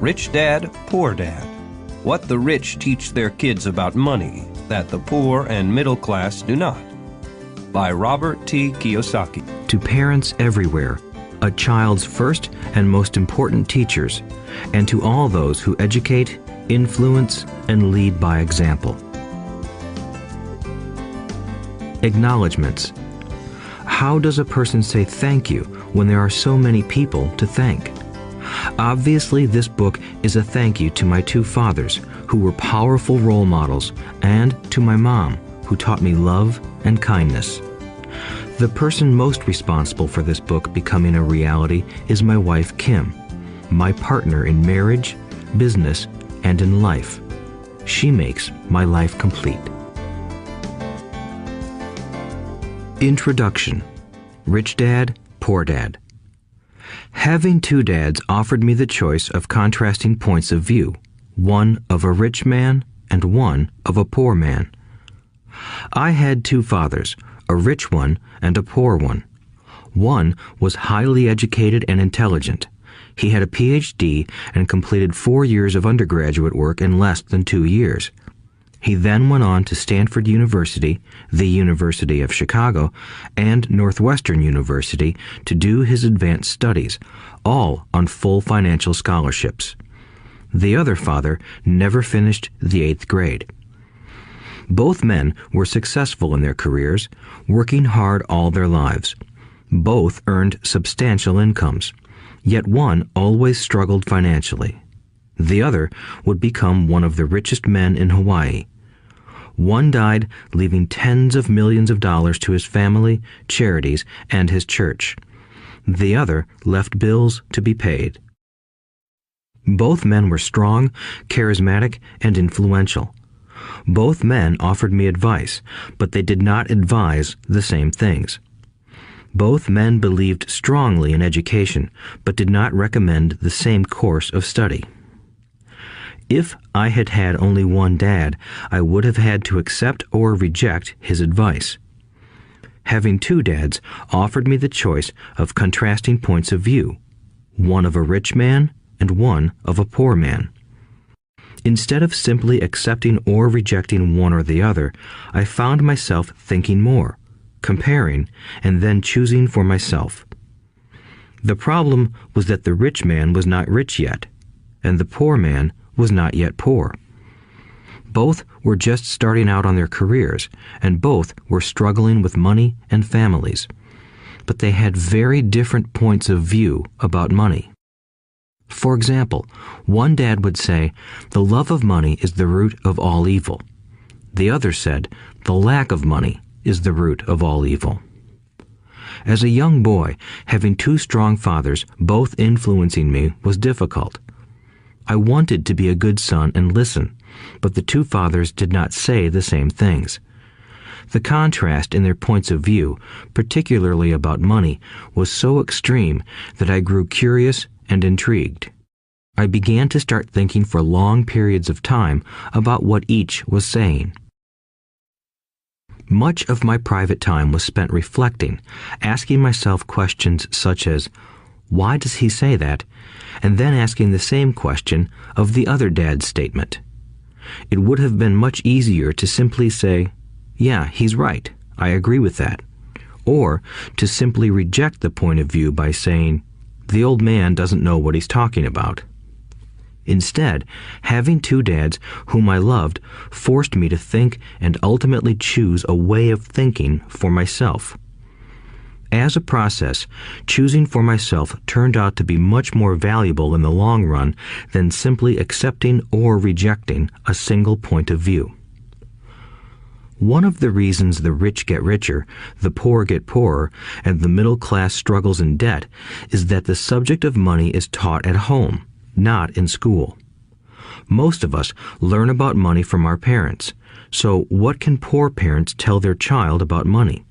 Rich Dad, Poor Dad. What the rich teach their kids about money that the poor and middle class do not. By Robert T. Kiyosaki. To parents everywhere, a child's first and most important teachers, and to all those who educate, influence, and lead by example. Acknowledgements. How does a person say thank you when there are so many people to thank? Obviously, this book is a thank you to my two fathers, who were powerful role models, and to my mom, who taught me love and kindness. The person most responsible for this book becoming a reality is my wife, Kim, my partner in marriage, business, and in life. She makes my life complete. Introduction. Rich Dad, Poor Dad. Having two dads offered me the choice of contrasting points of view, one of a rich man and one of a poor man. I had two fathers, a rich one and a poor one. One was highly educated and intelligent. He had a PhD and completed 4 years of undergraduate work in less than 2 years. He then went on to Stanford University, the University of Chicago, and Northwestern University to do his advanced studies, all on full financial scholarships. The other father never finished the 8th grade. Both men were successful in their careers, working hard all their lives. Both earned substantial incomes, yet one always struggled financially. The other would become one of the richest men in Hawaii. One died, leaving tens of millions of dollars to his family, charities, and his church. The other left bills to be paid. Both men were strong, charismatic, and influential. Both men offered me advice, but they did not advise the same things. Both men believed strongly in education, but did not recommend the same course of study. If I had had only one dad, I would have had to accept or reject his advice. Having two dads offered me the choice of contrasting points of view, one of a rich man and one of a poor man. Instead of simply accepting or rejecting one or the other, I found myself thinking more, comparing, and then choosing for myself. The problem was that the rich man was not rich yet, and the poor man was not yet poor. Both were just starting out on their careers, and both were struggling with money and families. But they had very different points of view about money. For example, one dad would say, "The love of money is the root of all evil." The other said, "The lack of money is the root of all evil." As a young boy, having two strong fathers, both influencing me, was difficult. I wanted to be a good son and listen, but the two fathers did not say the same things. The contrast in their points of view, particularly about money, was so extreme that I grew curious and intrigued. I began to start thinking for long periods of time about what each was saying. Much of my private time was spent reflecting, asking myself questions such as, "Why does he say that?" and then asking the same question of the other dad's statement. It would have been much easier to simply say, "Yeah, he's right, I agree with that," or to simply reject the point of view by saying, "The old man doesn't know what he's talking about." Instead, having two dads whom I loved forced me to think and ultimately choose a way of thinking for myself. As a process, choosing for myself turned out to be much more valuable in the long run than simply accepting or rejecting a single point of view. One of the reasons the rich get richer, the poor get poorer, and the middle class struggles in debt is that the subject of money is taught at home, not in school. Most of us learn about money from our parents, so what can poor parents tell their child about money?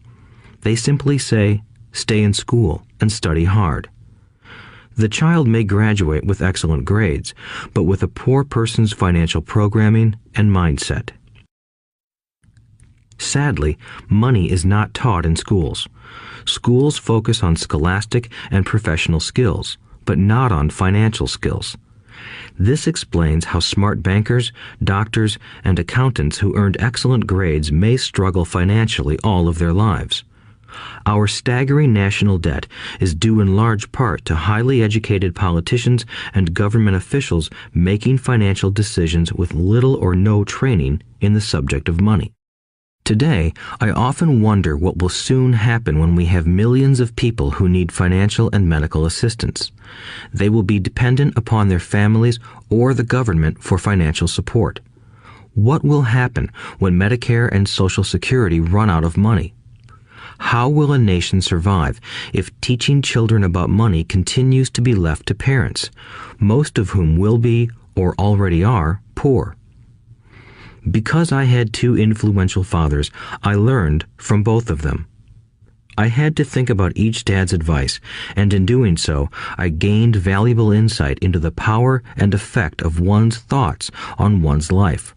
They simply say, "Stay in school and study hard." The child may graduate with excellent grades, but with a poor person's financial programming and mindset. Sadly, money is not taught in schools. Schools focus on scholastic and professional skills, but not on financial skills. This explains how smart bankers, doctors, and accountants who earned excellent grades may struggle financially all of their lives. Our staggering national debt is due in large part to highly educated politicians and government officials making financial decisions with little or no training in the subject of money. Today, I often wonder what will soon happen when we have millions of people who need financial and medical assistance. They will be dependent upon their families or the government for financial support. What will happen when Medicare and Social Security run out of money? How will a nation survive if teaching children about money continues to be left to parents, most of whom will be, or already are, poor? Because I had two influential fathers, I learned from both of them. I had to think about each dad's advice, and in doing so, I gained valuable insight into the power and effect of one's thoughts on one's life.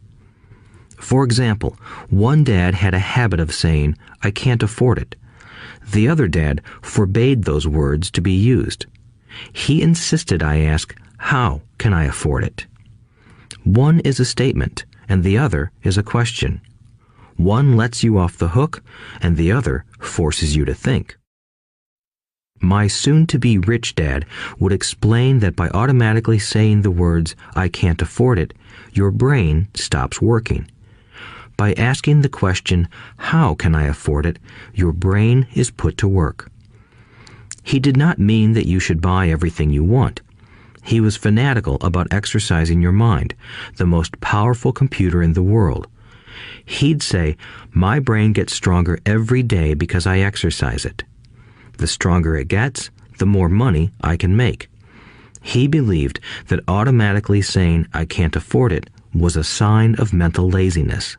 For example, one dad had a habit of saying, "I can't afford it." The other dad forbade those words to be used. He insisted I ask, "How can I afford it?" One is a statement, and the other is a question. One lets you off the hook, and the other forces you to think. My soon-to-be rich dad would explain that by automatically saying the words, "I can't afford it," your brain stops working. By asking the question, "How can I afford it?" your brain is put to work. He did not mean that you should buy everything you want. He was fanatical about exercising your mind, the most powerful computer in the world. He'd say, "My brain gets stronger every day because I exercise it. The stronger it gets, the more money I can make." He believed that automatically saying, "I can't afford it," was a sign of mental laziness.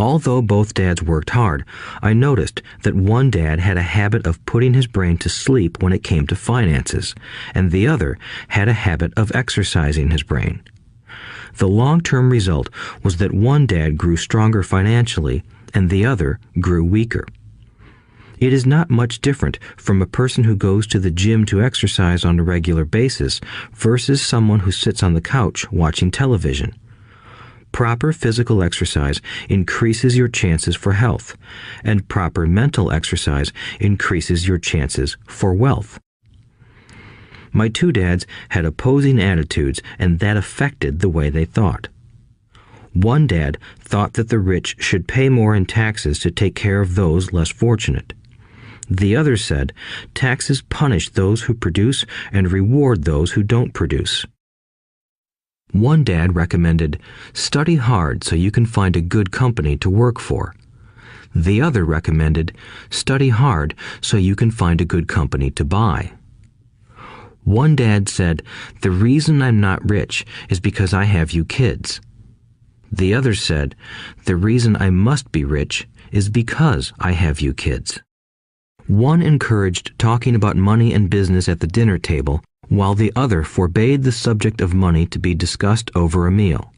Although both dads worked hard, I noticed that one dad had a habit of putting his brain to sleep when it came to finances, and the other had a habit of exercising his brain. The long-term result was that one dad grew stronger financially, and the other grew weaker. It is not much different from a person who goes to the gym to exercise on a regular basis versus someone who sits on the couch watching television. Proper physical exercise increases your chances for health, and proper mental exercise increases your chances for wealth. My two dads had opposing attitudes, and that affected the way they thought. One dad thought that the rich should pay more in taxes to take care of those less fortunate. The other said, taxes punish those who produce and reward those who don't produce. One dad recommended, study hard so you can find a good company to work for. The other recommended, study hard so you can find a good company to buy. One dad said, the reason I'm not rich is because I have you kids. The other said, the reason I must be rich is because I have you kids. One encouraged talking about money and business at the dinner table, while the other forbade the subject of money to be discussed over a meal.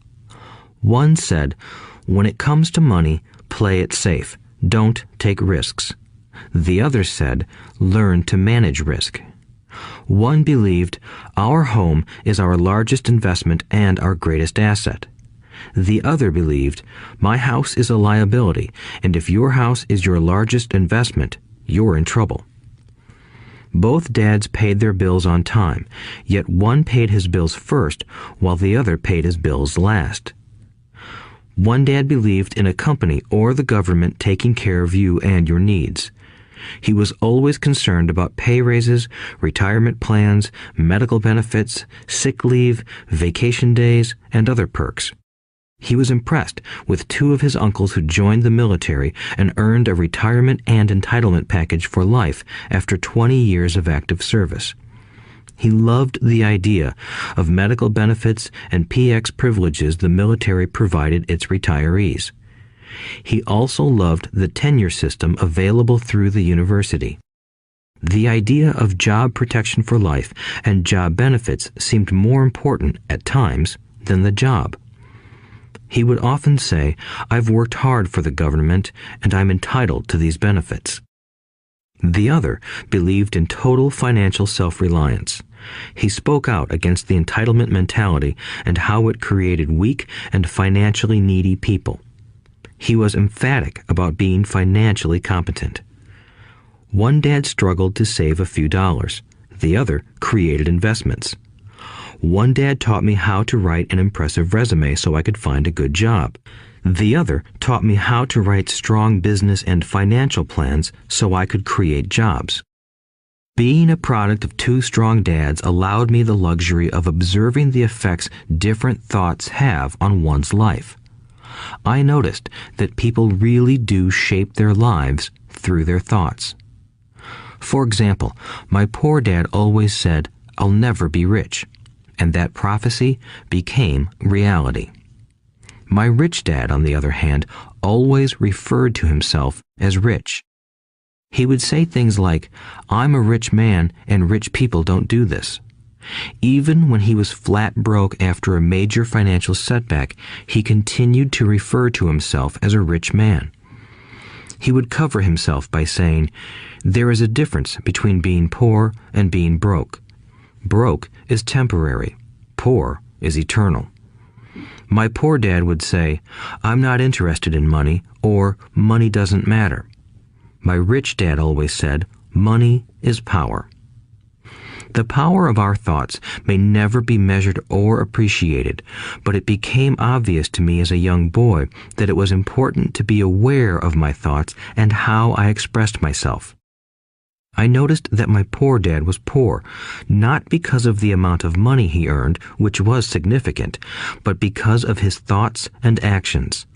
One said, when it comes to money, play it safe, don't take risks. The other said, learn to manage risk. One believed, our home is our largest investment and our greatest asset. The other believed, my house is a liability, and if your house is your largest investment, you're in trouble. Both dads paid their bills on time, yet one paid his bills first while the other paid his bills last. One dad believed in a company or the government taking care of you and your needs. He was always concerned about pay raises, retirement plans, medical benefits, sick leave, vacation days, and other perks. He was impressed with two of his uncles who joined the military and earned a retirement and entitlement package for life after 20 years of active service. He loved the idea of medical benefits and PX privileges the military provided its retirees. He also loved the tenure system available through the university. The idea of job protection for life and job benefits seemed more important at times than the job. He would often say, I've worked hard for the government and I'm entitled to these benefits. The other believed in total financial self-reliance. He spoke out against the entitlement mentality and how it created weak and financially needy people. He was emphatic about being financially competent. One dad struggled to save a few dollars. The other created investments. One dad taught me how to write an impressive resume so I could find a good job. The other taught me how to write strong business and financial plans so I could create jobs. Being a product of two strong dads allowed me the luxury of observing the effects different thoughts have on one's life. I noticed that people really do shape their lives through their thoughts. For example, my poor dad always said, "I'll never be rich," and that prophecy became reality. My rich dad, on the other hand, always referred to himself as rich. He would say things like, "I'm a rich man and rich people don't do this." Even when he was flat broke after a major financial setback, he continued to refer to himself as a rich man. He would cover himself by saying, "There is a difference between being poor and being broke. Broke is temporary. Poor is eternal." My poor dad would say, "I'm not interested in money," or "Money doesn't matter." My rich dad always said, "Money is power." The power of our thoughts may never be measured or appreciated, but it became obvious to me as a young boy that it was important to be aware of my thoughts and how I expressed myself. I noticed that my poor dad was poor, not because of the amount of money he earned, which was significant, but because of his thoughts and actions.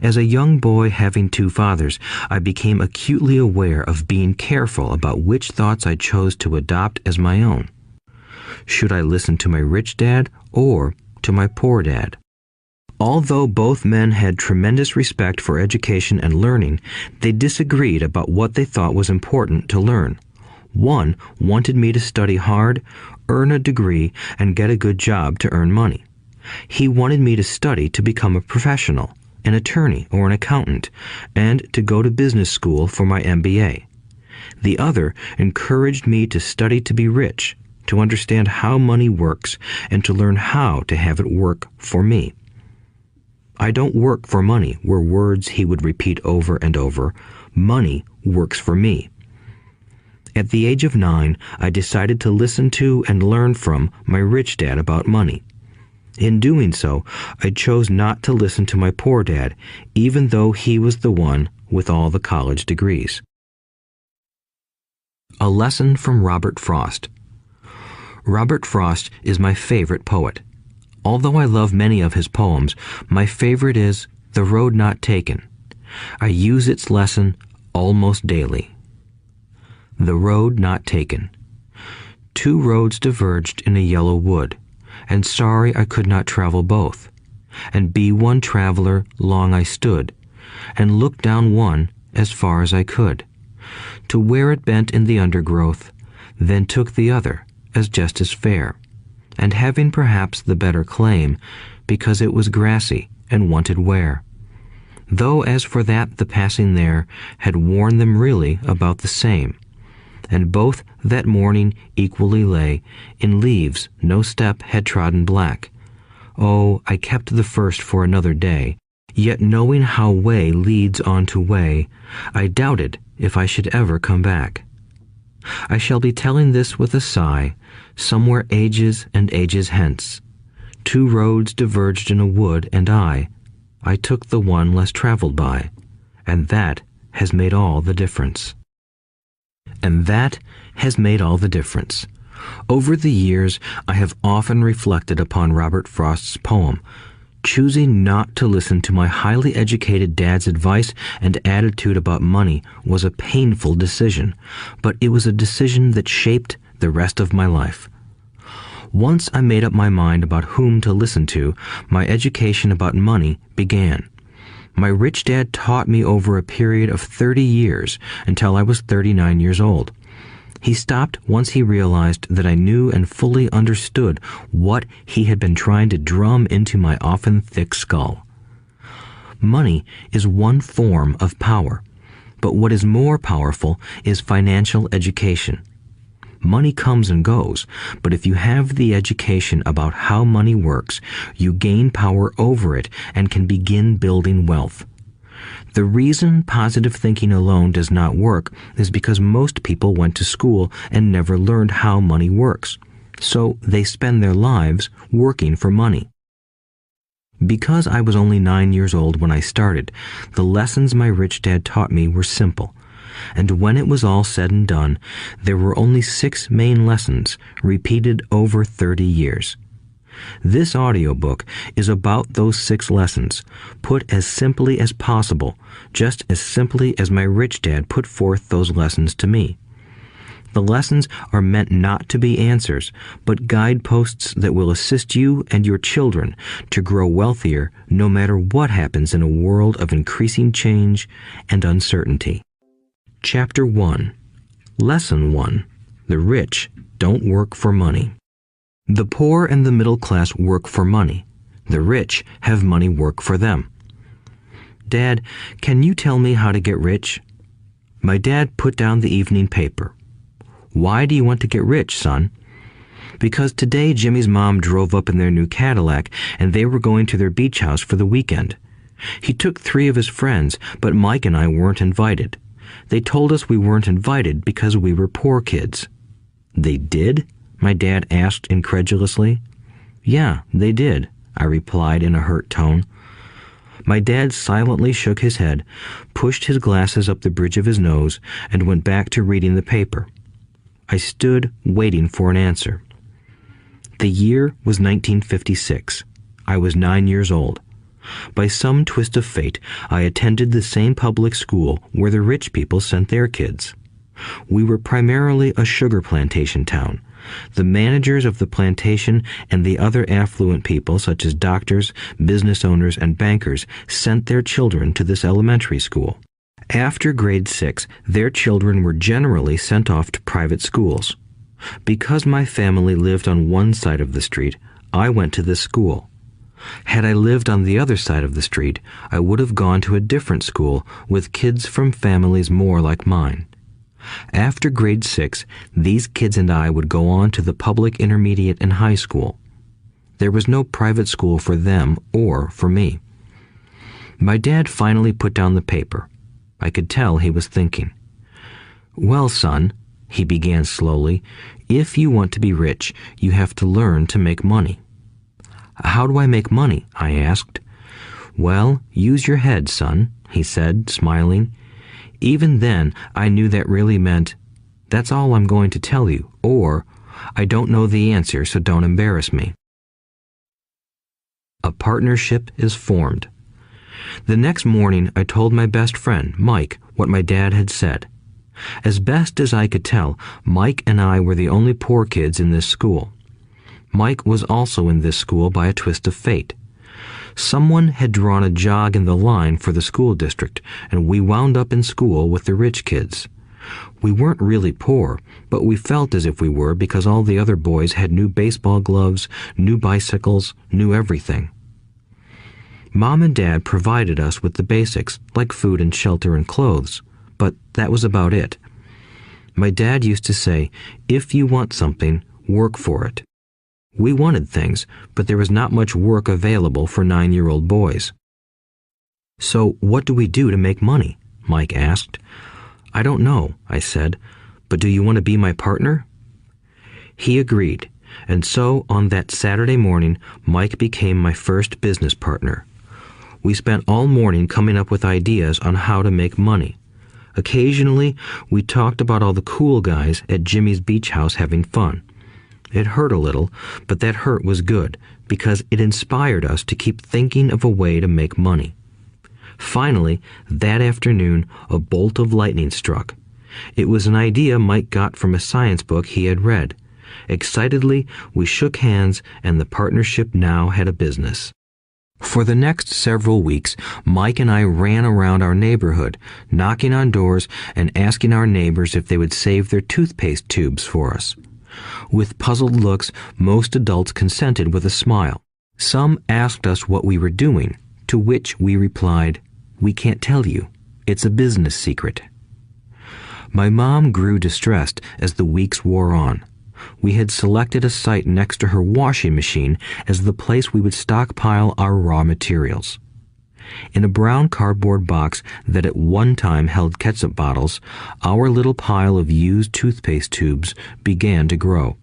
As a young boy having two fathers, I became acutely aware of being careful about which thoughts I chose to adopt as my own. Should I listen to my rich dad or to my poor dad? Although both men had tremendous respect for education and learning, they disagreed about what they thought was important to learn. One wanted me to study hard, earn a degree, and get a good job to earn money. He wanted me to study to become a professional, an attorney or an accountant, and to go to business school for my MBA. The other encouraged me to study to be rich, to understand how money works, and to learn how to have it work for me. "I don't work for money" were words he would repeat over and over. "Money works for me." At the age of 9, I decided to listen to and learn from my rich dad about money. In doing so, I chose not to listen to my poor dad, even though he was the one with all the college degrees. A lesson from Robert Frost. Robert Frost is my favorite poet. Although I love many of his poems, my favorite is "The Road Not Taken." I use its lesson almost daily. The road not taken. Two roads diverged in a yellow wood, and sorry I could not travel both. And be one traveler long I stood, and looked down one as far as I could, to where it bent in the undergrowth, then took the other as just as fair, and having perhaps the better claim, because it was grassy and wanted wear. Though as for that the passing there had worn them really about the same, and both that morning equally lay in leaves no step had trodden black. Oh, I kept the first for another day, yet knowing how way leads on to way, I doubted if I should ever come back. I shall be telling this with a sigh, somewhere ages and ages hence. Two roads diverged in a wood, and I took the one less traveled by, and that has made all the difference. And that has made all the difference. Over the years, I have often reflected upon Robert Frost's poem. Choosing not to listen to my highly educated dad's advice and attitude about money was a painful decision, but it was a decision that shaped the rest of my life. Once I made up my mind about whom to listen to, my education about money began. My rich dad taught me over a period of 30 years until I was 39 years old. He stopped once he realized that I knew and fully understood what he had been trying to drum into my often thick skull. Money is one form of power, but what is more powerful is financial education. Money comes and goes, but if you have the education about how money works, you gain power over it and can begin building wealth. The reason positive thinking alone does not work is because most people went to school and never learned how money works, so they spend their lives working for money. Because I was only 9 years old when I started, the lessons my rich dad taught me were simple. And when it was all said and done, there were only 6 main lessons, repeated over 30 years. This audiobook is about those 6 lessons, put as simply as possible, just as simply as my rich dad put forth those lessons to me. The lessons are meant not to be answers, but guideposts that will assist you and your children to grow wealthier no matter what happens in a world of increasing change and uncertainty. Chapter 1. Lesson 1. The rich don't work for money. The poor and the middle class work for money. The rich have money work for them. Dad, can you tell me how to get rich? My dad put down the evening paper. Why do you want to get rich, son? Because today Jimmy's mom drove up in their new Cadillac and they were going to their beach house for the weekend. He took 3 of his friends, but Mike and I weren't invited. They told us we weren't invited because we were poor kids. They did? My dad asked incredulously. Yeah, they did, I replied in a hurt tone. My dad silently shook his head, pushed his glasses up the bridge of his nose, and went back to reading the paper. I stood waiting for an answer. The year was 1956. I was 9 years old. By some twist of fate, I attended the same public school where the rich people sent their kids. We were primarily a sugar plantation town. The managers of the plantation and the other affluent people, such as doctors, business owners, and bankers, sent their children to this elementary school. After grade 6, their children were generally sent off to private schools. Because my family lived on one side of the street, I went to this school. Had I lived on the other side of the street, I would have gone to a different school with kids from families more like mine. After grade 6, these kids and I would go on to the public intermediate and high school. There was no private school for them or for me. My dad finally put down the paper. I could tell he was thinking. Well, son, he began slowly, if you want to be rich, you have to learn to make money. How do I make money? I asked. Well, use your head, son, he said, smiling. Even then, I knew that really meant, that's all I'm going to tell you, or, I don't know the answer, so don't embarrass me. A partnership is formed. The next morning, I told my best friend, Mike, what my dad had said. As best as I could tell, Mike and I were the only poor kids in this school. Mike was also in this school by a twist of fate. Someone had drawn a jog in the line for the school district, and we wound up in school with the rich kids. We weren't really poor, but we felt as if we were because all the other boys had new baseball gloves, new bicycles, new everything. Mom and Dad provided us with the basics, like food and shelter and clothes, but that was about it. My dad used to say, if you want something, work for it. We wanted things, but there was not much work available for 9-year-old boys. So what do we do to make money? Mike asked. I don't know, I said, but do you want to be my partner? He agreed, and so on that Saturday morning, Mike became my first business partner. We spent all morning coming up with ideas on how to make money. Occasionally, we talked about all the cool guys at Jimmy's beach house having fun. It hurt a little, but that hurt was good because it inspired us to keep thinking of a way to make money. Finally, that afternoon, a bolt of lightning struck. It was an idea Mike got from a science book he had read. Excitedly, we shook hands, and the partnership now had a business. For the next several weeks, Mike and I ran around our neighborhood, knocking on doors and asking our neighbors if they would save their toothpaste tubes for us. With puzzled looks, most adults consented with a smile. Some asked us what we were doing, to which we replied, "We can't tell you. It's a business secret." My mom grew distressed as the weeks wore on. We had selected a site next to her washing machine as the place we would stockpile our raw materials. In a brown cardboard box that at one time held ketchup bottles, our little pile of used toothpaste tubes began to grow.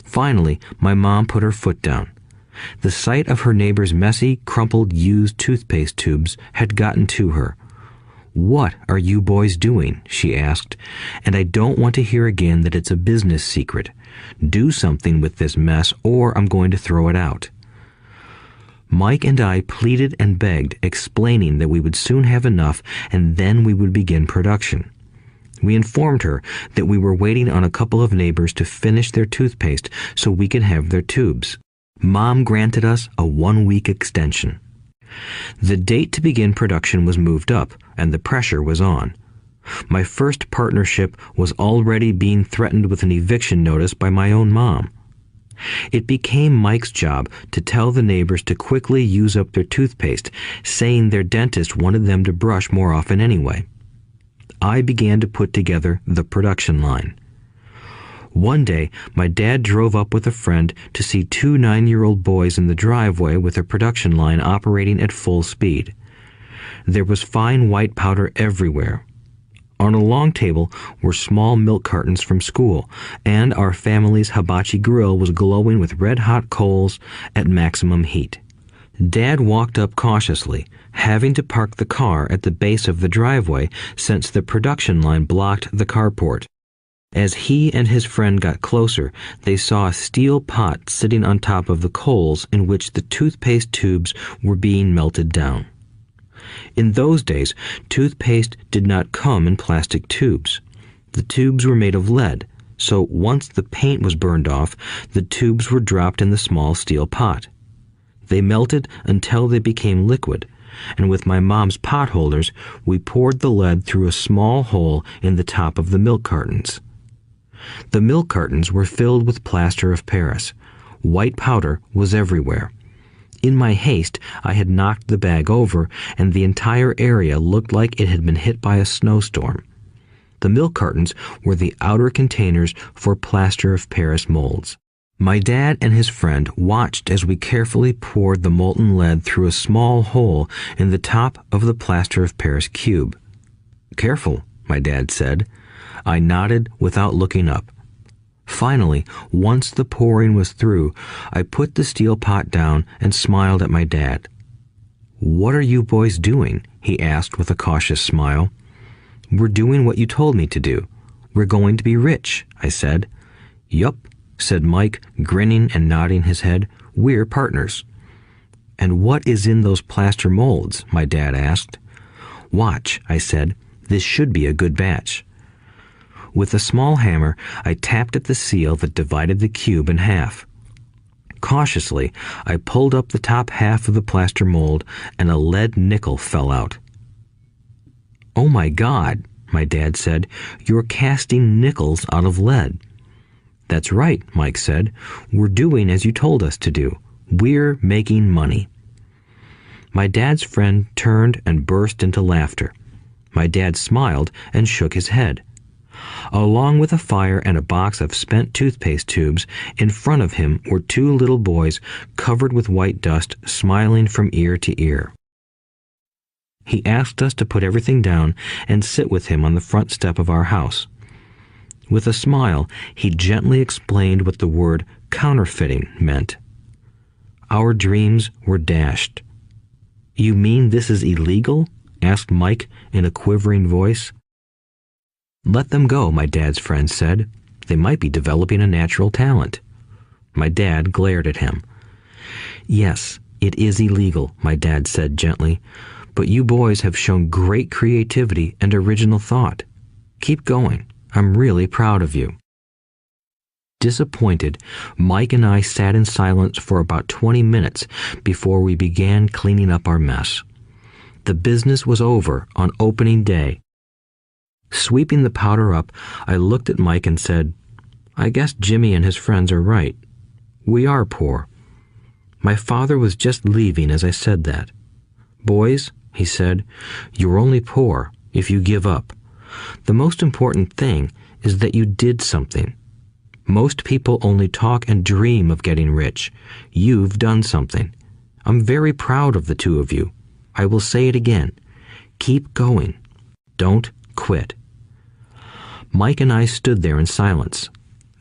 Finally, my mom put her foot down. The sight of her neighbor's messy, crumpled used toothpaste tubes had gotten to her. "What are you boys doing?" she asked, "and I don't want to hear again that it's a business secret. Do something with this mess or I'm going to throw it out." Mike and I pleaded and begged, explaining that we would soon have enough and then we would begin production. We informed her that we were waiting on a couple of neighbors to finish their toothpaste so we could have their tubes. Mom granted us a 1-week extension. The date to begin production was moved up, and the pressure was on. My first partnership was already being threatened with an eviction notice by my own mom. It became Mike's job to tell the neighbors to quickly use up their toothpaste, saying their dentist wanted them to brush more often anyway. I began to put together the production line. One day, my dad drove up with a friend to see 2 9-year-old boys in the driveway with a production line operating at full speed. There was fine white powder everywhere. On a long table were small milk cartons from school, and our family's hibachi grill was glowing with red-hot coals at maximum heat. Dad walked up cautiously, having to park the car at the base of the driveway since the production line blocked the carport. As he and his friend got closer, they saw a steel pot sitting on top of the coals in which the toothpaste tubes were being melted down. In those days, toothpaste did not come in plastic tubes. The tubes were made of lead, so once the paint was burned off, the tubes were dropped in the small steel pot. They melted until they became liquid, and with my mom's pot holders, we poured the lead through a small hole in the top of the milk cartons. The milk cartons were filled with plaster of Paris. White powder was everywhere. In my haste, I had knocked the bag over, and the entire area looked like it had been hit by a snowstorm. The milk cartons were the outer containers for plaster of Paris molds. My dad and his friend watched as we carefully poured the molten lead through a small hole in the top of the plaster of Paris cube. "Careful," my dad said. I nodded without looking up. Finally, once the pouring was through, I put the steel pot down and smiled at my dad. "What are you boys doing?" he asked with a cautious smile. "We're doing what you told me to do. We're going to be rich," I said. "Yup," said Mike, grinning and nodding his head. "We're partners." "And what is in those plaster molds?" my dad asked. "Watch," I said. "This should be a good batch." With a small hammer, I tapped at the seal that divided the cube in half. Cautiously, I pulled up the top half of the plaster mold, and a lead nickel fell out. "Oh my God," my dad said, "you're casting nickels out of lead." "That's right," Mike said. "We're doing as you told us to do. We're making money." My dad's friend turned and burst into laughter. My dad smiled and shook his head. Along with a fire and a box of spent toothpaste tubes, in front of him were 2 little boys covered with white dust, smiling from ear to ear. He asked us to put everything down and sit with him on the front step of our house. With a smile, he gently explained what the word counterfeiting meant. Our dreams were dashed. "You mean this is illegal?" asked Mike in a quivering voice. "Let them go," my dad's friend said. "They might be developing a natural talent." My dad glared at him. "Yes, it is illegal," my dad said gently, "but you boys have shown great creativity and original thought. Keep going. I'm really proud of you." Disappointed, Mike and I sat in silence for about 20 minutes before we began cleaning up our mess. The business was over on opening day. Sweeping the powder up, I looked at Mike and said, "I guess Jimmy and his friends are right. We are poor." My father was just leaving as I said that. "Boys," he said, "you're only poor if you give up. The most important thing is that you did something. Most people only talk and dream of getting rich. You've done something. I'm very proud of the two of you. I will say it again. Keep going. Don't quit. Mike and I stood there in silence.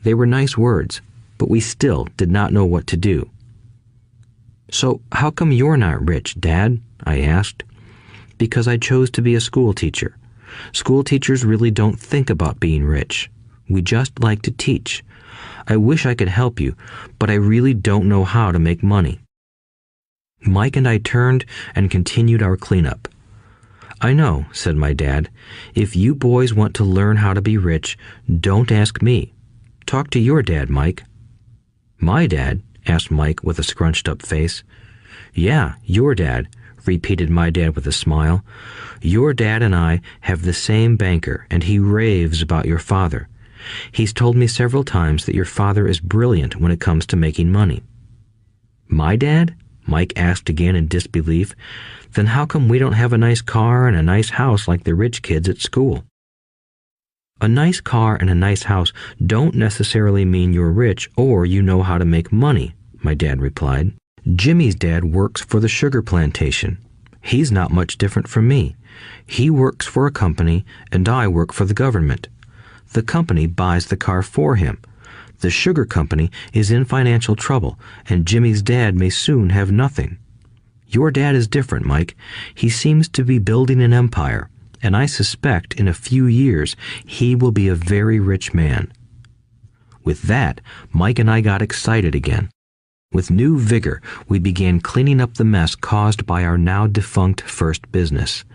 They were nice words, but we still did not know what to do. "So how come you're not rich, Dad?" I asked. "Because I chose to be a school teacher. School teachers really don't think about being rich. We just like to teach. I wish I could help you, but I really don't know how to make money." Mike and I turned and continued our cleanup. "I know," said my dad. "If you boys want to learn how to be rich, don't ask me. Talk to your dad, Mike." "My dad?" asked Mike with a scrunched-up face. "Yeah, your dad," repeated my dad with a smile. "Your dad and I have the same banker, and he raves about your father. He's told me several times that your father is brilliant when it comes to making money." "My dad?" Mike asked again in disbelief. "Then how come we don't have a nice car and a nice house like the rich kids at school?" "A nice car and a nice house don't necessarily mean you're rich or you know how to make money," my dad replied. "Jimmy's dad works for the sugar plantation. He's not much different from me. He works for a company and I work for the government. The company buys the car for him. The sugar company is in financial trouble, and Jimmy's dad may soon have nothing. Your dad is different, Mike. He seems to be building an empire, and I suspect in a few years he will be a very rich man." With that, Mike and I got excited again. With new vigor, we began cleaning up the mess caused by our now defunct first business.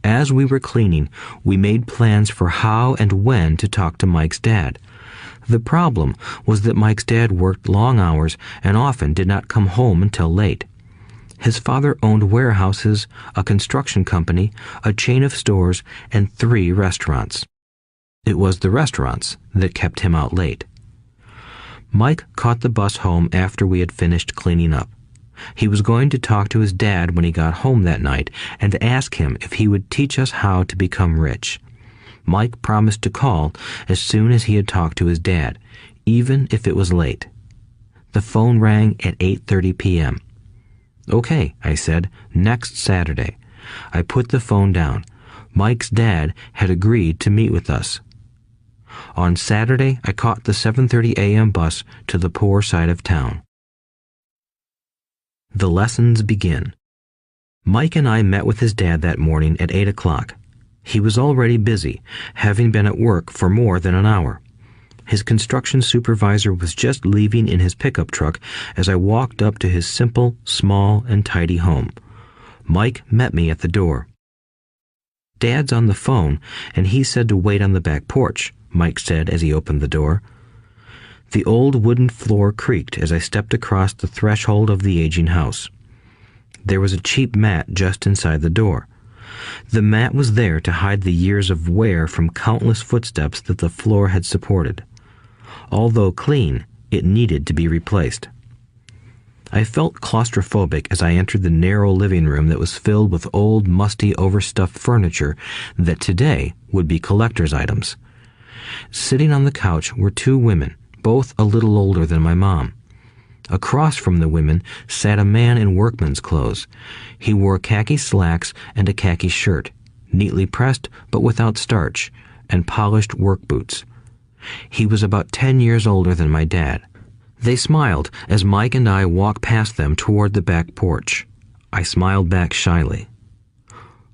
As we were cleaning, we made plans for how and when to talk to Mike's dad. The problem was that Mike's dad worked long hours and often did not come home until late. His father owned warehouses, a construction company, a chain of stores, and 3 restaurants. It was the restaurants that kept him out late. Mike caught the bus home after we had finished cleaning up. He was going to talk to his dad when he got home that night and ask him if he would teach us how to become rich. Mike promised to call as soon as he had talked to his dad, even if it was late. The phone rang at 8:30 p.m. "Okay," I said, "next Saturday." I put the phone down. Mike's dad had agreed to meet with us. On Saturday, I caught the 7:30 a.m. bus to the poor side of town. The lessons begin. Mike and I met with his dad that morning at 8 o'clock. He was already busy, having been at work for more than an hour. His construction supervisor was just leaving in his pickup truck as I walked up to his simple, small, and tidy home. Mike met me at the door. "Dad's on the phone, and he said to wait on the back porch," Mike said as he opened the door. The old wooden floor creaked as I stepped across the threshold of the aging house. There was a cheap mat just inside the door. The mat was there to hide the years of wear from countless footsteps that the floor had supported. Although clean, it needed to be replaced. I felt claustrophobic as I entered the narrow living room that was filled with old, musty, overstuffed furniture that today would be collector's items. Sitting on the couch were 2 women, both a little older than my mom. Across from the women sat a man in workman's clothes. He wore khaki slacks and a khaki shirt, neatly pressed but without starch, and polished work boots. He was about 10 years older than my dad. They smiled as Mike and I walked past them toward the back porch. I smiled back shyly.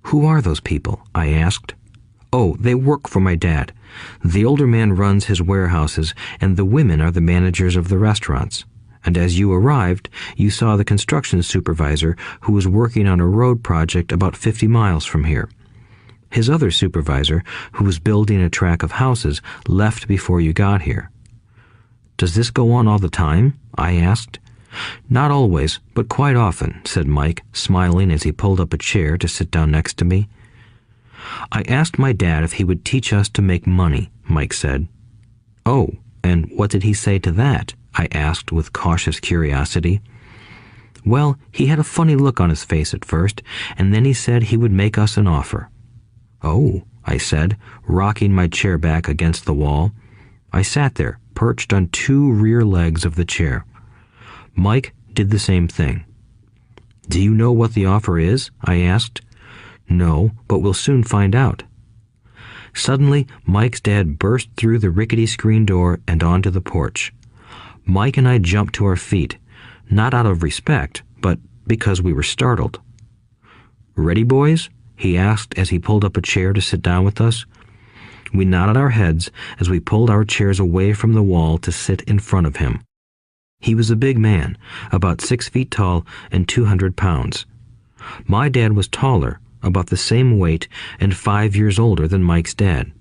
"Who are those people?" I asked. "Oh, they work for my dad. The older man runs his warehouses, and the women are the managers of the restaurants. And as you arrived, you saw the construction supervisor who was working on a road project about 50 miles from here. His other supervisor, who was building a track of houses, left before you got here." "Does this go on all the time?" I asked. "Not always, but quite often," said Mike, smiling as he pulled up a chair to sit down next to me. "I asked my dad if he would teach us to make money," Mike said. "Oh, and what did he say to that?" I asked with cautious curiosity. "Well, he had a funny look on his face at first, and then he said he would make us an offer." "Oh," I said, rocking my chair back against the wall. I sat there, perched on two rear legs of the chair. Mike did the same thing. "Do you know what the offer is?" I asked. "No, but we'll soon find out." Suddenly, Mike's dad burst through the rickety screen door and onto the porch. Mike and I jumped to our feet, not out of respect, but because we were startled. "Ready, boys?" he asked as he pulled up a chair to sit down with us. We nodded our heads as we pulled our chairs away from the wall to sit in front of him. He was a big man, about 6 feet tall and 200 pounds. My dad was taller, about the same weight, and 5 years older than Mike's dad.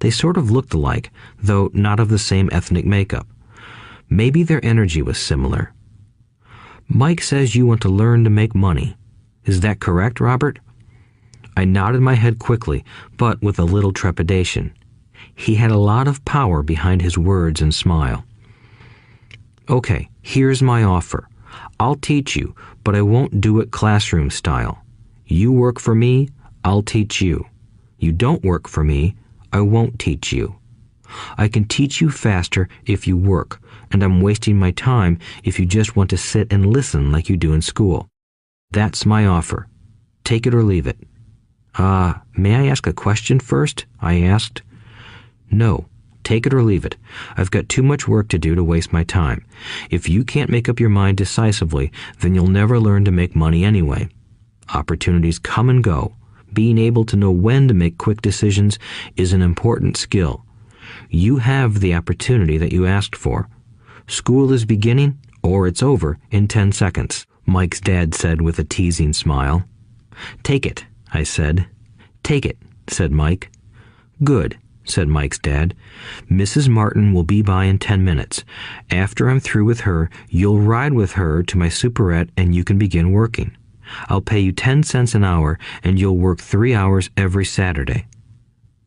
They sort of looked alike, though not of the same ethnic makeup. Maybe their energy was similar. "Mike says you want to learn to make money. Is that correct, Robert?" I nodded my head quickly, but with a little trepidation. He had a lot of power behind his words and smile. "Okay, here's my offer. I'll teach you, but I won't do it classroom style. You work for me, I'll teach you. You don't work for me, I won't teach you. I can teach you faster if you work, and I'm wasting my time if you just want to sit and listen like you do in school. That's my offer. Take it or leave it." May I ask a question first?" I asked. "No. Take it or leave it. I've got too much work to do to waste my time. If you can't make up your mind decisively, then you'll never learn to make money anyway. Opportunities come and go. Being able to know when to make quick decisions is an important skill. You have the opportunity that you asked for. School is beginning, or it's over in 10 seconds, Mike's dad said with a teasing smile. "Take it," I said. "Take it," said Mike. "Good," said Mike's dad. "Mrs. Martin will be by in 10 minutes. After I'm through with her, you'll ride with her to my superette and you can begin working. I'll pay you 10 cents an hour and you'll work 3 hours every Saturday."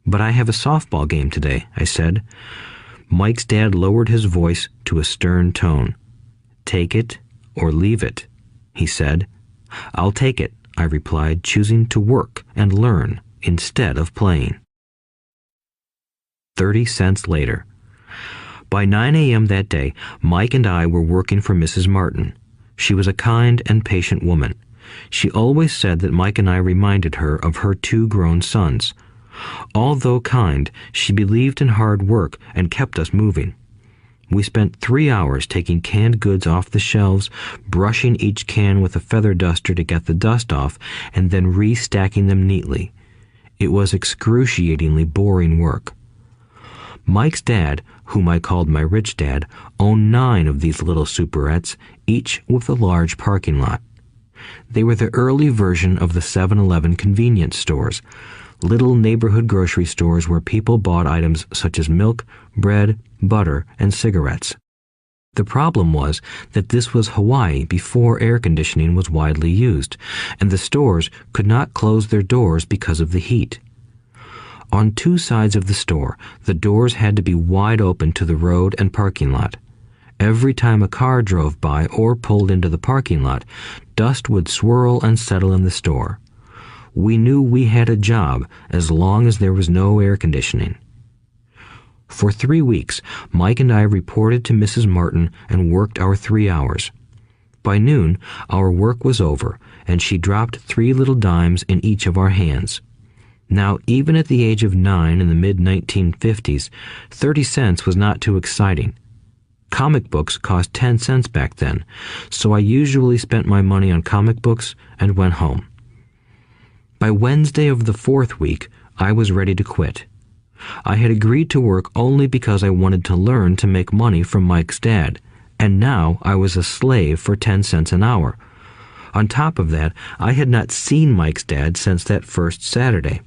"But I have a softball game today," I said. Mike's dad lowered his voice to a stern tone. "Take it or leave it," he said. "I'll take it," I replied, choosing to work and learn instead of playing. 30 cents later. By 9 a.m. that day, Mike and I were working for Mrs. Martin. She was a kind and patient woman. She always said that Mike and I reminded her of her 2 grown sons. Although kind, she believed in hard work and kept us moving. We spent 3 hours taking canned goods off the shelves, brushing each can with a feather duster to get the dust off, and then restacking them neatly. It was excruciatingly boring work. Mike's dad, whom I called my rich dad, owned 9 of these little superettes, each with a large parking lot. They were the early version of the 7-Eleven convenience stores, little neighborhood grocery stores where people bought items such as milk, bread, butter, and cigarettes. The problem was that this was Hawaii before air conditioning was widely used, and the stores could not close their doors because of the heat. On 2 sides of the store, the doors had to be wide open to the road and parking lot. Every time a car drove by or pulled into the parking lot, dust would swirl and settle in the store. We knew we had a job as long as there was no air conditioning. For 3 weeks, Mike and I reported to Mrs. Martin and worked our 3 hours. By noon, our work was over, and she dropped 3 little dimes in each of our hands. Now, even at the age of 9 in the mid-1950s, 30 cents was not too exciting. Comic books cost 10 cents back then, so I usually spent my money on comic books and went home. By Wednesday of the 4th week, I was ready to quit. I had agreed to work only because I wanted to learn to make money from Mike's dad, and now I was a slave for 10 cents an hour. On top of that, I had not seen Mike's dad since that first Saturday.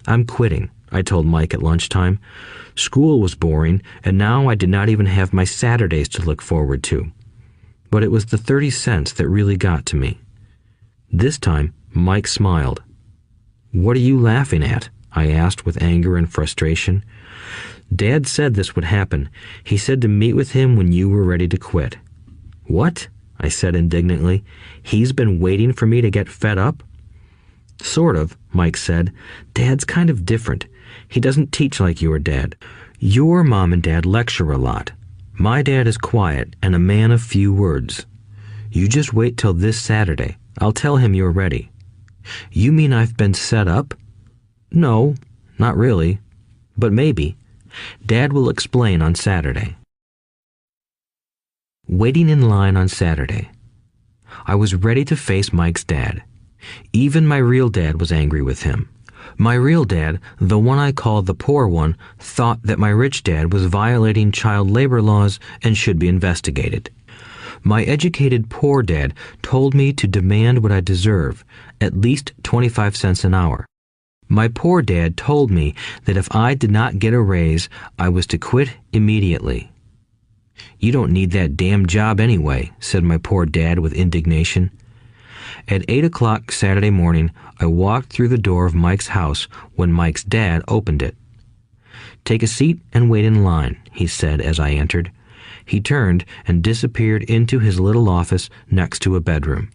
"I'm quitting," I told Mike at lunchtime. School was boring, and now I did not even have my Saturdays to look forward to. But it was the 30 cents that really got to me. This time, Mike smiled. "What are you laughing at?" I asked with anger and frustration. "Dad said this would happen. He said to meet with him when you were ready to quit." "What?" I said indignantly. "He's been waiting for me to get fed up?" Sort of, Mike said. Dad's kind of different. He doesn't teach like your dad. Your mom and dad lecture a lot. My dad is quiet and a man of few words. You just wait till this Saturday. I'll tell him you're ready. You mean I've been set up? No, not really. But maybe. Dad will explain on Saturday. Waiting in line on Saturday. I was ready to face Mike's dad. Even my real dad was angry with him. My real dad, the one I called the poor one, thought that my rich dad was violating child labor laws and should be investigated. My educated poor dad told me to demand what I deserve, at least 25 cents an hour. My poor dad told me that if I did not get a raise, I was to quit immediately. You don't need that damn job anyway, said my poor dad with indignation. At 8 o'clock Saturday morning, I walked through the door of Mike's house when Mike's dad opened it. Take a seat and wait in line, he said as I entered. He turned and disappeared into his little office next to a bedroom.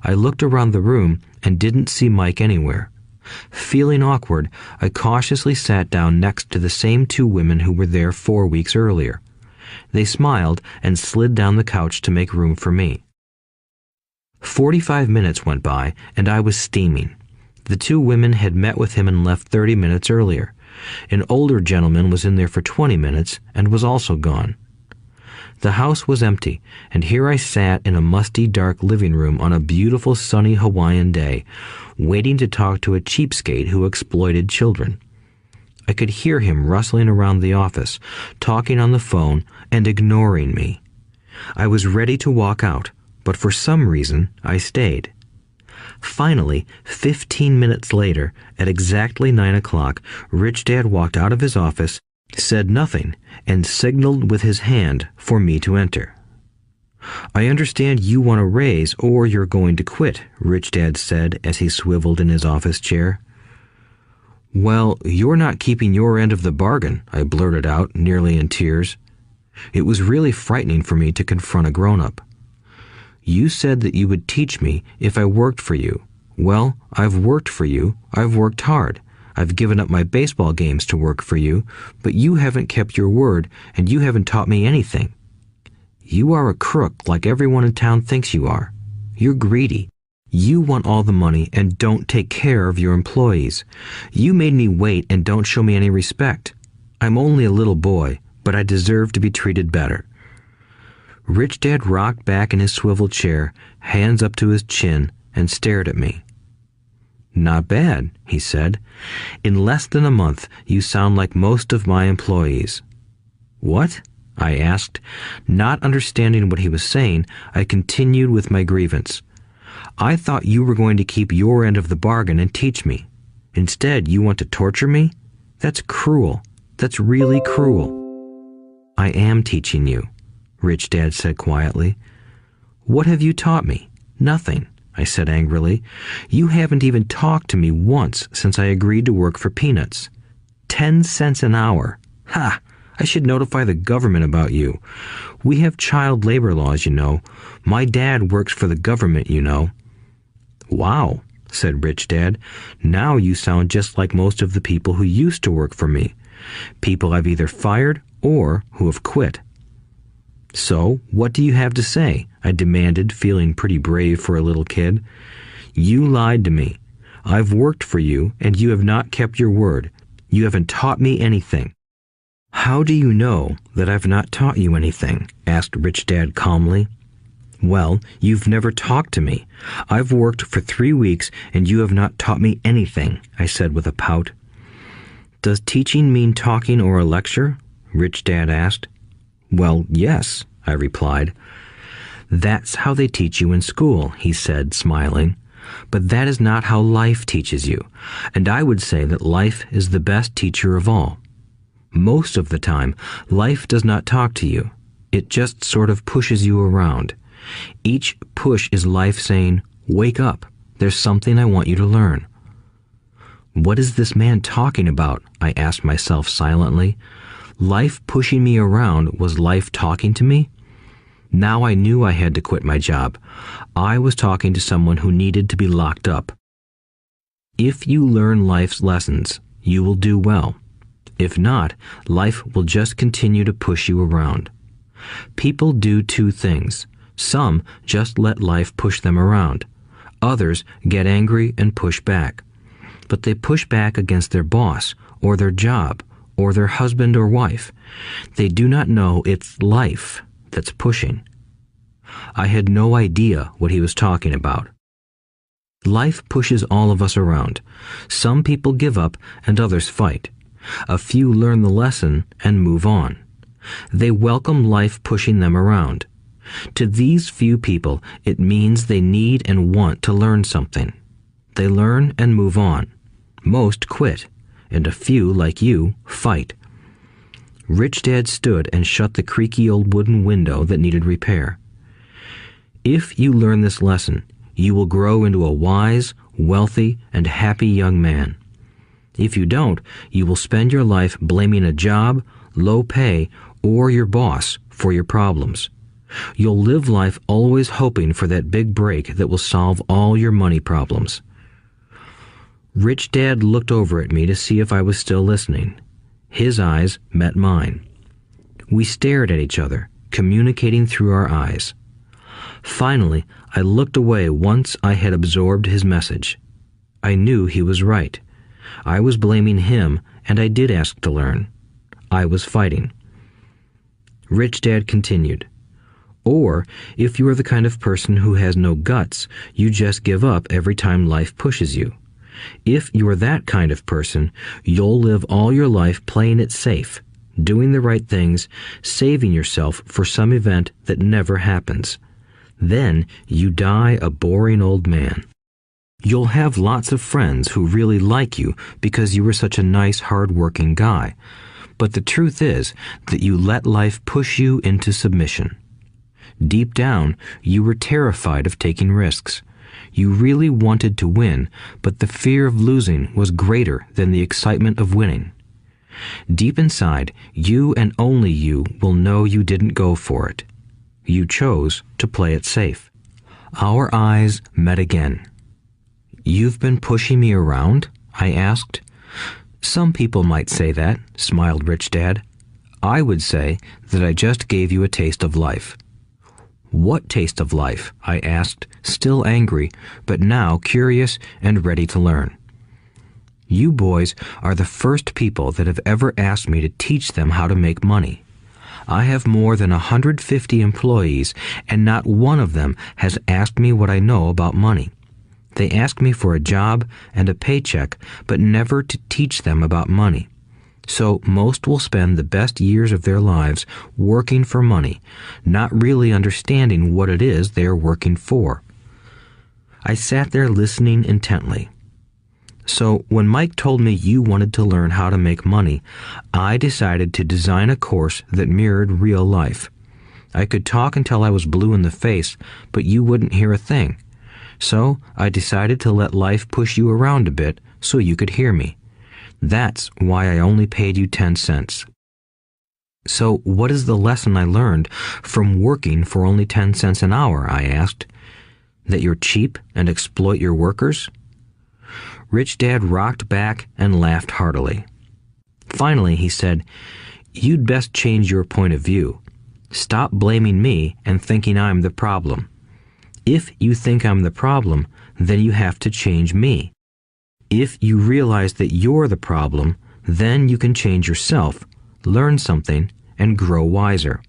I looked around the room and didn't see Mike anywhere. Feeling awkward, I cautiously sat down next to the same two women who were there 4 weeks earlier. They smiled and slid down the couch to make room for me. 45 minutes went by, and I was steaming. The two women had met with him and left 30 minutes earlier. An older gentleman was in there for 20 minutes and was also gone. The house was empty, and here I sat in a musty, dark living room on a beautiful, sunny Hawaiian day, waiting to talk to a cheapskate who exploited children. I could hear him rustling around the office, talking on the phone, and ignoring me. I was ready to walk out, but for some reason, I stayed. Finally, 15 minutes later, at exactly 9 o'clock, Rich Dad walked out of his office, said nothing, and signaled with his hand for me to enter. I understand you want a raise or you're going to quit, Rich Dad said as he swiveled in his office chair. Well, you're not keeping your end of the bargain, I blurted out, nearly in tears. It was really frightening for me to confront a grown-up. You said that you would teach me if I worked for you. Well, I've worked for you. I've worked hard. I've given up my baseball games to work for you, but you haven't kept your word, and you haven't taught me anything. You are a crook like everyone in town thinks you are. You're greedy. You want all the money and don't take care of your employees. You made me wait and don't show me any respect. I'm only a little boy, but I deserve to be treated better. Rich Dad rocked back in his swivel chair, hands up to his chin, and stared at me. Not bad, he said. In less than a month, you sound like most of my employees. What? I asked. Not understanding what he was saying, I continued with my grievance. I thought you were going to keep your end of the bargain and teach me. Instead, you want to torture me? That's cruel. That's really cruel. I am teaching you, Rich Dad said quietly. What have you taught me? Nothing, I said angrily. You haven't even talked to me once since I agreed to work for peanuts. 10 cents an hour. Ha! I should notify the government about you. We have child labor laws, you know. My dad works for the government, you know. Wow, said Rich Dad. Now you sound just like most of the people who used to work for me. People I've either fired or who have quit. So, what do you have to say? I demanded, feeling pretty brave for a little kid. You lied to me. I've worked for you, and you have not kept your word. You haven't taught me anything. How do you know that I've not taught you anything? Asked Rich Dad calmly. Well, you've never talked to me. I've worked for 3 weeks, and you have not taught me anything, I said with a pout. Does teaching mean talking or a lecture? Rich Dad asked. Well, yes, I replied. That's how they teach you in school, he said, smiling. But that is not how life teaches you, and I would say that life is the best teacher of all. Most of the time, life does not talk to you. It just sort of pushes you around. Each push is life saying, wake up, there's something I want you to learn. What is this man talking about? I asked myself silently. Life pushing me around was life talking to me? Now I knew I had to quit my job. I was talking to someone who needed to be locked up. If you learn life's lessons, you will do well. If not, life will just continue to push you around. People do two things. Some just let life push them around. Others get angry and push back. But they push back against their boss, or their job, or their husband or wife. They do not know it's life that's pushing. I had no idea what he was talking about. Life pushes all of us around. Some people give up and others fight. A few learn the lesson and move on. They welcome life pushing them around. To these few people, it means they need and want to learn something. They learn and move on. Most quit, and a few, like you, fight. Rich Dad stood and shut the creaky old wooden window that needed repair. If you learn this lesson, you will grow into a wise, wealthy, and happy young man. If you don't, you will spend your life blaming a job, low pay, or your boss for your problems. You'll live life always hoping for that big break that will solve all your money problems. Rich Dad looked over at me to see if I was still listening. His eyes met mine. We stared at each other, communicating through our eyes. Finally, I looked away once I had absorbed his message. I knew he was right. I was blaming him, and I did ask to learn. I was fighting. Rich Dad continued, "Or, if you are the kind of person who has no guts, you just give up every time life pushes you. If you are that kind of person, you'll live all your life playing it safe, doing the right things, saving yourself for some event that never happens. Then you die a boring old man. You'll have lots of friends who really like you because you were such a nice, hard-working guy. But the truth is that you let life push you into submission. Deep down, you were terrified of taking risks. You really wanted to win, but the fear of losing was greater than the excitement of winning. Deep inside, you and only you will know you didn't go for it. You chose to play it safe." Our eyes met again. "You've been pushing me around?" I asked. "Some people might say that," smiled Rich Dad. "I would say that I just gave you a taste of life." "What taste of life?" I asked, still angry, but now curious and ready to learn. "You boys are the first people that have ever asked me to teach them how to make money. I have more than 150 employees, and not one of them has asked me what I know about money. They ask me for a job and a paycheck, but never to teach them about money. So most will spend the best years of their lives working for money, not really understanding what it is they are working for." I sat there listening intently. "So when Mike told me you wanted to learn how to make money, I decided to design a course that mirrored real life. I could talk until I was blue in the face, but you wouldn't hear a thing. So I decided to let life push you around a bit so you could hear me. That's why I only paid you 10 cents. "So what is the lesson I learned from working for only 10 cents an hour?" I asked. "That you're cheap and exploit your workers?" Rich Dad rocked back and laughed heartily. Finally, he said, "You'd best change your point of view. Stop blaming me and thinking I'm the problem. If you think I'm the problem, then you have to change me. If you realize that you're the problem, then you can change yourself, learn something, and grow wiser.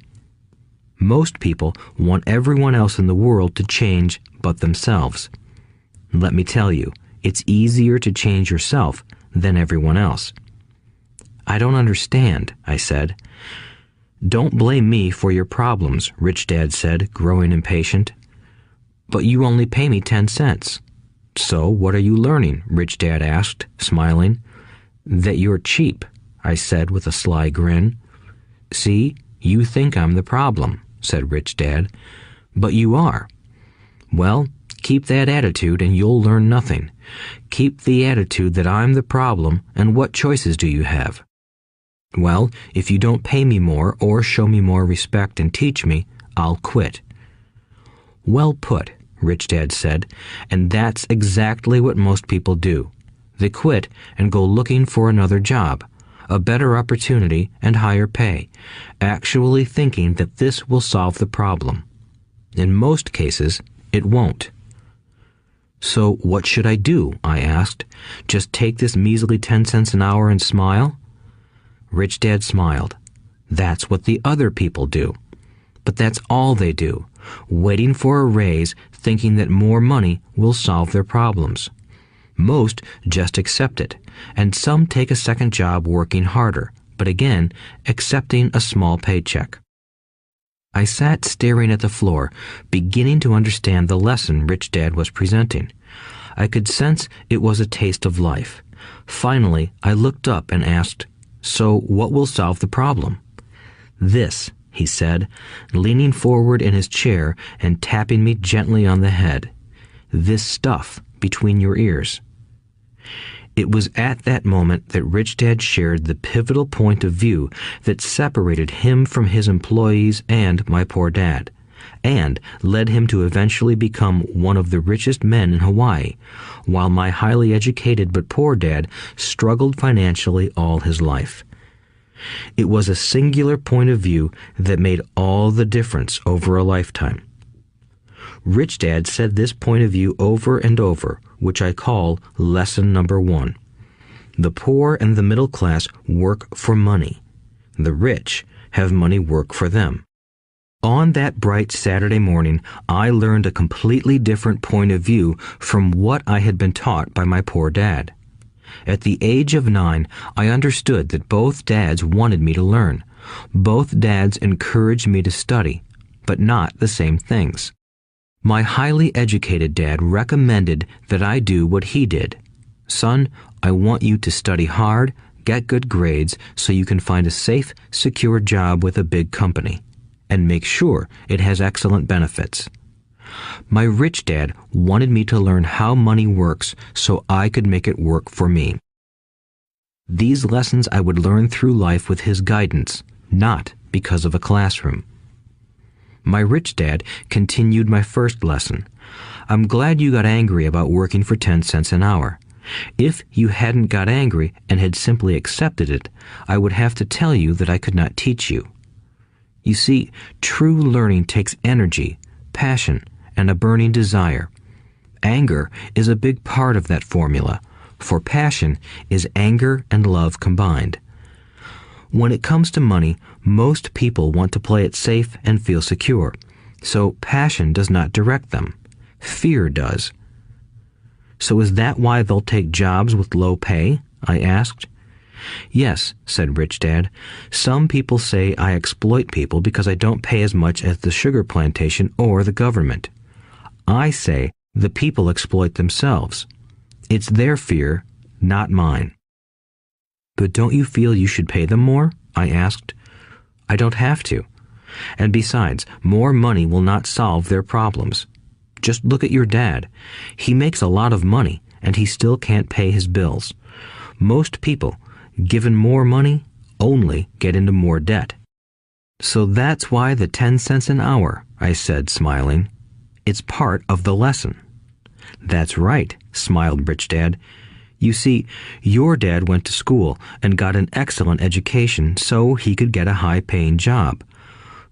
Most people want everyone else in the world to change but themselves. Let me tell you, it's easier to change yourself than everyone else." "I don't understand," I said. "Don't blame me for your problems," Rich Dad said, growing impatient. "But you only pay me 10 cents. "So what are you learning?" Rich Dad asked, smiling. "That you're cheap," I said with a sly grin. "See, you think I'm the problem," said Rich Dad. "But you are. Well, keep that attitude and you'll learn nothing. Keep the attitude that I'm the problem, and what choices do you have?" "Well, if you don't pay me more or show me more respect and teach me, I'll quit." "Well put," Rich Dad said, "and that's exactly what most people do. They quit and go looking for another job, a better opportunity and higher pay, actually thinking that this will solve the problem. In most cases, it won't. So what should I do? I asked. Just take this measly 10 cents an hour and smile? Rich Dad smiled. That's what the other people do. But that's all they do, waiting for a raise, thinking that more money will solve their problems. Most just accept it, and some take a second job working harder, but again, accepting a small paycheck. I sat staring at the floor, beginning to understand the lesson Rich Dad was presenting. I could sense it was a taste of life. Finally, I looked up and asked, "So what will solve the problem?" "This," he said, leaning forward in his chair and tapping me gently on the head. "This stuff between your ears." It was at that moment that Rich Dad shared the pivotal point of view that separated him from his employees and my poor dad, and led him to eventually become one of the richest men in Hawaii, while my highly educated but poor dad struggled financially all his life. It was a singular point of view that made all the difference over a lifetime. Rich Dad said this point of view over and over, which I call lesson number 1. The poor and the middle class work for money. The rich have money work for them. On that bright Saturday morning, I learned a completely different point of view from what I had been taught by my poor dad. At the age of 9, I understood that both dads wanted me to learn. Both dads encouraged me to study, but not the same things. My highly educated dad recommended that I do what he did. "Son, I want you to study hard, get good grades so you can find a safe, secure job with a big company, and make sure it has excellent benefits." My rich dad wanted me to learn how money works so I could make it work for me. These lessons I would learn through life with his guidance, not because of a classroom. My rich dad continued my first lesson. "I'm glad you got angry about working for 10 cents an hour. If you hadn't got angry and had simply accepted it, I would have to tell you that I could not teach you. You see, true learning takes energy, passion, and a burning desire. Anger is a big part of that formula, for passion is anger and love combined. When it comes to money, most people want to play it safe and feel secure, so passion does not direct them. Fear does. So is that why they'll take jobs with low pay? I asked. Yes, said Rich Dad. Some people say I exploit people because I don't pay as much as the sugar plantation or the government. I say the people exploit themselves. It's their fear, not mine. But don't you feel you should pay them more? I asked. I don't have to. And besides, more money will not solve their problems. Just look at your dad. He makes a lot of money, and he still can't pay his bills. Most people, given more money, only get into more debt. So that's why the 10 cents an hour, I said, smiling. It's part of the lesson. That's right, smiled Rich Dad. You see, your dad went to school and got an excellent education so he could get a high-paying job.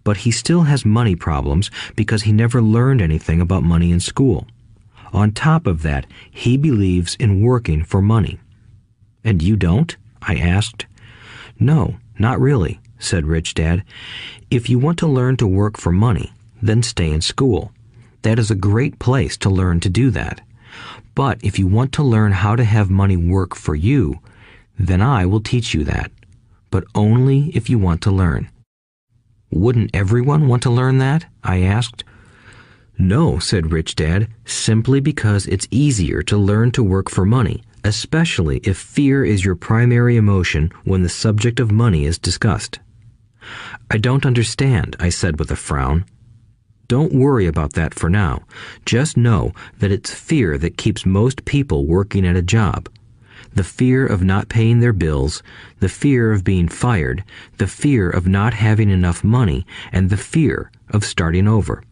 But he still has money problems because he never learned anything about money in school. On top of that, he believes in working for money. And you don't? I asked. No, not really, said Rich Dad. If you want to learn to work for money, then stay in school. That is a great place to learn to do that. But if you want to learn how to have money work for you, then I will teach you that. But only if you want to learn. Wouldn't everyone want to learn that? I asked. No, said Rich Dad, simply because it's easier to learn to work for money, especially if fear is your primary emotion when the subject of money is discussed. I don't understand, I said with a frown. Don't worry about that for now. Just know that it's fear that keeps most people working at a job. The fear of not paying their bills, the fear of being fired, the fear of not having enough money, and the fear of starting over.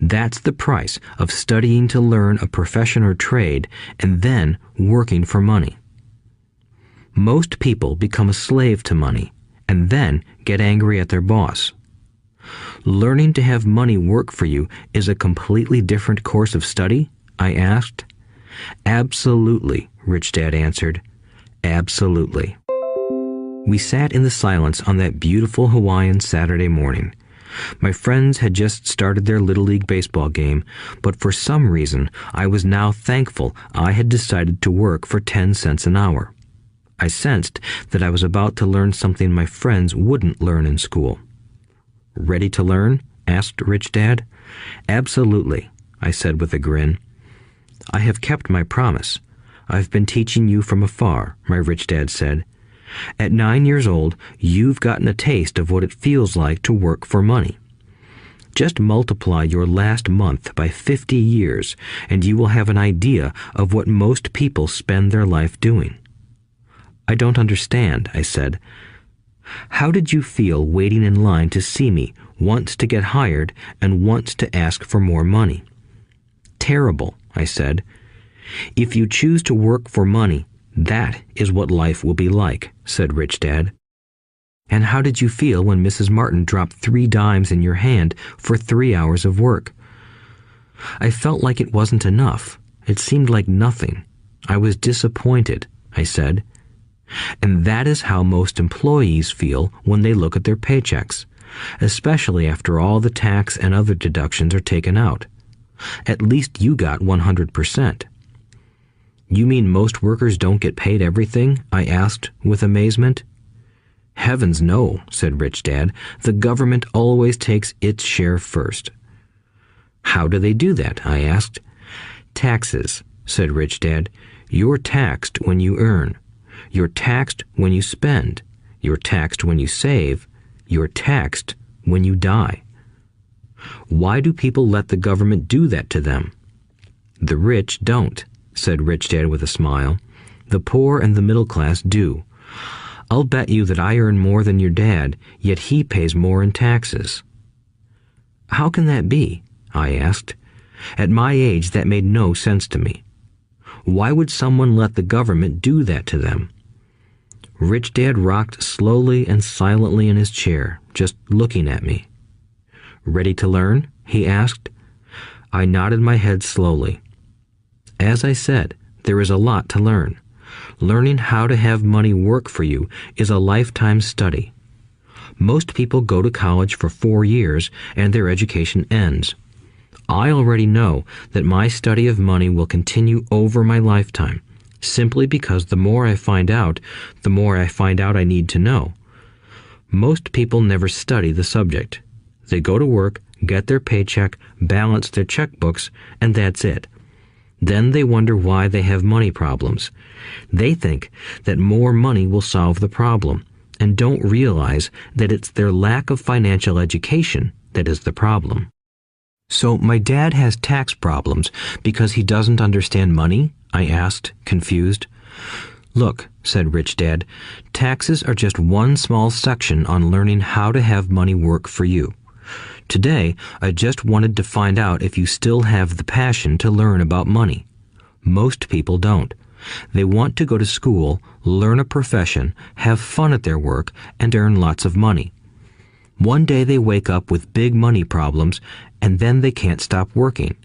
That's the price of studying to learn a profession or trade and then working for money. Most people become a slave to money and then get angry at their boss. Learning to have money work for you is a completely different course of study? I asked. Absolutely, Rich Dad answered. Absolutely. We sat in the silence on that beautiful Hawaiian Saturday morning. My friends had just started their Little League baseball game, but for some reason I was now thankful I had decided to work for 10 cents an hour. I sensed that I was about to learn something my friends wouldn't learn in school. Ready to learn? Asked Rich Dad. Absolutely, I said with a grin. I have kept my promise. I've been teaching you from afar, my Rich Dad said. At 9 years old, you've gotten a taste of what it feels like to work for money. Just multiply your last month by 50 years, and you will have an idea of what most people spend their life doing. I don't understand, I said. How did you feel waiting in line to see me, once to get hired and once to ask for more money? Terrible, I said. If you choose to work for money, that is what life will be like, said Rich Dad. And how did you feel when Mrs. Martin dropped 3 dimes in your hand for 3 hours of work? I felt like it wasn't enough. It seemed like nothing. I was disappointed, I said. And that is how most employees feel when they look at their paychecks, especially after all the tax and other deductions are taken out. At least you got 100%. You mean most workers don't get paid everything? I asked with amazement. Heavens no, said Rich Dad. The government always takes its share first. How do they do that? I asked. Taxes, said Rich Dad. You're taxed when you earn. You're taxed when you spend. You're taxed when you save. You're taxed when you die. Why do people let the government do that to them? The rich don't, said Rich Dad with a smile. The poor and the middle class do. I'll bet you that I earn more than your dad, yet he pays more in taxes. How can that be? I asked. At my age, that made no sense to me. Why would someone let the government do that to them? Rich Dad rocked slowly and silently in his chair, just looking at me. Ready to learn? He asked. I nodded my head slowly. As I said, there is a lot to learn. Learning how to have money work for you is a lifetime study. Most people go to college for 4 years and their education ends. I already know that my study of money will continue over my lifetime, simply because the more I find out I need to know. Most people never study the subject. They go to work, get their paycheck, balance their checkbooks, and that's it. Then they wonder why they have money problems. They think that more money will solve the problem, and don't realize that it's their lack of financial education that is the problem. So my dad has tax problems because he doesn't understand money? I asked, confused. Look, said Rich Dad, taxes are just one small section on learning how to have money work for you. Today, I just wanted to find out if you still have the passion to learn about money. Most people don't. They want to go to school, learn a profession, have fun at their work, and earn lots of money. One day they wake up with big money problems, and then they can't stop working.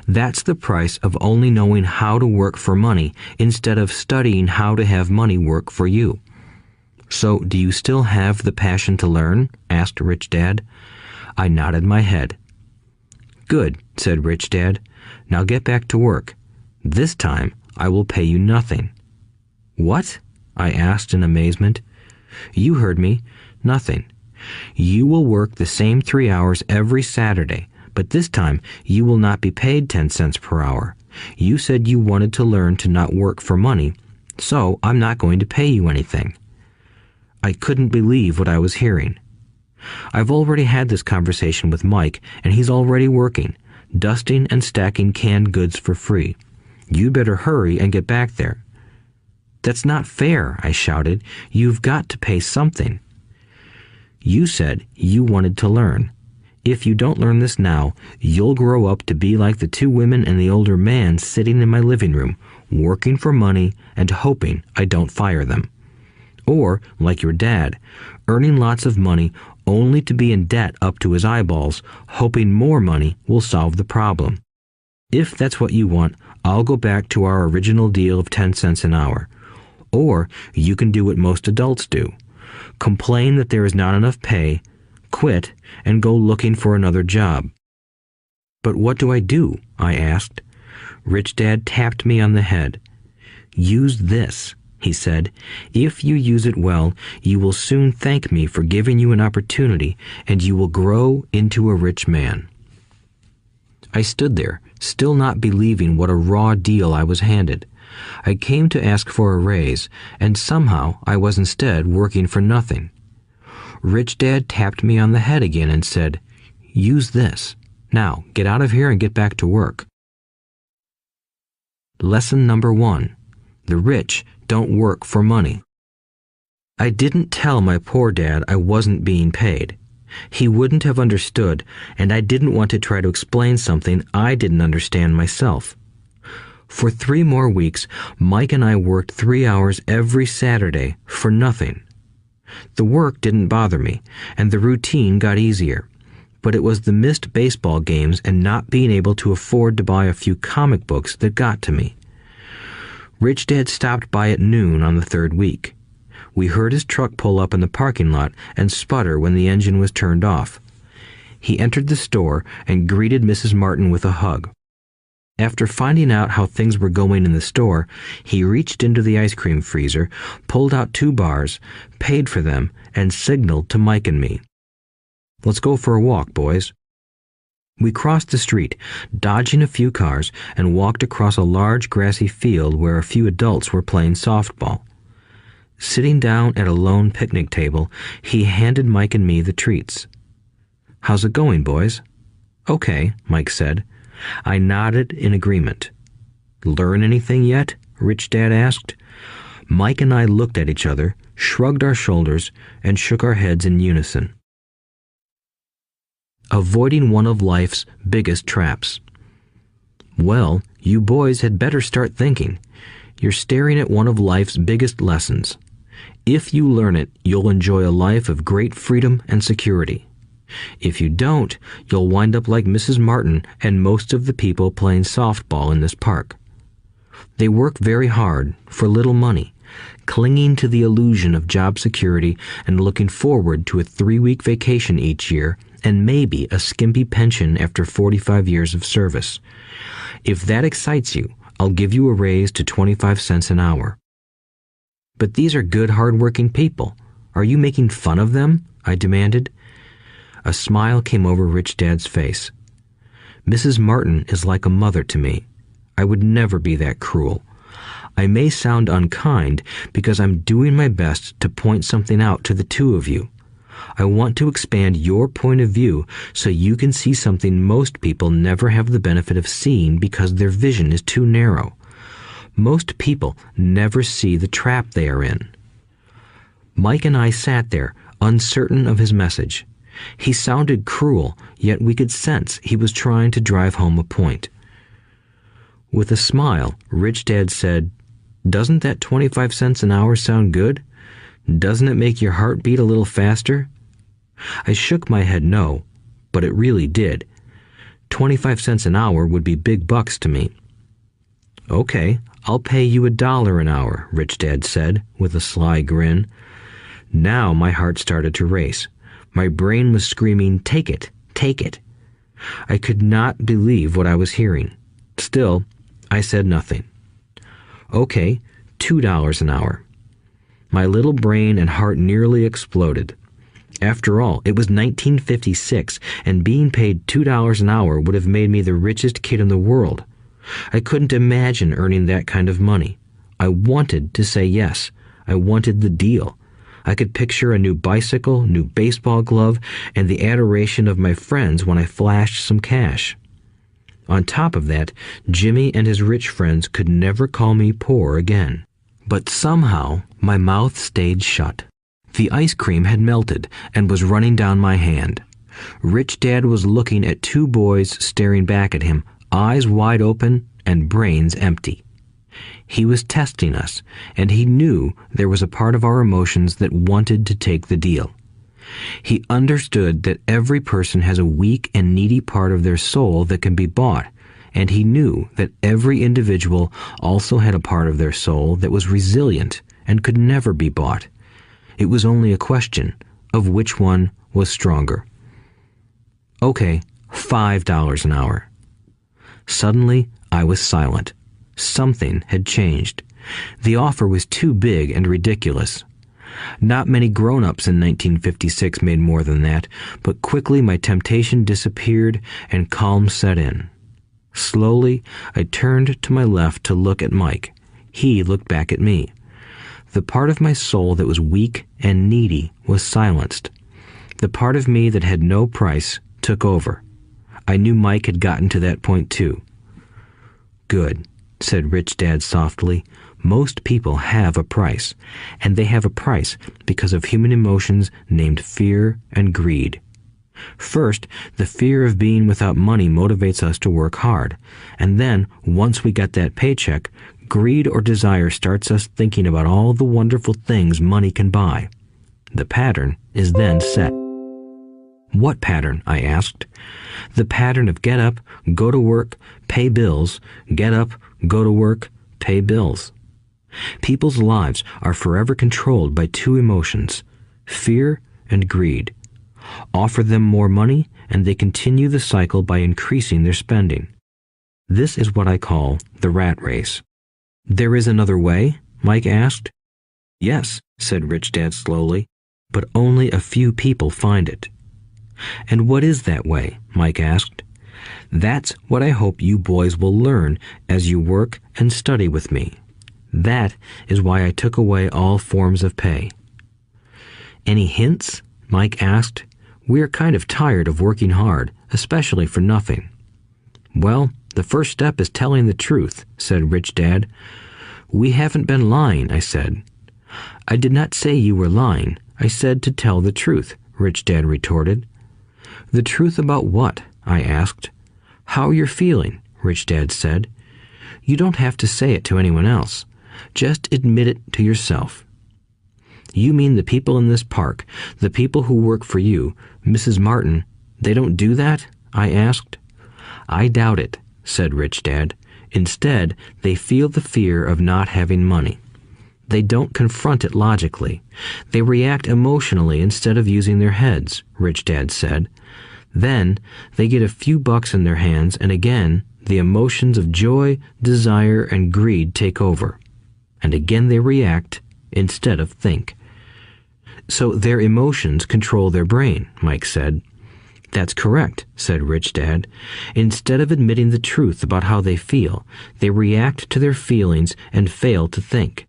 That's the price of only knowing how to work for money instead of studying how to have money work for you. So, do you still have the passion to learn? Asked Rich Dad. I nodded my head. Good, said Rich Dad. Now get back to work. This time, I will pay you nothing. What? I asked in amazement. You heard me. Nothing. You will work the same 3 hours every Saturday, but this time you will not be paid 10 cents per hour. You said you wanted to learn to not work for money, so I'm not going to pay you anything. I couldn't believe what I was hearing. I've already had this conversation with Mike, and he's already working, dusting and stacking canned goods for free. You better hurry and get back there. That's not fair, I shouted. You've got to pay something. You said you wanted to learn. If you don't learn this now, you'll grow up to be like the two women and the older man sitting in my living room, working for money and hoping I don't fire them. Or, like your dad, earning lots of money only to be in debt up to his eyeballs, hoping more money will solve the problem. If that's what you want, I'll go back to our original deal of 10 cents an hour. Or you can do what most adults do. Complain that there is not enough pay, quit, and go looking for another job. But what do I do? I asked. Rich Dad tapped me on the head. Use this, he said. If you use it well, you will soon thank me for giving you an opportunity, and you will grow into a rich man. I stood there, still not believing what a raw deal I was handed. I came to ask for a raise, and somehow I was instead working for nothing. Rich Dad tapped me on the head again and said, "Use this. Now, get out of here and get back to work." Lesson number 1. The rich don't work for money. I didn't tell my poor dad I wasn't being paid. He wouldn't have understood, and I didn't want to try to explain something I didn't understand myself. For 3 more weeks, Mike and I worked 3 hours every Saturday for nothing. The work didn't bother me, and the routine got easier. But it was the missed baseball games and not being able to afford to buy a few comic books that got to me. Rich Dad stopped by at noon on the 3rd week. We heard his truck pull up in the parking lot and sputter when the engine was turned off. He entered the store and greeted Mrs. Martin with a hug. After finding out how things were going in the store, he reached into the ice cream freezer, pulled out 2 bars, paid for them, and signaled to Mike and me. "Let's go for a walk, boys." We crossed the street, dodging a few cars, and walked across a large grassy field where a few adults were playing softball. Sitting down at a lone picnic table, he handed Mike and me the treats. "How's it going, boys?" "Okay," Mike said. I nodded in agreement. "Learn anything yet?" Rich Dad asked. Mike and I looked at each other, shrugged our shoulders, and shook our heads in unison. Avoiding one of life's biggest traps. Well, you boys had better start thinking. You're staring at one of life's biggest lessons. If you learn it, you'll enjoy a life of great freedom and security. If you don't, you'll wind up like Mrs. Martin and most of the people playing softball in this park. They work very hard for little money, clinging to the illusion of job security and looking forward to a 3-week vacation each year and maybe a skimpy pension after 45 years of service. If that excites you, I'll give you a raise to 25 cents an hour. But these are good, hard-working people. Are you making fun of them? I demanded. A smile came over Rich Dad's face. Mrs. Martin is like a mother to me. I would never be that cruel. I may sound unkind because I'm doing my best to point something out to the 2 of you. I want to expand your point of view so you can see something most people never have the benefit of seeing because their vision is too narrow. Most people never see the trap they are in. Mike and I sat there, uncertain of his message. He sounded cruel, yet we could sense he was trying to drive home a point. With a smile, Rich Dad said, "Doesn't that 25 cents an hour sound good? Doesn't it make your heart beat a little faster?" I shook my head no, but it really did. 25 cents an hour would be big bucks to me. "Okay, I'll pay you $1 an hour," Rich Dad said, with a sly grin. Now my heart started to race. My brain was screaming, "Take it, take it." I could not believe what I was hearing. Still, I said nothing. "Okay, $2 an hour." My little brain and heart nearly exploded. After all, it was 1956, and being paid $2 an hour would have made me the richest kid in the world. I couldn't imagine earning that kind of money. I wanted to say yes. I wanted the deal. I could picture a new bicycle, new baseball glove, and the adoration of my friends when I flashed some cash. On top of that, Jimmy and his rich friends could never call me poor again. But somehow, my mouth stayed shut. The ice cream had melted and was running down my hand. Rich Dad was looking at two boys staring back at him, eyes wide open and brains empty. He was testing us, and he knew there was a part of our emotions that wanted to take the deal. He understood that every person has a weak and needy part of their soul that can be bought, and he knew that every individual also had a part of their soul that was resilient and could never be bought. It was only a question of which one was stronger. Okay, $5 an hour. Suddenly, I was silent. Something had changed. The offer was too big and ridiculous. Not many grown-ups in 1956 made more than that, but quickly my temptation disappeared and calm set in. Slowly, I turned to my left to look at Mike. He looked back at me. The part of my soul that was weak and needy was silenced. The part of me that had no price took over. I knew Mike had gotten to that point too. "Good," said Rich Dad softly. "Most people have a price, and they have a price because of human emotions named fear and greed. First, the fear of being without money motivates us to work hard, and then, once we get that paycheck, greed or desire starts us thinking about all the wonderful things money can buy. The pattern is then set." "What pattern?" I asked. "The pattern of get up, go to work, pay bills, get up, go to work, pay bills." People's lives are forever controlled by two emotions, fear and greed. Offer them more money, and they continue the cycle by increasing their spending. This is what I call the rat race. "There is another way?" Mike asked. "Yes," said Rich Dad slowly, "but only a few people find it." "And what is that way?" Mike asked. "That's what I hope you boys will learn as you work and study with me. That is why I took away all forms of pay." "Any hints?" Mike asked. "We're kind of tired of working hard, especially for nothing." "Well, the first step is telling the truth," said Rich Dad. "We haven't been lying," I said. "I did not say you were lying. I said to tell the truth," Rich Dad retorted. "The truth about what?" I asked. "How you're feeling," Rich Dad said. "You don't have to say it to anyone else. Just admit it to yourself." "You mean the people in this park, the people who work for you, Mrs. Martin, they don't do that?" I asked. "I doubt it," said Rich Dad. "Instead, they feel the fear of not having money. They don't confront it logically. They react emotionally instead of using their heads," Rich Dad said. "Then they get a few bucks in their hands, and again, the emotions of joy, desire, and greed take over. And again they react instead of think." "So their emotions control their brain," Mike said. "That's correct," said Rich Dad. "Instead of admitting the truth about how they feel, they react to their feelings and fail to think.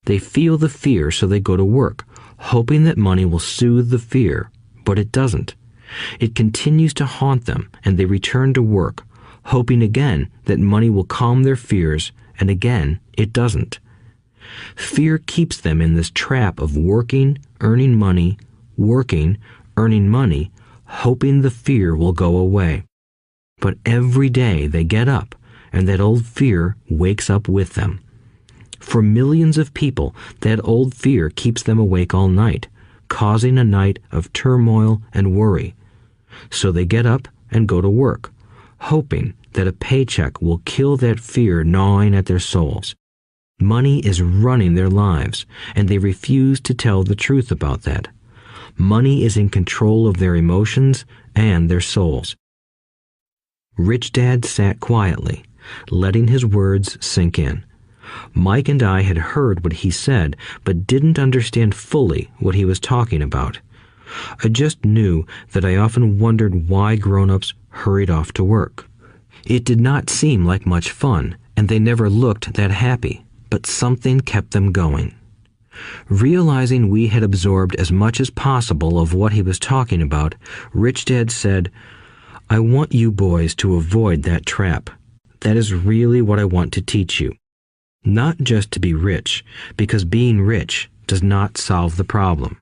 They feel the fear, so they go to work, hoping that money will soothe the fear, but it doesn't. It continues to haunt them, and they return to work, hoping again that money will calm their fears, and again it doesn't. Fear keeps them in this trap of working, earning money, hoping the fear will go away. But every day they get up, and that old fear wakes up with them. For millions of people, that old fear keeps them awake all night, causing a night of turmoil and worry. So they get up and go to work, hoping that a paycheck will kill that fear gnawing at their souls. Money is running their lives, and they refuse to tell the truth about that. Money is in control of their emotions and their souls." Rich Dad sat quietly, letting his words sink in. Mike and I had heard what he said, but didn't understand fully what he was talking about. I just knew that I often wondered why grown-ups hurried off to work. It did not seem like much fun, and they never looked that happy, but something kept them going. Realizing we had absorbed as much as possible of what he was talking about, Rich Dad said, "I want you boys to avoid that trap. That is really what I want to teach you. Not just to be rich, because being rich does not solve the problem."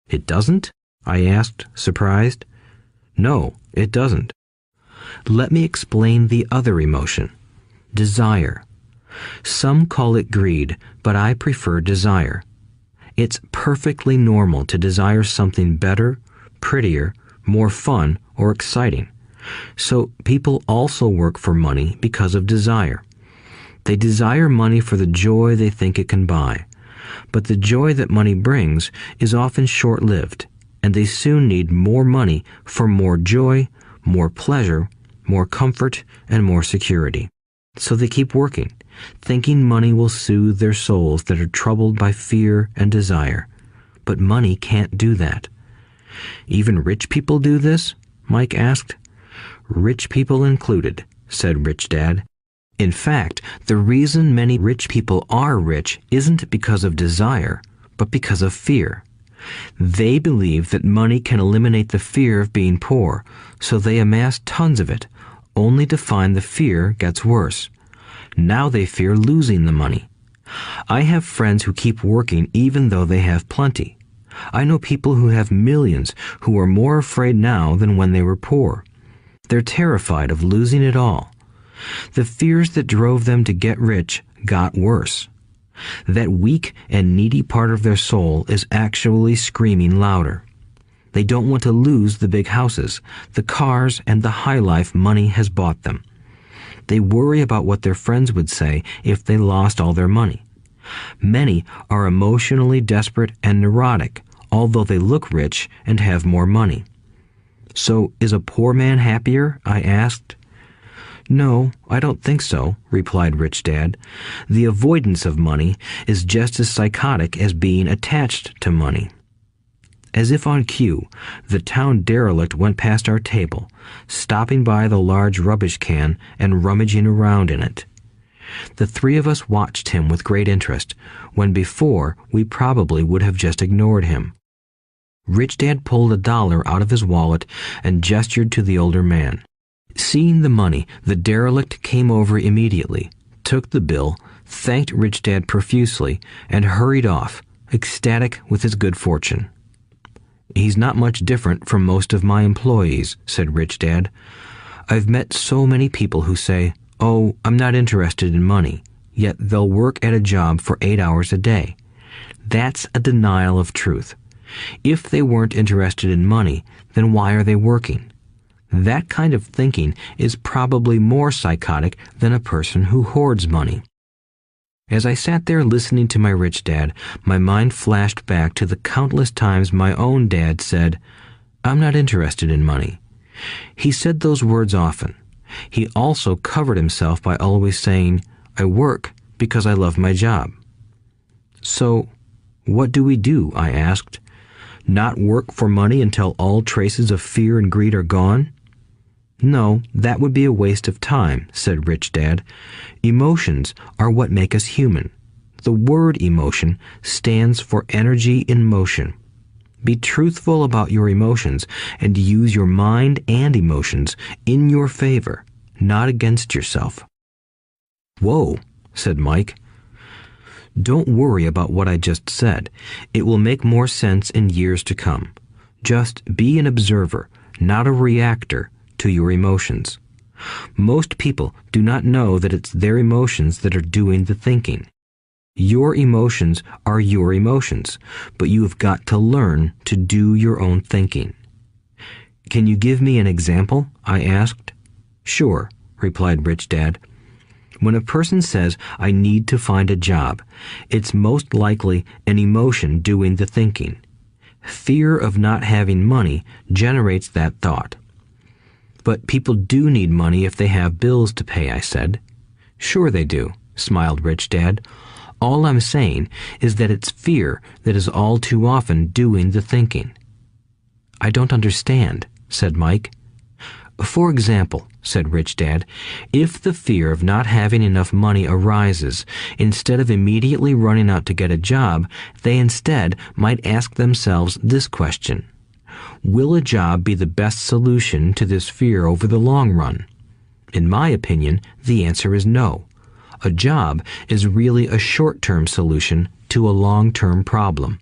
"It doesn't?" I asked, surprised. No, it doesn't. Let me explain the other emotion, desire. Some call it greed, but I prefer desire. It's perfectly normal to desire something better, prettier, more fun, or exciting. So people also work for money because of desire. They desire money for the joy they think it can buy. But the joy that money brings is often short-lived, and they soon need more money for more joy, more pleasure, more comfort, and more security. So they keep working, thinking money will soothe their souls that are troubled by fear and desire. But money can't do that. Even rich people do this? Mike asked. Rich people included, said Rich Dad. In fact, the reason many rich people are rich isn't because of desire, but because of fear. They believe that money can eliminate the fear of being poor, so they amass tons of it, only to find the fear gets worse. Now they fear losing the money. I have friends who keep working even though they have plenty. I know people who have millions who are more afraid now than when they were poor. They're terrified of losing it all. The fears that drove them to get rich got worse. That weak and needy part of their soul is actually screaming louder. They don't want to lose the big houses, the cars, and the high life money has bought them. They worry about what their friends would say if they lost all their money. Many are emotionally desperate and neurotic, although they look rich and have more money. So, is a poor man happier? I asked. No, I don't think so, replied Rich Dad. The avoidance of money is just as psychotic as being attached to money. As if on cue, the town derelict went past our table, stopping by the large rubbish can and rummaging around in it. The three of us watched him with great interest, when before we probably would have just ignored him. Rich Dad pulled $1 out of his wallet and gestured to the older man. Seeing the money, the derelict came over immediately, took the bill, thanked Rich Dad profusely, and hurried off, ecstatic with his good fortune. He's not much different from most of my employees, said Rich Dad. I've met so many people who say, "Oh, I'm not interested in money," yet they'll work at a job for 8 hours a day. That's a denial of truth. If they weren't interested in money, then why are they working? That kind of thinking is probably more psychotic than a person who hoards money. As I sat there listening to my Rich Dad, my mind flashed back to the countless times my own dad said, "I'm not interested in money." He said those words often. He also covered himself by always saying, "I work because I love my job." So, what do we do? I asked. Not work for money until all traces of fear and greed are gone? No, that would be a waste of time, said Rich Dad. Emotions are what make us human. The word emotion stands for energy in motion. Be truthful about your emotions and use your mind and emotions in your favor, not against yourself. Whoa, said Mike. Don't worry about what I just said. It will make more sense in years to come. Just be an observer, not a reactor to your emotions. Most people do not know that it's their emotions that are doing the thinking. Your emotions are your emotions, but you have got to learn to do your own thinking. Can you give me an example? I asked. Sure, replied Rich Dad. When a person says, "I need to find a job," it's most likely an emotion doing the thinking. Fear of not having money generates that thought. But people do need money if they have bills to pay, I said. Sure they do, smiled Rich Dad. All I'm saying is that it's fear that is all too often doing the thinking. I don't understand, said Mike. For example, said Rich Dad, if the fear of not having enough money arises, instead of immediately running out to get a job, they instead might ask themselves this question. Will a job be the best solution to this fear over the long run? In my opinion, the answer is no. A job is really a short-term solution to a long-term problem.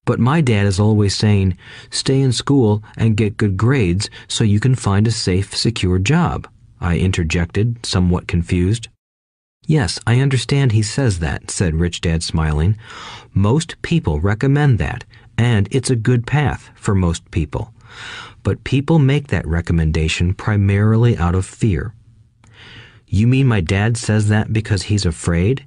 But my dad is always saying, stay in school and get good grades so you can find a safe, secure job, I interjected, somewhat confused. Yes, I understand he says that, said Rich Dad, smiling. Most people recommend that, and it's a good path for most people. But people make that recommendation primarily out of fear. You mean my dad says that because he's afraid?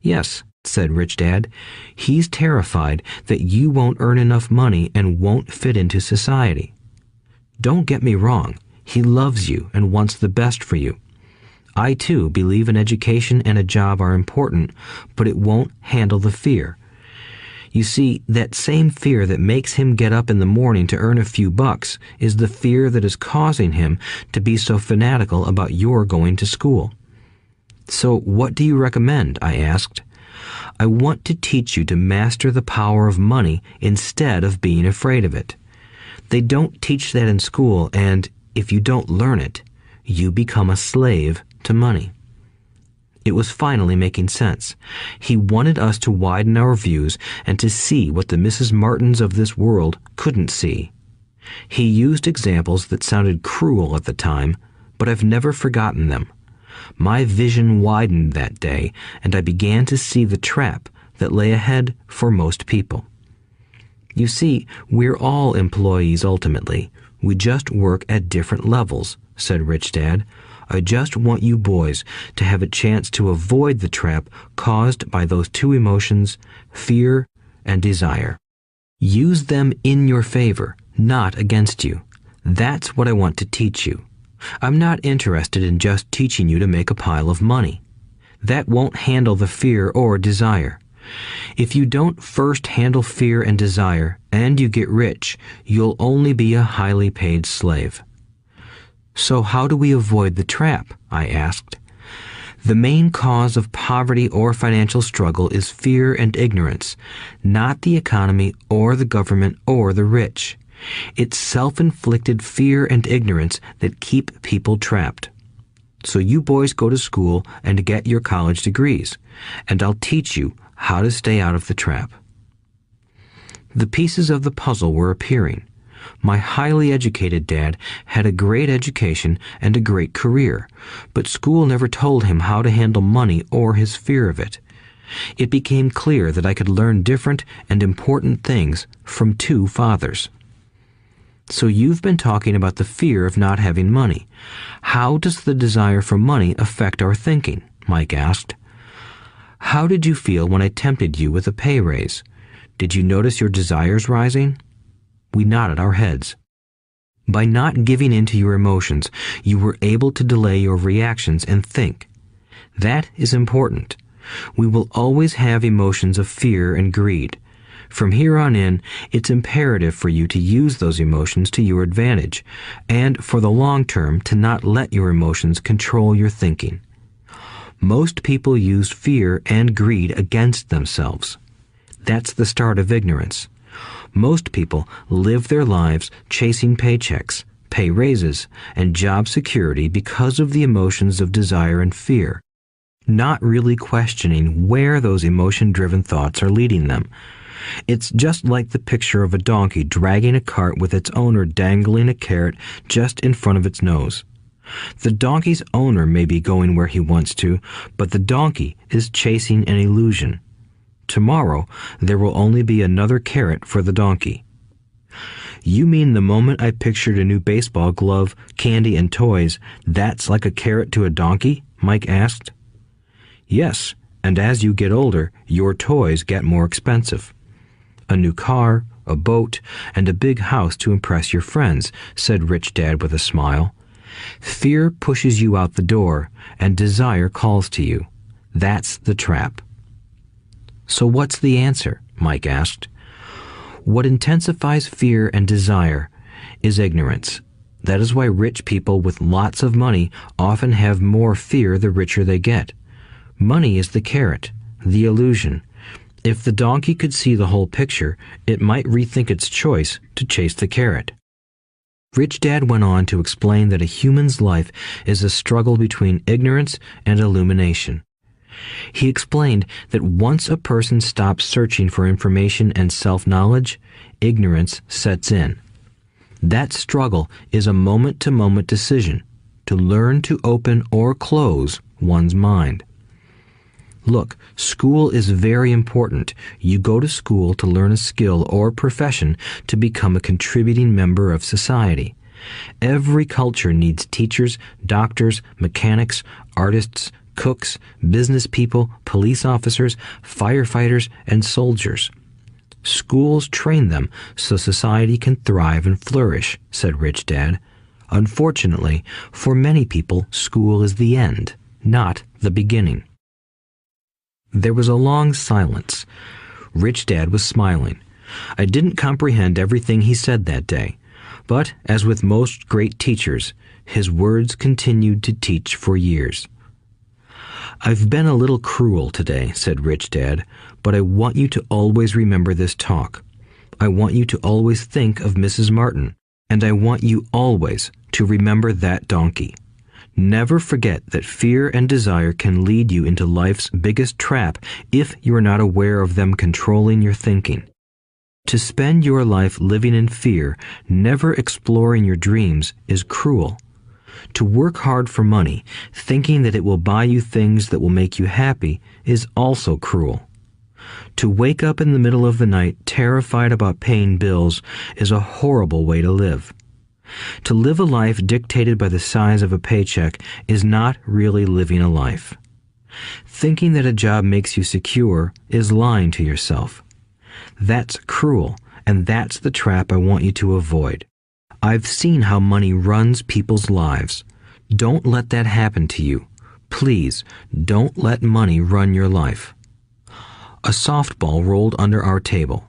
Yes, said Rich Dad. He's terrified that you won't earn enough money and won't fit into society. Don't get me wrong. He loves you and wants the best for you. I, too, believe an education and a job are important, but it won't handle the fear. You see, that same fear that makes him get up in the morning to earn a few bucks is the fear that is causing him to be so fanatical about your going to school. So what do you recommend? I asked. I want to teach you to master the power of money instead of being afraid of it. They don't teach that in school, and if you don't learn it, you become a slave to money. It was finally making sense. He wanted us to widen our views and to see what the Mrs. Martins of this world couldn't see. He used examples that sounded cruel at the time, but I've never forgotten them. My vision widened that day, and I began to see the trap that lay ahead for most people. You see, we're all employees ultimately. We just work at different levels, said Rich Dad. I just want you boys to have a chance to avoid the trap caused by those two emotions, fear and desire. Use them in your favor, not against you. That's what I want to teach you. I'm not interested in just teaching you to make a pile of money. That won't handle the fear or desire. If you don't first handle fear and desire, and you get rich, you'll only be a highly paid slave. So how do we avoid the trap? I asked. The main cause of poverty or financial struggle is fear and ignorance, not the economy or the government or the rich. It's self-inflicted fear and ignorance that keep people trapped. So you boys go to school and get your college degrees, and I'll teach you how to stay out of the trap. The pieces of the puzzle were appearing. My highly educated dad had a great education and a great career, but school never told him how to handle money or his fear of it. It became clear that I could learn different and important things from two fathers. So you've been talking about the fear of not having money. How does the desire for money affect our thinking? Mike asked. How did you feel when I tempted you with a pay raise? Did you notice your desires rising? We nodded our heads. By not giving in to your emotions, you were able to delay your reactions and think. That is important. We will always have emotions of fear and greed. From here on in, it's imperative for you to use those emotions to your advantage, and for the long term to not let your emotions control your thinking. Most people use fear and greed against themselves. That's the start of ignorance. Most people live their lives chasing paychecks, pay raises, and job security because of the emotions of desire and fear, not really questioning where those emotion-driven thoughts are leading them. It's just like the picture of a donkey dragging a cart with its owner dangling a carrot just in front of its nose. The donkey's owner may be going where he wants to, but the donkey is chasing an illusion. Tomorrow, there will only be another carrot for the donkey. You mean the moment I pictured a new baseball glove, candy, and toys, that's like a carrot to a donkey? Mike asked. Yes, and as you get older, your toys get more expensive. A new car, a boat, and a big house to impress your friends, said Rich Dad with a smile. Fear pushes you out the door, and desire calls to you. That's the trap. So what's the answer? Mike asked. What intensifies fear and desire is ignorance. That is why rich people with lots of money often have more fear the richer they get. Money is the carrot, the illusion. If the donkey could see the whole picture, it might rethink its choice to chase the carrot. Rich Dad went on to explain that a human's life is a struggle between ignorance and illumination. He explained that once a person stops searching for information and self-knowledge, ignorance sets in. That struggle is a moment-to-moment decision to learn to open or close one's mind. Look, school is very important. You go to school to learn a skill or profession to become a contributing member of society. Every culture needs teachers, doctors, mechanics, artists, cooks, business people, police officers, firefighters, and soldiers. Schools train them so society can thrive and flourish, said Rich Dad. Unfortunately, for many people, school is the end, not the beginning. There was a long silence. Rich Dad was smiling. I didn't comprehend everything he said that day, but as with most great teachers, his words continued to teach for years. I've been a little cruel today, said Rich Dad, but I want you to always remember this talk. I want you to always think of Mrs. Martin, and I want you always to remember that donkey. Never forget that fear and desire can lead you into life's biggest trap if you are not aware of them controlling your thinking. To spend your life living in fear, never exploring your dreams, is cruel. To work hard for money, thinking that it will buy you things that will make you happy, is also cruel. To wake up in the middle of the night terrified about paying bills is a horrible way to live. To live a life dictated by the size of a paycheck is not really living a life. Thinking that a job makes you secure is lying to yourself. That's cruel, and that's the trap I want you to avoid. I've seen how money runs people's lives. Don't let that happen to you. Please, don't let money run your life. A softball rolled under our table.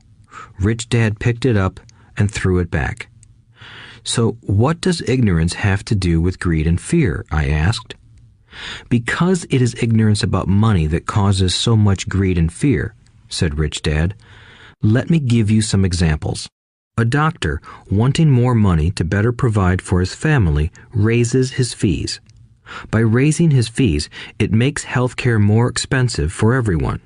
Rich Dad picked it up and threw it back. So what does ignorance have to do with greed and fear? I asked. Because it is ignorance about money that causes so much greed and fear, said Rich Dad. Let me give you some examples. A doctor, wanting more money to better provide for his family, raises his fees. By raising his fees, it makes healthcare more expensive for everyone.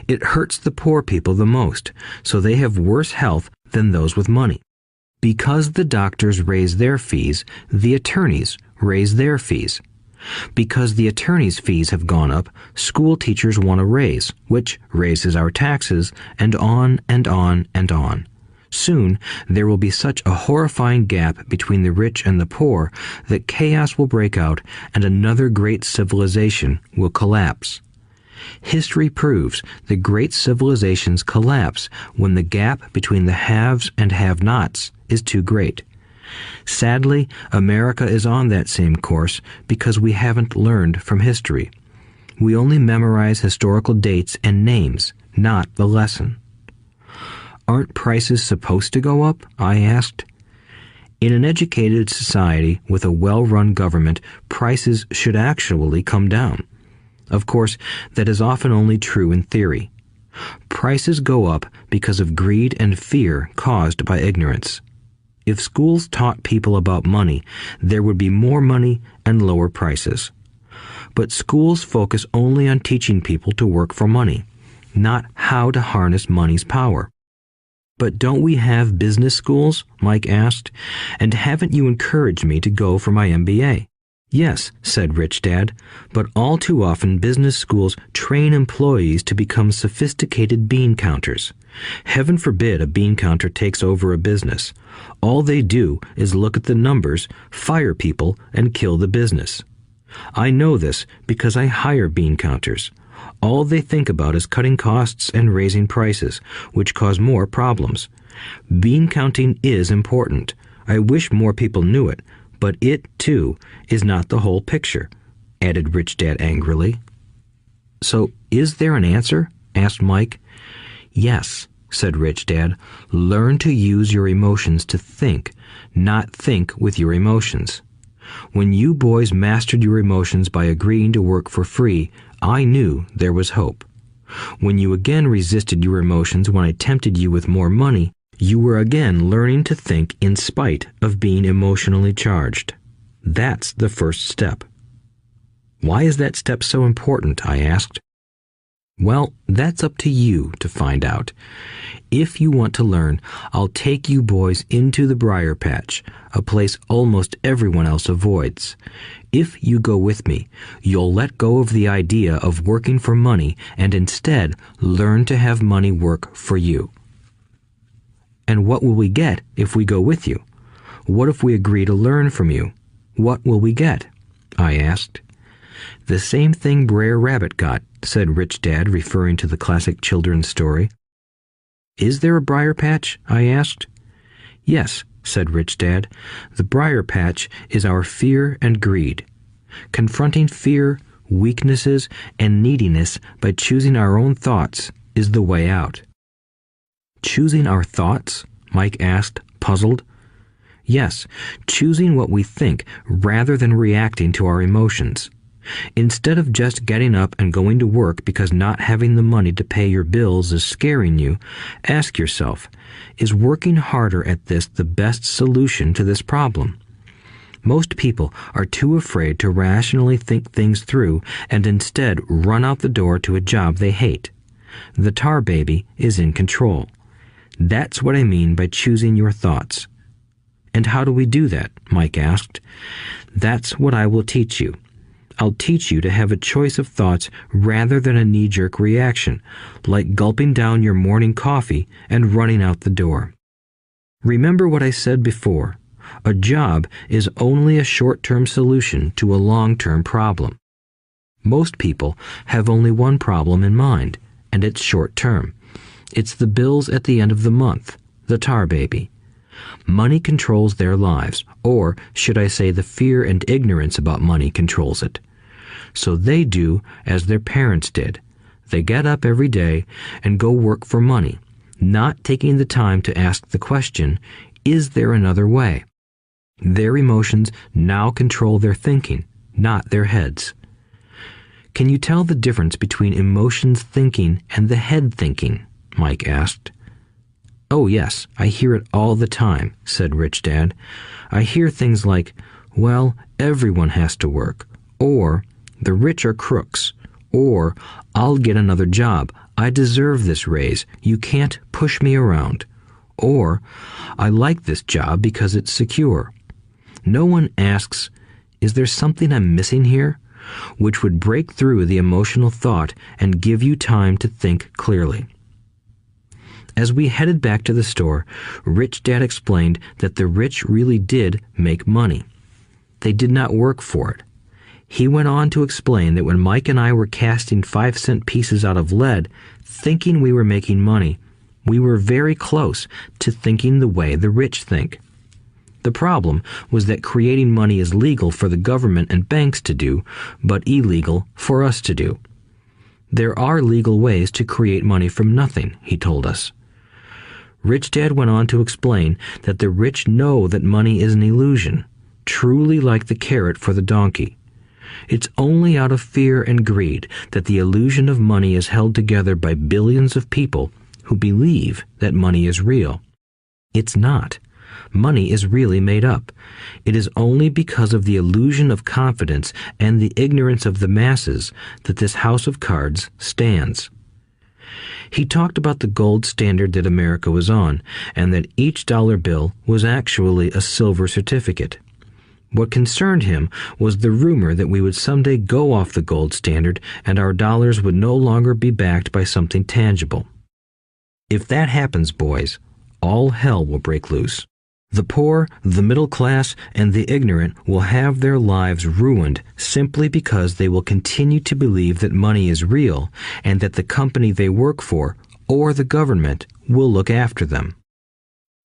It hurts the poor people the most, so they have worse health than those with money. Because the doctors raise their fees, the attorneys raise their fees. Because the attorneys' fees have gone up, school teachers want a raise, which raises our taxes, and on and on and on. Soon, there will be such a horrifying gap between the rich and the poor that chaos will break out and another great civilization will collapse. History proves that great civilizations collapse when the gap between the haves and have-nots is too great. Sadly, America is on that same course because we haven't learned from history. We only memorize historical dates and names, not the lesson. Aren't prices supposed to go up? I asked. In an educated society with a well-run government, prices should actually come down. Of course, that is often only true in theory. Prices go up because of greed and fear caused by ignorance. If schools taught people about money, there would be more money and lower prices. But schools focus only on teaching people to work for money, not how to harness money's power. But don't we have business schools? Mike asked. And haven't you encouraged me to go for my MBA? Yes, said Rich Dad, but all too often business schools train employees to become sophisticated bean counters. Heaven forbid a bean counter takes over a business. All they do is look at the numbers, fire people, and kill the business. I know this because I hire bean counters. All they think about is cutting costs and raising prices, which cause more problems. Bean counting is important. I wish more people knew it, but it, too, is not the whole picture, added Rich Dad angrily. So, is there an answer? Asked Mike. Yes, said Rich Dad. Learn to use your emotions to think, not think with your emotions. When you boys mastered your emotions by agreeing to work for free, I knew there was hope. When you again resisted your emotions when I tempted you with more money, you were again learning to think in spite of being emotionally charged. That's the first step. Why is that step so important? I asked. Well, that's up to you to find out. If you want to learn, I'll take you boys into the briar patch, a place almost everyone else avoids. If you go with me, you'll let go of the idea of working for money and instead learn to have money work for you. And what will we get if we go with you? What if we agree to learn from you? What will we get? I asked. The same thing Brer Rabbit got, said Rich Dad, referring to the classic children's story. Is there a briar patch? I asked. Yes, said Rich Dad. The briar patch is our fear and greed. Confronting fear, weaknesses, and neediness by choosing our own thoughts is the way out. Choosing our thoughts? Mike asked, puzzled. Yes, choosing what we think rather than reacting to our emotions. Instead of just getting up and going to work because not having the money to pay your bills is scaring you, ask yourself, is working harder at this the best solution to this problem? Most people are too afraid to rationally think things through and instead run out the door to a job they hate. The tar baby is in control. That's what I mean by choosing your thoughts. And how do we do that? Mike asked. That's what I will teach you. I'll teach you to have a choice of thoughts rather than a knee-jerk reaction, like gulping down your morning coffee and running out the door. Remember what I said before. A job is only a short-term solution to a long-term problem. Most people have only one problem in mind, and it's short-term. It's the bills at the end of the month, the tar baby. Money controls their lives, or should I say the fear and ignorance about money controls it. So they do as their parents did. They get up every day and go work for money, not taking the time to ask the question, is there another way? Their emotions now control their thinking, not their heads. Can you tell the difference between emotions thinking and the head thinking? Mike asked. Oh yes, I hear it all the time, said Rich Dad. I hear things like, well, everyone has to work, or the rich are crooks, or I'll get another job, I deserve this raise, you can't push me around, or I like this job because it's secure. No one asks, is there something I'm missing here? Which would break through the emotional thought and give you time to think clearly. As we headed back to the store, Rich Dad explained that the rich really did make money. They did not work for it. He went on to explain that when Mike and I were casting 5-cent pieces out of lead, thinking we were making money, we were very close to thinking the way the rich think. The problem was that creating money is legal for the government and banks to do, but illegal for us to do. There are legal ways to create money from nothing, he told us. Rich Dad went on to explain that the rich know that money is an illusion, truly like the carrot for the donkey. It's only out of fear and greed that the illusion of money is held together by billions of people who believe that money is real. It's not. Money is really made up. It is only because of the illusion of confidence and the ignorance of the masses that this house of cards stands. He talked about the gold standard that America was on, and that each dollar bill was actually a silver certificate. What concerned him was the rumor that we would someday go off the gold standard and our dollars would no longer be backed by something tangible. If that happens, boys, all hell will break loose. The poor, the middle class, and the ignorant will have their lives ruined simply because they will continue to believe that money is real and that the company they work for, or the government, will look after them.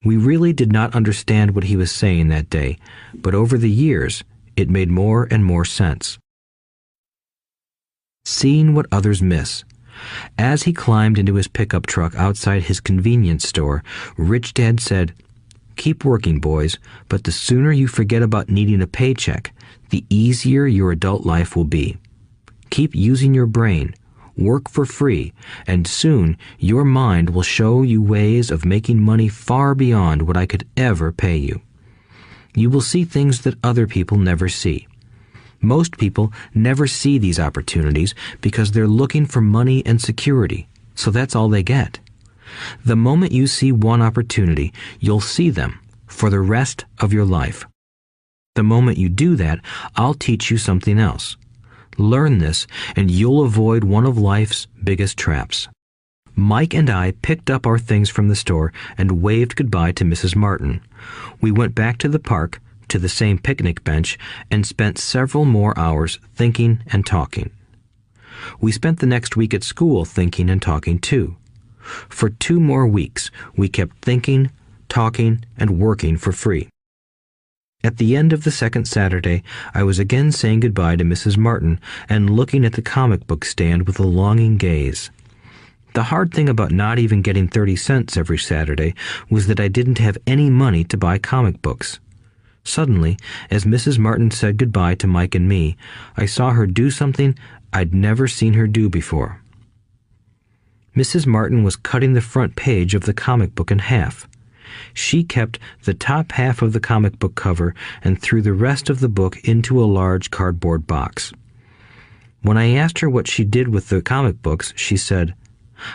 We really did not understand what he was saying that day, but over the years, it made more and more sense. Seeing what others miss. As he climbed into his pickup truck outside his convenience store, Rich Dad said, "Keep working, boys, but the sooner you forget about needing a paycheck, the easier your adult life will be. Keep using your brain, work for free, and soon your mind will show you ways of making money far beyond what I could ever pay you. You will see things that other people never see. Most people never see these opportunities because they're looking for money and security, so that's all they get. The moment you see one opportunity, you'll see them for the rest of your life. The moment you do that, I'll teach you something else. Learn this, and you'll avoid one of life's biggest traps. Mike and I picked up our things from the store and waved goodbye to Mrs. Martin. We went back to the park, to the same picnic bench, and spent several more hours thinking and talking. We spent the next week at school thinking and talking too. For 2 more weeks, we kept thinking, talking, and working for free. At the end of the second Saturday, I was again saying goodbye to Mrs. Martin and looking at the comic book stand with a longing gaze. The hard thing about not even getting 30 cents every Saturday was that I didn't have any money to buy comic books. Suddenly, as Mrs. Martin said goodbye to Mike and me, I saw her do something I'd never seen her do before. Mrs. Martin was cutting the front page of the comic book in half. She kept the top half of the comic book cover and threw the rest of the book into a large cardboard box. When I asked her what she did with the comic books, she said,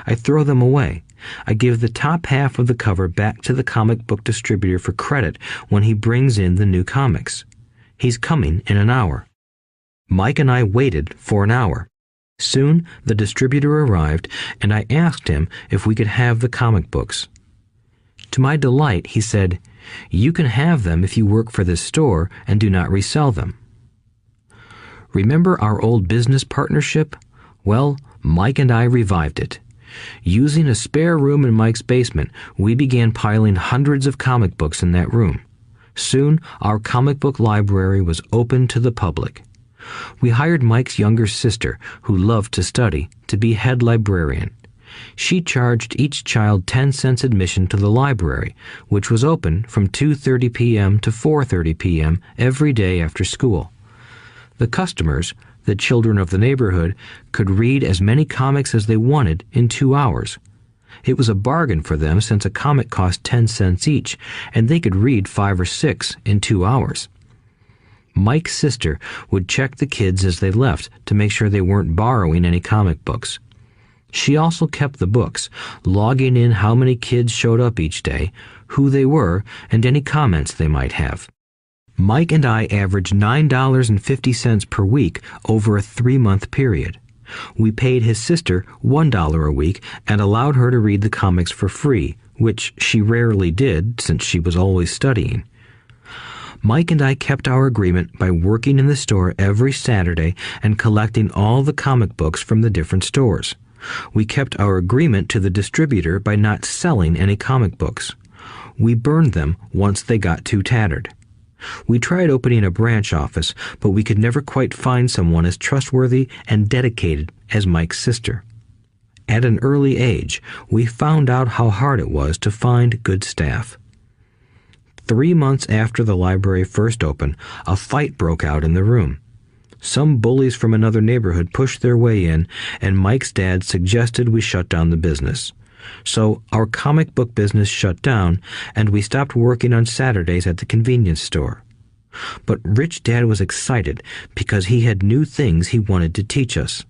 "I throw them away. I give the top half of the cover back to the comic book distributor for credit when he brings in the new comics. He's coming in an hour." Mike and I waited for an hour. Soon the distributor arrived, and I asked him if we could have the comic books. To my delight, he said, "You can have them if you work for this store and do not resell them." Remember our old business partnership? Well, Mike and I revived it. Using a spare room in Mike's basement, we began piling hundreds of comic books in that room. Soon, our comic book library was open to the public. We hired Mike's younger sister, who loved to study, to be head librarian. She charged each child 10 cents admission to the library, which was open from 2:30 p.m. to 4:30 p.m. every day after school. The customers, the children of the neighborhood, could read as many comics as they wanted in 2 hours. It was a bargain for them since a comic cost 10 cents each, and they could read 5 or 6 in 2 hours. Mike's sister would check the kids as they left to make sure they weren't borrowing any comic books. She also kept the books, logging in how many kids showed up each day, who they were, and any comments they might have. Mike and I averaged $9.50 per week over a 3-month period. We paid his sister $1 a week and allowed her to read the comics for free, which she rarely did since she was always studying. Mike and I kept our agreement by working in the store every Saturday and collecting all the comic books from the different stores. We kept our agreement to the distributor by not selling any comic books. We burned them once they got too tattered. We tried opening a branch office, but we could never quite find someone as trustworthy and dedicated as Mike's sister. At an early age, we found out how hard it was to find good staff. 3 months after the library first opened, a fight broke out in the room. Some bullies from another neighborhood pushed their way in, and Mike's dad suggested we shut down the business. So our comic book business shut down, and we stopped working on Saturdays at the convenience store. But Rich Dad was excited because he had new things he wanted to teach us.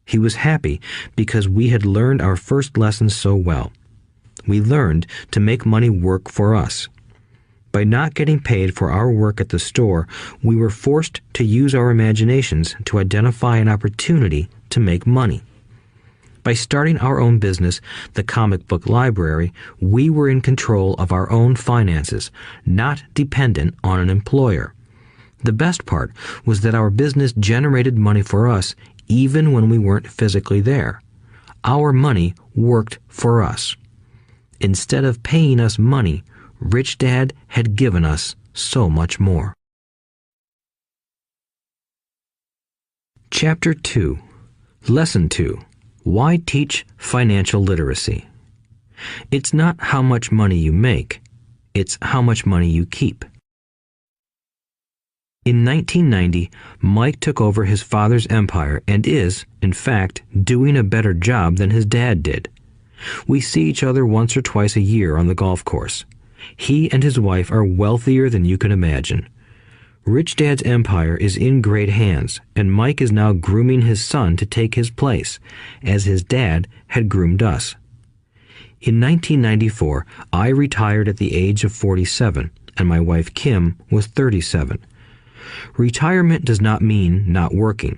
He was happy because we had learned our first lessons so well. We learned to make money work for us. By not getting paid for our work at the store, we were forced to use our imaginations to identify an opportunity to make money. By starting our own business, the comic book library, we were in control of our own finances, not dependent on an employer. The best part was that our business generated money for us even when we weren't physically there. Our money worked for us. Instead of paying us money, Rich Dad had given us so much more. Chapter 2. Lesson 2. Why teach financial literacy? It's not how much money you make, it's how much money you keep. In 1990, Mike took over his father's empire and is, in fact, doing a better job than his dad did. We see each other once or twice a year on the golf course. He and his wife are wealthier than you can imagine. Rich Dad's empire is in great hands, and Mike is now grooming his son to take his place, as his dad had groomed us. In 1994, I retired at the age of 47, and my wife Kim was 37. Retirement does not mean not working.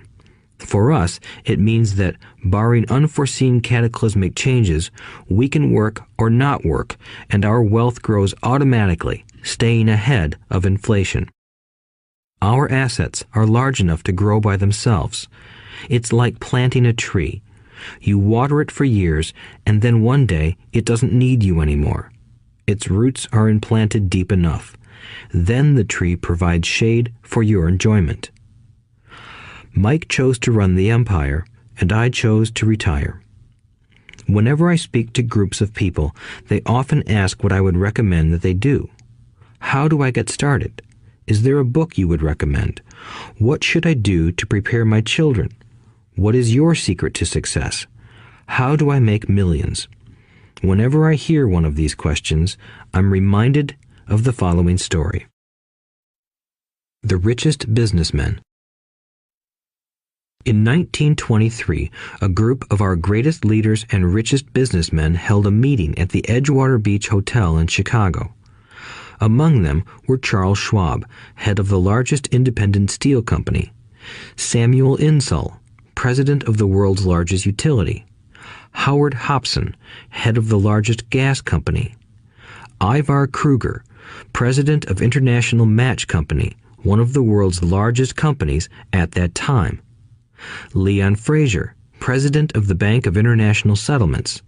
For us, it means that, barring unforeseen cataclysmic changes, we can work or not work, and our wealth grows automatically, staying ahead of inflation. Our assets are large enough to grow by themselves. It's like planting a tree. You water it for years, and then one day it doesn't need you anymore. Its roots are implanted deep enough. Then the tree provides shade for your enjoyment. Mike chose to run the empire, and I chose to retire. Whenever I speak to groups of people, they often ask what I would recommend that they do. How do I get started? Is there a book you would recommend? What should I do to prepare my children? What is your secret to success? How do I make millions? Whenever I hear one of these questions, I'm reminded of the following story. The Richest Businessmen. In 1923, a group of our greatest leaders and richest businessmen held a meeting at the Edgewater Beach Hotel in Chicago. Among them were Charles Schwab, head of the largest independent steel company; Samuel Insull, president of the world's largest utility; Howard Hobson, head of the largest gas company; Ivar Kruger, president of International Match Company, one of the world's largest companies at that time; Leon Fraser, president of the Bank of International Settlements;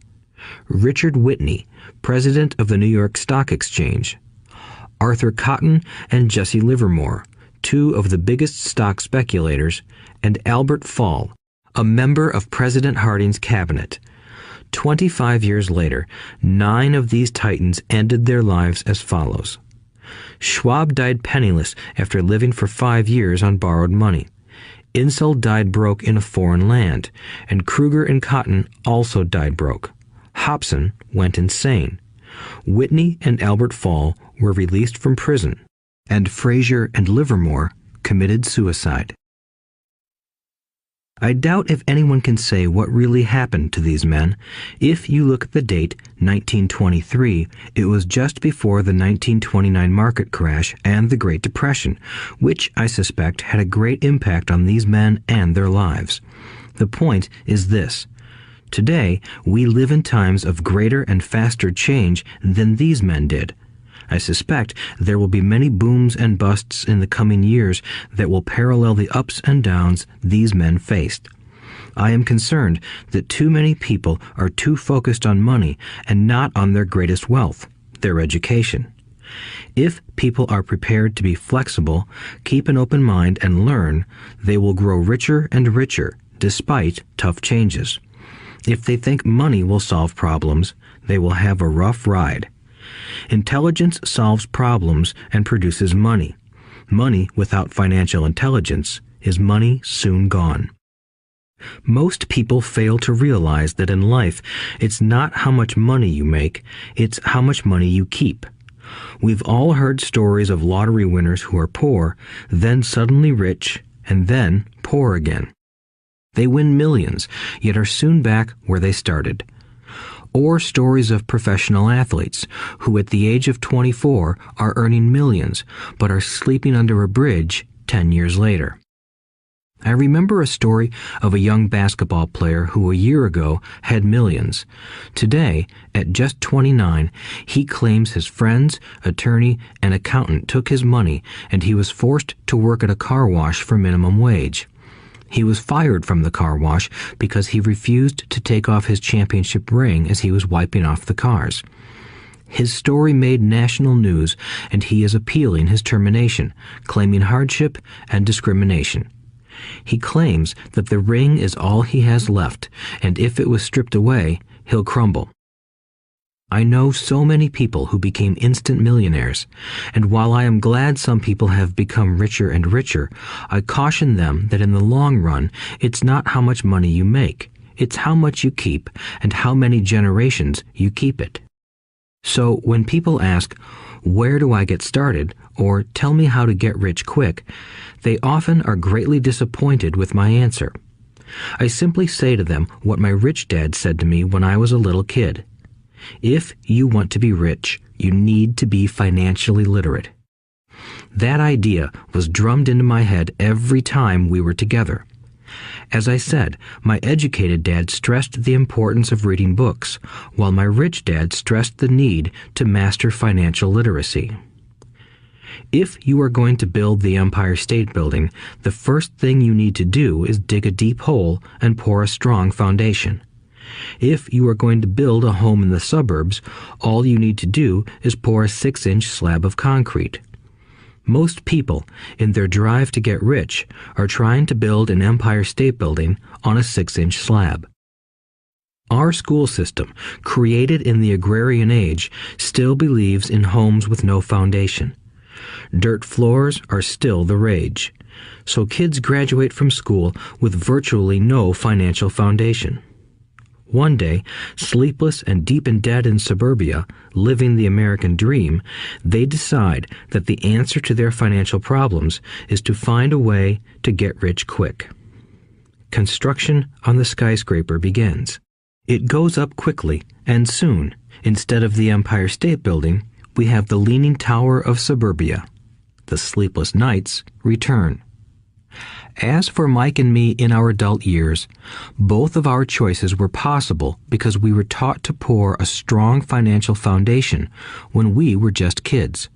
Richard Whitney, president of the New York Stock Exchange; Arthur Cotton and Jesse Livermore, two of the biggest stock speculators; and Albert Fall, a member of President Harding's cabinet. 25 years later, 9 of these titans ended their lives as follows. Schwab died penniless after living for 5 years on borrowed money. Insull died broke in a foreign land, and Kruger and Cotton also died broke. Hobson went insane. Whitney and Albert Fall were released from prison, and Fraser and Livermore committed suicide. I doubt if anyone can say what really happened to these men. If you look at the date, 1923, it was just before the 1929 market crash and the Great Depression, which I suspect had a great impact on these men and their lives. The point is this. Today, we live in times of greater and faster change than these men did. I suspect there will be many booms and busts in the coming years that will parallel the ups and downs these men faced. I am concerned that too many people are too focused on money and not on their greatest wealth, their education. If people are prepared to be flexible, keep an open mind, and learn, they will grow richer and richer despite tough changes. If they think money will solve problems, they will have a rough ride. Intelligence solves problems and produces money. Money without financial intelligence is money soon gone. Most people fail to realize that in life, it's not how much money you make, it's how much money you keep. We've all heard stories of lottery winners who are poor, then suddenly rich, and then poor again. They win millions, yet are soon back where they started. Or stories of professional athletes who at the age of 24 are earning millions, but are sleeping under a bridge 10 years later. I remember a story of a young basketball player who a year ago had millions. Today, at just 29, he claims his friends, attorney, and accountant took his money and he was forced to work at a car wash for minimum wage. He was fired from the car wash because he refused to take off his championship ring as he was wiping off the cars. His story made national news, and he is appealing his termination, claiming hardship and discrimination. He claims that the ring is all he has left, and if it was stripped away, he'll crumble. I know so many people who became instant millionaires, and while I am glad some people have become richer and richer, I caution them that in the long run, it's not how much money you make, it's how much you keep and how many generations you keep it. So when people ask, "Where do I get started?" or "Tell me how to get rich quick," they often are greatly disappointed with my answer. I simply say to them what my rich dad said to me when I was a little kid. If you want to be rich, you need to be financially literate. That idea was drummed into my head every time we were together. As I said, my educated dad stressed the importance of reading books, while my rich dad stressed the need to master financial literacy. If you are going to build the Empire State Building, the first thing you need to do is dig a deep hole and pour a strong foundation. If you are going to build a home in the suburbs, all you need to do is pour a 6-inch slab of concrete. Most people, in their drive to get rich, are trying to build an Empire State Building on a 6-inch slab. Our school system, created in the agrarian age, still believes in homes with no foundation. Dirt floors are still the rage. So kids graduate from school with virtually no financial foundation. One day, sleepless and deep in debt in suburbia, living the American dream, they decide that the answer to their financial problems is to find a way to get rich quick. Construction on the skyscraper begins. It goes up quickly, and soon, instead of the Empire State Building, we have the Leaning Tower of suburbia. The sleepless nights return. As for Mike and me in our adult years, both of our choices were possible because we were taught to pour a strong financial foundation when we were just kids.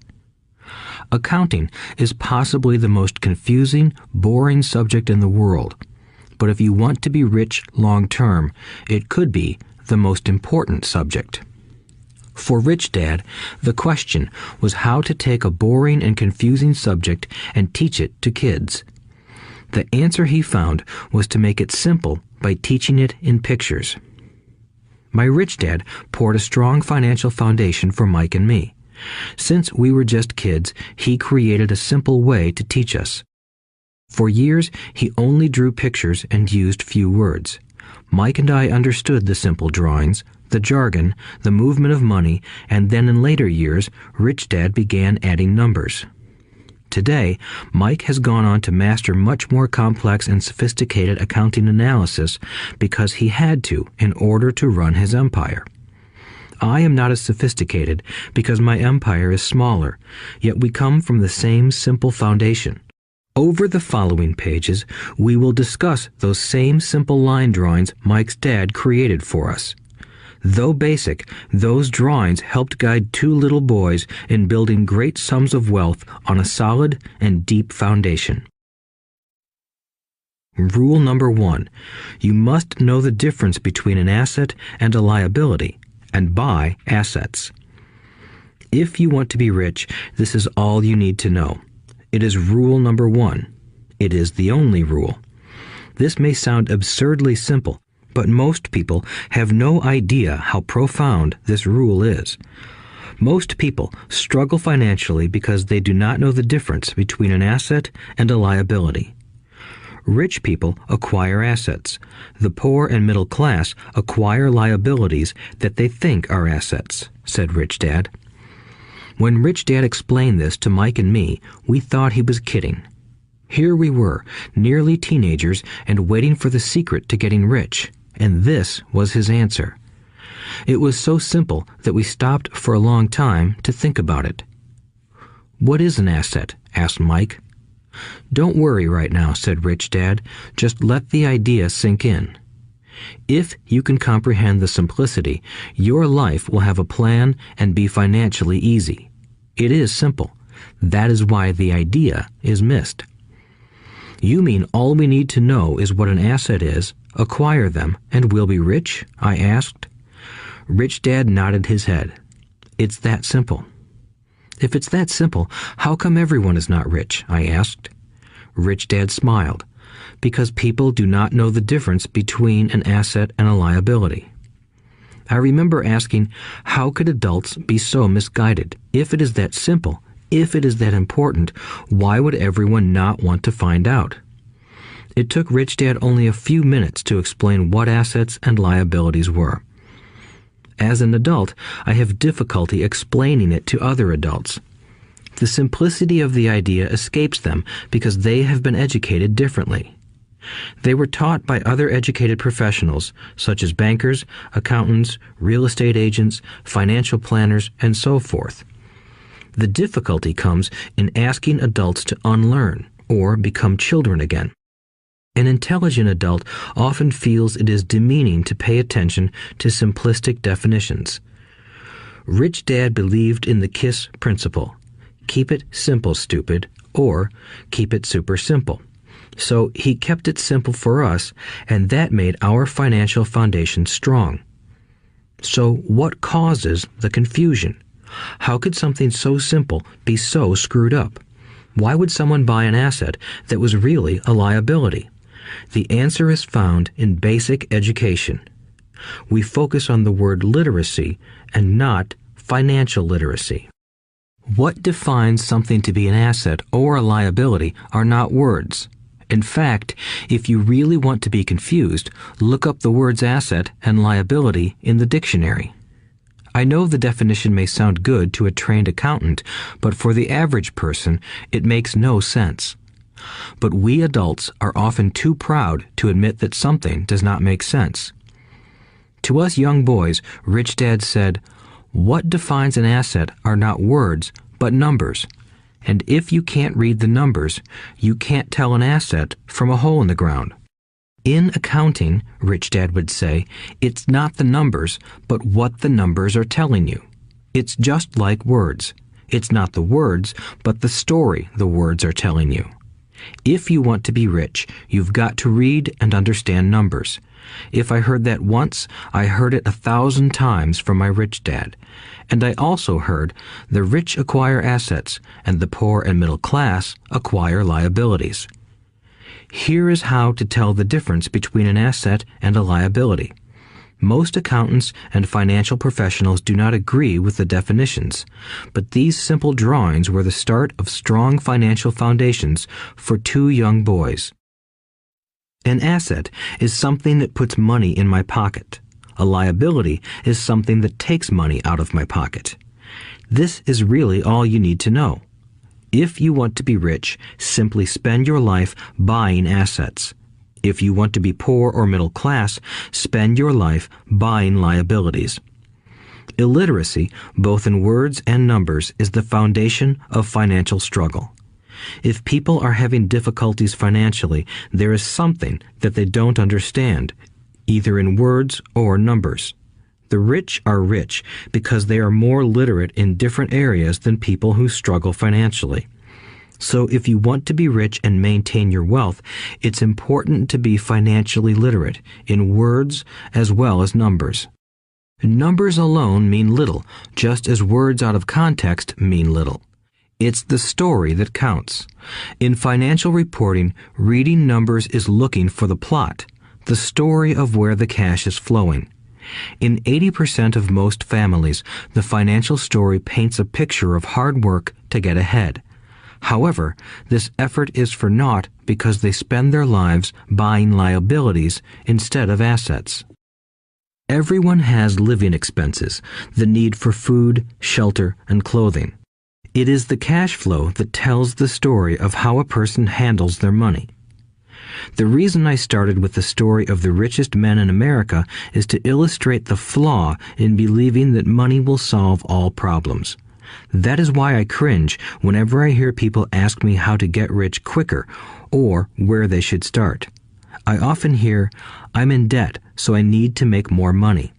Accounting is possibly the most confusing, boring subject in the world, but if you want to be rich long term, it could be the most important subject. For Rich Dad, the question was how to take a boring and confusing subject and teach it to kids. The answer he found was to make it simple by teaching it in pictures. My rich dad poured a strong financial foundation for Mike and me. Since we were just kids, he created a simple way to teach us. For years, he only drew pictures and used few words. Mike and I understood the simple drawings, the jargon, the movement of money, and then in later years, Rich Dad began adding numbers. Today, Mike has gone on to master much more complex and sophisticated accounting analysis because he had to in order to run his empire. I am not as sophisticated because my empire is smaller, yet we come from the same simple foundation. Over the following pages, we will discuss those same simple line drawings Mike's dad created for us. Though basic, those drawings helped guide two little boys in building great sums of wealth on a solid and deep foundation. Rule number 1. You must know the difference between an asset and a liability, and buy assets. If you want to be rich, this is all you need to know. It is rule number 1. It is the only rule. This may sound absurdly simple, but most people have no idea how profound this rule is. Most people struggle financially because they do not know the difference between an asset and a liability. Rich people acquire assets. The poor and middle class acquire liabilities that they think are assets, said Rich Dad. When Rich Dad explained this to Mike and me, we thought he was kidding. Here we were, nearly teenagers, and waiting for the secret to getting rich. And this was his answer. It was so simple that we stopped for a long time to think about it. "What is an asset?" asked Mike. "Don't worry right now," said Rich Dad. "Just let the idea sink in. If you can comprehend the simplicity, your life will have a plan and be financially easy. It is simple. That is why the idea is missed." "You mean all we need to know is what an asset is, acquire them, and we'll be rich?" I asked. Rich Dad nodded his head. "It's that simple." "If it's that simple, how come everyone is not rich?" I asked. Rich Dad smiled. "Because people do not know the difference between an asset and a liability." I remember asking, how could adults be so misguided? If it is that simple, if it is that important, why would everyone not want to find out? It took Rich Dad only a few minutes to explain what assets and liabilities were. As an adult, I have difficulty explaining it to other adults. The simplicity of the idea escapes them because they have been educated differently. They were taught by other educated professionals, such as bankers, accountants, real estate agents, financial planners, and so forth. The difficulty comes in asking adults to unlearn or become children again. An intelligent adult often feels it is demeaning to pay attention to simplistic definitions. Rich Dad believed in the KISS principle. Keep it simple, stupid, or keep it super simple. So he kept it simple for us, and that made our financial foundation strong. So what causes the confusion? How could something so simple be so screwed up? Why would someone buy an asset that was really a liability? The answer is found in basic education. We focus on the word literacy and not financial literacy. What defines something to be an asset or a liability are not words. In fact, if you really want to be confused, look up the words asset and liability in the dictionary. I know the definition may sound good to a trained accountant, but for the average person, it makes no sense. But we adults are often too proud to admit that something does not make sense. To us young boys, Rich Dad said, "What defines an asset are not words, but numbers. And if you can't read the numbers, you can't tell an asset from a hole in the ground." In accounting, Rich Dad would say, it's not the numbers, but what the numbers are telling you. It's just like words. It's not the words, but the story the words are telling you. If you want to be rich, you've got to read and understand numbers. If I heard that once, I heard it 1,000 times from my rich dad. And I also heard the rich acquire assets and the poor and middle class acquire liabilities. Here is how to tell the difference between an asset and a liability. Most accountants and financial professionals do not agree with the definitions, but these simple drawings were the start of strong financial foundations for two young boys. An asset is something that puts money in my pocket. A liability is something that takes money out of my pocket. This is really all you need to know. If you want to be rich, simply spend your life buying assets. If you want to be poor or middle class, spend your life buying liabilities. Illiteracy, both in words and numbers, is the foundation of financial struggle. If people are having difficulties financially, there is something that they don't understand, either in words or numbers. The rich are rich because they are more literate in different areas than people who struggle financially. So if you want to be rich and maintain your wealth, it's important to be financially literate in words as well as numbers. Numbers alone mean little, just as words out of context mean little. It's the story that counts. In financial reporting, reading numbers is looking for the plot, the story of where the cash is flowing. In 80% of most families, the financial story paints a picture of hard work to get ahead. However, this effort is for naught because they spend their lives buying liabilities instead of assets. Everyone has living expenses, the need for food, shelter, and clothing. It is the cash flow that tells the story of how a person handles their money. The reason I started with the story of the richest men in America is to illustrate the flaw in believing that money will solve all problems. That is why I cringe whenever I hear people ask me how to get rich quicker or where they should start. I often hear, "I'm in debt, so I need to make more money."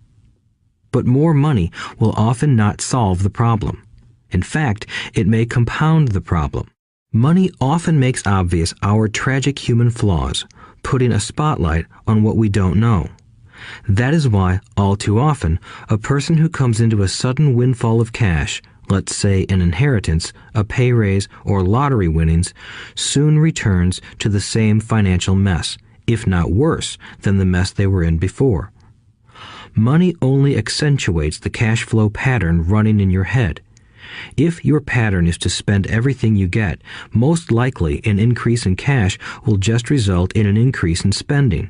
But more money will often not solve the problem. In fact, it may compound the problem. Money often makes obvious our tragic human flaws, putting a spotlight on what we don't know. That is why, all too often, a person who comes into a sudden windfall of cash, let's say an inheritance, a pay raise, or lottery winnings, soon returns to the same financial mess, if not worse than the mess they were in before. Money only accentuates the cash flow pattern running in your head. If your pattern is to spend everything you get, most likely an increase in cash will just result in an increase in spending.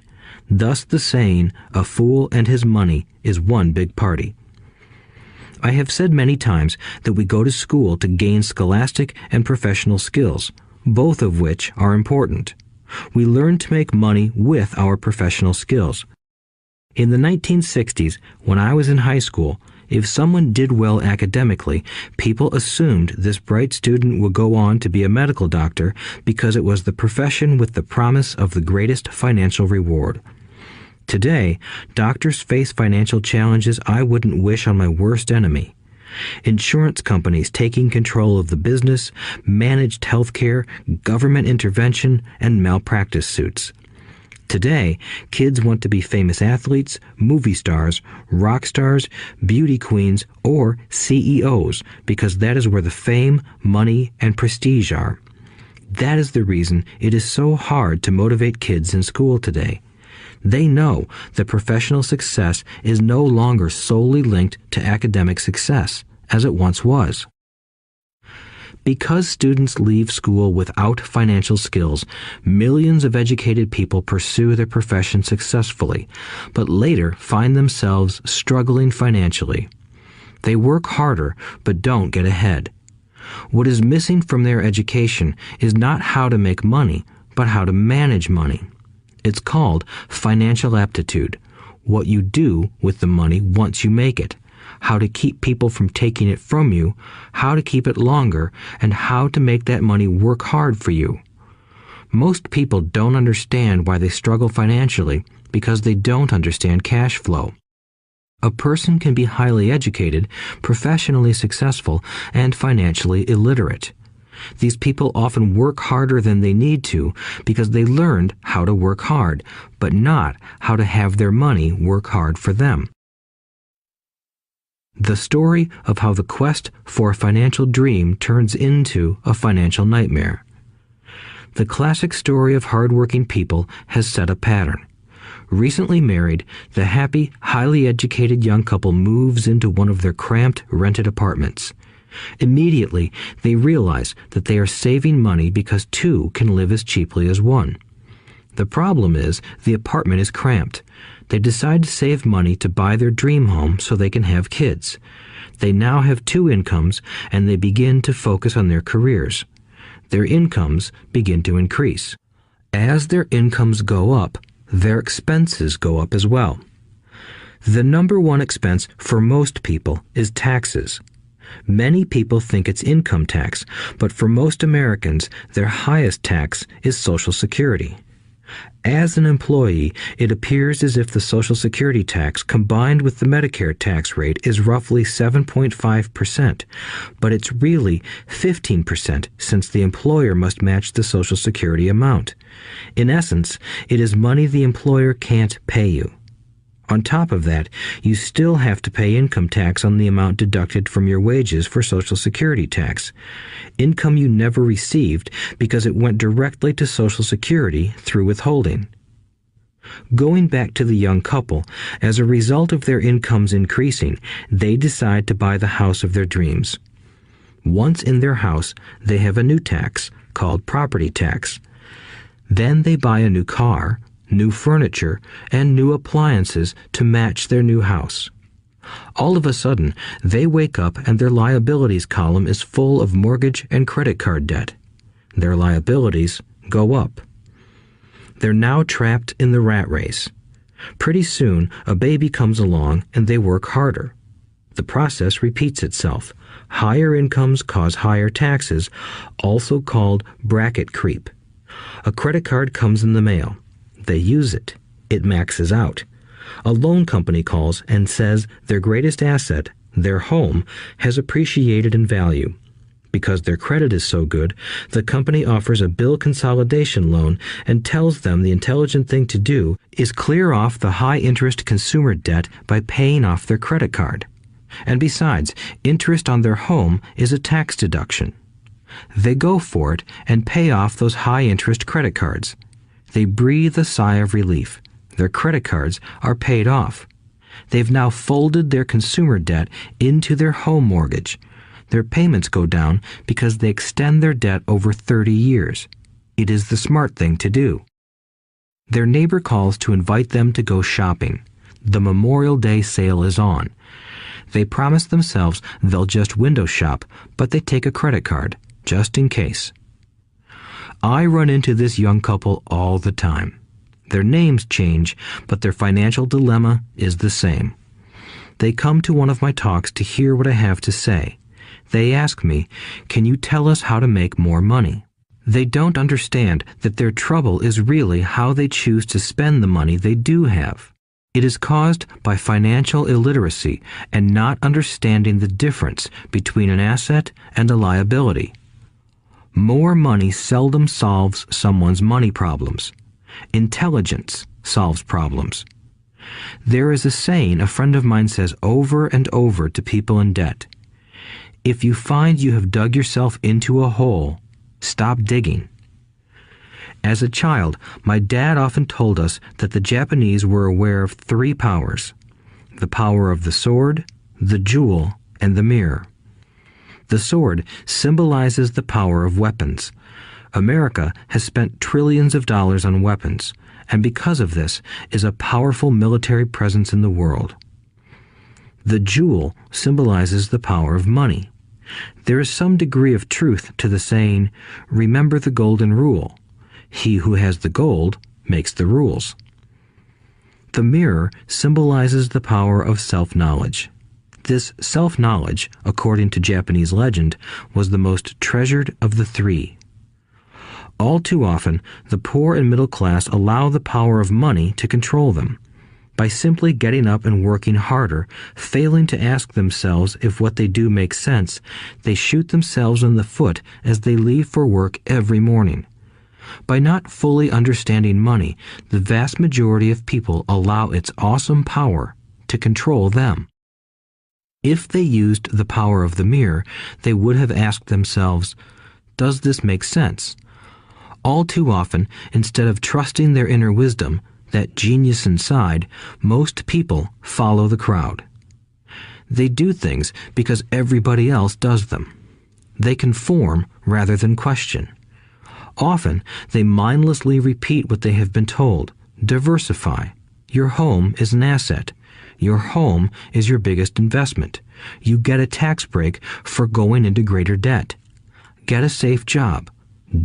Thus the saying, "A fool and his money is one big party." I have said many times that we go to school to gain scholastic and professional skills, both of which are important. We learn to make money with our professional skills. In the 1960s, when I was in high school, if someone did well academically, people assumed this bright student would go on to be a medical doctor because it was the profession with the promise of the greatest financial reward. Today, doctors face financial challenges I wouldn't wish on my worst enemy. Insurance companies taking control of the business, managed healthcare, government intervention, and malpractice suits. Today, kids want to be famous athletes, movie stars, rock stars, beauty queens, or CEOs because that is where the fame, money, and prestige are. That is the reason it is so hard to motivate kids in school today. They know that professional success is no longer solely linked to academic success, as it once was. Because students leave school without financial skills, millions of educated people pursue their profession successfully, but later find themselves struggling financially. They work harder, but don't get ahead. What is missing from their education is not how to make money, but how to manage money. It's called financial aptitude, what you do with the money once you make it, how to keep people from taking it from you, how to keep it longer, and how to make that money work hard for you. Most people don't understand why they struggle financially because they don't understand cash flow. A person can be highly educated, professionally successful, and financially illiterate. These people often work harder than they need to because they learned how to work hard, but not how to have their money work hard for them. The story of how the quest for a financial dream turns into a financial nightmare. The classic story of hardworking people has set a pattern. Recently married, the happy, highly educated young couple moves into one of their cramped, rented apartments. Immediately, they realize that they are saving money because two can live as cheaply as one. The problem is the apartment is cramped. They decide to save money to buy their dream home so they can have kids. They now have two incomes, and they begin to focus on their careers. Their incomes begin to increase. As their incomes go up, their expenses go up as well. The number one expense for most people is taxes. Many people think it's income tax, but for most Americans, their highest tax is Social Security. As an employee, it appears as if the Social Security tax combined with the Medicare tax rate is roughly 7.5%, but it's really 15% since the employer must match the Social Security amount. In essence, it is money the employer can't pay you. On top of that, you still have to pay income tax on the amount deducted from your wages for Social Security tax. Income you never received because it went directly to Social Security through withholding. Going back to the young couple, as a result of their incomes increasing, they decide to buy the house of their dreams. Once in their house, they have a new tax called property tax. Then they buy a new car, new furniture, and new appliances to match their new house. All of a sudden, they wake up and their liabilities column is full of mortgage and credit card debt. Their liabilities go up. They're now trapped in the rat race. Pretty soon, a baby comes along and they work harder. The process repeats itself. Higher incomes cause higher taxes, also called bracket creep. A credit card comes in the mail. They use it. It maxes out. A loan company calls and says their greatest asset, their home, has appreciated in value. Because their credit is so good, the company offers a bill consolidation loan and tells them the intelligent thing to do is clear off the high-interest consumer debt by paying off their credit card. And besides, interest on their home is a tax deduction. They go for it and pay off those high-interest credit cards. They breathe a sigh of relief. Their credit cards are paid off. They've now folded their consumer debt into their home mortgage. Their payments go down because they extend their debt over 30 years. It is the smart thing to do. Their neighbor calls to invite them to go shopping. The Memorial Day sale is on. They promise themselves they'll just window shop, but they take a credit card, just in case. I run into this young couple all the time. Their names change, but their financial dilemma is the same. They come to one of my talks to hear what I have to say. They ask me, "Can you tell us how to make more money?" They don't understand that their trouble is really how they choose to spend the money they do have. It is caused by financial illiteracy and not understanding the difference between an asset and a liability. More money seldom solves someone's money problems. Intelligence solves problems. There is a saying a friend of mine says over and over to people in debt. If you find you have dug yourself into a hole, stop digging. As a child, my dad often told us that the Japanese were aware of 3 powers: the power of the sword, the jewel, and the mirror. The sword symbolizes the power of weapons. America has spent trillions of dollars on weapons, and because of this is a powerful military presence in the world. The jewel symbolizes the power of money. There is some degree of truth to the saying, "Remember the golden rule. He who has the gold makes the rules." The mirror symbolizes the power of self-knowledge. This self-knowledge, according to Japanese legend, was the most treasured of the 3. All too often, the poor and middle class allow the power of money to control them. By simply getting up and working harder, failing to ask themselves if what they do makes sense, they shoot themselves in the foot as they leave for work every morning. By not fully understanding money, the vast majority of people allow its awesome power to control them. If they used the power of the mirror, they would have asked themselves, "Does this make sense?" All too often, instead of trusting their inner wisdom, that genius inside, most people follow the crowd. They do things because everybody else does them. They conform rather than question. Often, they mindlessly repeat what they have been told. Diversify. Your home is an asset. Your home is your biggest investment. You get a tax break for going into greater debt. Get a safe job.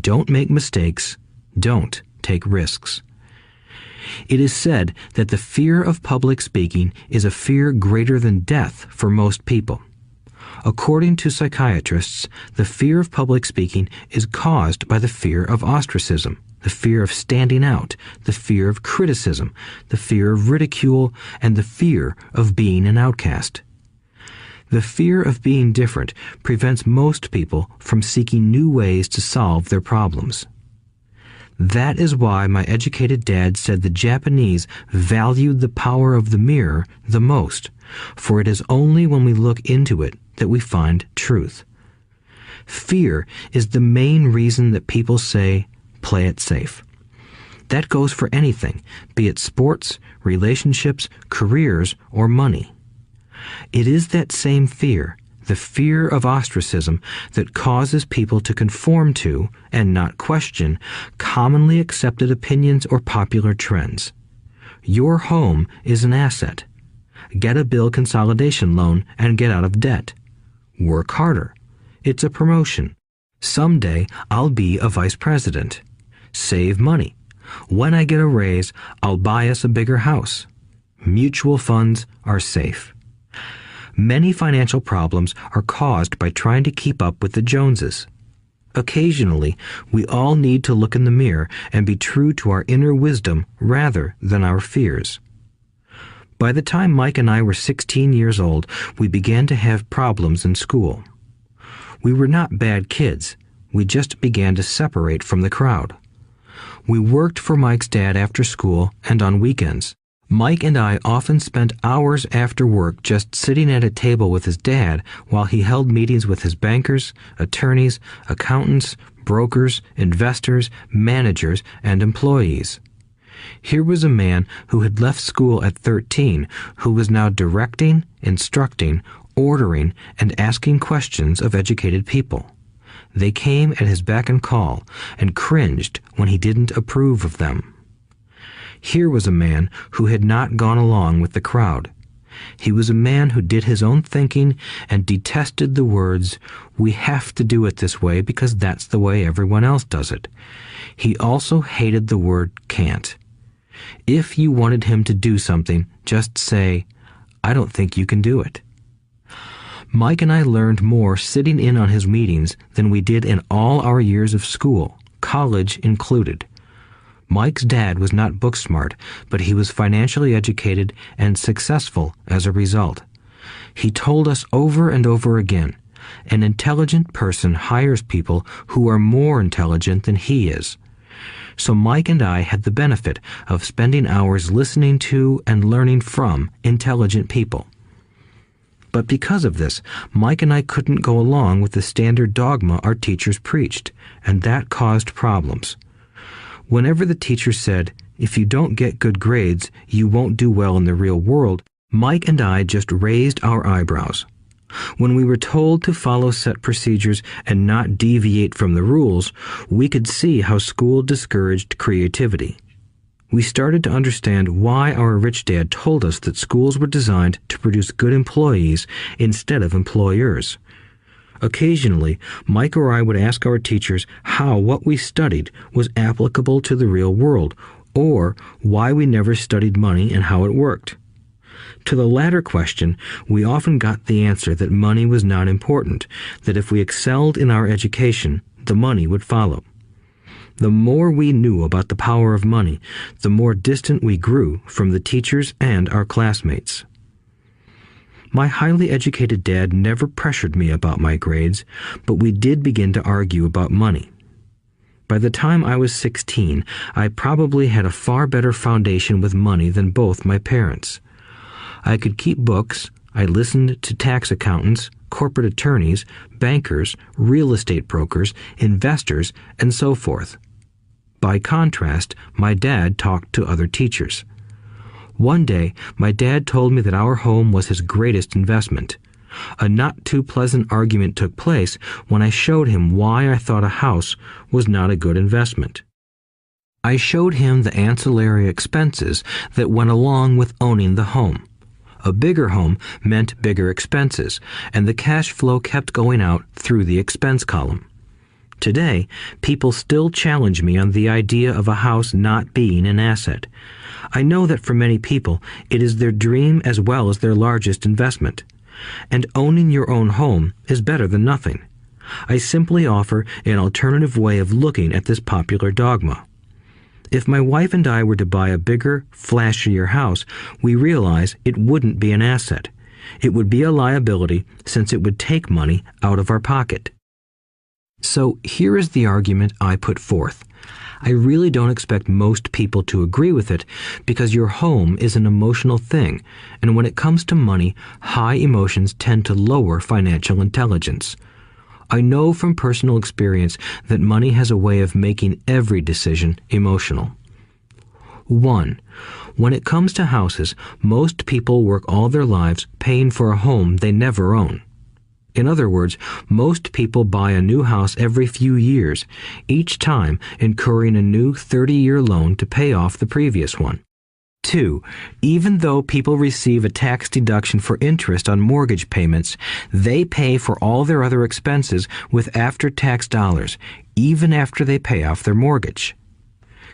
Don't make mistakes. Don't take risks. It is said that the fear of public speaking is a fear greater than death for most people. According to psychiatrists, the fear of public speaking is caused by the fear of ostracism, the fear of standing out, the fear of criticism, the fear of ridicule, and the fear of being an outcast. The fear of being different prevents most people from seeking new ways to solve their problems. That is why my educated dad said the Japanese valued the power of the mirror the most, for it is only when we look into it that we find truth. Fear is the main reason that people say, "Play it safe." That goes for anything, be it sports, relationships, careers, or money. It is that same fear, the fear of ostracism, that causes people to conform to, and not question, commonly accepted opinions or popular trends. Your home is an asset. Get a bill consolidation loan and get out of debt. Work harder. It's a promotion. Someday I'll be a vice president. Save money. When I get a raise, I'll buy us a bigger house. Mutual funds are safe. Many financial problems are caused by trying to keep up with the Joneses. Occasionally, we all need to look in the mirror and be true to our inner wisdom rather than our fears. By the time Mike and I were 16 years old, we began to have problems in school. We were not bad kids. We just began to separate from the crowd. We worked for Mike's dad after school and on weekends. Mike and I often spent hours after work just sitting at a table with his dad while he held meetings with his bankers, attorneys, accountants, brokers, investors, managers, and employees. Here was a man who had left school at 13, who was now directing, instructing, ordering, and asking questions of educated people. They came at his beck and call, and cringed when he didn't approve of them. Here was a man who had not gone along with the crowd. He was a man who did his own thinking and detested the words, "We have to do it this way because that's the way everyone else does it." He also hated the word can't. If you wanted him to do something, just say, "I don't think you can do it." Mike and I learned more sitting in on his meetings than we did in all our years of school, college included. Mike's dad was not book smart, but he was financially educated and successful as a result. He told us over and over again, an intelligent person hires people who are more intelligent than he is. So Mike and I had the benefit of spending hours listening to and learning from intelligent people. But because of this, Mike and I couldn't go along with the standard dogma our teachers preached, and that caused problems. Whenever the teacher said, "If you don't get good grades, you won't do well in the real world," Mike and I just raised our eyebrows. When we were told to follow set procedures and not deviate from the rules, we could see how school discouraged creativity. We started to understand why our rich dad told us that schools were designed to produce good employees instead of employers. Occasionally, Mike or I would ask our teachers how what we studied was applicable to the real world, or why we never studied money and how it worked. To the latter question, we often got the answer that money was not important, that if we excelled in our education, the money would follow. The more we knew about the power of money, the more distant we grew from the teachers and our classmates. My highly educated dad never pressured me about my grades, but we did begin to argue about money. By the time I was 16, I probably had a far better foundation with money than both my parents. I could keep books, I listened to tax accountants, corporate attorneys, bankers, real estate brokers, investors, and so forth. By contrast, my dad talked to other teachers. One day, my dad told me that our home was his greatest investment. A not-too-pleasant argument took place when I showed him why I thought a house was not a good investment. I showed him the ancillary expenses that went along with owning the home. A bigger home meant bigger expenses, and the cash flow kept going out through the expense column. Today, people still challenge me on the idea of a house not being an asset. I know that for many people, it is their dream as well as their largest investment. And owning your own home is better than nothing. I simply offer an alternative way of looking at this popular dogma. If my wife and I were to buy a bigger, flashier house, we realize it wouldn't be an asset. It would be a liability since it would take money out of our pocket. So here is the argument I put forth. I really don't expect most people to agree with it because your home is an emotional thing, and when it comes to money, high emotions tend to lower financial intelligence. I know from personal experience that money has a way of making every decision emotional. 1. When it comes to houses, most people work all their lives paying for a home they never own. In other words, most people buy a new house every few years, each time incurring a new 30-year loan to pay off the previous one. 2. Even though people receive a tax deduction for interest on mortgage payments, they pay for all their other expenses with after-tax dollars, even after they pay off their mortgage.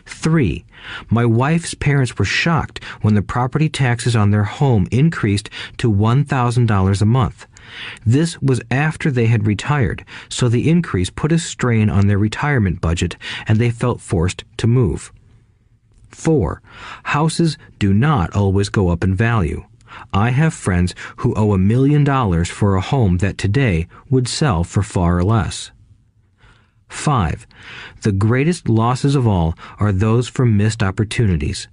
3. My wife's parents were shocked when the property taxes on their home increased to $1,000 a month. This was after they had retired, so the increase put a strain on their retirement budget and they felt forced to move. 4. Houses do not always go up in value. I have friends who owe $1 million for a home that today would sell for far less. 5. The greatest losses of all are those from missed opportunities.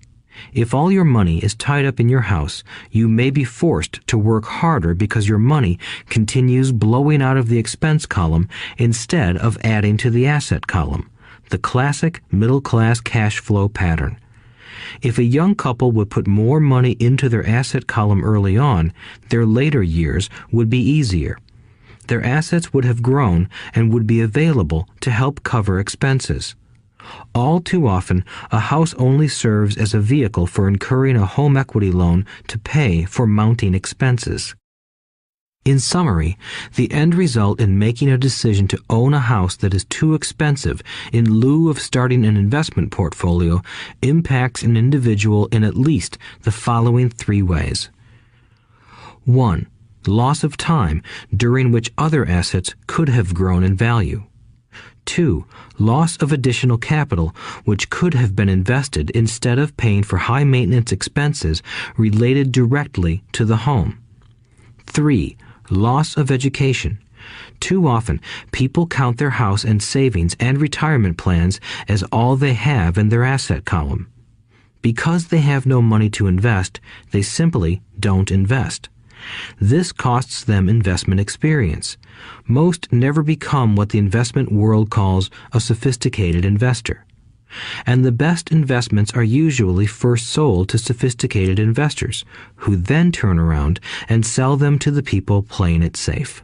If all your money is tied up in your house, you may be forced to work harder because your money continues blowing out of the expense column instead of adding to the asset column, the classic middle-class cash flow pattern. If a young couple would put more money into their asset column early on, their later years would be easier. Their assets would have grown and would be available to help cover expenses. All too often, a house only serves as a vehicle for incurring a home equity loan to pay for mounting expenses. In summary, the end result in making a decision to own a house that is too expensive in lieu of starting an investment portfolio impacts an individual in at least the following 3 ways. 1. Loss of time during which other assets could have grown in value. 2. Loss of additional capital which could have been invested instead of paying for high maintenance expenses related directly to the home. 3. Loss of education. Too often, people count their house and savings and retirement plans as all they have in their asset column. Because they have no money to invest, they simply don't invest. This costs them investment experience. Most never become what the investment world calls a sophisticated investor. And the best investments are usually first sold to sophisticated investors, who then turn around and sell them to the people playing it safe.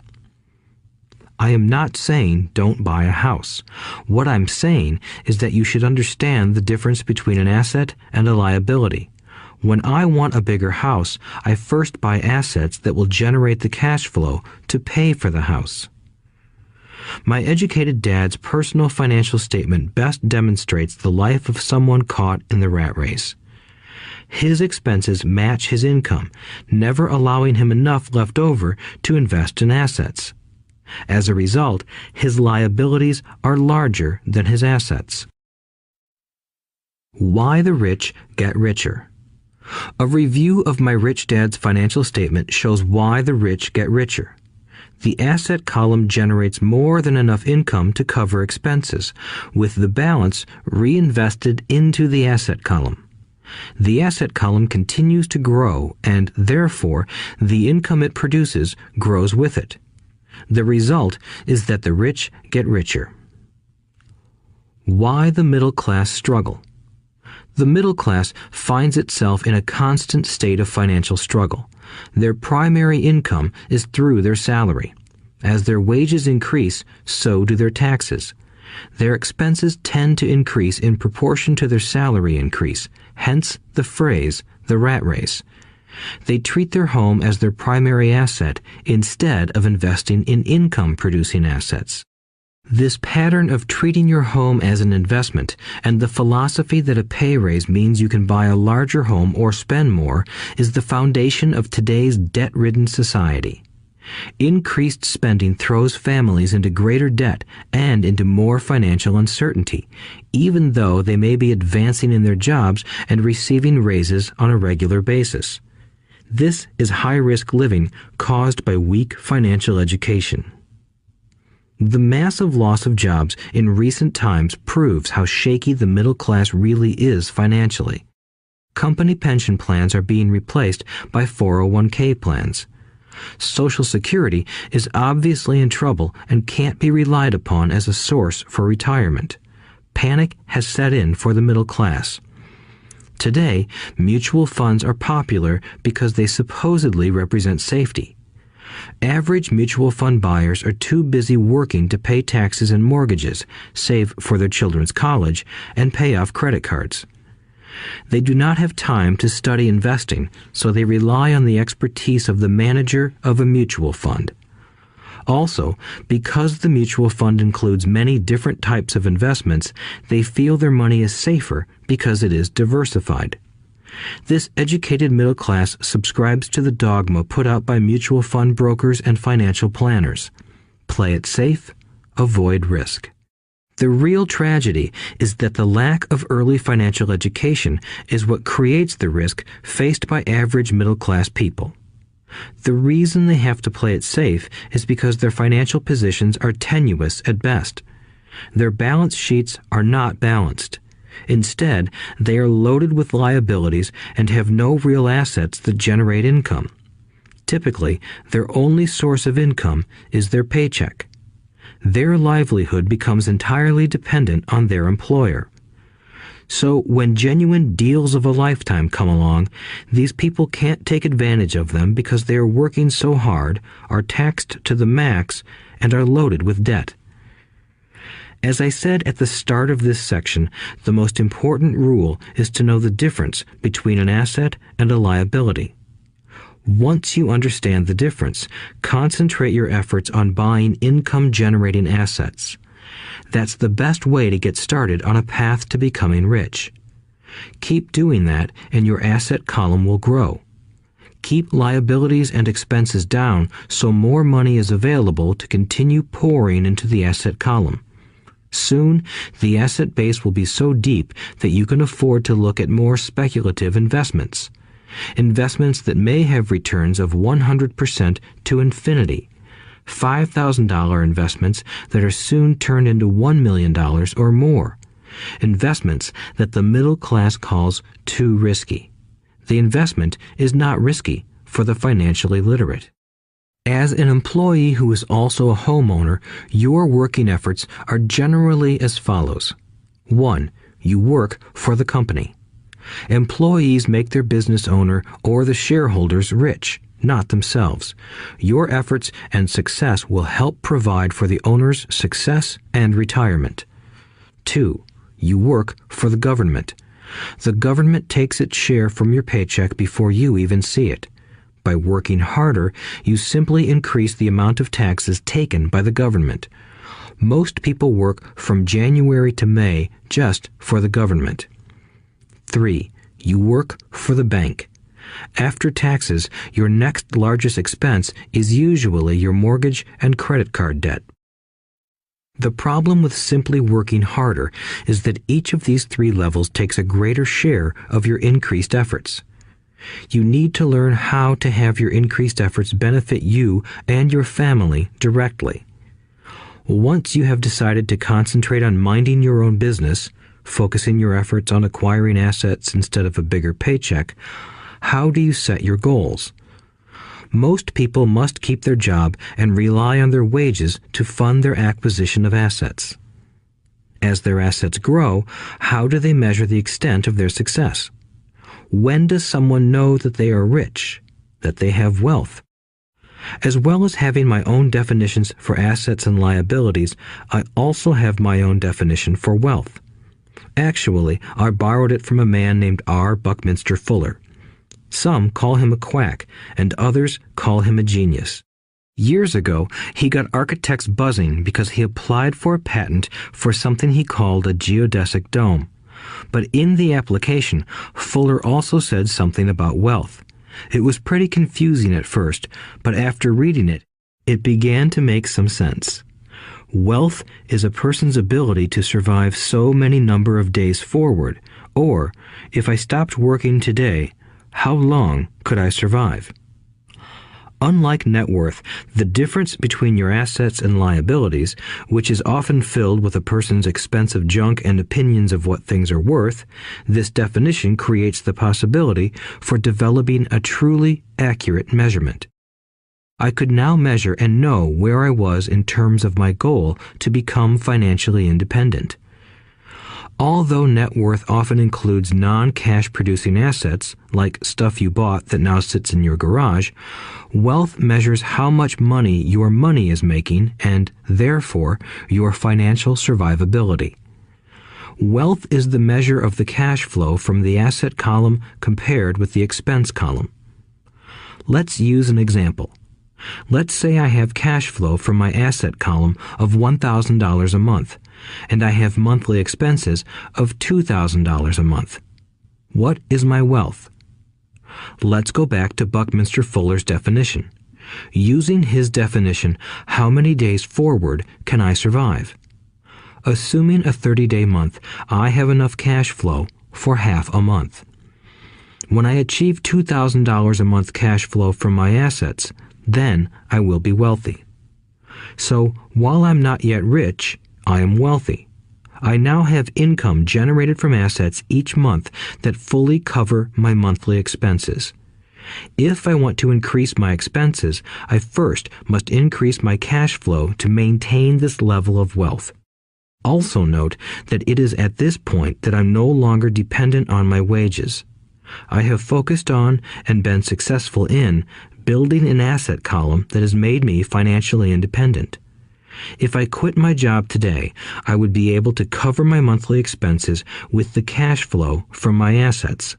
I am not saying don't buy a house. What I'm saying is that you should understand the difference between an asset and a liability. When I want a bigger house, I first buy assets that will generate the cash flow to pay for the house. My educated dad's personal financial statement best demonstrates the life of someone caught in the rat race. His expenses match his income, never allowing him enough left over to invest in assets. As a result, his liabilities are larger than his assets. Why the rich get richer. A review of my rich dad's financial statement shows why the rich get richer. The asset column generates more than enough income to cover expenses, with the balance reinvested into the asset column. The asset column continues to grow, and therefore the income it produces grows with it. The result is that the rich get richer. Why the middle class struggle. The middle class finds itself in a constant state of financial struggle. Their primary income is through their salary. As their wages increase, so do their taxes. Their expenses tend to increase in proportion to their salary increase, hence the phrase, the rat race. They treat their home as their primary asset instead of investing in income-producing assets. This pattern of treating your home as an investment and the philosophy that a pay raise means you can buy a larger home or spend more is the foundation of today's debt-ridden society. Increased spending throws families into greater debt and into more financial uncertainty, even though they may be advancing in their jobs and receiving raises on a regular basis. This is high-risk living caused by weak financial education. The massive loss of jobs in recent times proves how shaky the middle class really is financially. Company pension plans are being replaced by 401k plans. Social Security is obviously in trouble and can't be relied upon as a source for retirement. Panic has set in for the middle class. Today, mutual funds are popular because they supposedly represent safety. Average mutual fund buyers are too busy working to pay taxes and mortgages, save for their children's college, and pay off credit cards. They do not have time to study investing, so they rely on the expertise of the manager of a mutual fund. Also, because the mutual fund includes many different types of investments, they feel their money is safer because it is diversified. This educated middle class subscribes to the dogma put out by mutual fund brokers and financial planners. Play it safe, avoid risk. The real tragedy is that the lack of early financial education is what creates the risk faced by average middle class people. The reason they have to play it safe is because their financial positions are tenuous at best. Their balance sheets are not balanced. Instead, they are loaded with liabilities and have no real assets that generate income. Typically, their only source of income is their paycheck. Their livelihood becomes entirely dependent on their employer. So when genuine deals of a lifetime come along, these people can't take advantage of them because they are working so hard, are taxed to the max, and are loaded with debt. As I said at the start of this section, the most important rule is to know the difference between an asset and a liability. Once you understand the difference, concentrate your efforts on buying income-generating assets. That's the best way to get started on a path to becoming rich. Keep doing that and your asset column will grow. Keep liabilities and expenses down so more money is available to continue pouring into the asset column. Soon, the asset base will be so deep that you can afford to look at more speculative investments. Investments that may have returns of 100% to infinity. $5,000 investments that are soon turned into $1 million or more. Investments that the middle class calls too risky. The investment is not risky for the financially literate. As an employee who is also a homeowner, your working efforts are generally as follows. 1. You work for the company. Employees make their business owner or the shareholders rich, not themselves. Your efforts and success will help provide for the owner's success and retirement. 2. You work for the government. The government takes its share from your paycheck before you even see it. By working harder, you simply increase the amount of taxes taken by the government. Most people work from January to May just for the government. 3. You work for the bank. After taxes, your next largest expense is usually your mortgage and credit card debt. The problem with simply working harder is that each of these 3 levels takes a greater share of your increased efforts. You need to learn how to have your increased efforts benefit you and your family directly. Once you have decided to concentrate on minding your own business, focusing your efforts on acquiring assets instead of a bigger paycheck, how do you set your goals? Most people must keep their job and rely on their wages to fund their acquisition of assets. As their assets grow, how do they measure the extent of their success? When does someone know that they are rich, that they have wealth? As well as having my own definitions for assets and liabilities, I also have my own definition for wealth. Actually, I borrowed it from a man named R. Buckminster Fuller. Some call him a quack, and others call him a genius. Years ago, he got architects buzzing because he applied for a patent for something he called a geodesic dome. But in the application, Fuller also said something about wealth. It was pretty confusing at first, but after reading it, it began to make some sense. Wealth is a person's ability to survive so many number of days forward, or, if I stopped working today, how long could I survive? Unlike net worth, the difference between your assets and liabilities, which is often filled with a person's expensive junk and opinions of what things are worth, this definition creates the possibility for developing a truly accurate measurement. I could now measure and know where I was in terms of my goal to become financially independent. Although net worth often includes non-cash producing assets, like stuff you bought that now sits in your garage, wealth measures how much money your money is making and, therefore, your financial survivability. Wealth is the measure of the cash flow from the asset column compared with the expense column. Let's use an example. Let's say I have cash flow from my asset column of $1,000 a month, and I have monthly expenses of $2,000 a month. What is my wealth? Let's go back to Buckminster Fuller's definition. Using his definition, how many days forward can I survive? Assuming a 30-day month, I have enough cash flow for half a month. When I achieve $2,000 a month cash flow from my assets, then I will be wealthy. So, while I'm not yet rich, I am wealthy. I now have income generated from assets each month that fully cover my monthly expenses. If I want to increase my expenses, I first must increase my cash flow to maintain this level of wealth. Also note that it is at this point that I'm no longer dependent on my wages. I have focused on and been successful in building an asset column that has made me financially independent. If I quit my job today, I would be able to cover my monthly expenses with the cash flow from my assets.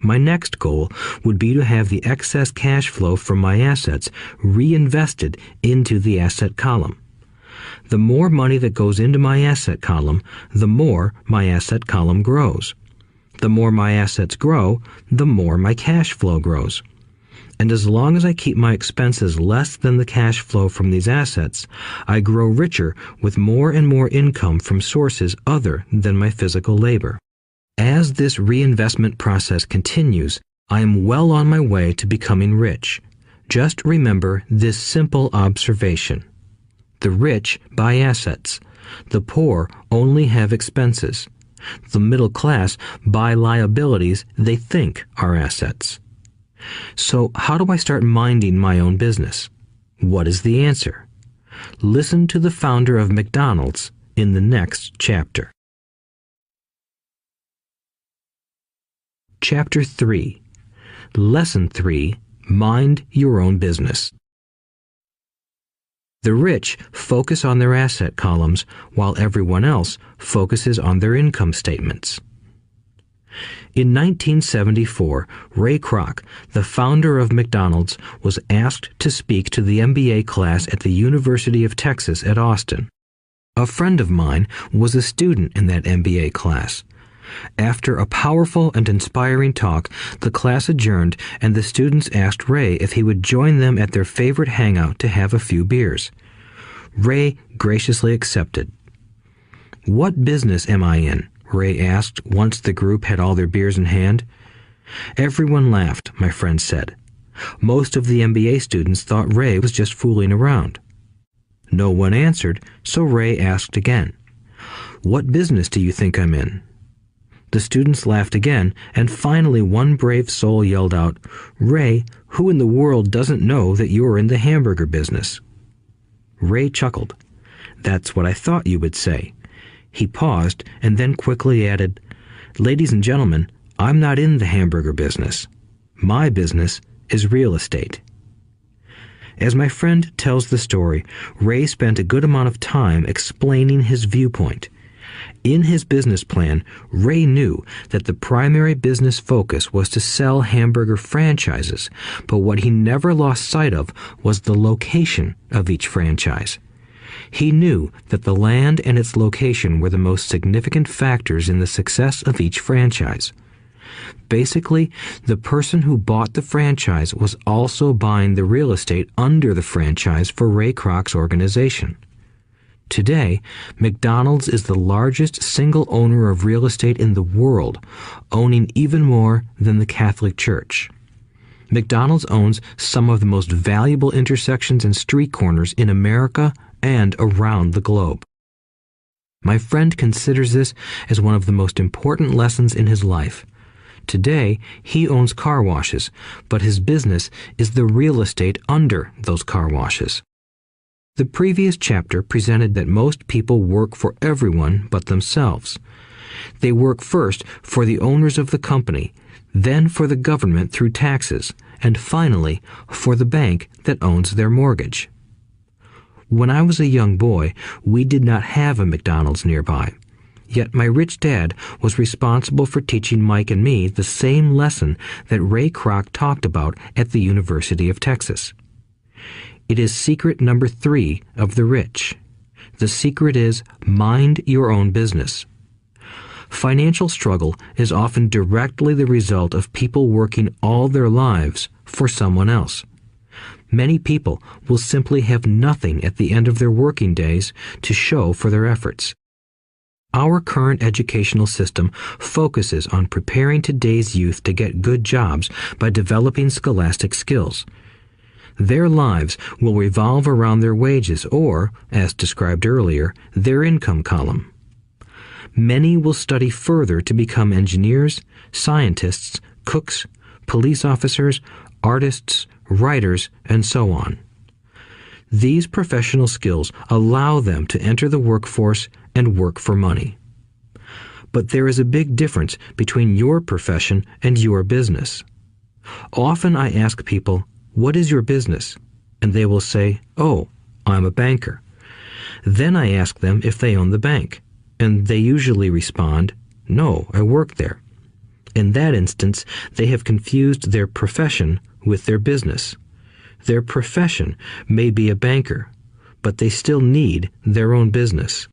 My next goal would be to have the excess cash flow from my assets reinvested into the asset column. The more money that goes into my asset column, the more my asset column grows. The more my assets grow, the more my cash flow grows. And as long as I keep my expenses less than the cash flow from these assets, I grow richer with more and more income from sources other than my physical labor. As this reinvestment process continues, I am well on my way to becoming rich. Just remember this simple observation. The rich buy assets. The poor only have expenses. The middle class buy liabilities they think are assets. So how do I start minding my own business? What is the answer? Listen to the founder of McDonald's in the next chapter. Chapter 3. Lesson 3. Mind your own business. The rich focus on their asset columns while everyone else focuses on their income statements. In 1974, Ray Kroc, the founder of McDonald's, was asked to speak to the MBA class at the University of Texas at Austin. A friend of mine was a student in that MBA class. After a powerful and inspiring talk, the class adjourned and the students asked Ray if he would join them at their favorite hangout to have a few beers. Ray graciously accepted. "What business am I in?" Ray asked once the group had all their beers in hand. Everyone laughed, my friend said. Most of the MBA students thought Ray was just fooling around. No one answered, so Ray asked again. "What business do you think I'm in?" The students laughed again, and finally one brave soul yelled out, "Ray, who in the world doesn't know that you're in the hamburger business?" Ray chuckled. "That's what I thought you would say." He paused and then quickly added, "Ladies and gentlemen, I'm not in the hamburger business. My business is real estate." As my friend tells the story, Ray spent a good amount of time explaining his viewpoint. In his business plan, Ray knew that the primary business focus was to sell hamburger franchises, but what he never lost sight of was the location of each franchise. He knew that the land and its location were the most significant factors in the success of each franchise. Basically, the person who bought the franchise was also buying the real estate under the franchise for Ray Kroc's organization. Today, McDonald's is the largest single owner of real estate in the world, owning even more than the Catholic Church. McDonald's owns some of the most valuable intersections and street corners in America and around the globe. My friend considers this as one of the most important lessons in his life. Today, he owns car washes, but his business is the real estate under those car washes. The previous chapter presented that most people work for everyone but themselves. They work first for the owners of the company, then for the government through taxes, and finally for the bank that owns their mortgage. When I was a young boy, we did not have a McDonald's nearby. Yet my rich dad was responsible for teaching Mike and me the same lesson that Ray Kroc talked about at the University of Texas. It is secret number 3 of the rich. The secret is mind your own business. Financial struggle is often directly the result of people working all their lives for someone else. Many people will simply have nothing at the end of their working days to show for their efforts. Our current educational system focuses on preparing today's youth to get good jobs by developing scholastic skills. Their lives will revolve around their wages or, as described earlier, their income column. Many will study further to become engineers, scientists, cooks, police officers, artists, writers, and so on. These professional skills allow them to enter the workforce and work for money. But there is a big difference between your profession and your business. Often I ask people, "What is your business?" And they will say, "Oh, I'm a banker." Then I ask them if they own the bank, and they usually respond, "No, I work there." In that instance, they have confused their profession with their business. Their profession may be a banker, but they still need their own business.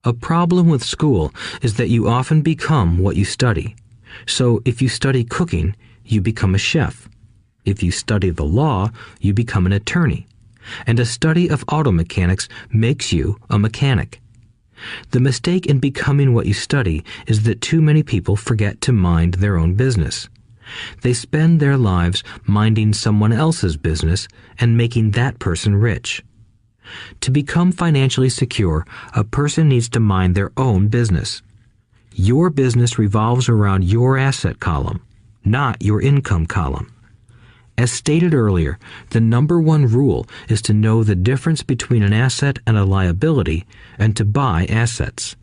A problem with school is that you often become what you study. So if you study cooking, you become a chef. If you study the law, you become an attorney. And a study of auto mechanics makes you a mechanic. The mistake in becoming what you study is that too many people forget to mind their own business. They spend their lives minding someone else's business and making that person rich. To become financially secure, a person needs to mind their own business. Your business revolves around your asset column, not your income column. As stated earlier, the number one rule is to know the difference between an asset and a liability and to buy assets.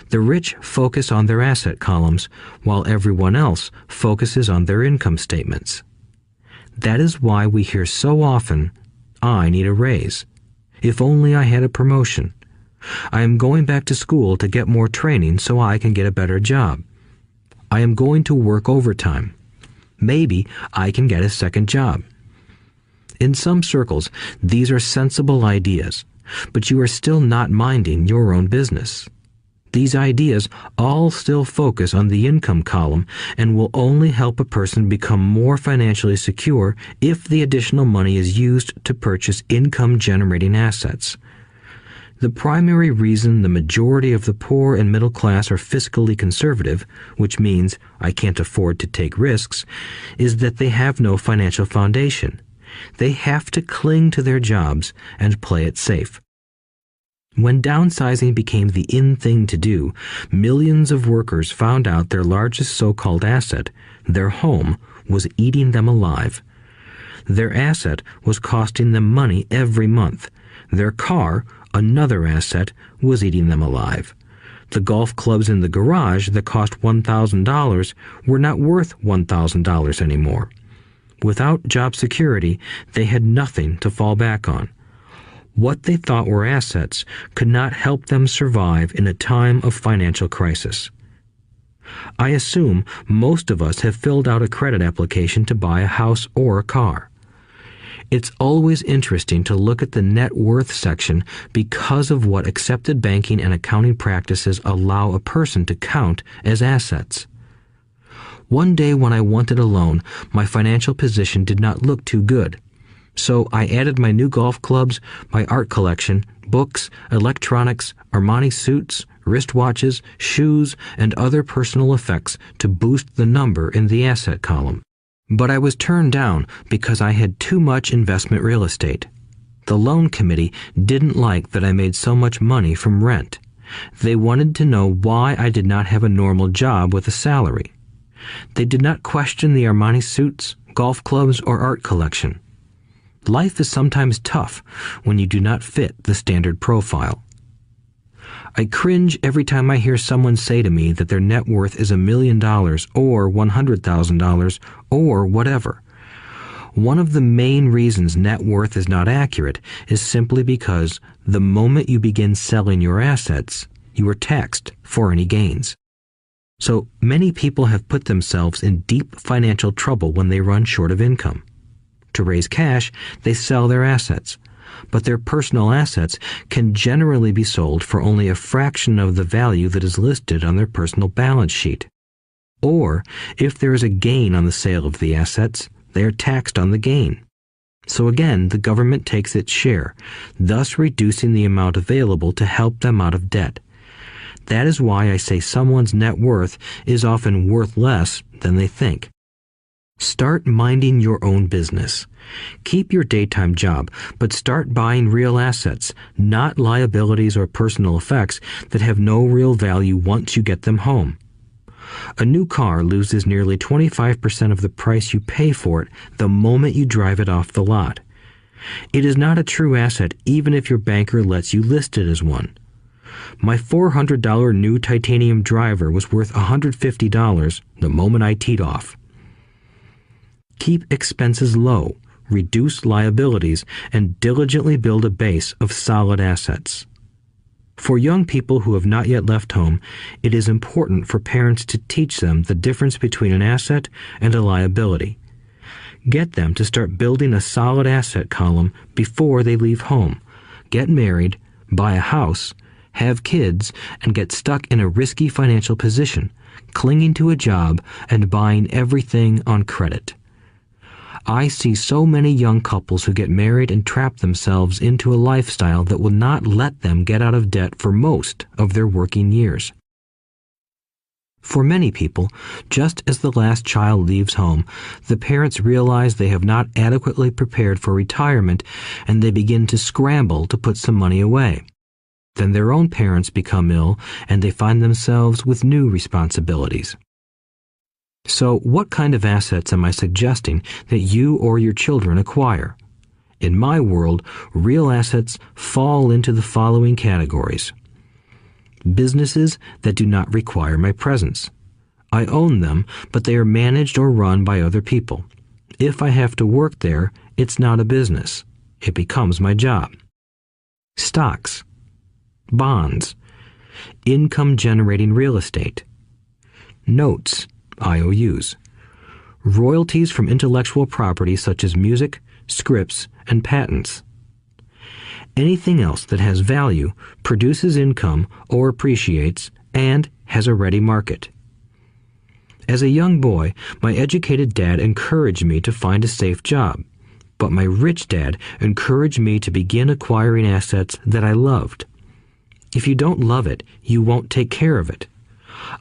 The rich focus on their asset columns, while everyone else focuses on their income statements. That is why we hear so often, "I need a raise. If only I had a promotion. I am going back to school to get more training so I can get a better job. I am going to work overtime. Maybe I can get a second job." In some circles, these are sensible ideas, but you are still not minding your own business. These ideas all still focus on the income column and will only help a person become more financially secure if the additional money is used to purchase income-generating assets. The primary reason the majority of the poor and middle class are fiscally conservative, which means I can't afford to take risks, is that they have no financial foundation. They have to cling to their jobs and play it safe. When downsizing became the in thing to do, millions of workers found out their largest so-called asset, their home, was eating them alive. Their asset was costing them money every month. Their car, another asset, was eating them alive. The golf clubs in the garage that cost $1,000 were not worth $1,000 anymore. Without job security, they had nothing to fall back on. What they thought were assets could not help them survive in a time of financial crisis. I assume most of us have filled out a credit application to buy a house or a car. It's always interesting to look at the net worth section because of what accepted banking and accounting practices allow a person to count as assets. One day when I wanted a loan, my financial position did not look too good. So I added my new golf clubs, my art collection, books, electronics, Armani suits, wristwatches, shoes, and other personal effects to boost the number in the asset column. But I was turned down because I had too much investment real estate. The loan committee didn't like that I made so much money from rent. They wanted to know why I did not have a normal job with a salary. They did not question the Armani suits, golf clubs, or art collection. Life is sometimes tough when you do not fit the standard profile. I cringe every time I hear someone say to me that their net worth is $1 million or $100,000 or whatever. One of the main reasons net worth is not accurate is simply because the moment you begin selling your assets, you are taxed for any gains. So many people have put themselves in deep financial trouble when they run short of income. To raise cash, they sell their assets. But their personal assets can generally be sold for only a fraction of the value that is listed on their personal balance sheet. Or, if there is a gain on the sale of the assets, they are taxed on the gain. So again, the government takes its share, thus reducing the amount available to help them out of debt. That is why I say someone's net worth is often worth less than they think. Start minding your own business. Keep your daytime job, but start buying real assets, not liabilities or personal effects that have no real value once you get them home. A new car loses nearly 25% of the price you pay for it the moment you drive it off the lot. It is not a true asset even if your banker lets you list it as one. My $400 new titanium driver was worth $150 the moment I teed off. Keep expenses low, reduce liabilities, and diligently build a base of solid assets. For young people who have not yet left home, it is important for parents to teach them the difference between an asset and a liability. Get them to start building a solid asset column before they leave home, get married, buy a house, have kids, and get stuck in a risky financial position, clinging to a job and buying everything on credit. I see so many young couples who get married and trap themselves into a lifestyle that will not let them get out of debt for most of their working years. For many people, just as the last child leaves home, the parents realize they have not adequately prepared for retirement and they begin to scramble to put some money away. Then their own parents become ill and they find themselves with new responsibilities. So, what kind of assets am I suggesting that you or your children acquire? In my world, real assets fall into the following categories. Businesses that do not require my presence. I own them, but they are managed or run by other people. If I have to work there, it's not a business. It becomes my job. Stocks, bonds, income-generating real estate, notes, IOUs, royalties from intellectual property such as music, scripts, and patents. Anything else that has value, produces income, or appreciates, and has a ready market. As a young boy, my educated dad encouraged me to find a safe job, but my rich dad encouraged me to begin acquiring assets that I loved. If you don't love it, you won't take care of it.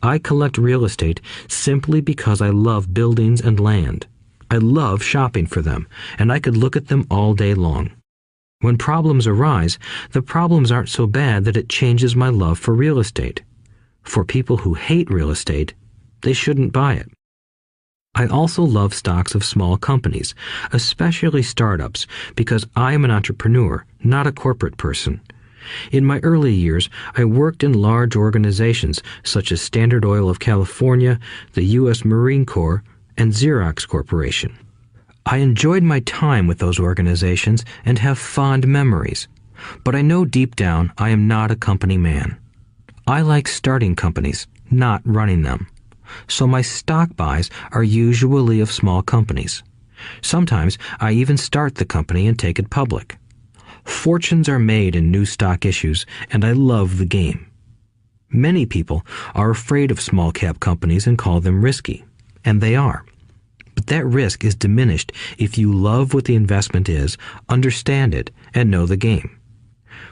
I collect real estate simply because I love buildings and land. I love shopping for them, and I could look at them all day long. When problems arise, the problems aren't so bad that it changes my love for real estate. For people who hate real estate, they shouldn't buy it. I also love stocks of small companies, especially startups, because I am an entrepreneur, not a corporate person. In my early years, I worked in large organizations such as Standard Oil of California, the U.S. Marine Corps, and Xerox Corporation. I enjoyed my time with those organizations and have fond memories, but I know deep down I am not a company man. I like starting companies, not running them. So my stock buys are usually of small companies. Sometimes I even start the company and take it public. Fortunes are made in new stock issues, and I love the game. Many people are afraid of small cap companies and call them risky, and they are. But that risk is diminished if you love what the investment is, understand it, and know the game.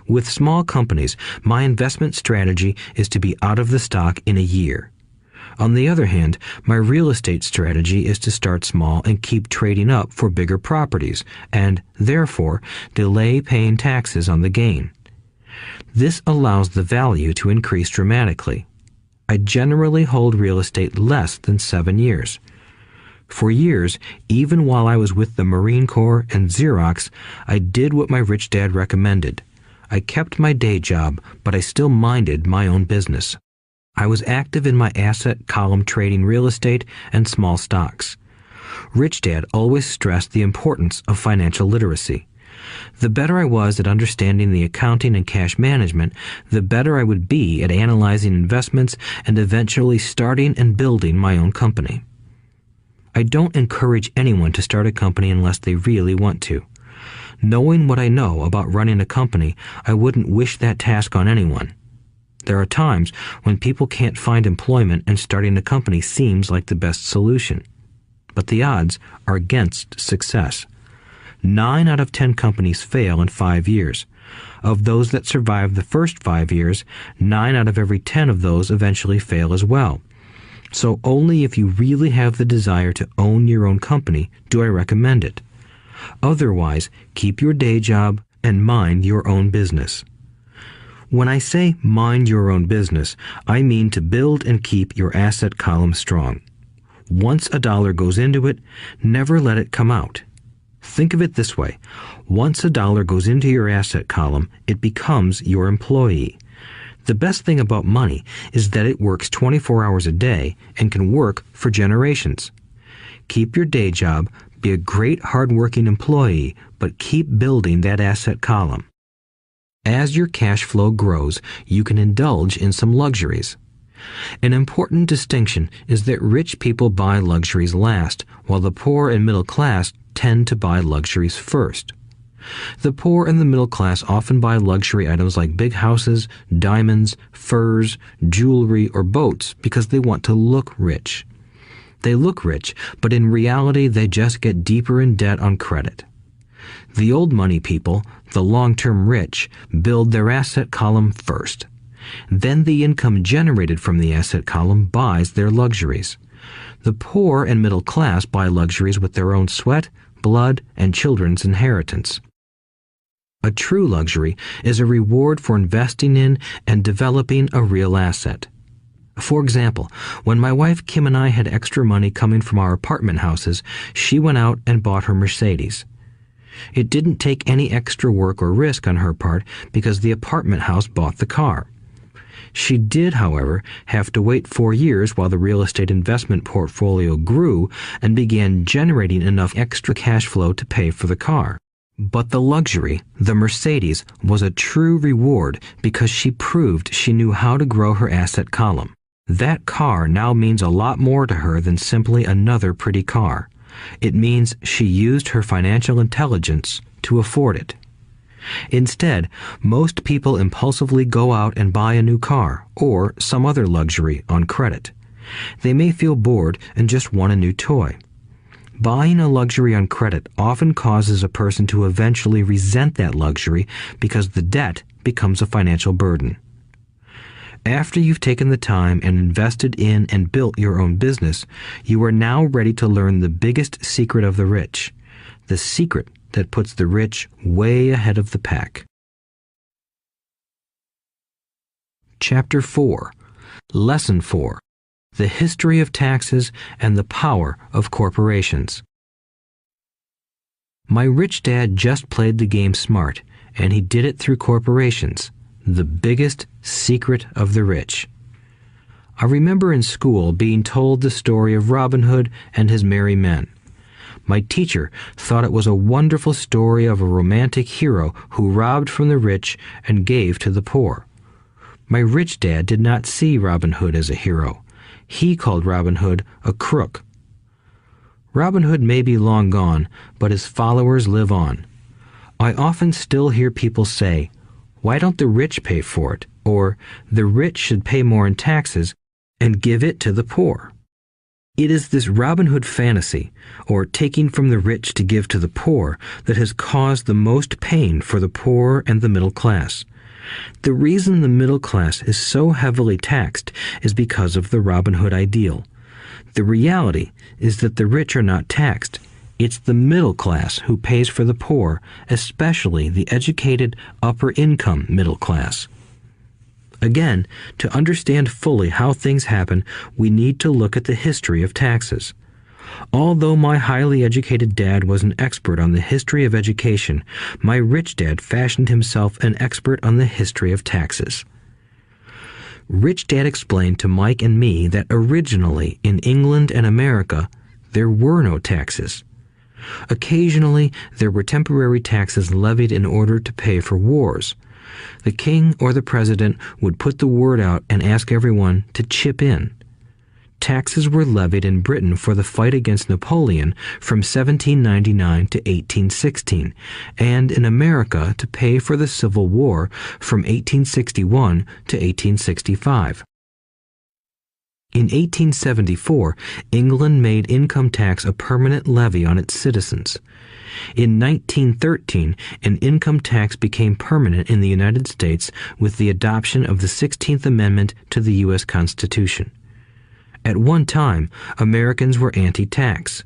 With small companies, my investment strategy is to be out of the stock in a year. On the other hand, my real estate strategy is to start small and keep trading up for bigger properties, and, therefore, delay paying taxes on the gain. This allows the value to increase dramatically. I generally hold real estate less than 7 years. For years, even while I was with the Marine Corps and Xerox, I did what my rich dad recommended. I kept my day job, but I still minded my own business. I was active in my asset column trading real estate and small stocks. Rich Dad always stressed the importance of financial literacy. The better I was at understanding the accounting and cash management, the better I would be at analyzing investments and eventually starting and building my own company. I don't encourage anyone to start a company unless they really want to. Knowing what I know about running a company, I wouldn't wish that task on anyone. There are times when people can't find employment and starting a company seems like the best solution. But the odds are against success. 9 out of 10 companies fail in 5 years. Of those that survive the first 5 years, 9 out of every 10 of those eventually fail as well. So only if you really have the desire to own your own company do I recommend it. Otherwise, keep your day job and mind your own business. When I say mind your own business, I mean to build and keep your asset column strong. Once a dollar goes into it, never let it come out. Think of it this way. Once a dollar goes into your asset column, it becomes your employee. The best thing about money is that it works 24 hours a day and can work for generations. Keep your day job, be a great hard-working employee, but keep building that asset column. As your cash flow grows, you can indulge in some luxuries. An important distinction is that rich people buy luxuries last, while the poor and middle class tend to buy luxuries first. The poor and the middle class often buy luxury items like big houses, diamonds, furs, jewelry, or boats because they want to look rich. They look rich, but in reality they just get deeper in debt on credit. The old money people, the long-term rich, build their asset column first. Then the income generated from the asset column buys their luxuries. The poor and middle class buy luxuries with their own sweat, blood, and children's inheritance. A true luxury is a reward for investing in and developing a real asset. For example, when my wife Kim and I had extra money coming from our apartment houses, she went out and bought her Mercedes. It didn't take any extra work or risk on her part because the apartment house bought the car. She did, however, have to wait 4 years while the real estate investment portfolio grew and began generating enough extra cash flow to pay for the car. But the luxury, the Mercedes, was a true reward because she proved she knew how to grow her asset column. That car now means a lot more to her than simply another pretty car. It means she used her financial intelligence to afford it. Instead, most people impulsively go out and buy a new car or some other luxury on credit. They may feel bored and just want a new toy. Buying a luxury on credit often causes a person to eventually resent that luxury because the debt becomes a financial burden. After you've taken the time and invested in and built your own business, you are now ready to learn the biggest secret of the rich, the secret that puts the rich way ahead of the pack. Chapter 4. Lesson 4. The History of Taxes and the Power of Corporations. My rich dad just played the game smart, and he did it through corporations, the biggest secret of the rich. I remember in school being told the story of Robin Hood and his merry men. My teacher thought it was a wonderful story of a romantic hero who robbed from the rich and gave to the poor. My rich dad did not see Robin Hood as a hero. He called Robin Hood a crook. Robin Hood may be long gone, but his followers live on. I often still hear people say, "Why don't the rich pay for it?" Or, "The rich should pay more in taxes and give it to the poor." It is this Robin Hood fantasy, or taking from the rich to give to the poor, that has caused the most pain for the poor and the middle class. The reason the middle class is so heavily taxed is because of the Robin Hood ideal. The reality is that the rich are not taxed. It's the middle class who pays for the poor, especially the educated, upper-income middle class. Again, to understand fully how things happen, we need to look at the history of taxes. Although my highly educated dad was an expert on the history of education, my rich dad fashioned himself an expert on the history of taxes. Rich Dad explained to Mike and me that originally in England and America, there were no taxes. Occasionally, there were temporary taxes levied in order to pay for wars. The king or the president would put the word out and ask everyone to chip in. Taxes were levied in Britain for the fight against Napoleon from 1799 to 1816, and in America to pay for the Civil War from 1861 to 1865. In 1874, England made income tax a permanent levy on its citizens. In 1913, an income tax became permanent in the United States with the adoption of the 16th Amendment to the U.S. Constitution. At one time, Americans were anti-tax.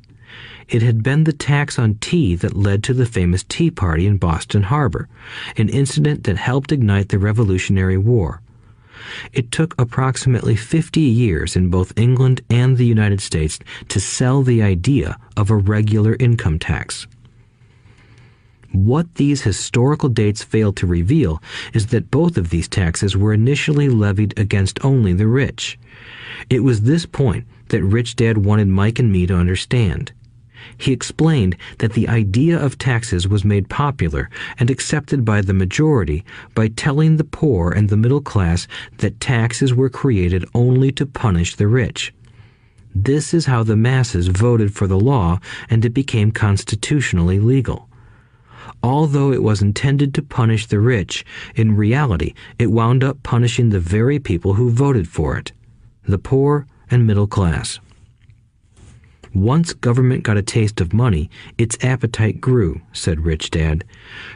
It had been the tax on tea that led to the famous Tea Party in Boston Harbor, an incident that helped ignite the Revolutionary War. It took approximately 50 years in both England and the United States to sell the idea of a regular income tax. What these historical dates fail to reveal is that both of these taxes were initially levied against only the rich. It was this point that Rich Dad wanted Mike and me to understand. He explained that the idea of taxes was made popular and accepted by the majority by telling the poor and the middle class that taxes were created only to punish the rich. This is how the masses voted for the law, and it became constitutionally legal. Although it was intended to punish the rich, in reality it wound up punishing the very people who voted for it, the poor and middle class. Once government got a taste of money, its appetite grew, said Rich Dad.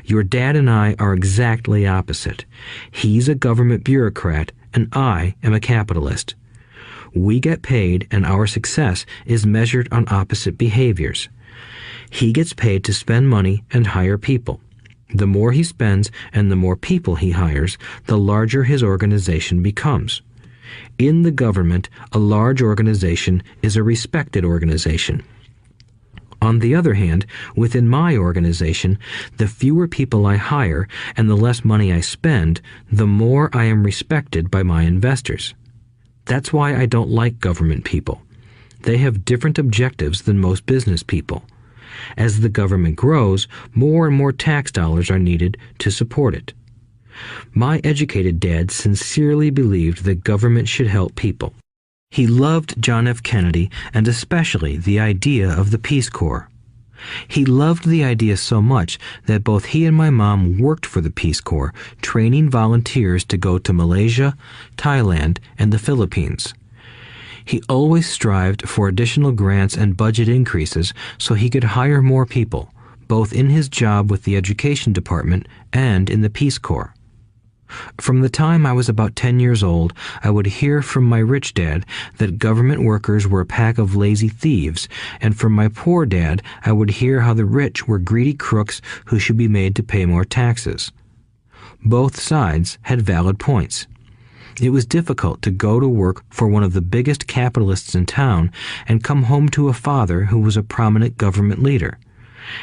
Your dad and I are exactly opposite. He's a government bureaucrat, and I am a capitalist. We get paid, and our success is measured on opposite behaviors. He gets paid to spend money and hire people. The more he spends and the more people he hires, the larger his organization becomes. In the government, a large organization is a respected organization. On the other hand, within my organization, the fewer people I hire and the less money I spend, the more I am respected by my investors. That's why I don't like government people. They have different objectives than most business people. As the government grows, more and more tax dollars are needed to support it. My educated dad sincerely believed that government should help people. He loved John F. Kennedy and especially the idea of the Peace Corps. He loved the idea so much that both he and my mom worked for the Peace Corps, training volunteers to go to Malaysia, Thailand, and the Philippines. He always strived for additional grants and budget increases so he could hire more people, both in his job with the Education Department and in the Peace Corps. From the time I was about 10 years old, I would hear from my rich dad that government workers were a pack of lazy thieves, and from my poor dad, I would hear how the rich were greedy crooks who should be made to pay more taxes. Both sides had valid points. It was difficult to go to work for one of the biggest capitalists in town and come home to a father who was a prominent government leader.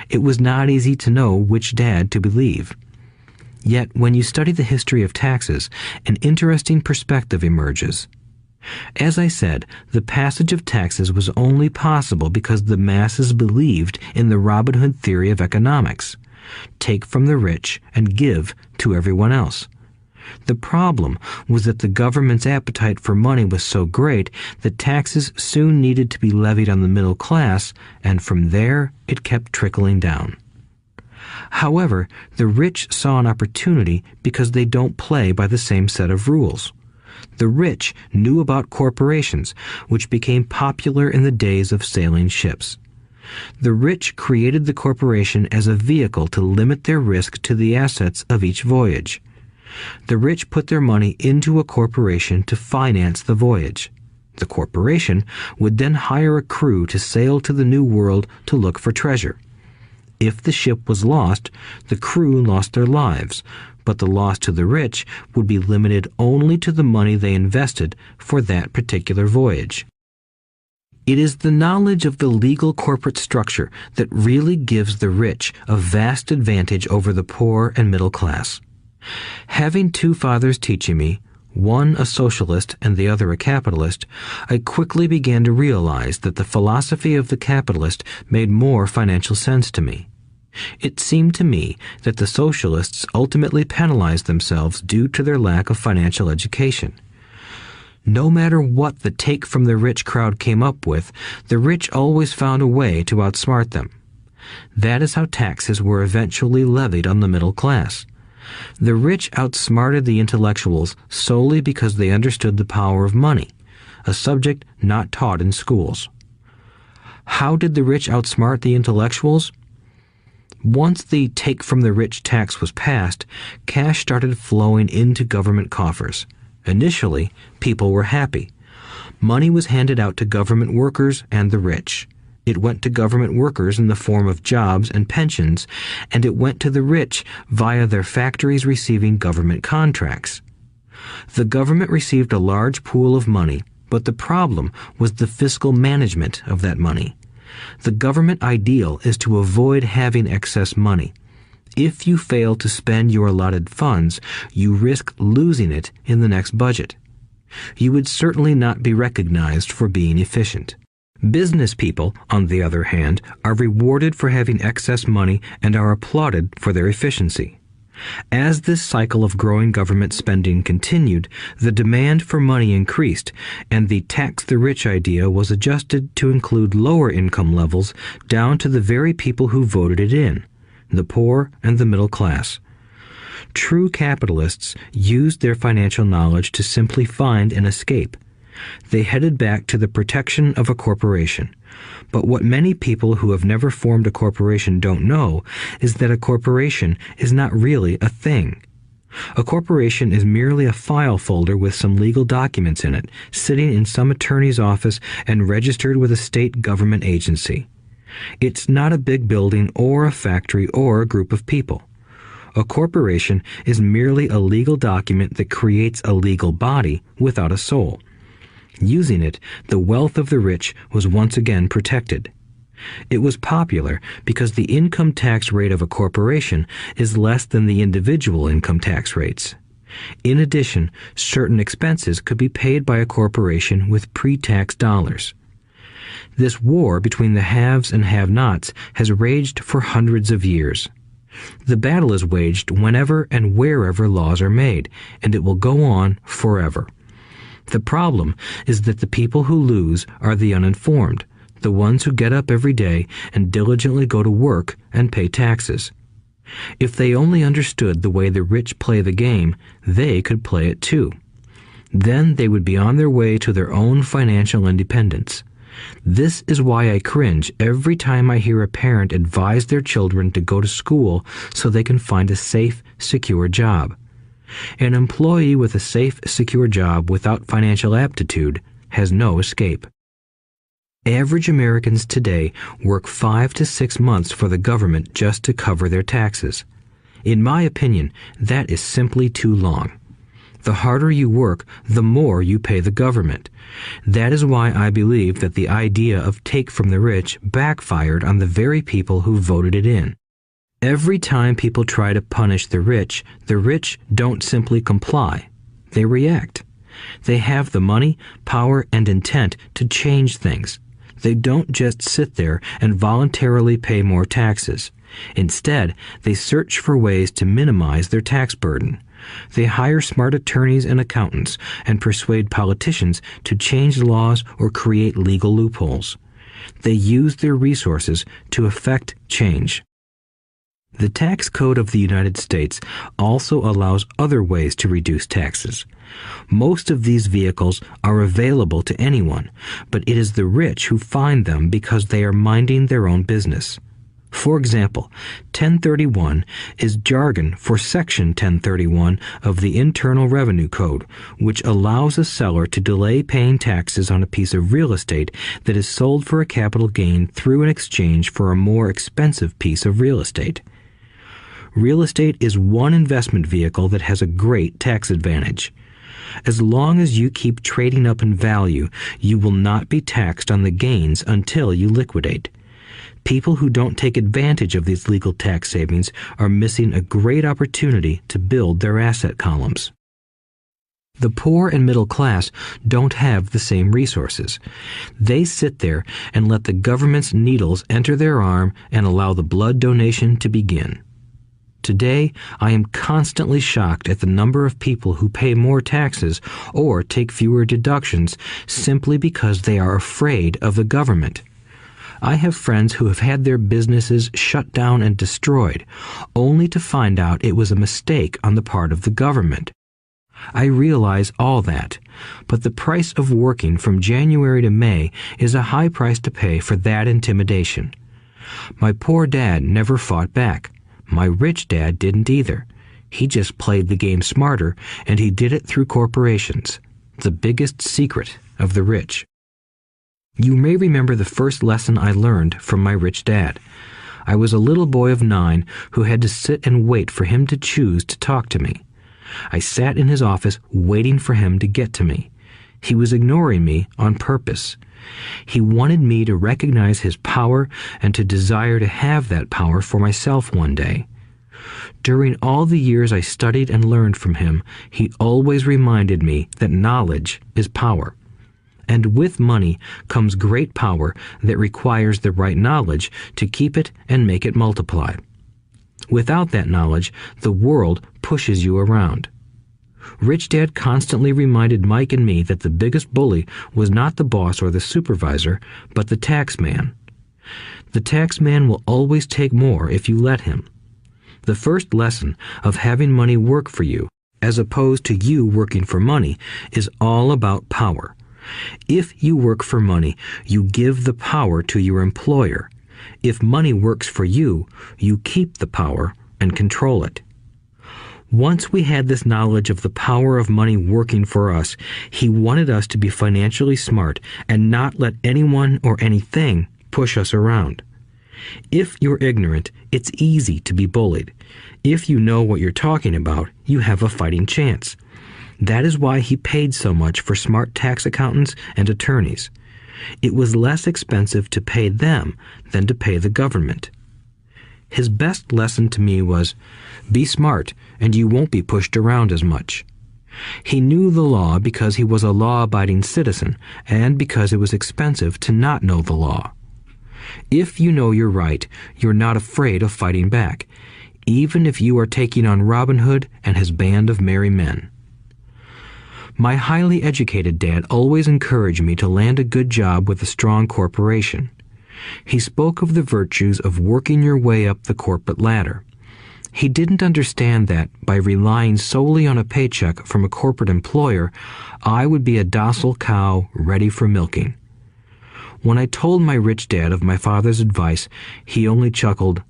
It was not easy to know which dad to believe. Yet, when you study the history of taxes, an interesting perspective emerges. As I said, the passage of taxes was only possible because the masses believed in the Robin Hood theory of economics. Take from the rich and give to everyone else. The problem was that the government's appetite for money was so great that taxes soon needed to be levied on the middle class, and from there it kept trickling down. However, the rich saw an opportunity because they don't play by the same set of rules. The rich knew about corporations, which became popular in the days of sailing ships. The rich created the corporation as a vehicle to limit their risk to the assets of each voyage. The rich put their money into a corporation to finance the voyage. The corporation would then hire a crew to sail to the New World to look for treasure. If the ship was lost, the crew lost their lives, but the loss to the rich would be limited only to the money they invested for that particular voyage. It is the knowledge of the legal corporate structure that really gives the rich a vast advantage over the poor and middle class. Having two fathers teaching me, one a socialist and the other a capitalist, I quickly began to realize that the philosophy of the capitalist made more financial sense to me. It seemed to me that the socialists ultimately penalized themselves due to their lack of financial education. No matter what the take from the rich crowd came up with, the rich always found a way to outsmart them. That is how taxes were eventually levied on the middle class. The rich outsmarted the intellectuals solely because they understood the power of money, a subject not taught in schools. How did the rich outsmart the intellectuals? Once the take from the rich tax was passed, cash started flowing into government coffers. Initially, people were happy. Money was handed out to government workers and the rich. It went to government workers in the form of jobs and pensions, and it went to the rich via their factories receiving government contracts. The government received a large pool of money, but the problem was the fiscal management of that money. The government ideal is to avoid having excess money. If you fail to spend your allotted funds, you risk losing it in the next budget. You would certainly not be recognized for being efficient. Business people, on the other hand, are rewarded for having excess money and are applauded for their efficiency. As this cycle of growing government spending continued, the demand for money increased, and the tax the rich idea was adjusted to include lower income levels down to the very people who voted it in, the poor and the middle class. True capitalists used their financial knowledge to simply find an escape. They headed back to the protection of a corporation. But what many people who have never formed a corporation don't know is that a corporation is not really a thing. A corporation is merely a file folder with some legal documents in it, sitting in some attorney's office and registered with a state government agency. It's not a big building or a factory or a group of people. A corporation is merely a legal document that creates a legal body without a soul. Using it, the wealth of the rich was once again protected. It was popular because the income tax rate of a corporation is less than the individual income tax rates. In addition, certain expenses could be paid by a corporation with pre-tax dollars. This war between the haves and have-nots has raged for hundreds of years. The battle is waged whenever and wherever laws are made, and it will go on forever. The problem is that the people who lose are the uninformed, the ones who get up every day and diligently go to work and pay taxes. If they only understood the way the rich play the game, they could play it too. Then they would be on their way to their own financial independence. This is why I cringe every time I hear a parent advise their children to go to school so they can find a safe, secure job. An employee with a safe, secure job without financial aptitude has no escape. Average Americans today work 5 to 6 months for the government just to cover their taxes. In my opinion, that is simply too long. The harder you work, the more you pay the government. That is why I believe that the idea of take from the rich backfired on the very people who voted it in. Every time people try to punish the rich don't simply comply. They react. They have the money, power, and intent to change things. They don't just sit there and voluntarily pay more taxes. Instead, they search for ways to minimize their tax burden. They hire smart attorneys and accountants and persuade politicians to change laws or create legal loopholes. They use their resources to effect change. The tax code of the United States also allows other ways to reduce taxes. Most of these vehicles are available to anyone, but it is the rich who find them because they are minding their own business. For example, 1031 is jargon for Section 1031 of the Internal Revenue Code, which allows a seller to delay paying taxes on a piece of real estate that is sold for a capital gain through an exchange for a more expensive piece of real estate. Real estate is one investment vehicle that has a great tax advantage. As long as you keep trading up in value, you will not be taxed on the gains until you liquidate. People who don't take advantage of these legal tax savings are missing a great opportunity to build their asset columns. The poor and middle class don't have the same resources. They sit there and let the government's needles enter their arm and allow the blood donation to begin. Today, I am constantly shocked at the number of people who pay more taxes or take fewer deductions simply because they are afraid of the government. I have friends who have had their businesses shut down and destroyed, only to find out it was a mistake on the part of the government. I realize all that, but the price of working from January to May is a high price to pay for that intimidation. My poor dad never fought back. My rich dad didn't either. He just played the game smarter, and he did it through corporations, the biggest secret of the rich. You may remember the first lesson I learned from my rich dad. I was a little boy of 9 who had to sit and wait for him to choose to talk to me. I sat in his office waiting for him to get to me. He was ignoring me on purpose. He wanted me to recognize his power and to desire to have that power for myself one day. During all the years I studied and learned from him, he always reminded me that knowledge is power. And with money comes great power that requires the right knowledge to keep it and make it multiply. Without that knowledge, the world pushes you around. Rich Dad constantly reminded Mike and me that the biggest bully was not the boss or the supervisor, but the tax man. The tax man will always take more if you let him. The first lesson of having money work for you, as opposed to you working for money, is all about power. If you work for money, you give the power to your employer. If money works for you, you keep the power and control it. Once we had this knowledge of the power of money working for us, he wanted us to be financially smart and not let anyone or anything push us around. If you're ignorant, it's easy to be bullied. If you know what you're talking about, you have a fighting chance. That is why he paid so much for smart tax accountants and attorneys. It was less expensive to pay them than to pay the government. His best lesson to me was, be smart and you won't be pushed around as much. He knew the law because he was a law-abiding citizen and because it was expensive to not know the law. If you know you're right, you're not afraid of fighting back, even if you are taking on Robin Hood and his band of merry men. My highly educated dad always encouraged me to land a good job with a strong corporation. He spoke of the virtues of working your way up the corporate ladder. He didn't understand that by relying solely on a paycheck from a corporate employer, I would be a docile cow ready for milking. When I told my rich dad of my father's advice, he only chuckled.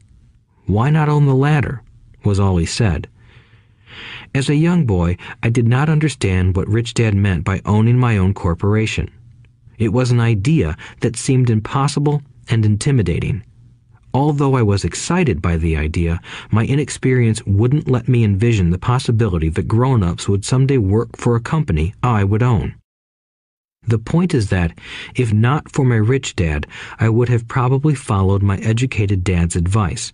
"Why not own the ladder?" was all he said. As a young boy, I did not understand what Rich Dad meant by owning my own corporation. It was an idea that seemed impossible and intimidating. Although I was excited by the idea, my inexperience wouldn't let me envision the possibility that grown-ups would someday work for a company I would own. The point is that, if not for my rich dad, I would have probably followed my educated dad's advice.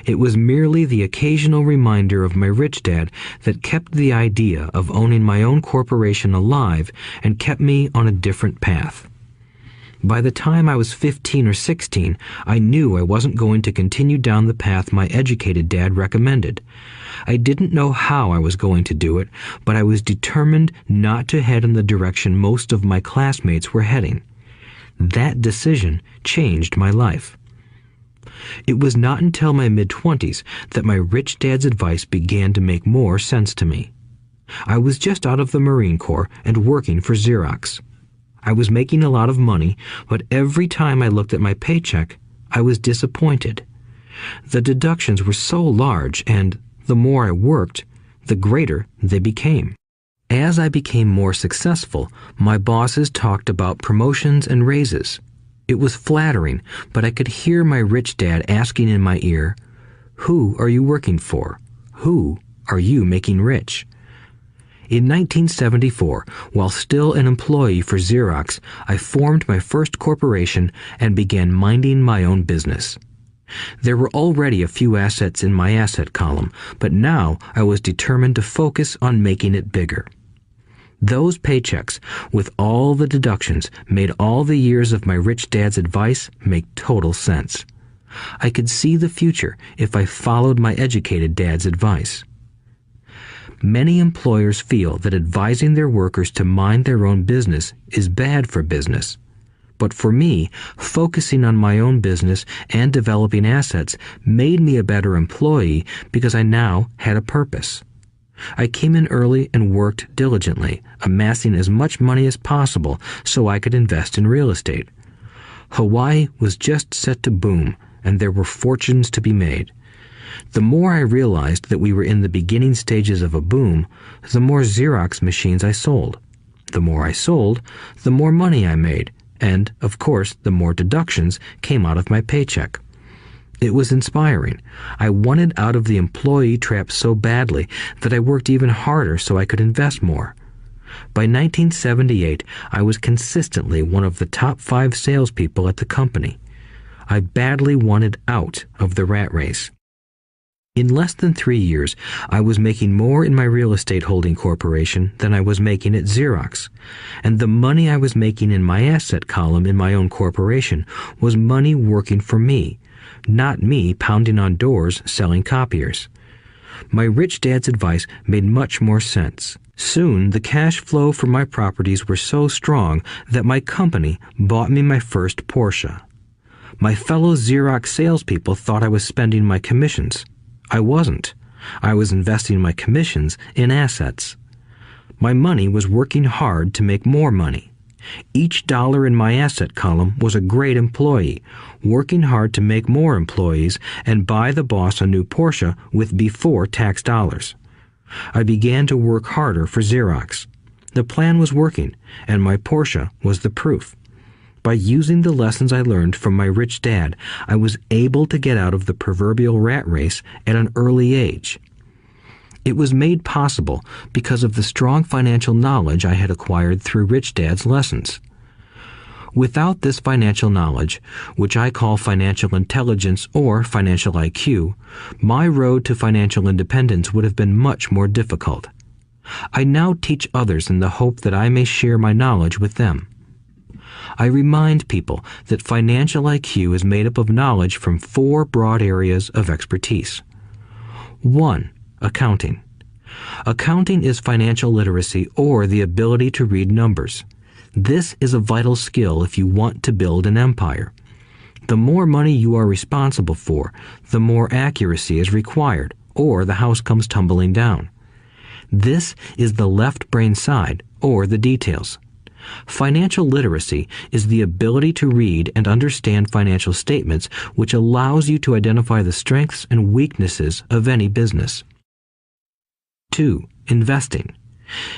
It was merely the occasional reminder of my rich dad that kept the idea of owning my own corporation alive and kept me on a different path. By the time I was 15 or 16, I knew I wasn't going to continue down the path my educated dad recommended. I didn't know how I was going to do it, but I was determined not to head in the direction most of my classmates were heading. That decision changed my life. It was not until my mid-20s that my rich dad's advice began to make more sense to me. I was just out of the Marine Corps and working for Xerox. I was making a lot of money, but every time I looked at my paycheck, I was disappointed. The deductions were so large, and the more I worked, the greater they became. As I became more successful, my bosses talked about promotions and raises. It was flattering, but I could hear my rich dad asking in my ear, "Who are you working for? Who are you making rich?" In 1974, while still an employee for Xerox, I formed my first corporation and began minding my own business. There were already a few assets in my asset column, but now I was determined to focus on making it bigger. Those paychecks, with all the deductions, made all the years of my rich dad's advice make total sense. I could see the future if I followed my educated dad's advice. Many employers feel that advising their workers to mind their own business is bad for business. But for me, focusing on my own business and developing assets made me a better employee because I now had a purpose. I came in early and worked diligently, amassing as much money as possible so I could invest in real estate. Hawaii was just set to boom, and there were fortunes to be made. The more I realized that we were in the beginning stages of a boom, the more Xerox machines I sold. The more I sold, the more money I made, and, of course, the more deductions came out of my paycheck. It was inspiring. I wanted out of the employee trap so badly that I worked even harder so I could invest more. By 1978, I was consistently one of the top 5 salespeople at the company. I badly wanted out of the rat race. In less than 3 years, I was making more in my real estate holding corporation than I was making at Xerox, and the money I was making in my asset column in my own corporation was money working for me, not me pounding on doors selling copiers. My rich dad's advice made much more sense. Soon, the cash flow from my properties were so strong that my company bought me my first Porsche. My fellow Xerox salespeople thought I was spending my commissions. I wasn't. I was investing my commissions in assets. My money was working hard to make more money. Each dollar in my asset column was a great employee, working hard to make more employees and buy the boss a new Porsche with before-tax dollars. I began to work harder for Xerox. The plan was working, and my Porsche was the proof. By using the lessons I learned from my rich dad, I was able to get out of the proverbial rat race at an early age. It was made possible because of the strong financial knowledge I had acquired through Rich Dad's lessons. Without this financial knowledge, which I call financial intelligence or financial IQ, my road to financial independence would have been much more difficult. I now teach others in the hope that I may share my knowledge with them. I remind people that financial IQ is made up of knowledge from 4 broad areas of expertise. 1. Accounting. Accounting is financial literacy or the ability to read numbers. This is a vital skill if you want to build an empire. The more money you are responsible for, the more accuracy is required, or the house comes tumbling down. This is the left brain side, or the details. Financial literacy is the ability to read and understand financial statements, which allows you to identify the strengths and weaknesses of any business. 2. Investing.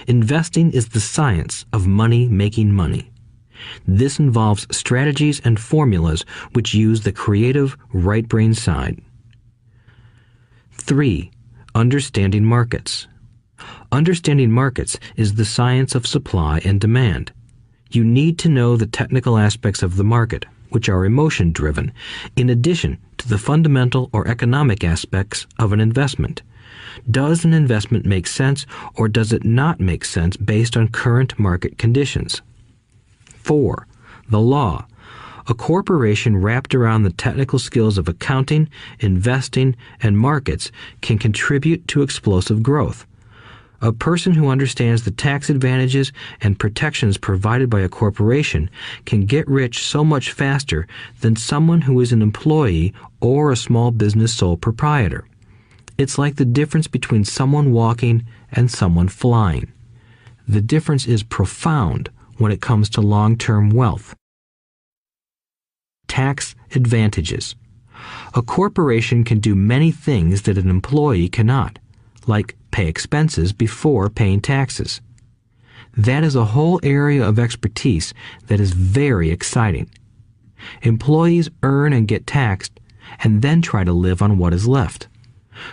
Investing is the science of money making money. This involves strategies and formulas which use the creative right brain side. 3. Understanding markets. Understanding markets is the science of supply and demand. You need to know the technical aspects of the market, which are emotion-driven, in addition to the fundamental or economic aspects of an investment. Does an investment make sense or does it not make sense based on current market conditions? 4. The law. A corporation wrapped around the technical skills of accounting, investing, and markets can contribute to explosive growth. A person who understands the tax advantages and protections provided by a corporation can get rich so much faster than someone who is an employee or a small business sole proprietor. It's like the difference between someone walking and someone flying. The difference is profound when it comes to long-term wealth. Tax advantages. A corporation can do many things that an employee cannot, like pay expenses before paying taxes. That is a whole area of expertise that is very exciting. Employees earn and get taxed and then try to live on what is left.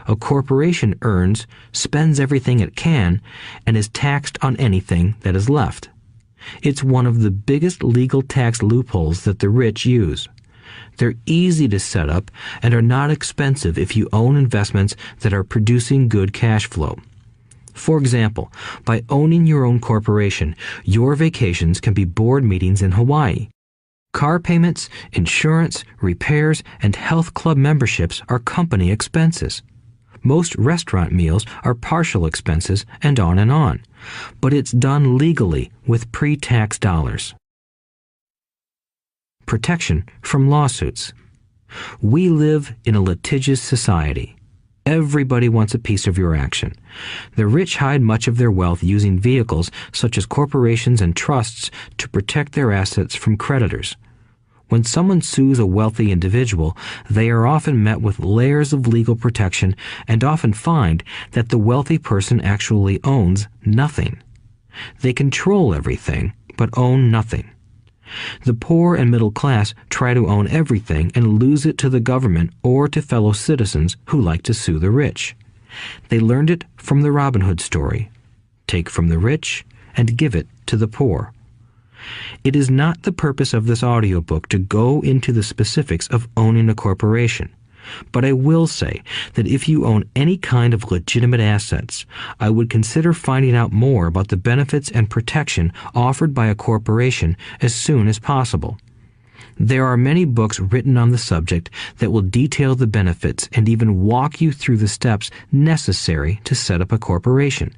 A corporation earns, spends everything it can, and is taxed on anything that is left. It's one of the biggest legal tax loopholes that the rich use. They're easy to set up and are not expensive if you own investments that are producing good cash flow. For example, by owning your own corporation, your vacations can be board meetings in Hawaii. Car payments, insurance, repairs, and health club memberships are company expenses. Most restaurant meals are partial expenses, and on. But it's done legally with pre-tax dollars. Protection from lawsuits. We live in a litigious society. Everybody wants a piece of your action. The rich hide much of their wealth using vehicles such as corporations and trusts to protect their assets from creditors. When someone sues a wealthy individual, they are often met with layers of legal protection and often find that the wealthy person actually owns nothing. They control everything, but own nothing. The poor and middle class try to own everything and lose it to the government or to fellow citizens who like to sue the rich. They learned it from the Robin Hood story. Take from the rich and give it to the poor. It is not the purpose of this audiobook to go into the specifics of owning a corporation. But I will say that if you own any kind of legitimate assets, I would consider finding out more about the benefits and protection offered by a corporation as soon as possible. There are many books written on the subject that will detail the benefits and even walk you through the steps necessary to set up a corporation.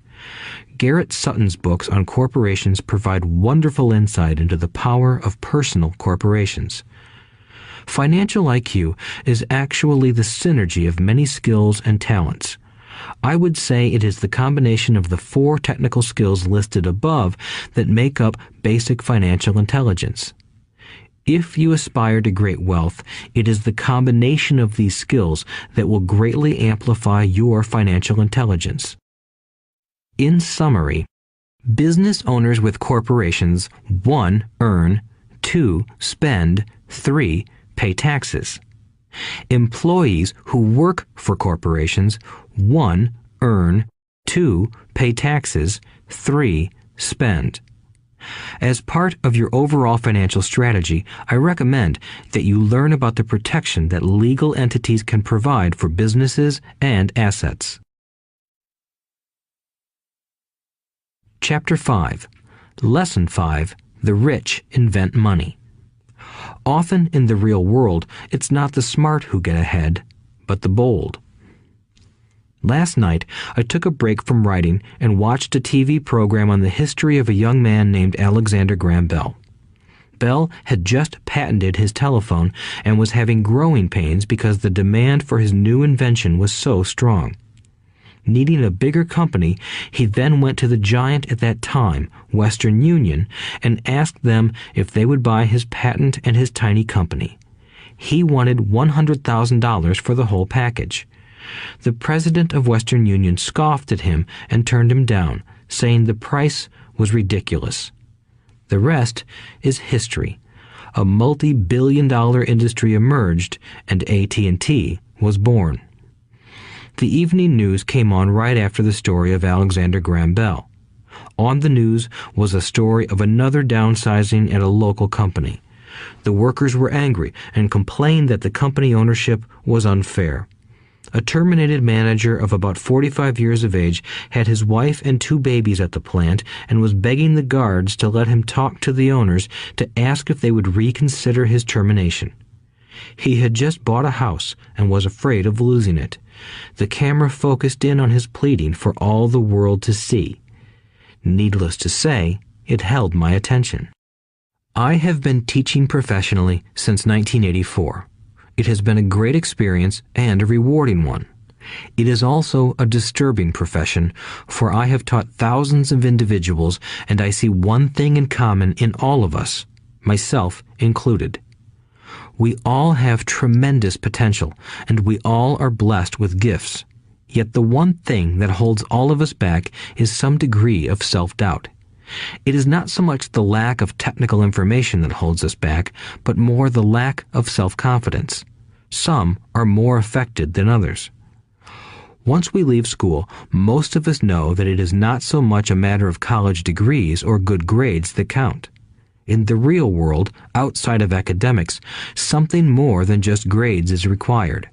Garrett Sutton's books on corporations provide wonderful insight into the power of personal corporations. Financial IQ is actually the synergy of many skills and talents. I would say it is the combination of the 4 technical skills listed above that make up basic financial intelligence. If you aspire to great wealth, it is the combination of these skills that will greatly amplify your financial intelligence. In summary, business owners with corporations 1. Earn, 2. Spend, 3. Pay taxes. Employees who work for corporations 1. Earn, 2. Pay taxes, 3. Spend. As part of your overall financial strategy, I recommend that you learn about the protection that legal entities can provide for businesses and assets. Chapter 5. Lesson 5. The rich invent money. Often in the real world, it's not the smart who get ahead, but the bold. Last night, I took a break from writing and watched a TV program on the history of a young man named Alexander Graham Bell. Bell had just patented his telephone and was having growing pains because the demand for his new invention was so strong. Needing a bigger company, he then went to the giant at that time, Western Union, and asked them if they would buy his patent and his tiny company. He wanted $100,000 for the whole package. The president of Western Union scoffed at him and turned him down, saying the price was ridiculous. The rest is history. A multi-billion-dollar industry emerged, and AT&T was born. The evening news came on right after the story of Alexander Graham Bell. On the news was a story of another downsizing at a local company. The workers were angry and complained that the company ownership was unfair. A terminated manager of about 45 years of age had his wife and 2 babies at the plant and was begging the guards to let him talk to the owners to ask if they would reconsider his termination. He had just bought a house and was afraid of losing it. The camera focused in on his pleading for all the world to see. Needless to say, it held my attention. I have been teaching professionally since 1984. It has been a great experience and a rewarding one. It is also a disturbing profession, for I have taught thousands of individuals, and I see one thing in common in all of us, myself included. We all have tremendous potential, and we all are blessed with gifts. Yet the one thing that holds all of us back is some degree of self-doubt. It is not so much the lack of technical information that holds us back, but more the lack of self-confidence. Some are more affected than others. Once we leave school, most of us know that it is not so much a matter of college degrees or good grades that count. In the real world, outside of academics, something more than just grades is required.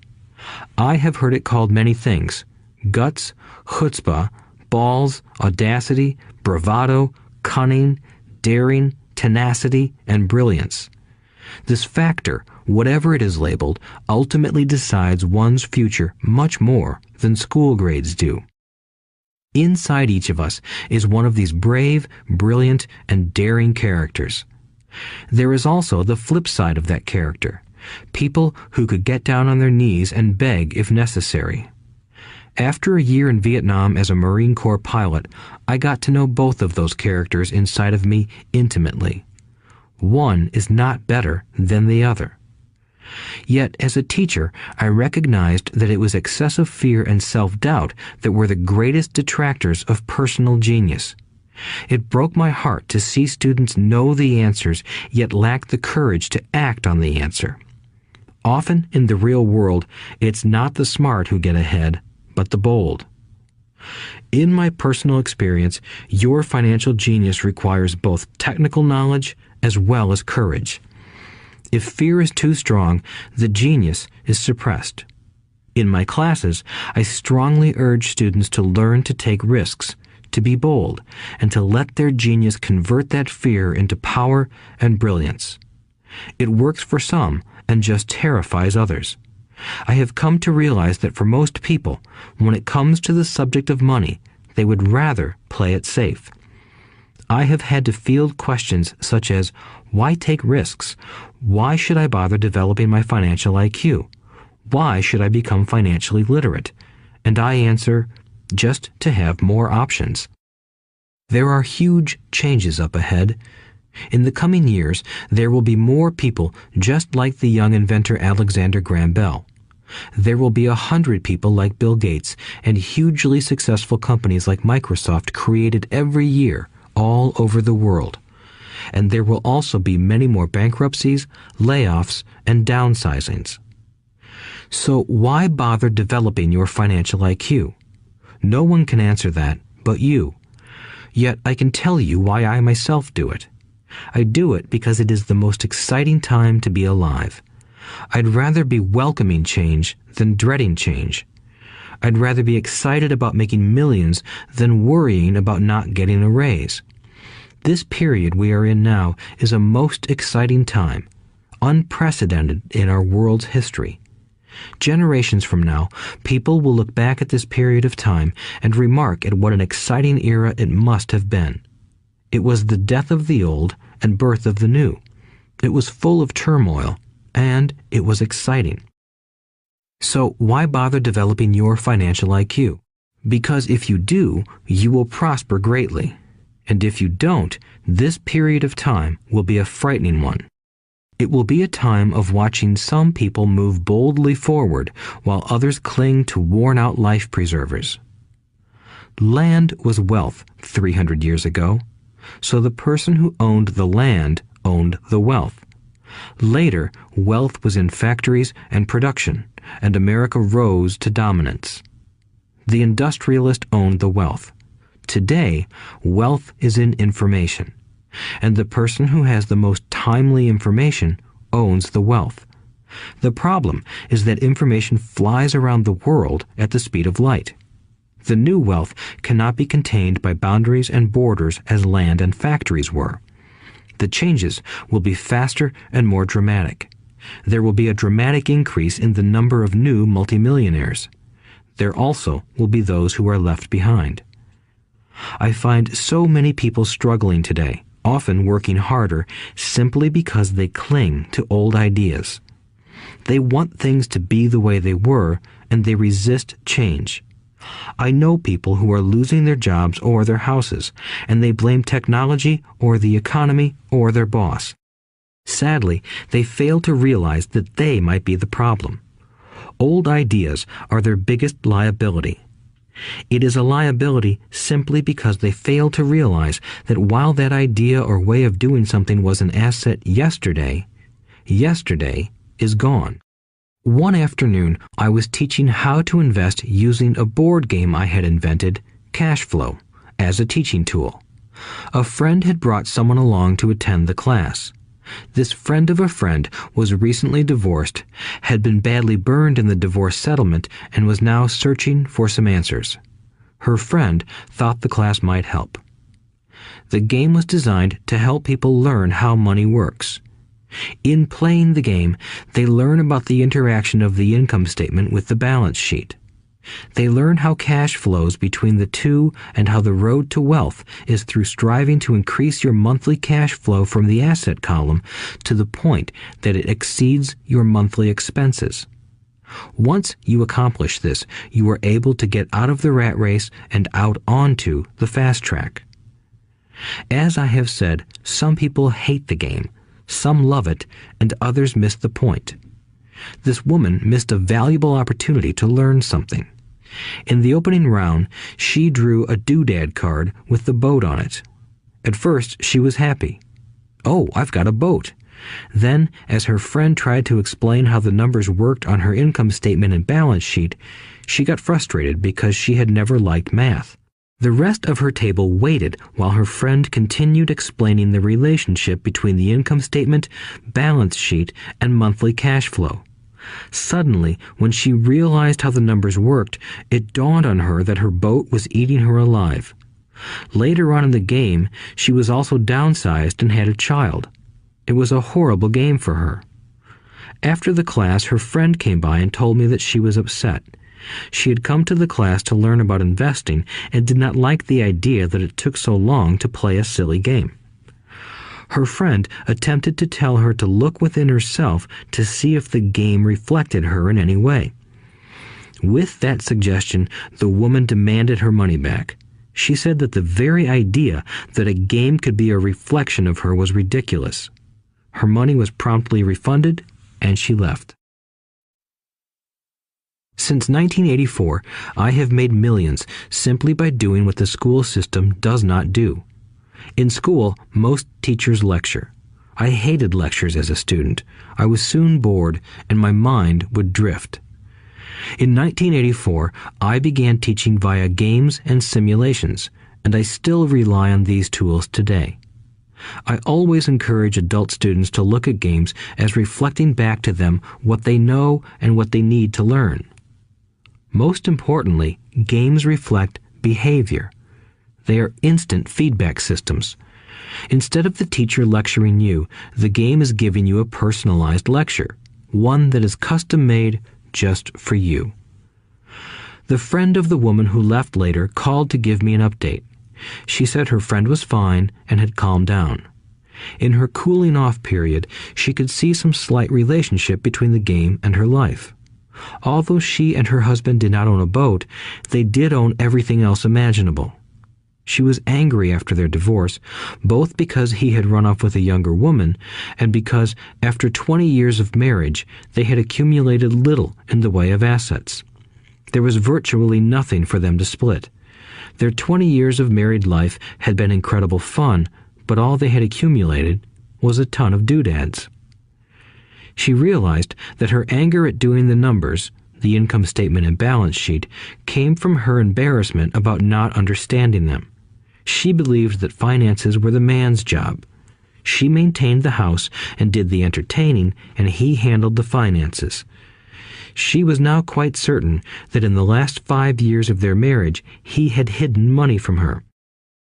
I have heard it called many things: guts, chutzpah, balls, audacity, bravado, cunning, daring, tenacity, and brilliance. This factor, whatever it is labeled, ultimately decides one's future much more than school grades do. Inside each of us is one of these brave, brilliant, and daring characters. There is also the flip side of that character, people who could get down on their knees and beg if necessary. After a year in Vietnam as a Marine Corps pilot, I got to know both of those characters inside of me intimately. One is not better than the other. Yet, as a teacher, I recognized that it was excessive fear and self-doubt that were the greatest detractors of personal genius. It broke my heart to see students know the answers, yet lack the courage to act on the answer. Often in the real world, it's not the smart who get ahead, but the bold. In my personal experience, your financial genius requires both technical knowledge as well as courage. If fear is too strong, the genius is suppressed. In my classes, I strongly urge students to learn to take risks, to be bold, and to let their genius convert that fear into power and brilliance. It works for some and just terrifies others. I have come to realize that for most people, when it comes to the subject of money, they would rather play it safe. I have had to field questions such as, why take risks? Why should I bother developing my financial IQ? Why should I become financially literate? And I answer, just to have more options. There are huge changes up ahead. In the coming years, there will be more people just like the young inventor Alexander Graham Bell. There will be 100 people like Bill Gates and hugely successful companies like Microsoft created every year all over the world. And there will also be many more bankruptcies, layoffs, and downsizings. So why bother developing your financial IQ? No one can answer that but you. Yet I can tell you why I myself do it. I do it because it is the most exciting time to be alive. I'd rather be welcoming change than dreading change. I'd rather be excited about making millions than worrying about not getting a raise. This period we are in now is a most exciting time, unprecedented in our world's history. Generations from now, people will look back at this period of time and remark at what an exciting era it must have been. It was the death of the old and birth of the new. It was full of turmoil, and it was exciting. So why bother developing your financial IQ? Because if you do, you will prosper greatly. And if you don't, this period of time will be a frightening one. It will be a time of watching some people move boldly forward while others cling to worn-out life preservers. Land was wealth 300 years ago, so the person who owned the land owned the wealth. Later, wealth was in factories and production, and America rose to dominance. The industrialist owned the wealth. Today, wealth is in information, and the person who has the most timely information owns the wealth. The problem is that information flies around the world at the speed of light. The new wealth cannot be contained by boundaries and borders as land and factories were. The changes will be faster and more dramatic. There will be a dramatic increase in the number of new multimillionaires. There also will be those who are left behind. I find so many people struggling today, often working harder, simply because they cling to old ideas. They want things to be the way they were, and they resist change. I know people who are losing their jobs or their houses, and they blame technology or the economy or their boss. Sadly, they fail to realize that they might be the problem. Old ideas are their biggest liability. It is a liability simply because they fail to realize that while that idea or way of doing something was an asset yesterday, yesterday is gone. One afternoon, I was teaching how to invest using a board game I had invented, Cash Flow, as a teaching tool. A friend had brought someone along to attend the class. This friend of a friend was recently divorced, had been badly burned in the divorce settlement, and was now searching for some answers. Her friend thought the class might help. The game was designed to help people learn how money works. In playing the game, they learn about the interaction of the income statement with the balance sheet. They learn how cash flows between the two and how the road to wealth is through striving to increase your monthly cash flow from the asset column to the point that it exceeds your monthly expenses. Once you accomplish this, you are able to get out of the rat race and out onto the fast track. As I have said, some people hate the game, some love it, and others miss the point. This woman missed a valuable opportunity to learn something. In the opening round, she drew a doodad card with the boat on it. At first, she was happy. "Oh, I've got a boat." Then, as her friend tried to explain how the numbers worked on her income statement and balance sheet, she got frustrated because she had never liked math. The rest of her table waited while her friend continued explaining the relationship between the income statement, balance sheet, and monthly cash flow. Suddenly, when she realized how the numbers worked, it dawned on her that her boat was eating her alive. Later on in the game, she was also downsized and had a child. It was a horrible game for her. After the class, her friend came by and told me that she was upset. She had come to the class to learn about investing and did not like the idea that it took so long to play a silly game. Her friend attempted to tell her to look within herself to see if the game reflected her in any way. With that suggestion, the woman demanded her money back. She said that the very idea that a game could be a reflection of her was ridiculous. Her money was promptly refunded, and she left. Since 1984, I have made millions simply by doing what the school system does not do. In school, most teachers lecture. I hated lectures as a student. I was soon bored, and my mind would drift. In 1984, I began teaching via games and simulations, and I still rely on these tools today. I always encourage adult students to look at games as reflecting back to them what they know and what they need to learn. Most importantly, games reflect behavior. They are instant feedback systems. Instead of the teacher lecturing you, the game is giving you a personalized lecture, one that is custom-made just for you. The friend of the woman who left later called to give me an update. She said her friend was fine and had calmed down. In her cooling-off period, she could see some slight relationship between the game and her life. Although she and her husband did not own a boat, they did own everything else imaginable. She was angry after their divorce, both because he had run off with a younger woman and because, after 20 years of marriage, they had accumulated little in the way of assets. There was virtually nothing for them to split. Their 20 years of married life had been incredible fun, but all they had accumulated was a ton of doodads. She realized that her anger at doing the numbers, the income statement and balance sheet, came from her embarrassment about not understanding them. She believed that finances were the man's job. She maintained the house and did the entertaining, and he handled the finances. She was now quite certain that in the last 5 years of their marriage, he had hidden money from her.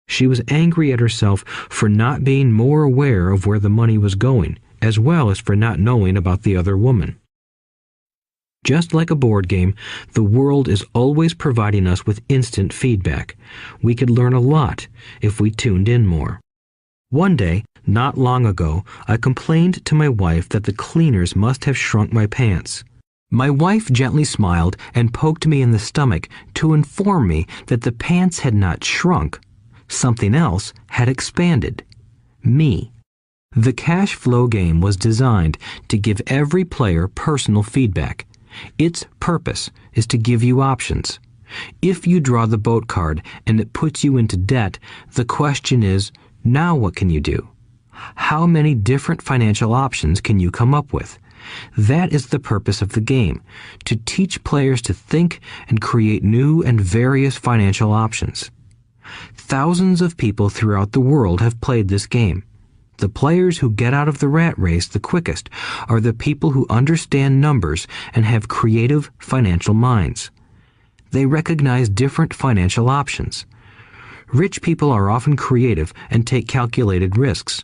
She was angry at herself for not being more aware of where the money was going, as well as for not knowing about the other woman. Just like a board game, the world is always providing us with instant feedback. We could learn a lot if we tuned in more. One day, not long ago, I complained to my wife that the cleaners must have shrunk my pants. My wife gently smiled and poked me in the stomach to inform me that the pants had not shrunk. Something else had expanded. Me. The cash flow game was designed to give every player personal feedback. Its purpose is to give you options. If you draw the boat card and it puts you into debt, the question is, now what can you do? How many different financial options can you come up with? That is the purpose of the game, to teach players to think and create new and various financial options. Thousands of people throughout the world have played this game. The players who get out of the rat race the quickest are the people who understand numbers and have creative financial minds. They recognize different financial options. Rich people are often creative and take calculated risks.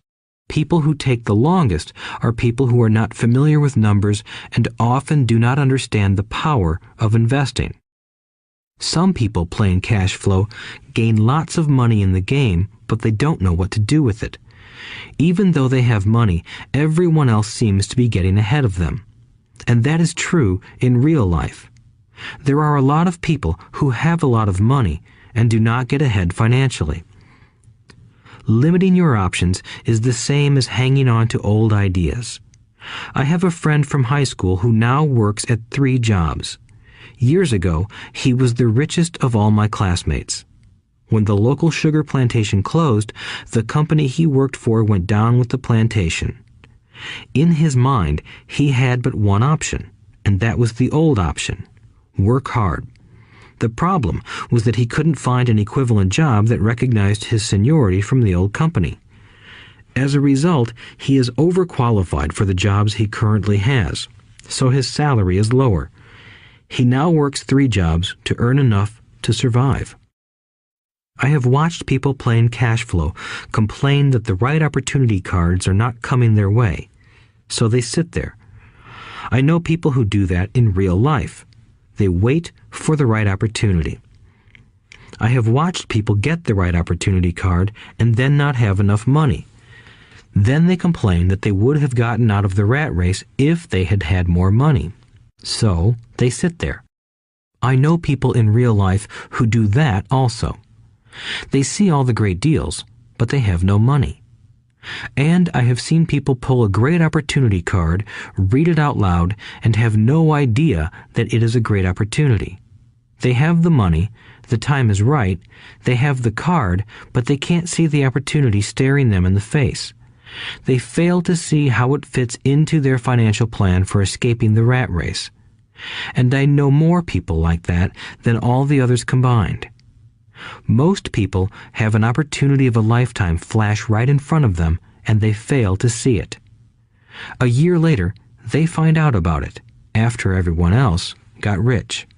People who take the longest are people who are not familiar with numbers and often do not understand the power of investing. Some people playing cash flow gain lots of money in the game, but they don't know what to do with it. Even though they have money, everyone else seems to be getting ahead of them. And that is true in real life. There are a lot of people who have a lot of money and do not get ahead financially. Limiting your options is the same as hanging on to old ideas. I have a friend from high school who now works at 3 jobs. Years ago, he was the richest of all my classmates. When the local sugar plantation closed, the company he worked for went down with the plantation. In his mind, he had but one option, and that was the old option: work hard. The problem was that he couldn't find an equivalent job that recognized his seniority from the old company. As a result, he is overqualified for the jobs he currently has. so his salary is lower. He now works 3 jobs to earn enough to survive. I have watched people playing cash flow complain that the right opportunity cards are not coming their way, so they sit there. I know people who do that in real life. They wait for the right opportunity. I have watched people get the right opportunity card and then not have enough money. Then they complain that they would have gotten out of the rat race if they had had more money. So they sit there. I know people in real life who do that also. They see all the great deals, but they have no money. And I have seen people pull a great opportunity card, read it out loud, and have no idea that it is a great opportunity. They have the money, the time is right, they have the card, but they can't see the opportunity staring them in the face. They fail to see how it fits into their financial plan for escaping the rat race. And I know more people like that than all the others combined. Most people have an opportunity of a lifetime flash right in front of them, and they fail to see it. A year later, they find out about it, after everyone else got rich.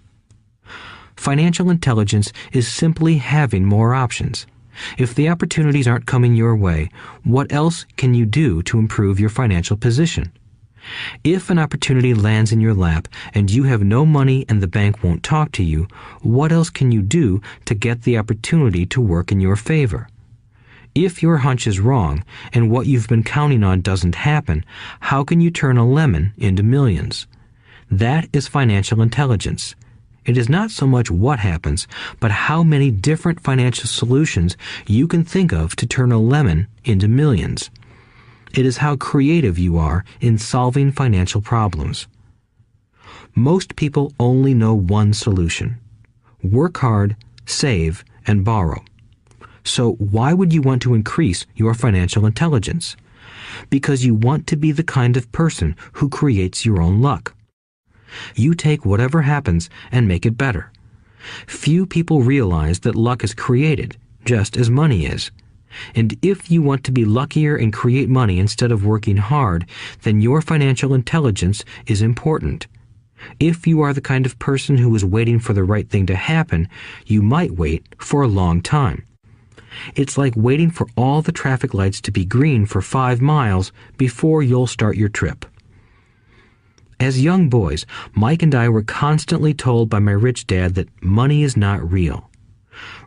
Financial intelligence is simply having more options. If the opportunities aren't coming your way, what else can you do to improve your financial position? If an opportunity lands in your lap and you have no money and the bank won't talk to you, what else can you do to get the opportunity to work in your favor? If your hunch is wrong and what you've been counting on doesn't happen, how can you turn a lemon into millions? That is financial intelligence. It is not so much what happens, but how many different financial solutions you can think of to turn a lemon into millions. It is how creative you are in solving financial problems. Most people only know one solution: work hard, save, and borrow. So why would you want to increase your financial intelligence? Because you want to be the kind of person who creates your own luck. You take whatever happens and make it better. Few people realize that luck is created, just as money is. And if you want to be luckier and create money instead of working hard, then your financial intelligence is important. If you are the kind of person who is waiting for the right thing to happen, you might wait for a long time. It's like waiting for all the traffic lights to be green for 5 miles before you'll start your trip. As young boys, Mike and I were constantly told by my rich dad that money is not real.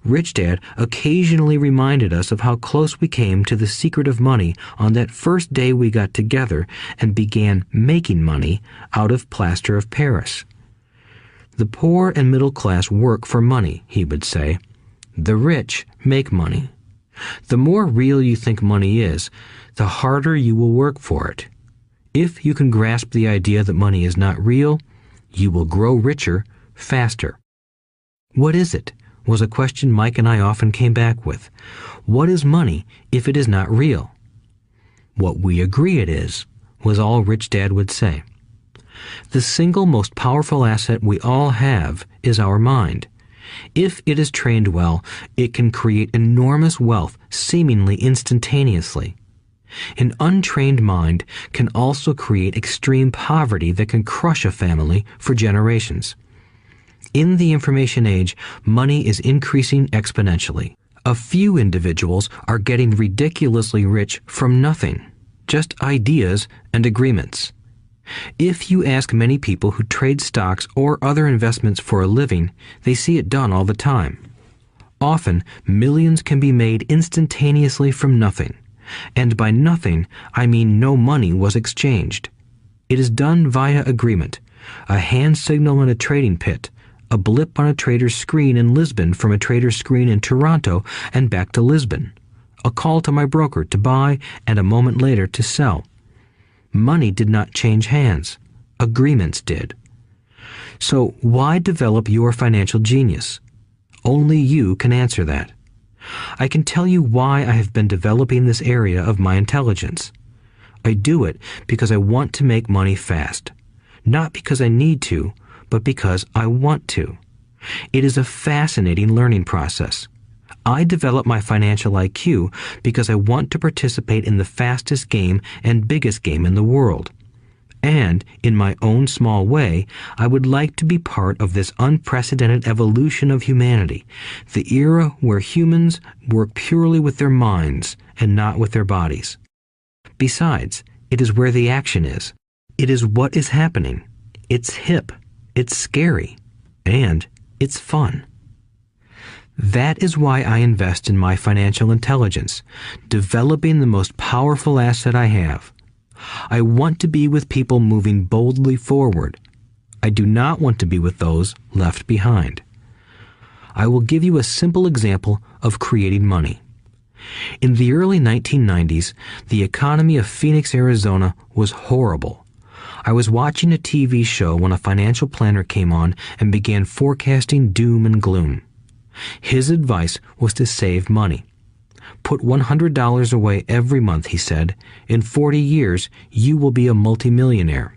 Rich Dad occasionally reminded us of how close we came to the secret of money on that first day we got together and began making money out of plaster of Paris. The poor and middle class work for money, he would say. The rich make money. The more real you think money is, the harder you will work for it. If you can grasp the idea that money is not real, you will grow richer faster. What is it? Was a question Mike and I often came back with. What is money if it is not real? What we agree it is, was all Rich Dad would say. The single most powerful asset we all have is our mind. If it is trained well, it can create enormous wealth seemingly instantaneously. An untrained mind can also create extreme poverty that can crush a family for generations. In the information age, money is increasing exponentially. A few individuals are getting ridiculously rich from nothing, just ideas and agreements. If you ask many people who trade stocks or other investments for a living, they see it done all the time. Often, millions can be made instantaneously from nothing. And by nothing, I mean no money was exchanged. It is done via agreement, a hand signal in a trading pit, a blip on a trader's screen in Lisbon from a trader's screen in Toronto and back to Lisbon, a call to my broker to buy and a moment later to sell. Money did not change hands. Agreements did. So why develop your financial genius? Only you can answer that. I can tell you why I have been developing this area of my intelligence. I do it because I want to make money fast. Not because I need to, but because I want to. It is a fascinating learning process. I develop my financial IQ because I want to participate in the fastest game and biggest game in the world. And, in my own small way, I would like to be part of this unprecedented evolution of humanity, the era where humans work purely with their minds and not with their bodies. Besides, it is where the action is. It is what is happening. It's hip, it's scary, and it's fun. That is why I invest in my financial intelligence, developing the most powerful asset I have. I want to be with people moving boldly forward. I do not want to be with those left behind. I will give you a simple example of creating money. In the early 1990s, the economy of Phoenix, Arizona was horrible. I was watching a TV show when a financial planner came on and began forecasting doom and gloom. His advice was to save money. Put $100 away every month, he said. In 40 years, you will be a multimillionaire.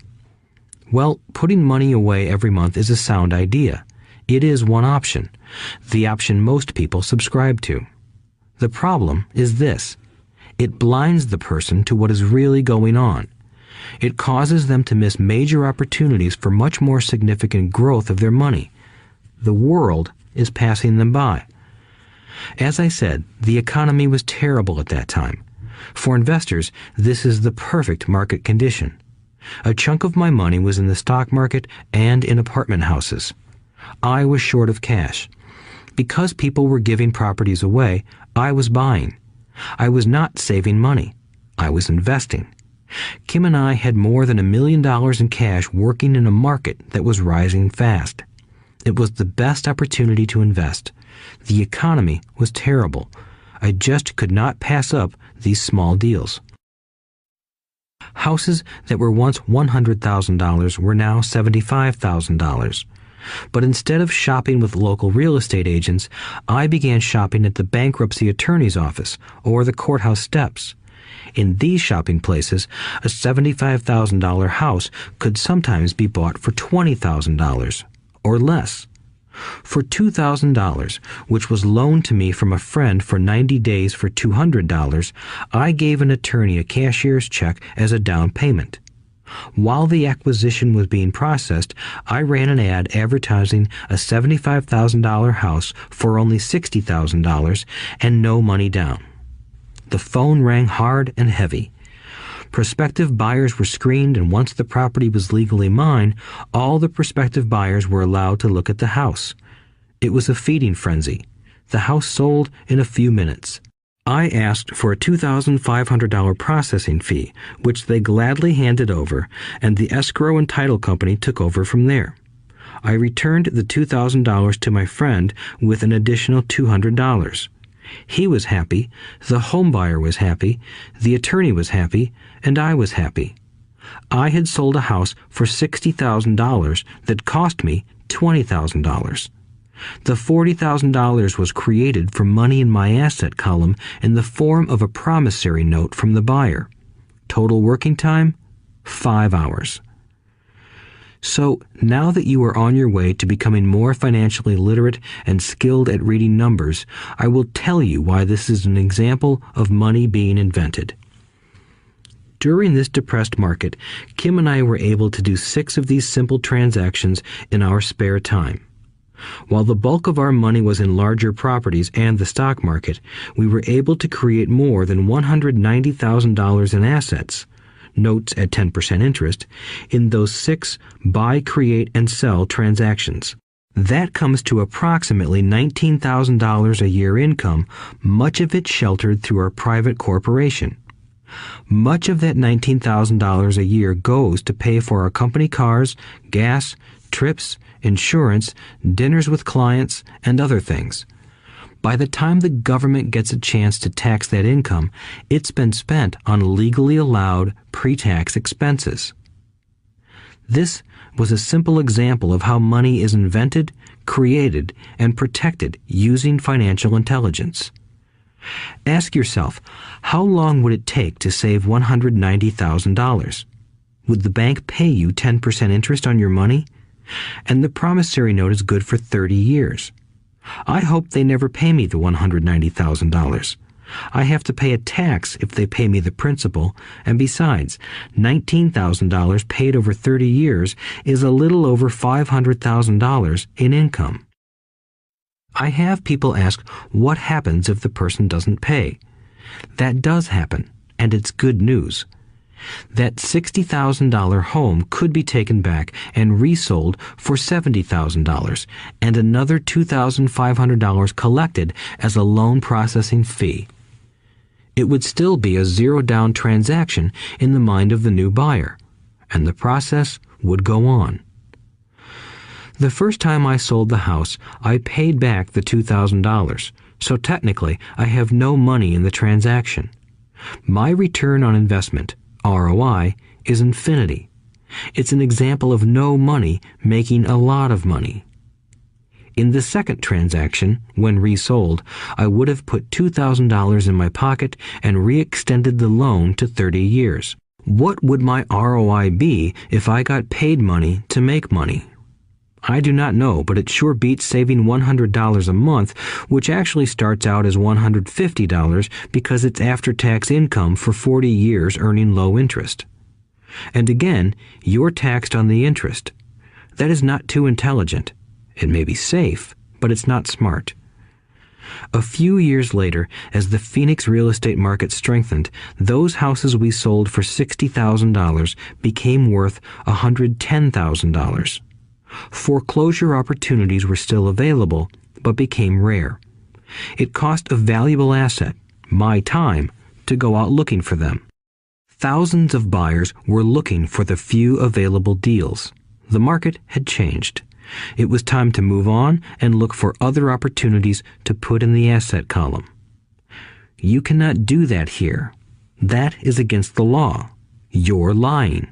Well, putting money away every month is a sound idea. It is one option, the option most people subscribe to. The problem is this. It blinds the person to what is really going on. It causes them to miss major opportunities for much more significant growth of their money. The world is passing them by. As I said, the economy was terrible at that time. For investors, this is the perfect market condition. A chunk of my money was in the stock market and in apartment houses. I was short of cash. Because people were giving properties away, I was buying. I was not saving money. I was investing. Kim and I had more than $1 million in cash working in a market that was rising fast. It was the best opportunity to invest. The economy was terrible. I just could not pass up these small deals. Houses that were once $100,000 were now $75,000. But instead of shopping with local real estate agents, I began shopping at the bankruptcy attorney's office or the courthouse steps. In these shopping places, a $75,000 house could sometimes be bought for $20,000 or less. For $2,000, which was loaned to me from a friend for 90 days for $200, I gave an attorney a cashier's check as a down payment. While the acquisition was being processed, I ran an ad advertising a $75,000 house for only $60,000 and no money down. The phone rang hard and heavy. Prospective buyers were screened, and once the property was legally mine, all the prospective buyers were allowed to look at the house. It was a feeding frenzy. The house sold in a few minutes. I asked for a $2,500 processing fee, which they gladly handed over, and the escrow and title company took over from there. I returned the $2,000 to my friend with an additional $200. He was happy, the homebuyer was happy, the attorney was happy, and I was happy. I had sold a house for $60,000 that cost me $20,000. The $40,000 was created from money in my asset column in the form of a promissory note from the buyer. Total working time, 5 hours. So, now that you are on your way to becoming more financially literate and skilled at reading numbers, I will tell you why this is an example of money being invented. During this depressed market, Kim and I were able to do 6 of these simple transactions in our spare time. While the bulk of our money was in larger properties and the stock market, we were able to create more than $190,000 in assets, notes at 10% interest, in those 6 buy, create, and sell transactions. That comes to approximately $19,000 a year income, much of it sheltered through our private corporation. Much of that $19,000 a year goes to pay for our company cars, gas, trips, insurance, dinners with clients, and other things. By the time the government gets a chance to tax that income, it's been spent on legally allowed pre-tax expenses. This was a simple example of how money is invented, created, and protected using financial intelligence. Ask yourself, how long would it take to save $190,000? Would the bank pay you 10% interest on your money? And the promissory note is good for 30 years. I hope they never pay me the $190,000. I have to pay a tax if they pay me the principal, and besides, $19,000 paid over 30 years is a little over $500,000 in income. I have people ask what happens if the person doesn't pay. That does happen, and it's good news. That $60,000 home could be taken back and resold for $70,000 and another $2,500 collected as a loan processing fee. It would still be a zero-down transaction in the mind of the new buyer, and the process would go on. The first time I sold the house, I paid back the $2,000, so technically I have no money in the transaction. My return on investment, ROI, is infinity. It's an example of no money making a lot of money. In the second transaction, when resold, I would have put $2,000 in my pocket and re-extended the loan to 30 years. What would my ROI be if I got paid money to make money? I do not know, but it sure beats saving $100 a month, which actually starts out as $150 because it's after-tax income for 40 years earning low interest. And again, you're taxed on the interest. That is not too intelligent. It may be safe, but it's not smart. A few years later, as the Phoenix real estate market strengthened, those houses we sold for $60,000 became worth $110,000. Foreclosure opportunities were still available, but became rare. It cost a valuable asset, my time, to go out looking for them. Thousands of buyers were looking for the few available deals. The market had changed. It was time to move on and look for other opportunities to put in the asset column. You cannot do that here. That is against the law. You're lying.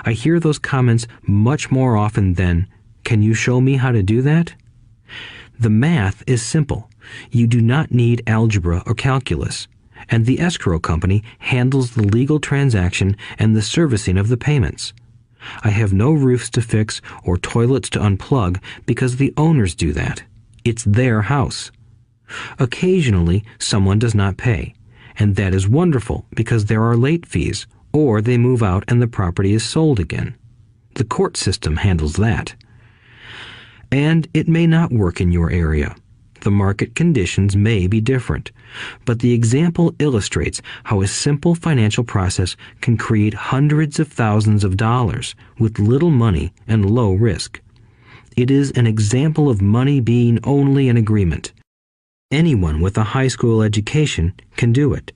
I hear those comments much more often than, "Can you show me how to do that?" The math is simple. You do not need algebra or calculus, and the escrow company handles the legal transaction and the servicing of the payments. I have no roofs to fix or toilets to unplug because the owners do that. It's their house. Occasionally, someone does not pay, and that is wonderful because there are late fees, or they move out and the property is sold again. The court system handles that. And it may not work in your area. The market conditions may be different, but the example illustrates how a simple financial process can create hundreds of thousands of dollars with little money and low risk. It is an example of money being only an agreement. Anyone with a high school education can do it.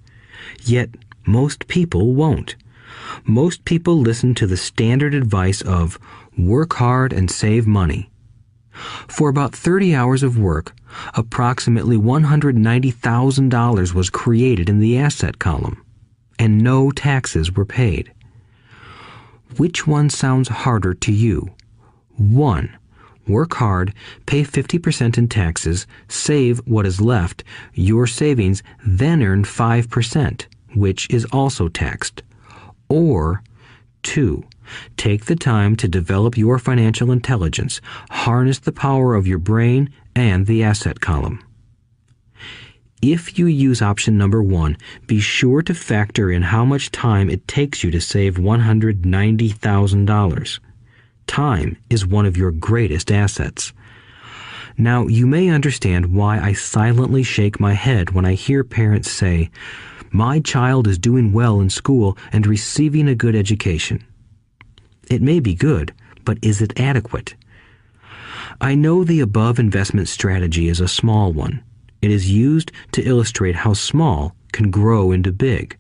Yet most people won't. Most people listen to the standard advice of work hard and save money. For about 30 hours of work, approximately $190,000 was created in the asset column, and no taxes were paid. Which one sounds harder to you? 1. Work hard, pay 50% in taxes, save what is left, your savings, then earn 5%, which is also taxed. Or 2. Take the time to develop your financial intelligence, harness the power of your brain and the asset column. If you use option number 1, be sure to factor in how much time it takes you to save $190,000. Time is one of your greatest assets. Now, you may understand why I silently shake my head when I hear parents say, "My child is doing well in school and receiving a good education." It may be good, but is it adequate? I know the above investment strategy is a small one. It is used to illustrate how small can grow into big.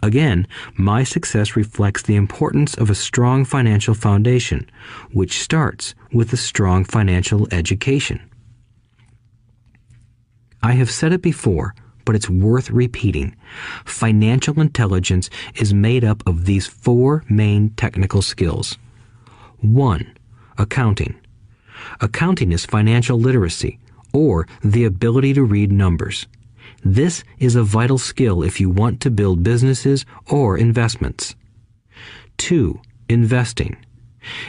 Again, my success reflects the importance of a strong financial foundation, which starts with a strong financial education. I have said it before, but it's worth repeating. Financial intelligence is made up of these 4 main technical skills. 1. Accounting. Accounting is financial literacy, or the ability to read numbers. This is a vital skill if you want to build businesses or investments. 2. Investing.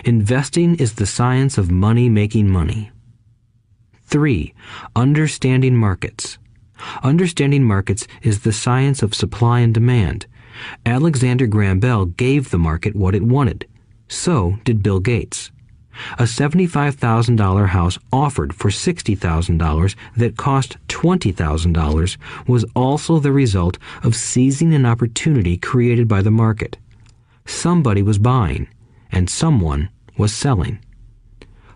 Investing is the science of money making money. 3. Understanding markets. Understanding markets is the science of supply and demand. Alexander Graham Bell gave the market what it wanted. So did Bill Gates. A $75,000 house offered for $60,000 that cost $20,000 was also the result of seizing an opportunity created by the market. Somebody was buying, and someone was selling.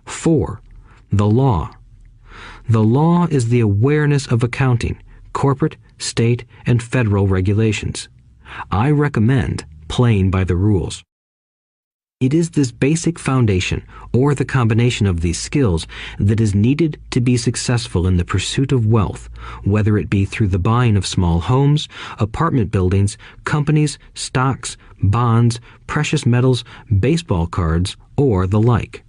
4. The law. The law is the awareness of accounting, corporate, state, and federal regulations. I recommend playing by the rules. It is this basic foundation, or the combination of these skills, that is needed to be successful in the pursuit of wealth, whether it be through the buying of small homes, apartment buildings, companies, stocks, bonds, precious metals, baseball cards, or the like.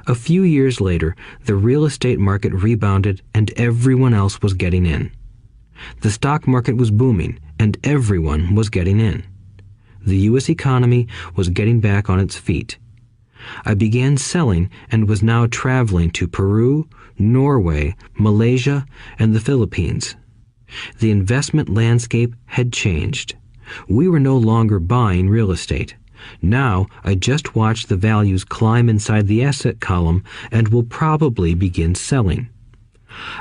A few years later, the real estate market rebounded and everyone else was getting in. The stock market was booming and everyone was getting in. The U.S. economy was getting back on its feet. I began selling and was now traveling to Peru, Norway, Malaysia, and the Philippines. The investment landscape had changed. We were no longer buying real estate. Now I just watch the values climb inside the asset column and will probably begin selling.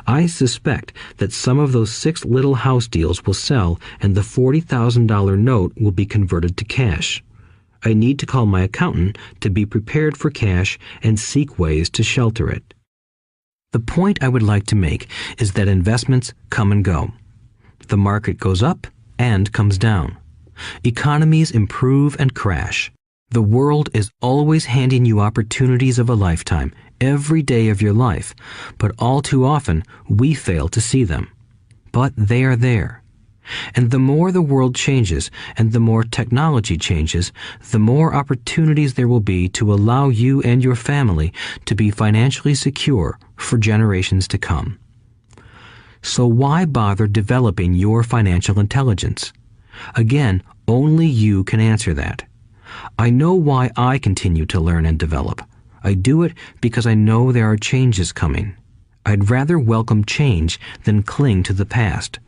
I suspect that some of those 6 little house deals will sell and the $40,000 note will be converted to cash. I need to call my accountant to be prepared for cash and seek ways to shelter it. The point I would like to make is that investments come and go. The market goes up and comes down. Economies improve and crash. The world is always handing you opportunities of a lifetime, every day of your life, but all too often we fail to see them. But they are there. And the more the world changes and the more technology changes, the more opportunities there will be to allow you and your family to be financially secure for generations to come. So why bother developing your financial intelligence? Again, only you can answer that. I know why I continue to learn and develop. I do it because I know there are changes coming. I'd rather welcome change than cling to the past.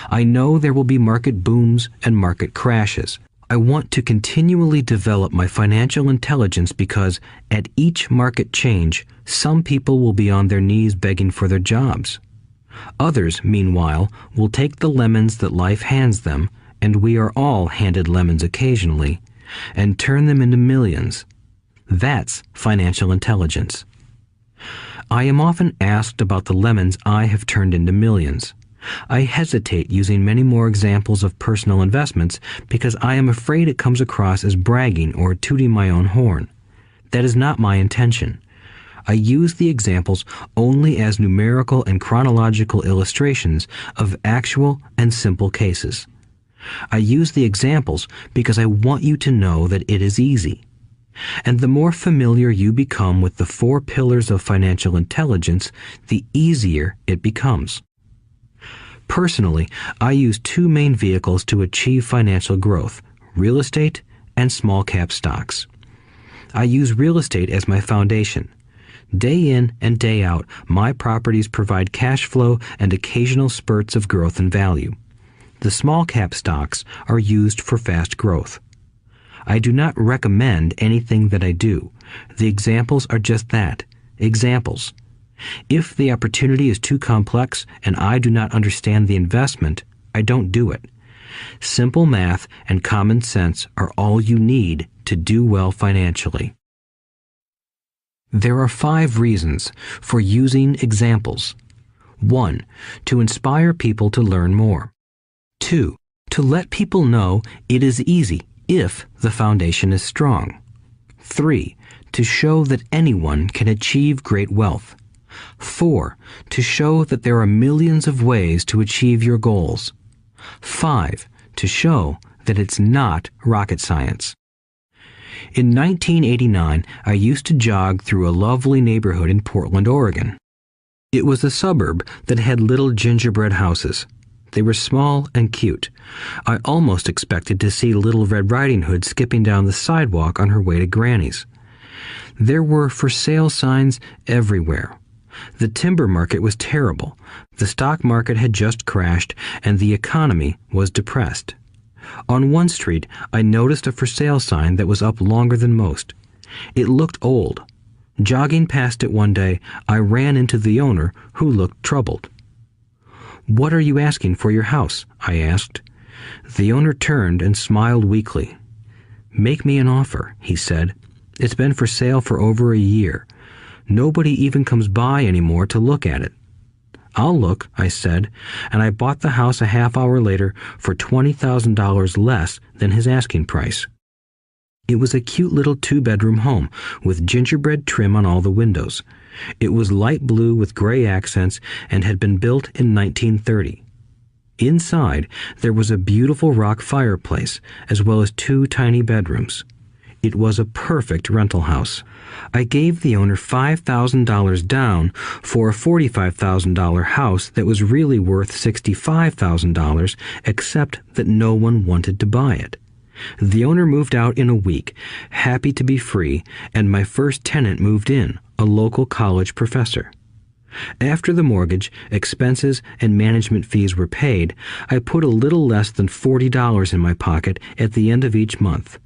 I know there will be market booms and market crashes. I want to continually develop my financial intelligence because at each market change, some people will be on their knees begging for their jobs. Others, meanwhile, will take the lemons that life hands them, and we are all handed lemons occasionally, and turn them into millions. That's financial intelligence. I am often asked about the lemons I have turned into millions. I hesitate using many more examples of personal investments because I am afraid it comes across as bragging or tooting my own horn. That is not my intention. I use the examples only as numerical and chronological illustrations of actual and simple cases. I use the examples because I want you to know that it is easy. And the more familiar you become with the 4 pillars of financial intelligence, the easier it becomes. Personally, I use 2 main vehicles to achieve financial growth: real estate and small cap stocks. I use real estate as my foundation. Day in and day out, my properties provide cash flow and occasional spurts of growth and value. The small cap stocks are used for fast growth. I do not recommend anything that I do. The examples are just that, examples. If the opportunity is too complex and I do not understand the investment, I don't do it. Simple math and common sense are all you need to do well financially. There are 5 reasons for using examples. 1. To inspire people to learn more. 2. To let people know it is easy if the foundation is strong. 3. To show that anyone can achieve great wealth. 4. To show that there are millions of ways to achieve your goals. 5. To show that it's not rocket science. In 1989, I used to jog through a lovely neighborhood in Portland, Oregon. It was a suburb that had little gingerbread houses. They were small and cute. I almost expected to see Little Red Riding Hood skipping down the sidewalk on her way to Granny's. There were for sale signs everywhere. The timber market was terrible. The stock market had just crashed, and the economy was depressed. On one street, I noticed a for sale sign that was up longer than most. It looked old. Jogging past it one day, I ran into the owner, who looked troubled. "What are you asking for your house?" I asked. The owner turned and smiled weakly. "Make me an offer," he said. "It's been for sale for over a year. Nobody even comes by anymore to look at it." "I'll look," I said, and I bought the house a half hour later for $20,000 less than his asking price. It was a cute little 2-bedroom home with gingerbread trim on all the windows. It was light blue with gray accents and had been built in 1930. Inside, there was a beautiful rock fireplace, as well as 2 tiny bedrooms. It was a perfect rental house. I gave the owner $5,000 down for a $45,000 house that was really worth $65,000, except that no one wanted to buy it. The owner moved out in a week, happy to be free, and my first tenant moved in, a local college professor. After the mortgage, expenses, and management fees were paid, I put a little less than $40 in my pocket at the end of each month.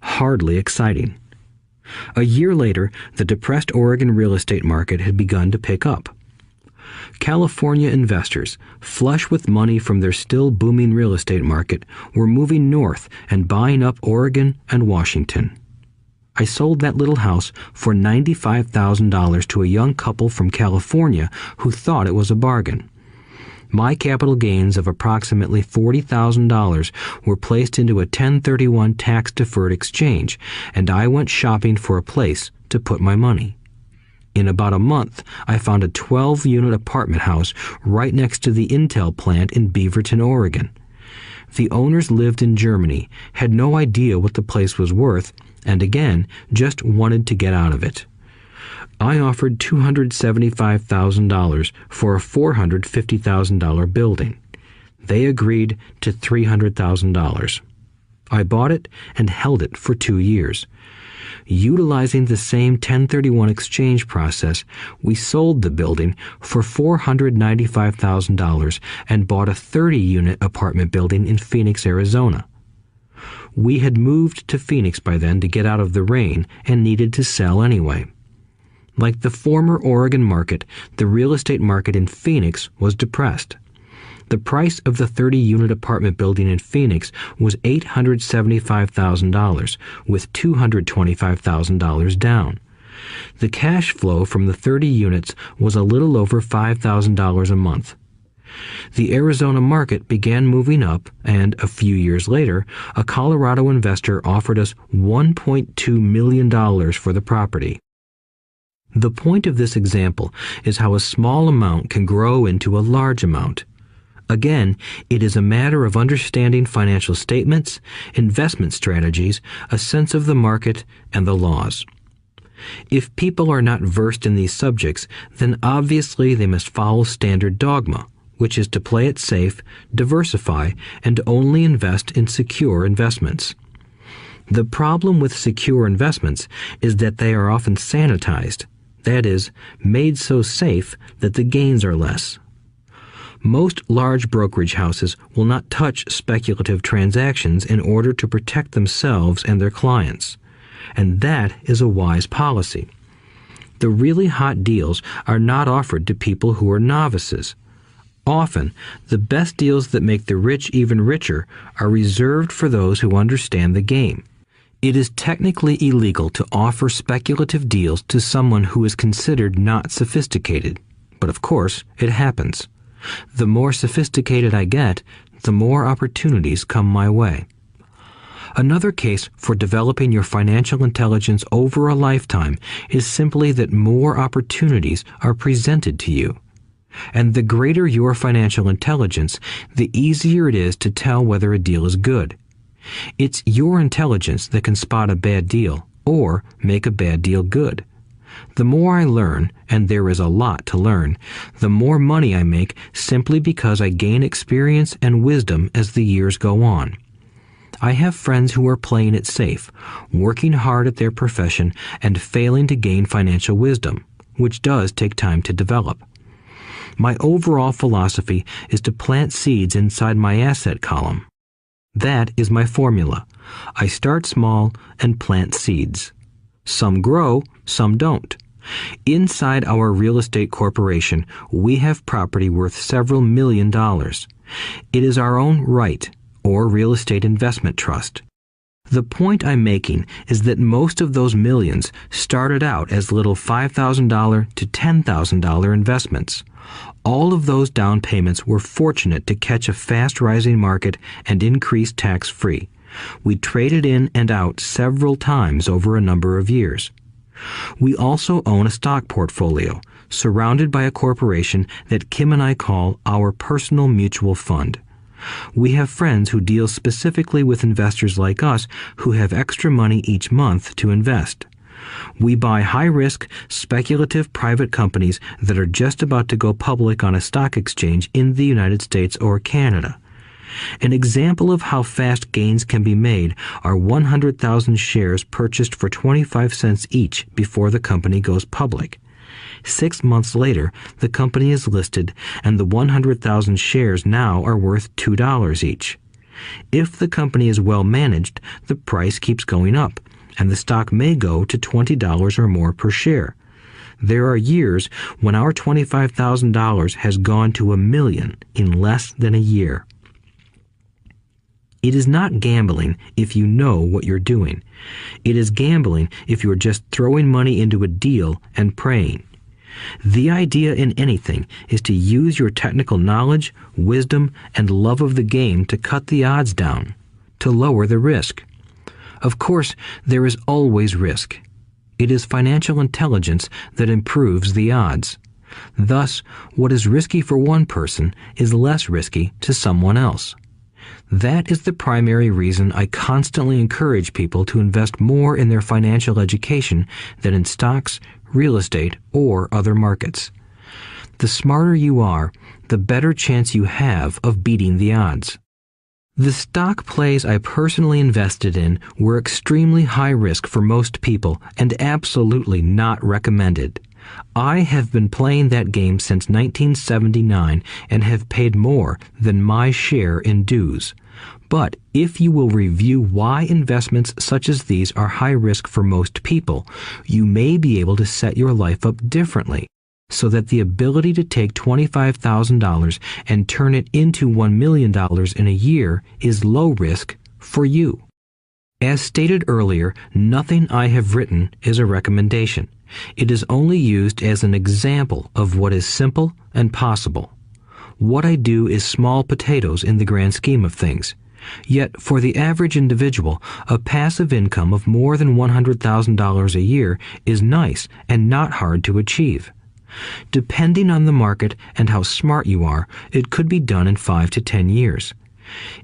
Hardly exciting. A year later, the depressed Oregon real estate market had begun to pick up. California investors, flush with money from their still booming real estate market, were moving north and buying up Oregon and Washington. I sold that little house for $95,000 to a young couple from California who thought it was a bargain. My capital gains of approximately $40,000 were placed into a 1031 tax-deferred exchange, and I went shopping for a place to put my money. In about a month, I found a 12-unit apartment house right next to the Intel plant in Beaverton, Oregon. The owners lived in Germany, had no idea what the place was worth, and again, just wanted to get out of it. I offered $275,000 for a $450,000 building. They agreed to $300,000. I bought it and held it for 2 years. Utilizing the same 1031 exchange process, we sold the building for $495,000 and bought a 30-unit apartment building in Phoenix, Arizona. We had moved to Phoenix by then to get out of the rain and needed to sell anyway. Like the former Oregon market, the real estate market in Phoenix was depressed. The price of the 30-unit apartment building in Phoenix was $875,000, with $225,000 down. The cash flow from the 30 units was a little over $5,000 a month. The Arizona market began moving up, and a few years later, a Colorado investor offered us $1.2 million for the property. The point of this example is how a small amount can grow into a large amount. Again, it is a matter of understanding financial statements, investment strategies, a sense of the market, and the laws. If people are not versed in these subjects, then obviously they must follow standard dogma, which is to play it safe, diversify, and only invest in secure investments. The problem with secure investments is that they are often sanitized, that is, made so safe that the gains are less. Most large brokerage houses will not touch speculative transactions in order to protect themselves and their clients, and that is a wise policy. The really hot deals are not offered to people who are novices. Often, the best deals that make the rich even richer are reserved for those who understand the game. It is technically illegal to offer speculative deals to someone who is considered not sophisticated, but of course, it happens. The more sophisticated I get, the more opportunities come my way. Another case for developing your financial intelligence over a lifetime is simply that more opportunities are presented to you. And the greater your financial intelligence, the easier it is to tell whether a deal is good. It's your intelligence that can spot a bad deal or make a bad deal good. The more I learn, and there is a lot to learn, the more money I make simply because I gain experience and wisdom as the years go on. I have friends who are playing it safe, working hard at their profession and failing to gain financial wisdom, which does take time to develop. My overall philosophy is to plant seeds inside my asset column. That is my formula. I start small and plant seeds. Some grow, some don't. Inside our real estate corporation, we have property worth several $million. It is our own right, or real estate investment trust. The point I'm making is that most of those millions started out as little $5,000 to $10,000 investments. All of those down payments were fortunate to catch a fast-rising market and increase tax-free. We traded in and out several times over a number of years. We also own a stock portfolio, surrounded by a corporation that Kim and I call our personal mutual fund. We have friends who deal specifically with investors like us who have extra money each month to invest. We buy high-risk, speculative private companies that are just about to go public on a stock exchange in the United States or Canada. An example of how fast gains can be made are 100,000 shares purchased for 25 cents each before the company goes public. 6 months later, the company is listed, and the 100,000 shares now are worth $2 each. If the company is well managed, the price keeps going up, and the stock may go to $20 or more per share. There are years when our $25,000 has gone to $1 million in less than a year. It is not gambling if you know what you're doing. It is gambling if you're just throwing money into a deal and praying. The idea in anything is to use your technical knowledge, wisdom, and love of the game to cut the odds down, to lower the risk. Of course, there is always risk. It is financial intelligence that improves the odds. Thus, what is risky for one person is less risky to someone else. That is the primary reason I constantly encourage people to invest more in their financial education than in stocks, real estate, or other markets. The smarter you are, the better chance you have of beating the odds. The stock plays I personally invested in were extremely high risk for most people and absolutely not recommended. I have been playing that game since 1979 and have paid more than my share in dues. But if you will review why investments such as these are high risk for most people, you may be able to set your life up differently, so that the ability to take $25,000 and turn it into $1 million in a year is low risk for you. As stated earlier, nothing I have written is a recommendation. It is only used as an example of what is simple and possible. What I do is small potatoes in the grand scheme of things. Yet, for the average individual, a passive income of more than $100,000 a year is nice and not hard to achieve. Depending on the market and how smart you are, it could be done in 5 to 10 years.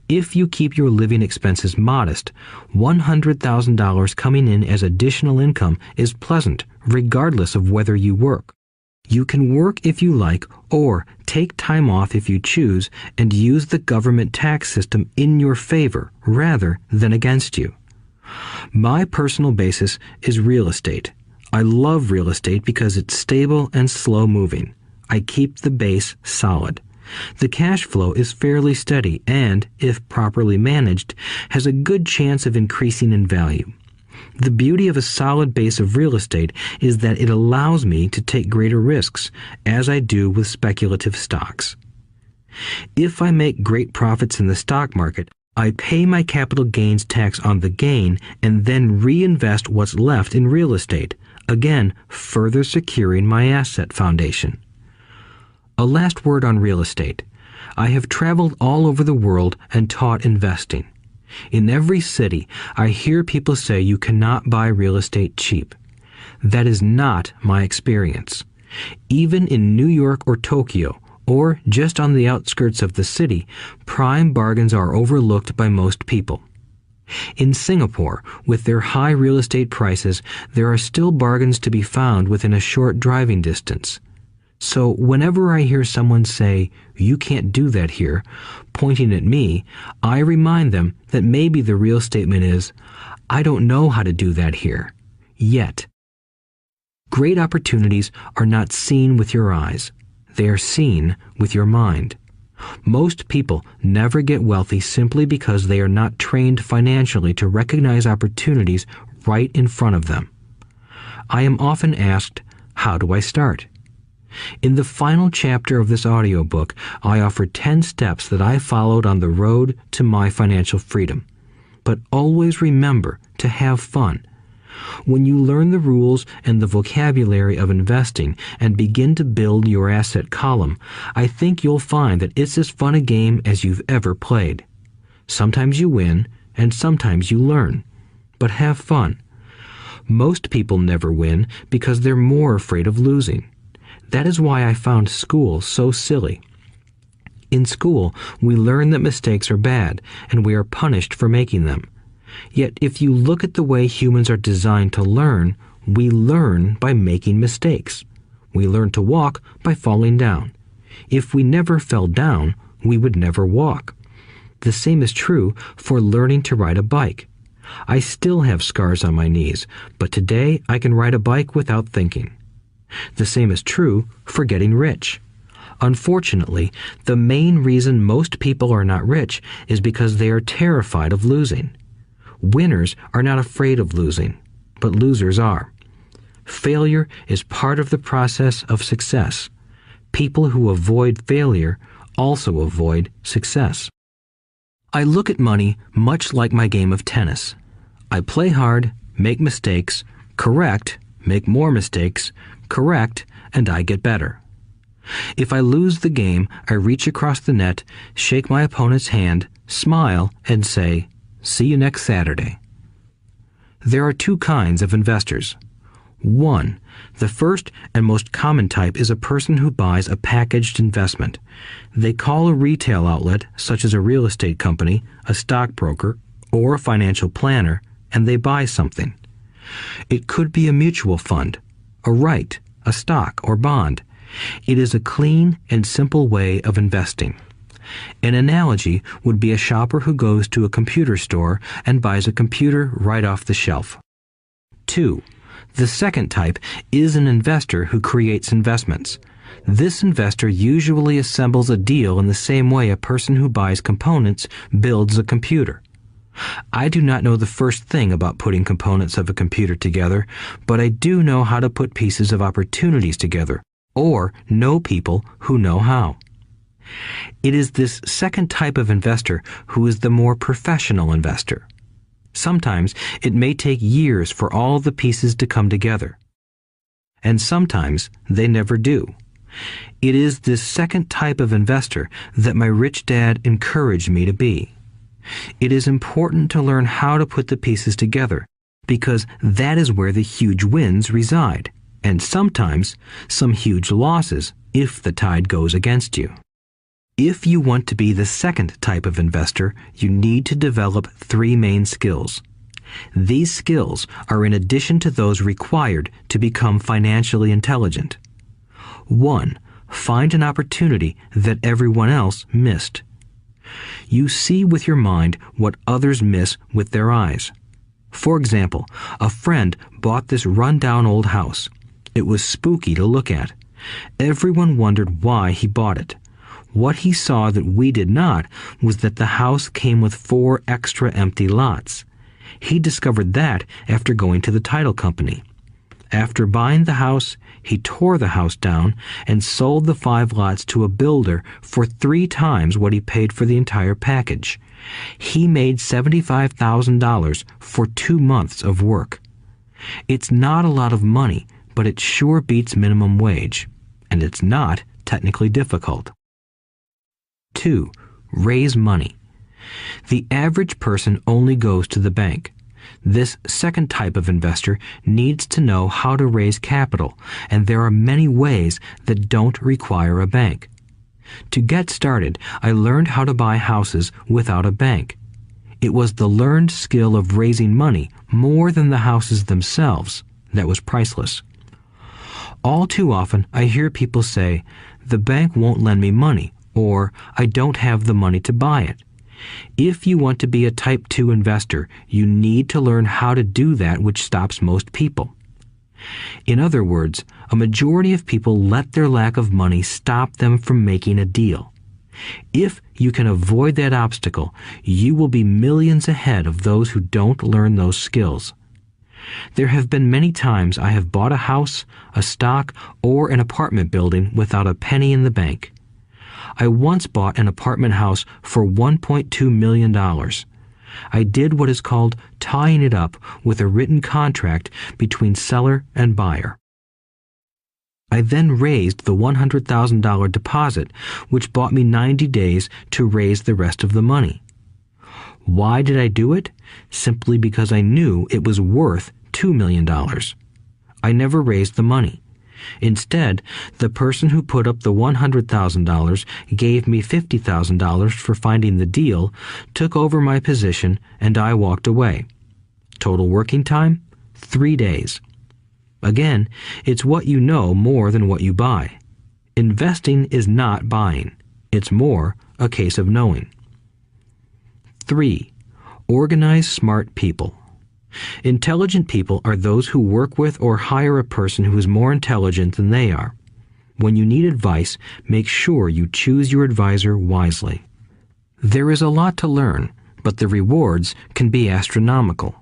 If you keep your living expenses modest, $100,000 coming in as additional income is pleasant, regardless of whether you work. You can work if you like, or take time off if you choose, and use the government tax system in your favor rather than against you. My personal basis is real estate. I love real estate because it's stable and slow-moving. I keep the base solid. The cash flow is fairly steady and, if properly managed, has a good chance of increasing in value. The beauty of a solid base of real estate is that it allows me to take greater risks, as I do with speculative stocks. If I make great profits in the stock market, I pay my capital gains tax on the gain and then reinvest what's left in real estate, again further securing my asset foundation. A last word on real estate. I have traveled all over the world and taught investing. In every city, I hear people say you cannot buy real estate cheap. That is not my experience. Even in New York or Tokyo, or just on the outskirts of the city, prime bargains are overlooked by most people. In Singapore, with their high real estate prices, there are still bargains to be found within a short driving distance. So whenever I hear someone say, "You can't do that here," pointing at me, I remind them that maybe the real statement is, "I don't know how to do that here. Yet." Great opportunities are not seen with your eyes. They are seen with your mind. Most people never get wealthy simply because they are not trained financially to recognize opportunities right in front of them. I am often asked, how do I start? In the final chapter of this audiobook, I offer 10 steps that I followed on the road to my financial freedom. But always remember to have fun. When you learn the rules and the vocabulary of investing and begin to build your asset column, I think you'll find that it's as fun a game as you've ever played. Sometimes you win, and sometimes you learn. But have fun. Most people never win because they're more afraid of losing. That is why I found school so silly. In school, we learn that mistakes are bad, and we are punished for making them. Yet if you look at the way humans are designed to learn, we learn by making mistakes. We learn to walk by falling down. If we never fell down, we would never walk. The same is true for learning to ride a bike. I still have scars on my knees, but today I can ride a bike without thinking. The same is true for getting rich. Unfortunately, the main reason most people are not rich is because they are terrified of losing. Winners are not afraid of losing, but losers are. Failure is part of the process of success. People who avoid failure also avoid success. I look at money much like my game of tennis. I play hard, make mistakes, correct, make more mistakes, correct, and I get better. If I lose the game, I reach across the net, shake my opponent's hand, smile, and say, "See you next Saturday." There are two kinds of investors. One, the first and most common type is a person who buys a packaged investment. They call a retail outlet, such as a real estate company, a stockbroker, or a financial planner, and they buy something. It could be a mutual fund, a right, a stock, or bond. It is a clean and simple way of investing. An analogy would be a shopper who goes to a computer store and buys a computer right off the shelf. 2. The second type is an investor who creates investments. This investor usually assembles a deal in the same way a person who buys components builds a computer. I do not know the first thing about putting components of a computer together, but I do know how to put pieces of opportunities together, or know people who know how. It is this second type of investor who is the more professional investor. Sometimes it may take years for all the pieces to come together, and sometimes they never do. It is this second type of investor that my rich dad encouraged me to be. It is important to learn how to put the pieces together, because that is where the huge wins reside, and sometimes some huge losses if the tide goes against you. If you want to be the second type of investor, you need to develop 3 main skills. These skills are in addition to those required to become financially intelligent. 1. Find an opportunity that everyone else missed. You see with your mind what others miss with their eyes. For example, a friend bought this run-down old house. It was spooky to look at. Everyone wondered why he bought it. What he saw that we did not was that the house came with 4 extra empty lots. He discovered that after going to the title company. After buying the house, he tore the house down and sold the 5 lots to a builder for 3 times what he paid for the entire package. He made $75,000 for 2 months of work. It's not a lot of money, but it sure beats minimum wage, and it's not technically difficult. 2. Raise money. The average person only goes to the bank. This second type of investor needs to know how to raise capital, and there are many ways that don't require a bank. To get started, I learned how to buy houses without a bank. It was the learned skill of raising money more than the houses themselves that was priceless. All too often, I hear people say, "The bank won't lend me money," or "I don't have the money to buy it." If you want to be a Type 2 investor, you need to learn how to do that which stops most people. In other words, a majority of people let their lack of money stop them from making a deal. If you can avoid that obstacle, you will be millions ahead of those who don't learn those skills. There have been many times I have bought a house, a stock, or an apartment building without a penny in the bank. I once bought an apartment house for $1.2 million. I did what is called tying it up with a written contract between seller and buyer. I then raised the $100,000 deposit, which bought me 90 days to raise the rest of the money. Why did I do it? Simply because I knew it was worth $2 million. I never raised the money. Instead, the person who put up the $100,000 gave me $50,000 for finding the deal, took over my position, and I walked away. Total working time? 3 days. Again, it's what you know more than what you buy. Investing is not buying. It's more a case of knowing. 3. Organize smart people. Intelligent people are those who work with or hire a person who is more intelligent than they are. When you need advice, make sure you choose your advisor wisely. There is a lot to learn, but the rewards can be astronomical.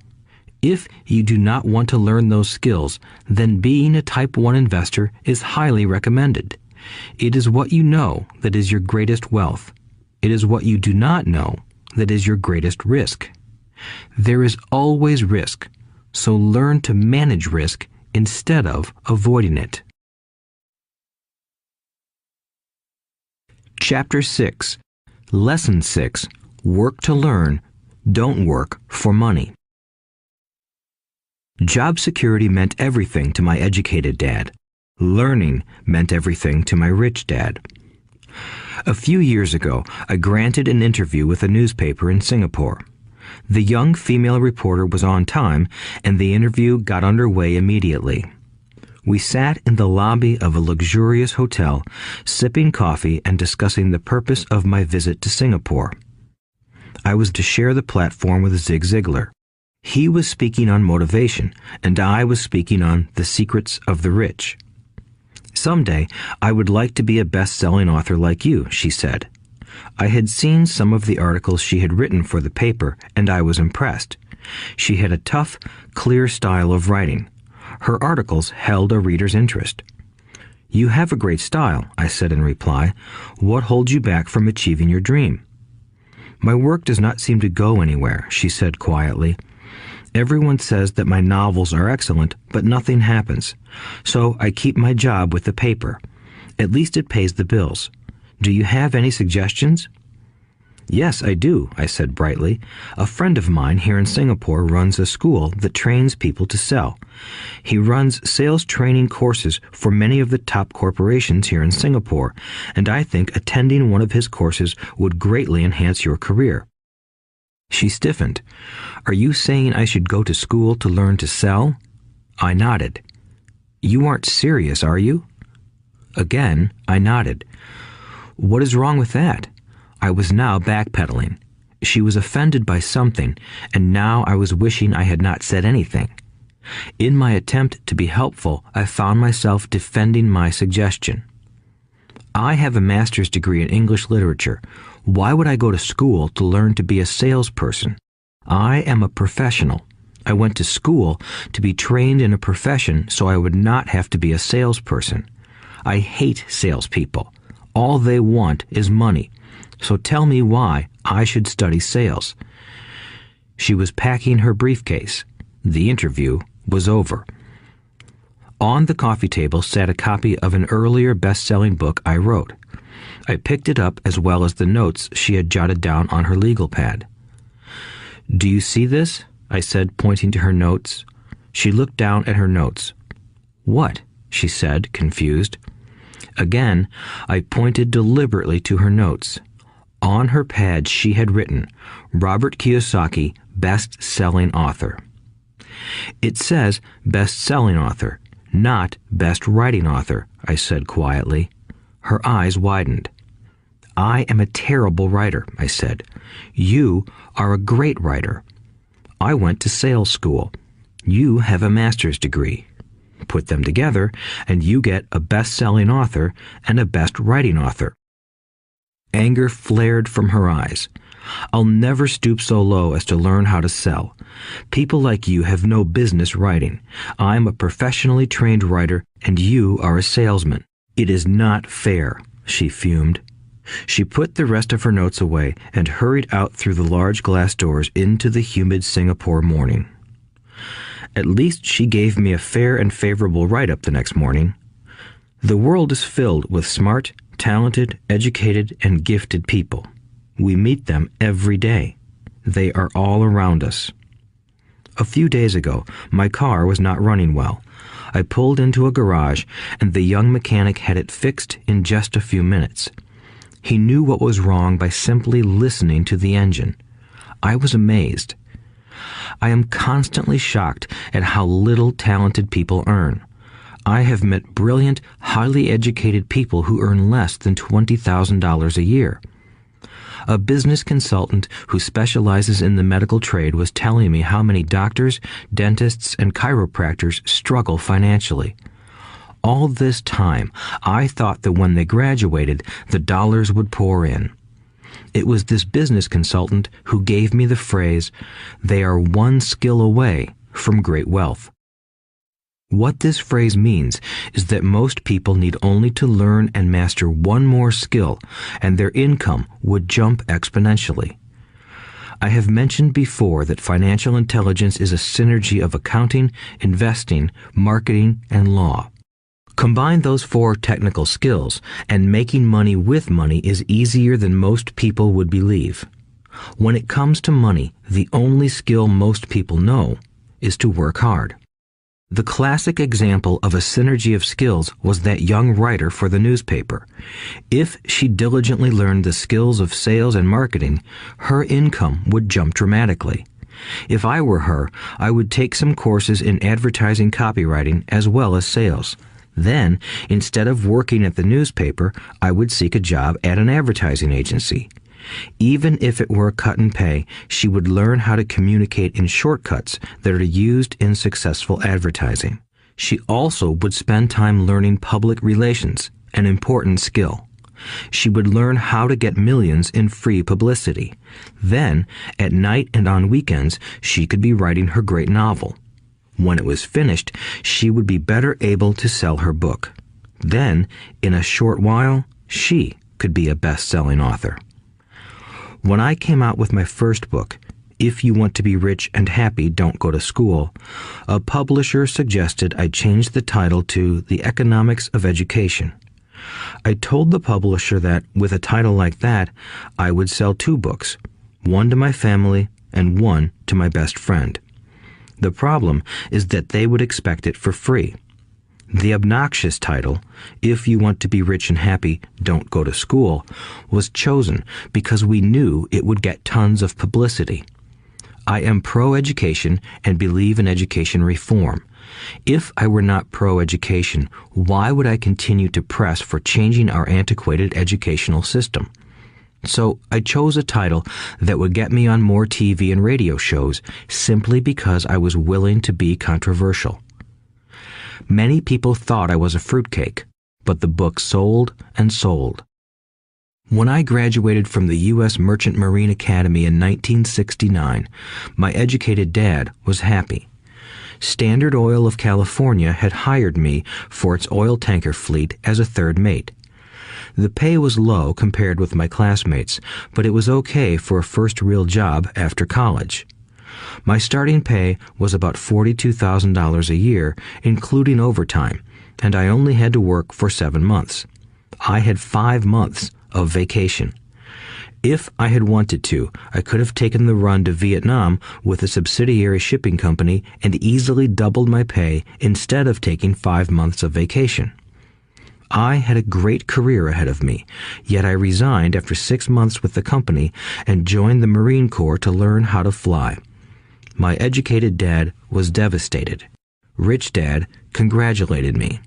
If you do not want to learn those skills, then being a Type 1 investor is highly recommended. It is what you know that is your greatest wealth. It is what you do not know that is your greatest risk. There is always risk, so learn to manage risk instead of avoiding it. Chapter 6. Lesson 6. Work to learn, don't work for money. Job security meant everything to my educated dad. Learning meant everything to my rich dad. A few years ago, I granted an interview with a newspaper in Singapore. The young female reporter was on time, and the interview got underway immediately. We sat in the lobby of a luxurious hotel, sipping coffee and discussing the purpose of my visit to Singapore. I was to share the platform with Zig Ziglar. He was speaking on motivation, and I was speaking on the secrets of the rich. Someday, I would like to be a best-selling author like you, she said. I had seen some of the articles she had written for the paper, and I was impressed. She had a tough, clear style of writing. Her articles held a reader's interest. You have a great style, I said in reply. What holds you back from achieving your dream? My work does not seem to go anywhere, she said quietly. Everyone says that my novels are excellent, but nothing happens. So I keep my job with the paper. At least it pays the bills. Do you have any suggestions? Yes, I do, I said brightly. A friend of mine here in Singapore runs a school that trains people to sell. He runs sales training courses for many of the top corporations here in Singapore, and I think attending one of his courses would greatly enhance your career. She stiffened. Are you saying I should go to school to learn to sell? I nodded. You aren't serious, are you? Again, I nodded. What is wrong with that? I was now backpedaling. She was offended by something, and now I was wishing I had not said anything. In my attempt to be helpful, I found myself defending my suggestion. I have a master's degree in English literature. Why would I go to school to learn to be a salesperson? I am a professional. I went to school to be trained in a profession so I would not have to be a salesperson. I hate salespeople. All they want is money. So tell me why I should study sales. She was packing her briefcase. The interview was over. On the coffee table sat a copy of an earlier best-selling book I wrote. I picked it up as well as the notes she had jotted down on her legal pad. Do you see this? I said, pointing to her notes. She looked down at her notes. What? She said, confused. Again, I pointed deliberately to her notes. On her pad she had written, Robert Kiyosaki, best-selling author. It says best-selling author, not best writing author, I said quietly. Her eyes widened. I am a terrible writer, I said. You are a great writer. I went to sales school. You have a master's degree. Put them together, and you get a best-selling author and a best-writing author. Anger flared from her eyes. I'll never stoop so low as to learn how to sell. People like you have no business writing. I'm a professionally trained writer, and you are a salesman. It is not fair, she fumed. She put the rest of her notes away and hurried out through the large glass doors into the humid Singapore morning. At least she gave me a fair and favorable write-up the next morning. The world is filled with smart, talented, educated, and gifted people. We meet them every day. They are all around us. A few days ago, my car was not running well. I pulled into a garage, and the young mechanic had it fixed in just a few minutes. He knew what was wrong by simply listening to the engine. I was amazed. I am constantly shocked at how little talented people earn. I have met brilliant, highly educated people who earn less than $20,000 a year. A business consultant who specializes in the medical trade was telling me how many doctors, dentists, and chiropractors struggle financially. All this time, I thought that when they graduated, the dollars would pour in. It was this business consultant who gave me the phrase, "They are one skill away from great wealth." What this phrase means is that most people need only to learn and master one more skill, and their income would jump exponentially. I have mentioned before that financial intelligence is a synergy of accounting, investing, marketing, and law. Combine those 4 technical skills, and making money with money is easier than most people would believe. When it comes to money, the only skill most people know is to work hard. The classic example of a synergy of skills was that young writer for the newspaper. If she diligently learned the skills of sales and marketing, her income would jump dramatically. If I were her, I would take some courses in advertising copywriting as well as sales. Then, instead of working at the newspaper, I would seek a job at an advertising agency. Even if it were a cut in pay, she would learn how to communicate in shortcuts that are used in successful advertising. She also would spend time learning public relations, an important skill. She would learn how to get millions in free publicity. Then, at night and on weekends, she could be writing her great novel. When it was finished, she would be better able to sell her book. Then, in a short while, she could be a best-selling author. When I came out with my first book, If You Want to Be Rich and Happy, Don't Go to School, a publisher suggested I change the title to The Economics of Education. I told the publisher that, with a title like that, I would sell 2 books, one to my family and one to my best friend. The problem is that they would expect it for free. The obnoxious title, If You Want to Be Rich and Happy, Don't Go to School, was chosen because we knew it would get tons of publicity. I am pro-education and believe in education reform. If I were not pro-education, why would I continue to press for changing our antiquated educational system? So I chose a title that would get me on more TV and radio shows simply because I was willing to be controversial. Many people thought I was a fruitcake, but the book sold and sold. When I graduated from the U.S. Merchant Marine Academy in 1969, my educated dad was happy. Standard Oil of California had hired me for its oil tanker fleet as a third mate. The pay was low compared with my classmates, but it was okay for a first real job after college. My starting pay was about $42,000 a year, including overtime, and I only had to work for 7 months. I had 5 months of vacation. If I had wanted to, I could have taken the run to Vietnam with a subsidiary shipping company and easily doubled my pay instead of taking 5 months of vacation. I had a great career ahead of me, yet I resigned after 6 months with the company and joined the Marine Corps to learn how to fly. My educated dad was devastated. Rich Dad congratulated me.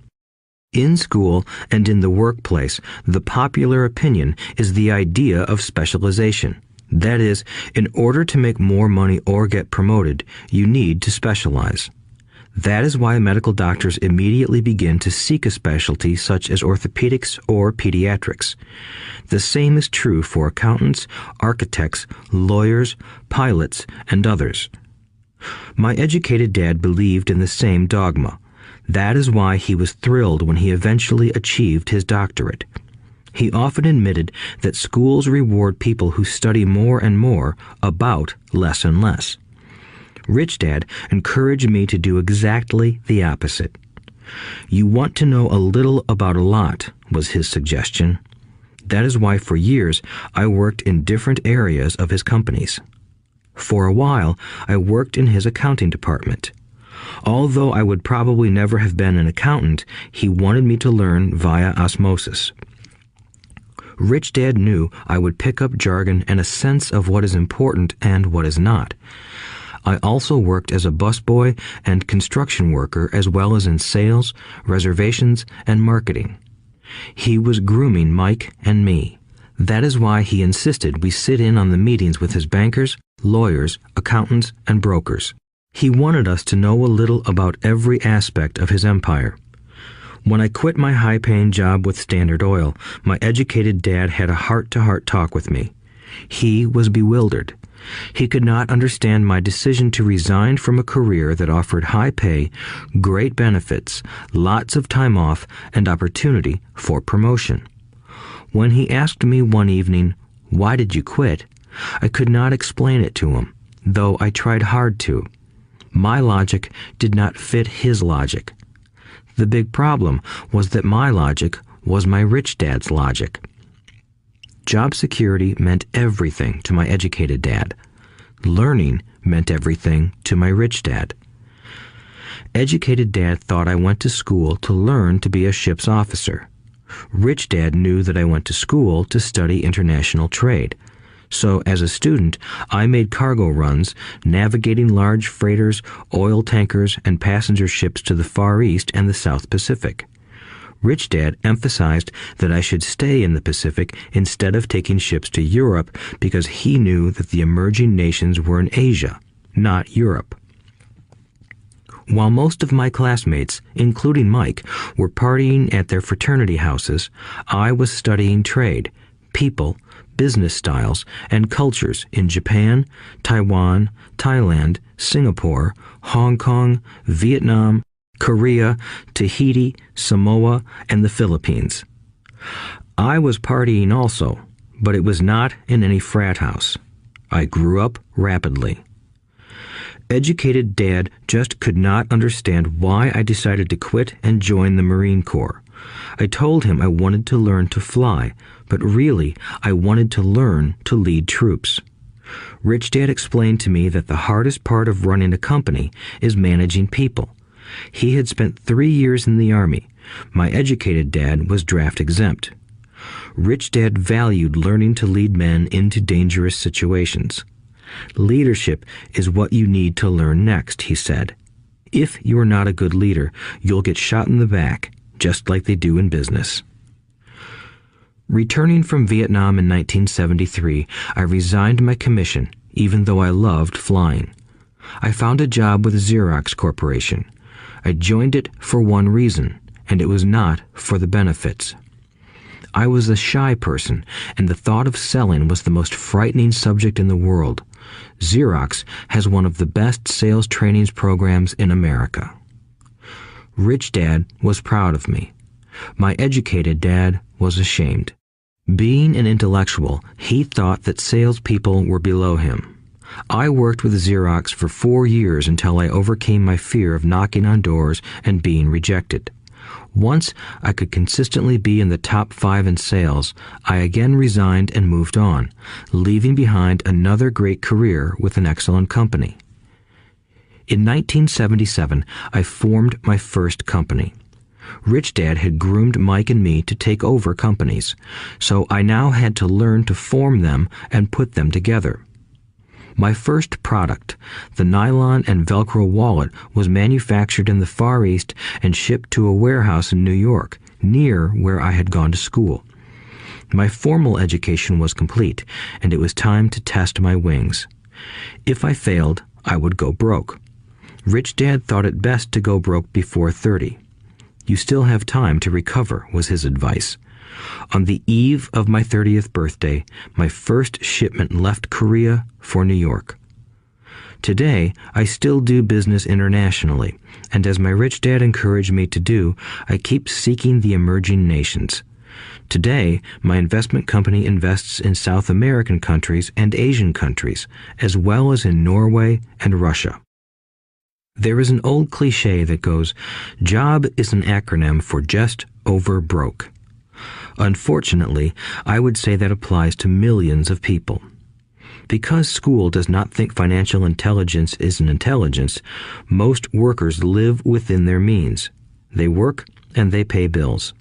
In school and in the workplace, the popular opinion is the idea of specialization. That is, in order to make more money or get promoted, you need to specialize. That is why medical doctors immediately begin to seek a specialty such as orthopedics or pediatrics. The same is true for accountants, architects, lawyers, pilots, and others. My educated dad believed in the same dogma. That is why he was thrilled when he eventually achieved his doctorate. He often admitted that schools reward people who study more and more about less and less. Rich Dad encouraged me to do exactly the opposite. You want to know a little about a lot, was his suggestion. That is why for years I worked in different areas of his companies. For a while, I worked in his accounting department. Although I would probably never have been an accountant, he wanted me to learn via osmosis. Rich Dad knew I would pick up jargon and a sense of what is important and what is not. I also worked as a busboy and construction worker as well as in sales, reservations, and marketing. He was grooming Mike and me. That is why he insisted we sit in on the meetings with his bankers, lawyers, accountants, and brokers. He wanted us to know a little about every aspect of his empire. When I quit my high-paying job with Standard Oil, my educated dad had a heart-to-heart talk with me. He was bewildered. He could not understand my decision to resign from a career that offered high pay, great benefits, lots of time off, and opportunity for promotion. When he asked me one evening, "Why did you quit?" I could not explain it to him, though I tried hard to. My logic did not fit his logic. The big problem was that my logic was my rich dad's logic. Job security meant everything to my educated dad. Learning meant everything to my rich dad. Educated dad thought I went to school to learn to be a ship's officer. Rich dad knew that I went to school to study international trade. So as a student, I made cargo runs, navigating large freighters, oil tankers, and passenger ships to the Far East and the South Pacific. Rich Dad emphasized that I should stay in the Pacific instead of taking ships to Europe because he knew that the emerging nations were in Asia, not Europe. While most of my classmates, including Mike, were partying at their fraternity houses, I was studying trade, people, business styles, and cultures in Japan, Taiwan, Thailand, Singapore, Hong Kong, Vietnam, Korea, Tahiti, Samoa, and the Philippines. I was partying also, but it was not in any frat house. I grew up rapidly. Educated Dad just could not understand why I decided to quit and join the Marine Corps. I told him I wanted to learn to fly, but really I wanted to learn to lead troops. Rich Dad explained to me that the hardest part of running a company is managing people. He had spent 3 years in the Army. My educated dad was draft exempt. Rich Dad valued learning to lead men into dangerous situations. Leadership is what you need to learn next, he said. If you are not a good leader, you'll get shot in the back, just like they do in business. Returning from Vietnam in 1973, I resigned my commission, even though I loved flying. I found a job with Xerox Corporation. I joined it for one reason, and it was not for the benefits. I was a shy person, and the thought of selling was the most frightening subject in the world. Xerox has one of the best sales trainings programs in America. Rich Dad was proud of me. My educated dad was ashamed. Being an intellectual, he thought that salespeople were below him. I worked with Xerox for 4 years until I overcame my fear of knocking on doors and being rejected. Once I could consistently be in the top 5 in sales, I again resigned and moved on, leaving behind another great career with an excellent company. In 1977, I formed my first company. Rich Dad had groomed Mike and me to take over companies, so I now had to learn to form them and put them together. My first product, the nylon and Velcro wallet, was manufactured in the Far East and shipped to a warehouse in New York, near where I had gone to school. My formal education was complete, and it was time to test my wings. If I failed, I would go broke. Rich Dad thought it best to go broke before 30. You still have time to recover, was his advice. On the eve of my 30th birthday, my first shipment left Korea for New York. Today, I still do business internationally, and as my rich dad encouraged me to do, I keep seeking the emerging nations. Today, my investment company invests in South American countries and Asian countries, as well as in Norway and Russia. There is an old cliche that goes, "Job is an acronym for just over broke." Unfortunately, I would say that applies to millions of people. Because school does not think financial intelligence is an intelligence, most workers live within their means. They work and they pay bills.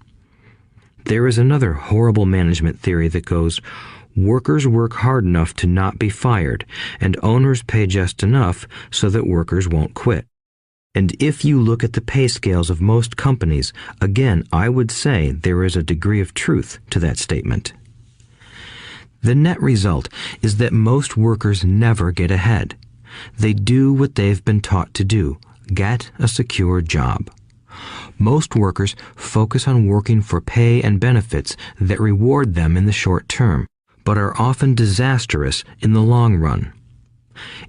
There is another horrible management theory that goes, workers work hard enough to not be fired, and owners pay just enough so that workers won't quit. And if you look at the pay scales of most companies, again, I would say there is a degree of truth to that statement. The net result is that most workers never get ahead. They do what they've been taught to do, get a secure job. Most workers focus on working for pay and benefits that reward them in the short term, but are often disastrous in the long run.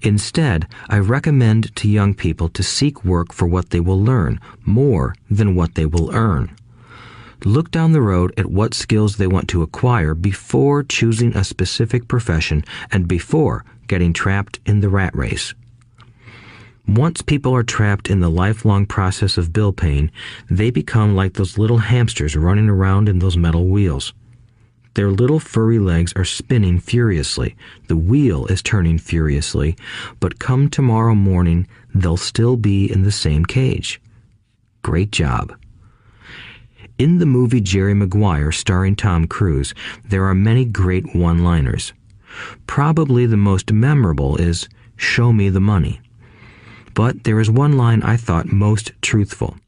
Instead, I recommend to young people to seek work for what they will learn more than what they will earn. Look down the road at what skills they want to acquire before choosing a specific profession and before getting trapped in the rat race. Once people are trapped in the lifelong process of bill paying, they become like those little hamsters running around in those metal wheels. Their little furry legs are spinning furiously. The wheel is turning furiously, but come tomorrow morning, they'll still be in the same cage. Great job. In the movie Jerry Maguire, starring Tom Cruise, there are many great one-liners. Probably the most memorable is, "Show me the money." But there is one line I thought most truthful.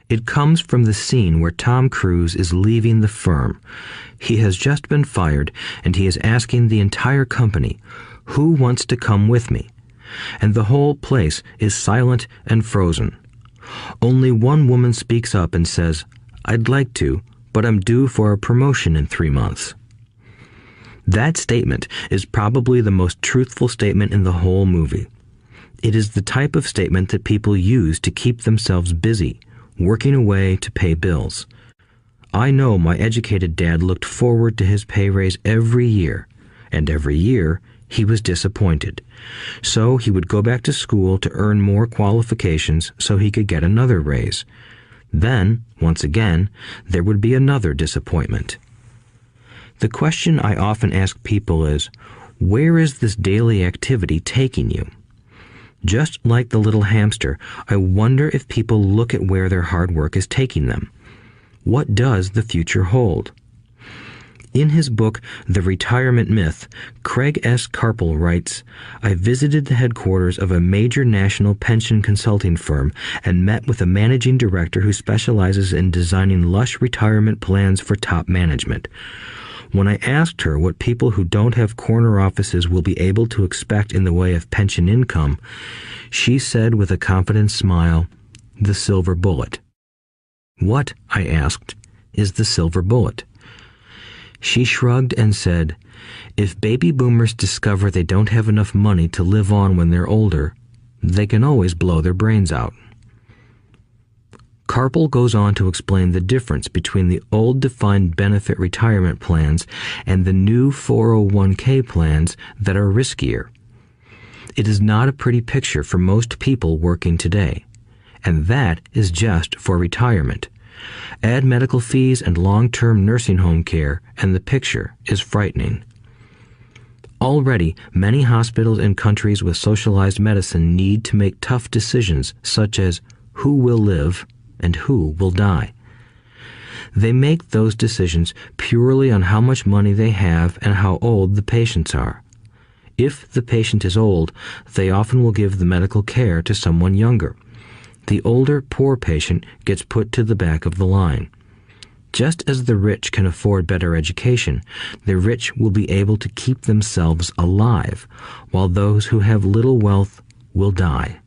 It comes from the scene where Tom Cruise is leaving the firm. He has just been fired, and he is asking the entire company, "Who wants to come with me?" And the whole place is silent and frozen. Only one woman speaks up and says, "I'd like to, but I'm due for a promotion in 3 months." That statement is probably the most truthful statement in the whole movie. It is the type of statement that people use to keep themselves busy, working away to pay bills. I know my educated dad looked forward to his pay raise every year, and every year he was disappointed. So he would go back to school to earn more qualifications so he could get another raise. Then, once again, there would be another disappointment. The question I often ask people is, where is this daily activity taking you? Just like the little hamster, I wonder if people look at where their hard work is taking them. What does the future hold? In his book, The Retirement Myth, Craig S. Carpel writes, "I visited the headquarters of a major national pension consulting firm and met with a managing director who specializes in designing lush retirement plans for top management. When I asked her what people who don't have corner offices will be able to expect in the way of pension income, she said with a confident smile, 'The silver bullet.'" "What," I asked, "is the silver bullet?" She shrugged and said, "If baby boomers discover they don't have enough money to live on when they're older, they can always blow their brains out." Carpel goes on to explain the difference between the old defined benefit retirement plans and the new 401k plans that are riskier. It is not a pretty picture for most people working today, and that is just for retirement. Add medical fees and long-term nursing home care, and the picture is frightening. Already, many hospitals in countries with socialized medicine need to make tough decisions such as who will live and who will die. They make those decisions purely on how much money they have and how old the patients are. If the patient is old, they often will give the medical care to someone younger. The older, poor patient gets put to the back of the line. Just as the rich can afford better education, the rich will be able to keep themselves alive, while those who have little wealth will die.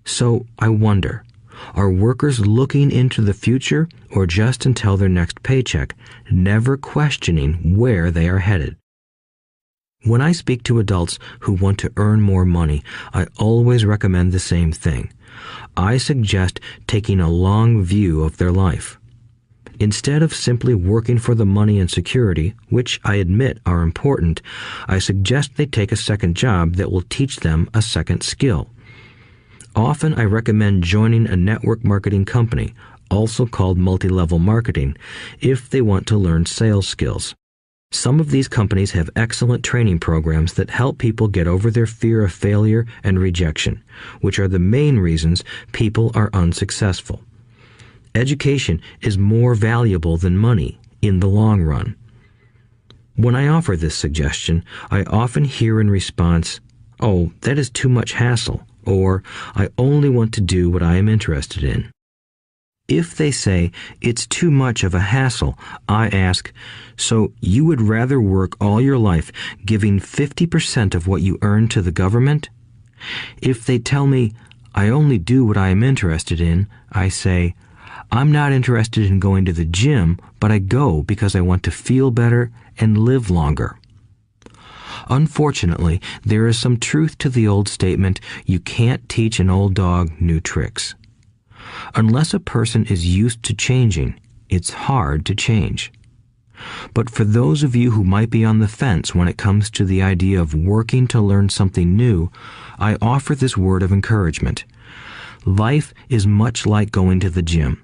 So I wonder, are workers looking into the future or just until their next paycheck, never questioning where they are headed? When I speak to adults who want to earn more money, I always recommend the same thing. I suggest taking a long view of their life. Instead of simply working for the money and security, which I admit are important, I suggest they take a second job that will teach them a second skill. Often I recommend joining a network marketing company, also called multi-level marketing, if they want to learn sales skills. Some of these companies have excellent training programs that help people get over their fear of failure and rejection, which are the main reasons people are unsuccessful. Education is more valuable than money in the long run. When I offer this suggestion, I often hear in response, "Oh, that is too much hassle," or "I only want to do what I am interested in." If they say it's too much of a hassle, I ask, so you would rather work all your life giving 50% of what you earn to the government? If they tell me, I only do what I am interested in, I say, I'm not interested in going to the gym, but I go because I want to feel better and live longer. Unfortunately, there is some truth to the old statement, you can't teach an old dog new tricks. Unless a person is used to changing, it's hard to change. But for those of you who might be on the fence when it comes to the idea of working to learn something new, I offer this word of encouragement. Life is much like going to the gym.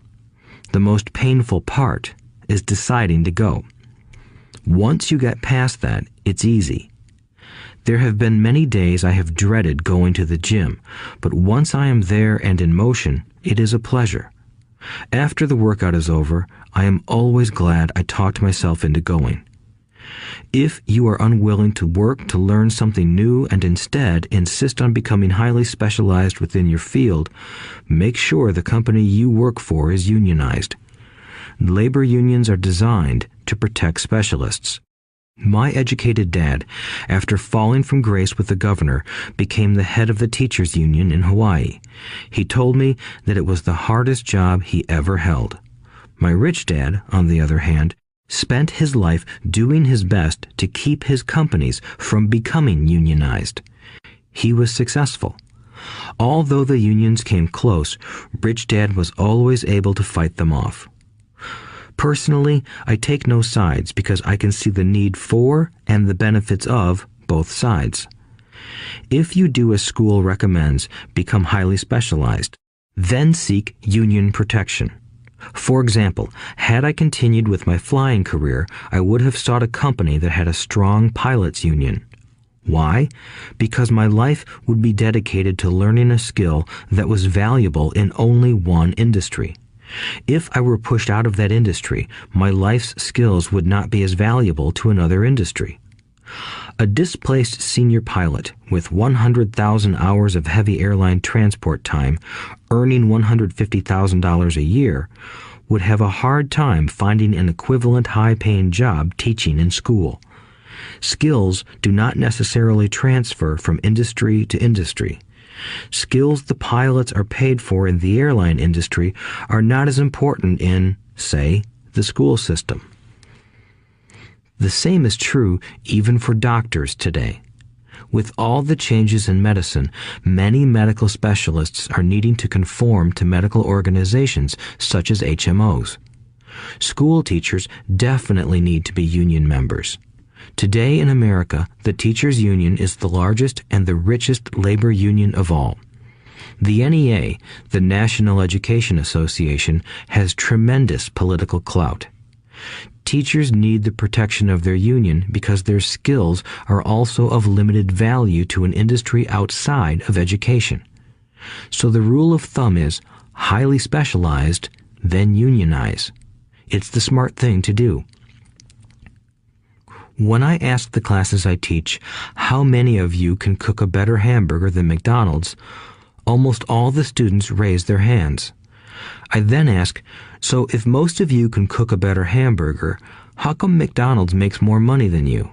The most painful part is deciding to go. Once you get past that, it's easy. There have been many days I have dreaded going to the gym, but once I am there and in motion, it is a pleasure. After the workout is over, I am always glad I talked myself into going. If you are unwilling to work to learn something new and instead insist on becoming highly specialized within your field, make sure the company you work for is unionized. Labor unions are designed to protect specialists. My educated dad, after falling from grace with the governor, became the head of the teachers' union in Hawaii. He told me that it was the hardest job he ever held. My rich dad, on the other hand, spent his life doing his best to keep his companies from becoming unionized. He was successful. Although the unions came close, Rich Dad was always able to fight them off. Personally, I take no sides because I can see the need for and the benefits of both sides. If you do as school recommends, become highly specialized, then seek union protection. For example, had I continued with my flying career, I would have sought a company that had a strong pilots union. Why? Because my life would be dedicated to learning a skill that was valuable in only one industry. If I were pushed out of that industry, my life's skills would not be as valuable to another industry. A displaced senior pilot with 100,000 hours of heavy airline transport time, earning $150,000 a year, would have a hard time finding an equivalent high-paying job teaching in school. Skills do not necessarily transfer from industry to industry. Skills the pilots are paid for in the airline industry are not as important in, say, the school system. The same is true even for doctors today. With all the changes in medicine, many medical specialists are needing to conform to medical organizations such as HMOs. School teachers definitely need to be union members. Today in America, the teachers' union is the largest and the richest labor union of all. The NEA, the National Education Association, has tremendous political clout. Teachers need the protection of their union because their skills are also of limited value to an industry outside of education. So the rule of thumb is highly specialized, then unionize. It's the smart thing to do. When I ask the classes I teach, how many of you can cook a better hamburger than McDonald's, almost all the students raise their hands. I then ask, so if most of you can cook a better hamburger, how come McDonald's makes more money than you?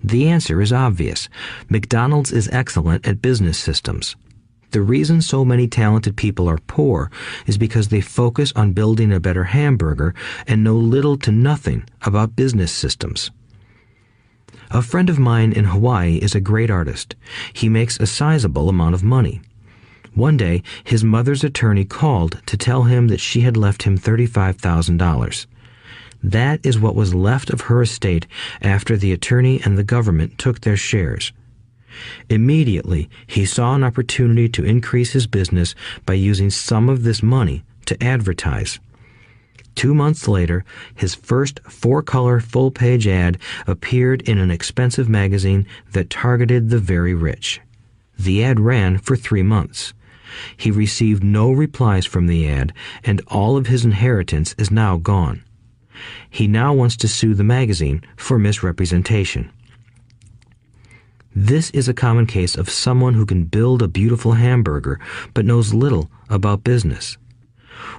The answer is obvious. McDonald's is excellent at business systems. The reason so many talented people are poor is because they focus on building a better hamburger and know little to nothing about business systems. A friend of mine in Hawaii is a great artist. He makes a sizable amount of money. One day, his mother's attorney called to tell him that she had left him $35,000. That is what was left of her estate after the attorney and the government took their shares. Immediately, he saw an opportunity to increase his business by using some of this money to advertise. 2 months later, his first 4-color full-page ad appeared in an expensive magazine that targeted the very rich. The ad ran for 3 months. He received no replies from the ad, and all of his inheritance is now gone. He now wants to sue the magazine for misrepresentation. This is a common case of someone who can build a beautiful hamburger but knows little about business.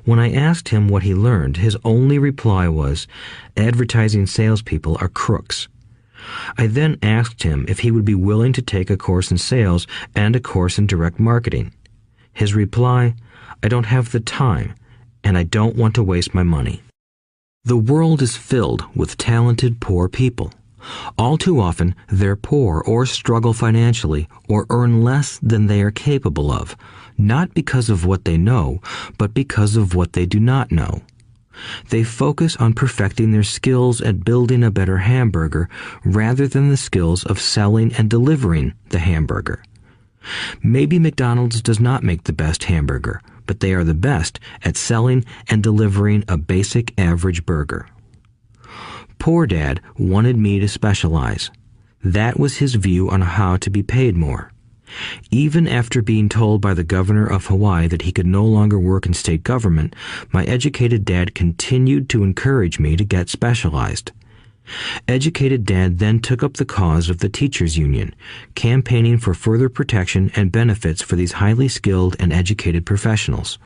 When I asked him what he learned, his only reply was, "Advertising salespeople are crooks." I then asked him if he would be willing to take a course in sales and a course in direct marketing. His reply, "I don't have the time, and I don't want to waste my money." The world is filled with talented poor people. All too often, they're poor or struggle financially or earn less than they are capable of, not because of what they know, but because of what they do not know. They focus on perfecting their skills at building a better hamburger rather than the skills of selling and delivering the hamburger. Maybe McDonald's does not make the best hamburger, but they are the best at selling and delivering a basic average burger. Poor Dad wanted me to specialize. That was his view on how to be paid more. Even after being told by the governor of Hawaii that he could no longer work in state government, my educated dad continued to encourage me to get specialized. Educated Dad then took up the cause of the teachers' union, campaigning for further protection and benefits for these highly skilled and educated professionals.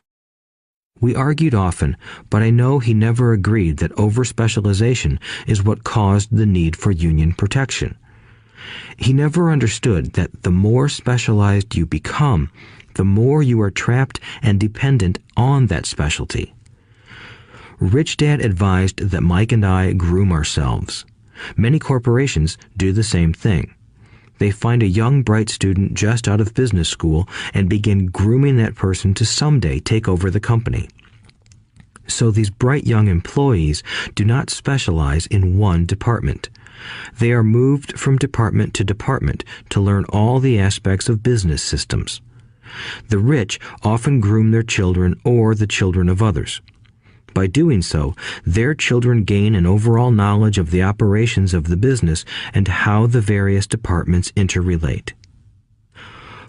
We argued often, but I know he never agreed that over-specialization is what caused the need for union protection. He never understood that the more specialized you become, the more you are trapped and dependent on that specialty. Rich Dad advised that Mike and I groom ourselves. Many corporations do the same thing. They find a young, bright student just out of business school and begin grooming that person to someday take over the company. So these bright young employees do not specialize in one department. They are moved from department to department to learn all the aspects of business systems. The rich often groom their children or the children of others. By doing so, their children gain an overall knowledge of the operations of the business and how the various departments interrelate.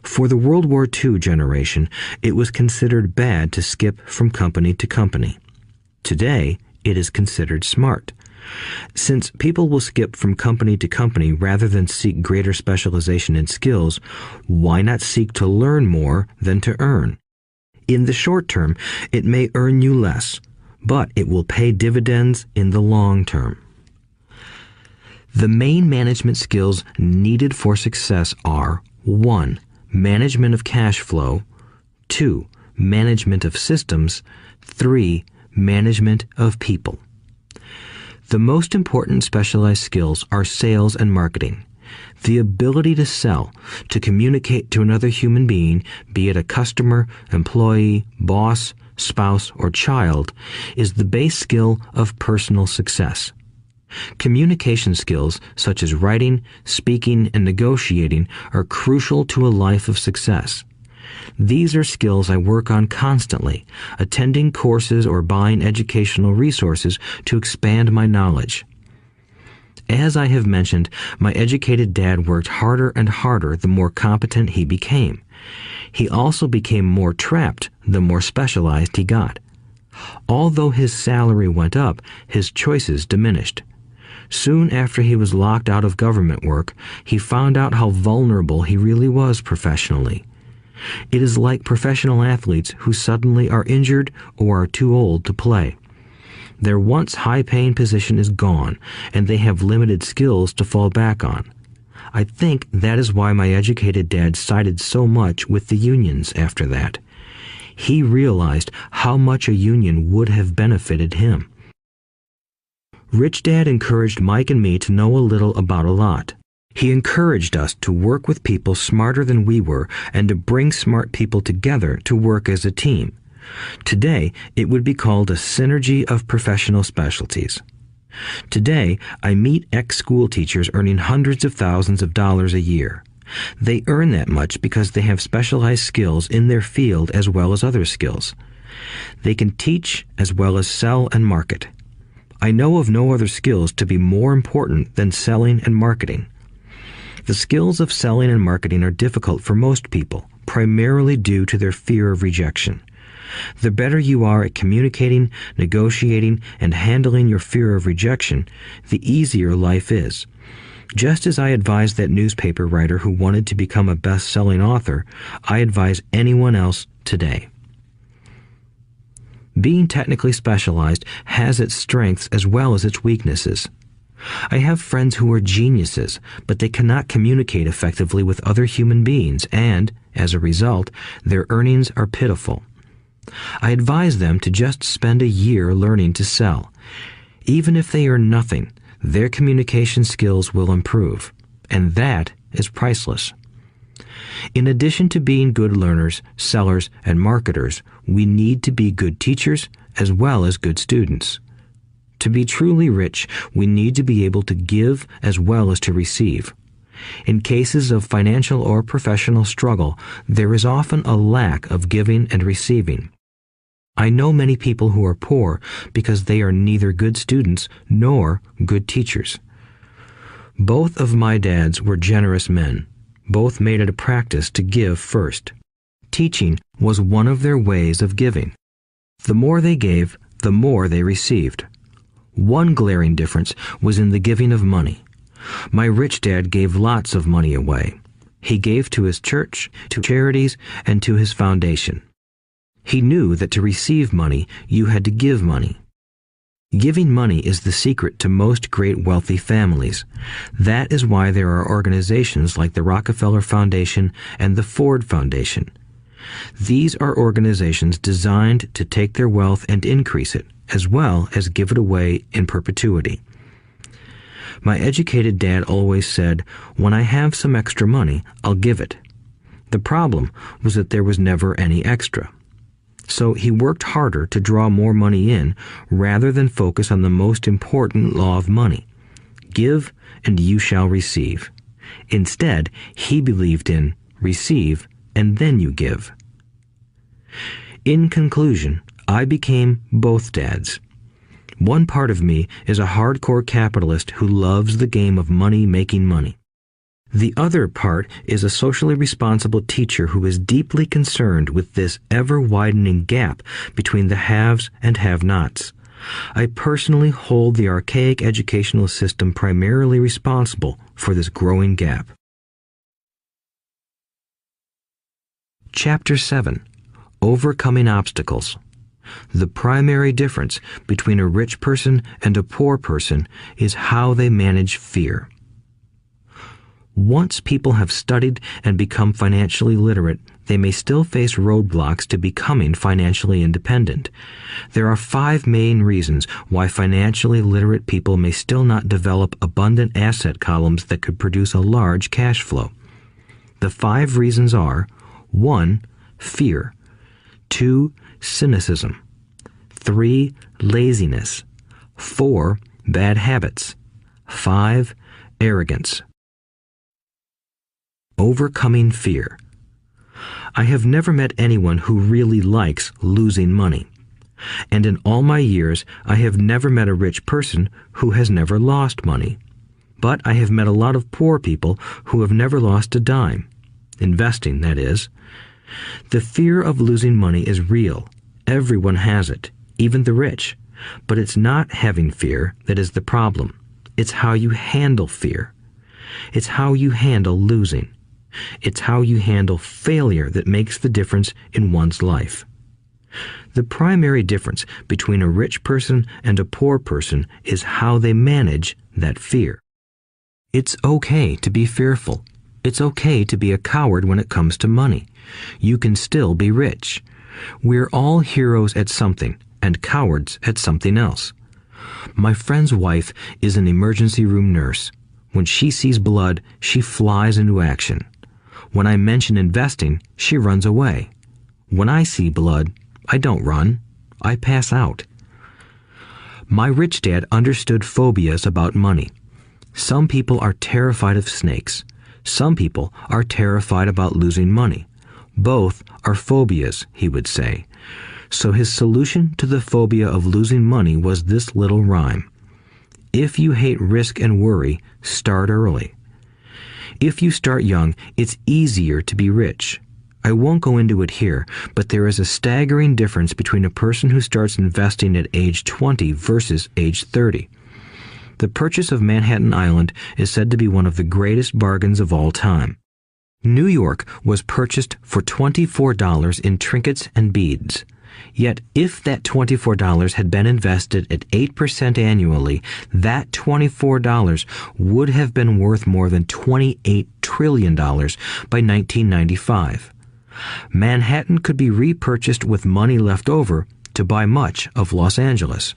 For the World War II generation, it was considered bad to skip from company to company. Today, it is considered smart. Since people will skip from company to company rather than seek greater specialization in skills, why not seek to learn more than to earn? In the short term, it may earn you less, but it will pay dividends in the long term. The main management skills needed for success are 1. Management of cash flow, 2. Management of systems, 3. Management of people. The most important specialized skills are sales and marketing. The ability to sell, to communicate to another human being, be it a customer, employee, boss, spouse, or child, is the base skill of personal success. Communication skills such as writing, speaking, and negotiating are crucial to a life of success. These are skills I work on constantly, attending courses or buying educational resources to expand my knowledge. As I have mentioned, my educated dad worked harder and harder the more competent he became. He also became more trapped the more specialized he got. Although his salary went up, his choices diminished. Soon after he was locked out of government work, he found out how vulnerable he really was professionally. It is like professional athletes who suddenly are injured or are too old to play. Their once high-paying position is gone, and they have limited skills to fall back on. I think that is why my educated dad sided so much with the unions after that. He realized how much a union would have benefited him. Rich Dad encouraged Mike and me to know a little about a lot. He encouraged us to work with people smarter than we were and to bring smart people together to work as a team. Today, it would be called a synergy of professional specialties. Today, I meet ex-school teachers earning hundreds of thousands of dollars a year. They earn that much because they have specialized skills in their field as well as other skills. They can teach as well as sell and market. I know of no other skills to be more important than selling and marketing. The skills of selling and marketing are difficult for most people, primarily due to their fear of rejection. The better you are at communicating, negotiating, and handling your fear of rejection, the easier life is. Just as I advise that newspaper writer who wanted to become a best-selling author, I advise anyone else today. Being technically specialized has its strengths as well as its weaknesses. I have friends who are geniuses, but they cannot communicate effectively with other human beings, and, as a result, their earnings are pitiful. I advise them to just spend a year learning to sell. Even if they earn nothing, their communication skills will improve, and that is priceless. In addition to being good learners, sellers, and marketers, we need to be good teachers as well as good students. To be truly rich, we need to be able to give as well as to receive. In cases of financial or professional struggle, there is often a lack of giving and receiving. I know many people who are poor because they are neither good students nor good teachers. Both of my dads were generous men. Both made it a practice to give first. Teaching was one of their ways of giving. The more they gave, the more they received. One glaring difference was in the giving of money. My rich dad gave lots of money away. He gave to his church, to charities, and to his foundation. He knew that to receive money, you had to give money. Giving money is the secret to most great wealthy families. That is why there are organizations like the Rockefeller Foundation and the Ford Foundation. These are organizations designed to take their wealth and increase it, as well as give it away in perpetuity. My educated dad always said, "When I have some extra money, I'll give it." The problem was that there was never any extra. So he worked harder to draw more money in rather than focus on the most important law of money. Give and you shall receive. Instead, he believed in receive and then you give. In conclusion, I became both dads. One part of me is a hardcore capitalist who loves the game of money making money. The other part is a socially responsible teacher who is deeply concerned with this ever-widening gap between the haves and have-nots. I personally hold the archaic educational system primarily responsible for this growing gap. Chapter 7. Overcoming Obstacles. The primary difference between a rich person and a poor person is how they manage fear. Once people have studied and become financially literate, they may still face roadblocks to becoming financially independent. There are 5 main reasons why financially literate people may still not develop abundant asset columns that could produce a large cash flow. The 5 reasons are: 1. Fear. 2. Cynicism. 3. Laziness. 4. Bad habits. 5. Arrogance. Overcoming fear. I have never met anyone who really likes losing money. And in all my years, I have never met a rich person who has never lost money. But I have met a lot of poor people who have never lost a dime. Investing, that is. The fear of losing money is real. Everyone has it, even the rich. But it's not having fear that is the problem. It's how you handle fear. It's how you handle losing. It's how you handle failure that makes the difference in one's life. The primary difference between a rich person and a poor person is how they manage that fear. It's okay to be fearful. It's okay to be a coward when it comes to money. You can still be rich. We're all heroes at something and cowards at something else. My friend's wife is an emergency room nurse. When she sees blood, she flies into action. When I mention investing, she runs away. When I see blood, I don't run. I pass out. My rich dad understood phobias about money. Some people are terrified of snakes. Some people are terrified about losing money. Both are phobias, he would say. So his solution to the phobia of losing money was this little rhyme. If you hate risk and worry, start early. If you start young, it's easier to be rich. I won't go into it here, but there is a staggering difference between a person who starts investing at age 20 versus age 30. The purchase of Manhattan Island is said to be one of the greatest bargains of all time. New York was purchased for $24 in trinkets and beads. Yet if that $24 had been invested at 8% annually, that $24 would have been worth more than $28 trillion by 1995. Manhattan could be repurchased with money left over to buy much of Los Angeles.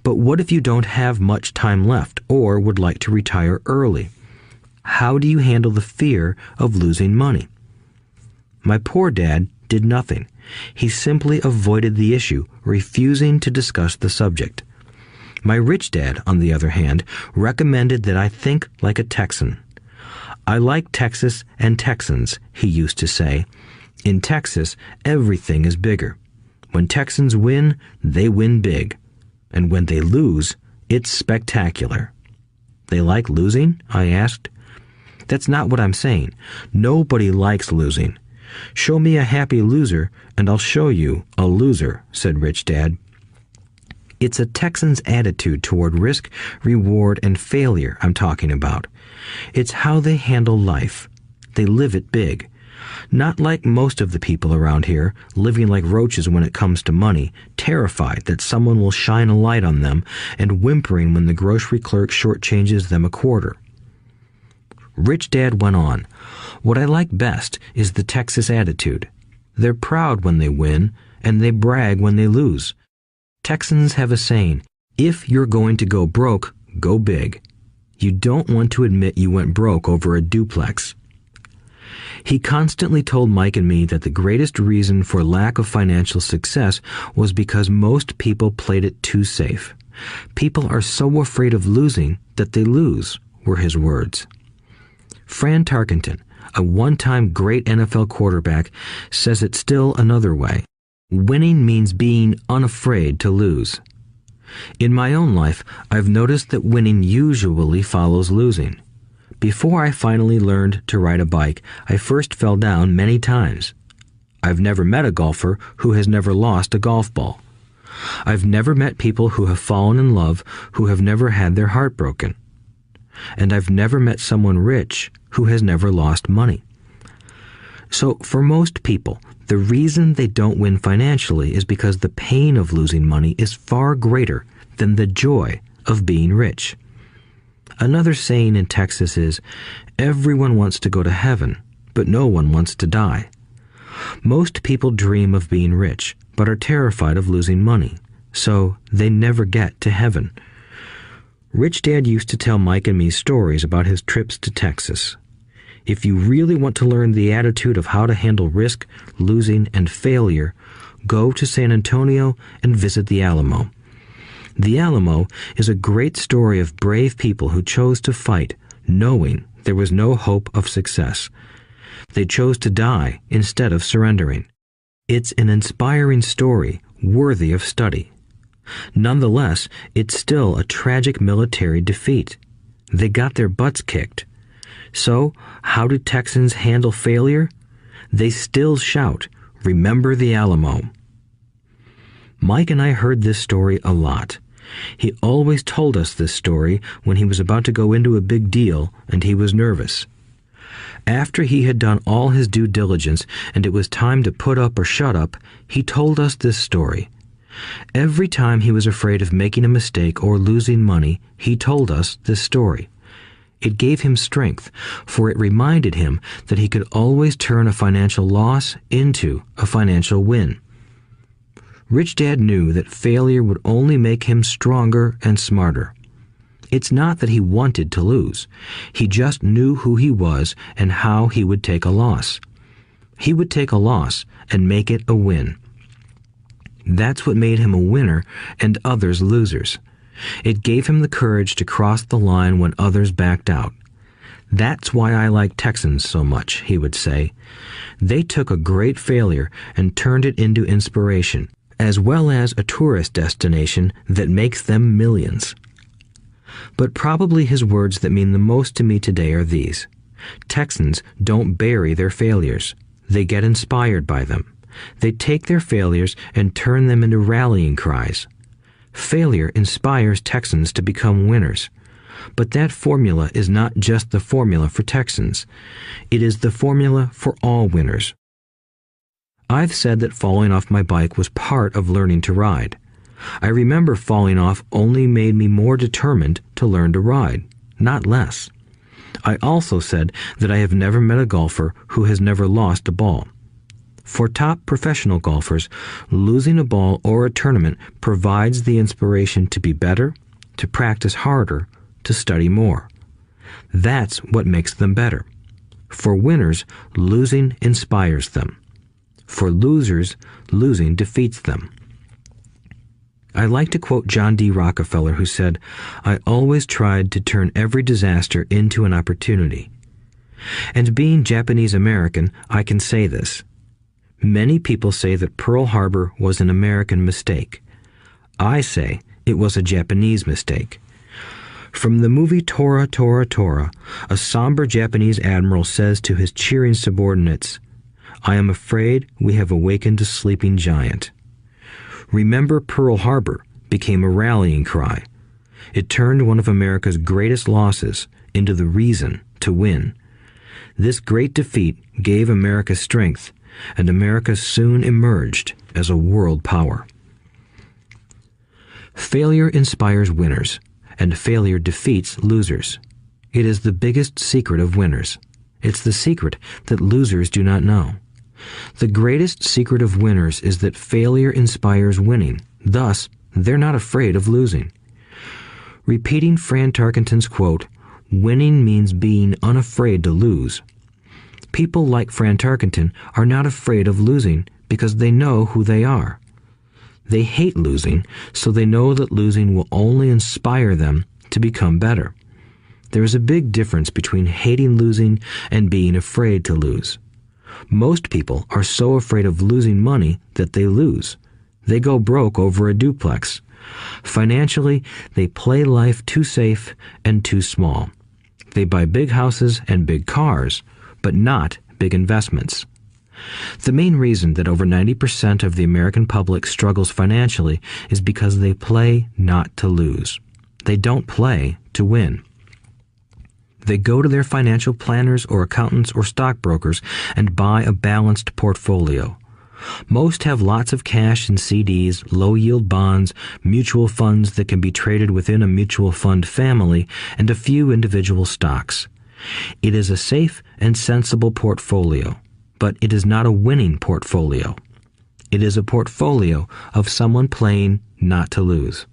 But what if you don't have much time left or would like to retire early? How do you handle the fear of losing money? My poor dad did nothing. He simply avoided the issue, refusing to discuss the subject. My rich dad, on the other hand, recommended that I think like a Texan. I like Texas and Texans, he used to say. In Texas, everything is bigger. When Texans win, they win big. And when they lose, it's spectacular. They like losing? I asked. That's not what I'm saying. Nobody likes losing. Show me a happy loser, and I'll show you a loser, said Rich Dad. It's a Texan's attitude toward risk, reward, and failure I'm talking about. It's how they handle life. They live it big. Not like most of the people around here, living like roaches when it comes to money, terrified that someone will shine a light on them and whimpering when the grocery clerk shortchanges them a quarter. Rich Dad went on, what I like best is the Texas attitude. They're proud when they win, and they brag when they lose. Texans have a saying, if you're going to go broke, go big. You don't want to admit you went broke over a duplex. He constantly told Mike and me that the greatest reason for lack of financial success was because most people played it too safe. People are so afraid of losing that they lose, were his words. Fran Tarkenton, a one-time great NFL quarterback, says it still another way. Winning means being unafraid to lose. In my own life, I've noticed that winning usually follows losing. Before I finally learned to ride a bike, I first fell down many times. I've never met a golfer who has never lost a golf ball. I've never met people who have fallen in love who have never had their heart broken. And I've never met someone rich who has never lost money. So for most people, the reason they don't win financially is because the pain of losing money is far greater than the joy of being rich. Another saying in Texas is, everyone wants to go to heaven, but no one wants to die. Most people dream of being rich, but are terrified of losing money, so they never get to heaven. Rich Dad used to tell Mike and me stories about his trips to Texas. If you really want to learn the attitude of how to handle risk, losing, and failure, go to San Antonio and visit the Alamo. The Alamo is a great story of brave people who chose to fight, knowing there was no hope of success. They chose to die instead of surrendering. It's an inspiring story worthy of study. Nonetheless, it's still a tragic military defeat. They got their butts kicked. So, how do Texans handle failure? They still shout, "Remember the Alamo." Mike and I heard this story a lot. He always told us this story when he was about to go into a big deal and he was nervous. After he had done all his due diligence and it was time to put up or shut up, he told us this story. Every time he was afraid of making a mistake or losing money, he told us this story. It gave him strength, for it reminded him that he could always turn a financial loss into a financial win. Rich Dad knew that failure would only make him stronger and smarter. It's not that he wanted to lose. He just knew who he was and how he would take a loss. He would take a loss and make it a win. That's what made him a winner and others losers. It gave him the courage to cross the line when others backed out. That's why I like Texans so much, he would say. They took a great failure and turned it into inspiration, as well as a tourist destination that makes them millions. But probably his words that mean the most to me today are these. Texans don't bury their failures. They get inspired by them. They take their failures and turn them into rallying cries. Failure inspires Texans to become winners. But that formula is not just the formula for Texans. It is the formula for all winners. I've said that falling off my bike was part of learning to ride. I remember falling off only made me more determined to learn to ride, not less. I also said that I have never met a golfer who has never lost a ball. For top professional golfers, losing a ball or a tournament provides the inspiration to be better, to practice harder, to study more. That's what makes them better. For winners, losing inspires them. For losers, losing defeats them. I like to quote John D. Rockefeller, who said, "I always tried to turn every disaster into an opportunity." And being Japanese American, I can say this. Many people say that Pearl Harbor was an American mistake. I say it was a Japanese mistake. From the movie Tora, Tora, Tora, a somber Japanese admiral says to his cheering subordinates, "I am afraid we have awakened a sleeping giant." Remember Pearl Harbor became a rallying cry. It turned one of America's greatest losses into the reason to win. This great defeat gave America strength, and America soon emerged as a world power. Failure inspires winners, and failure defeats losers. It is the biggest secret of winners. It's the secret that losers do not know. The greatest secret of winners is that failure inspires winning. Thus, they're not afraid of losing. Repeating Fran Tarkenton's quote, "Winning means being unafraid to lose." People like Fran Tarkenton are not afraid of losing because they know who they are. They hate losing, so they know that losing will only inspire them to become better. There is a big difference between hating losing and being afraid to lose. Most people are so afraid of losing money that they lose. They go broke over a duplex. Financially, they play life too safe and too small. They buy big houses and big cars, but not big investments. The main reason that over 90% of the American public struggles financially is because they play not to lose. They don't play to win. They go to their financial planners or accountants or stockbrokers and buy a balanced portfolio. Most have lots of cash in CDs, low-yield bonds, mutual funds that can be traded within a mutual fund family, and a few individual stocks. It is a safe and sensible portfolio, but it is not a winning portfolio. It is a portfolio of someone playing not to lose.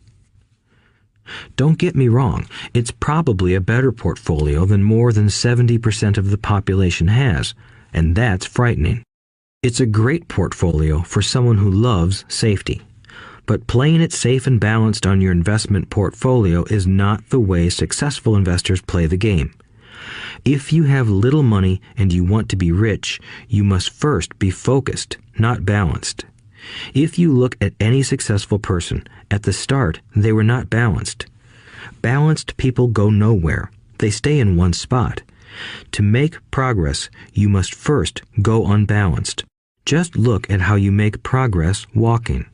Don't get me wrong, it's probably a better portfolio than more than 70% of the population has, and that's frightening. It's a great portfolio for someone who loves safety. But playing it safe and balanced on your investment portfolio is not the way successful investors play the game. If you have little money and you want to be rich, you must first be focused, not balanced. If you look at any successful person, at the start, they were not balanced. Balanced people go nowhere. They stay in one spot. To make progress, you must first go unbalanced. Just look at how you make progress walking.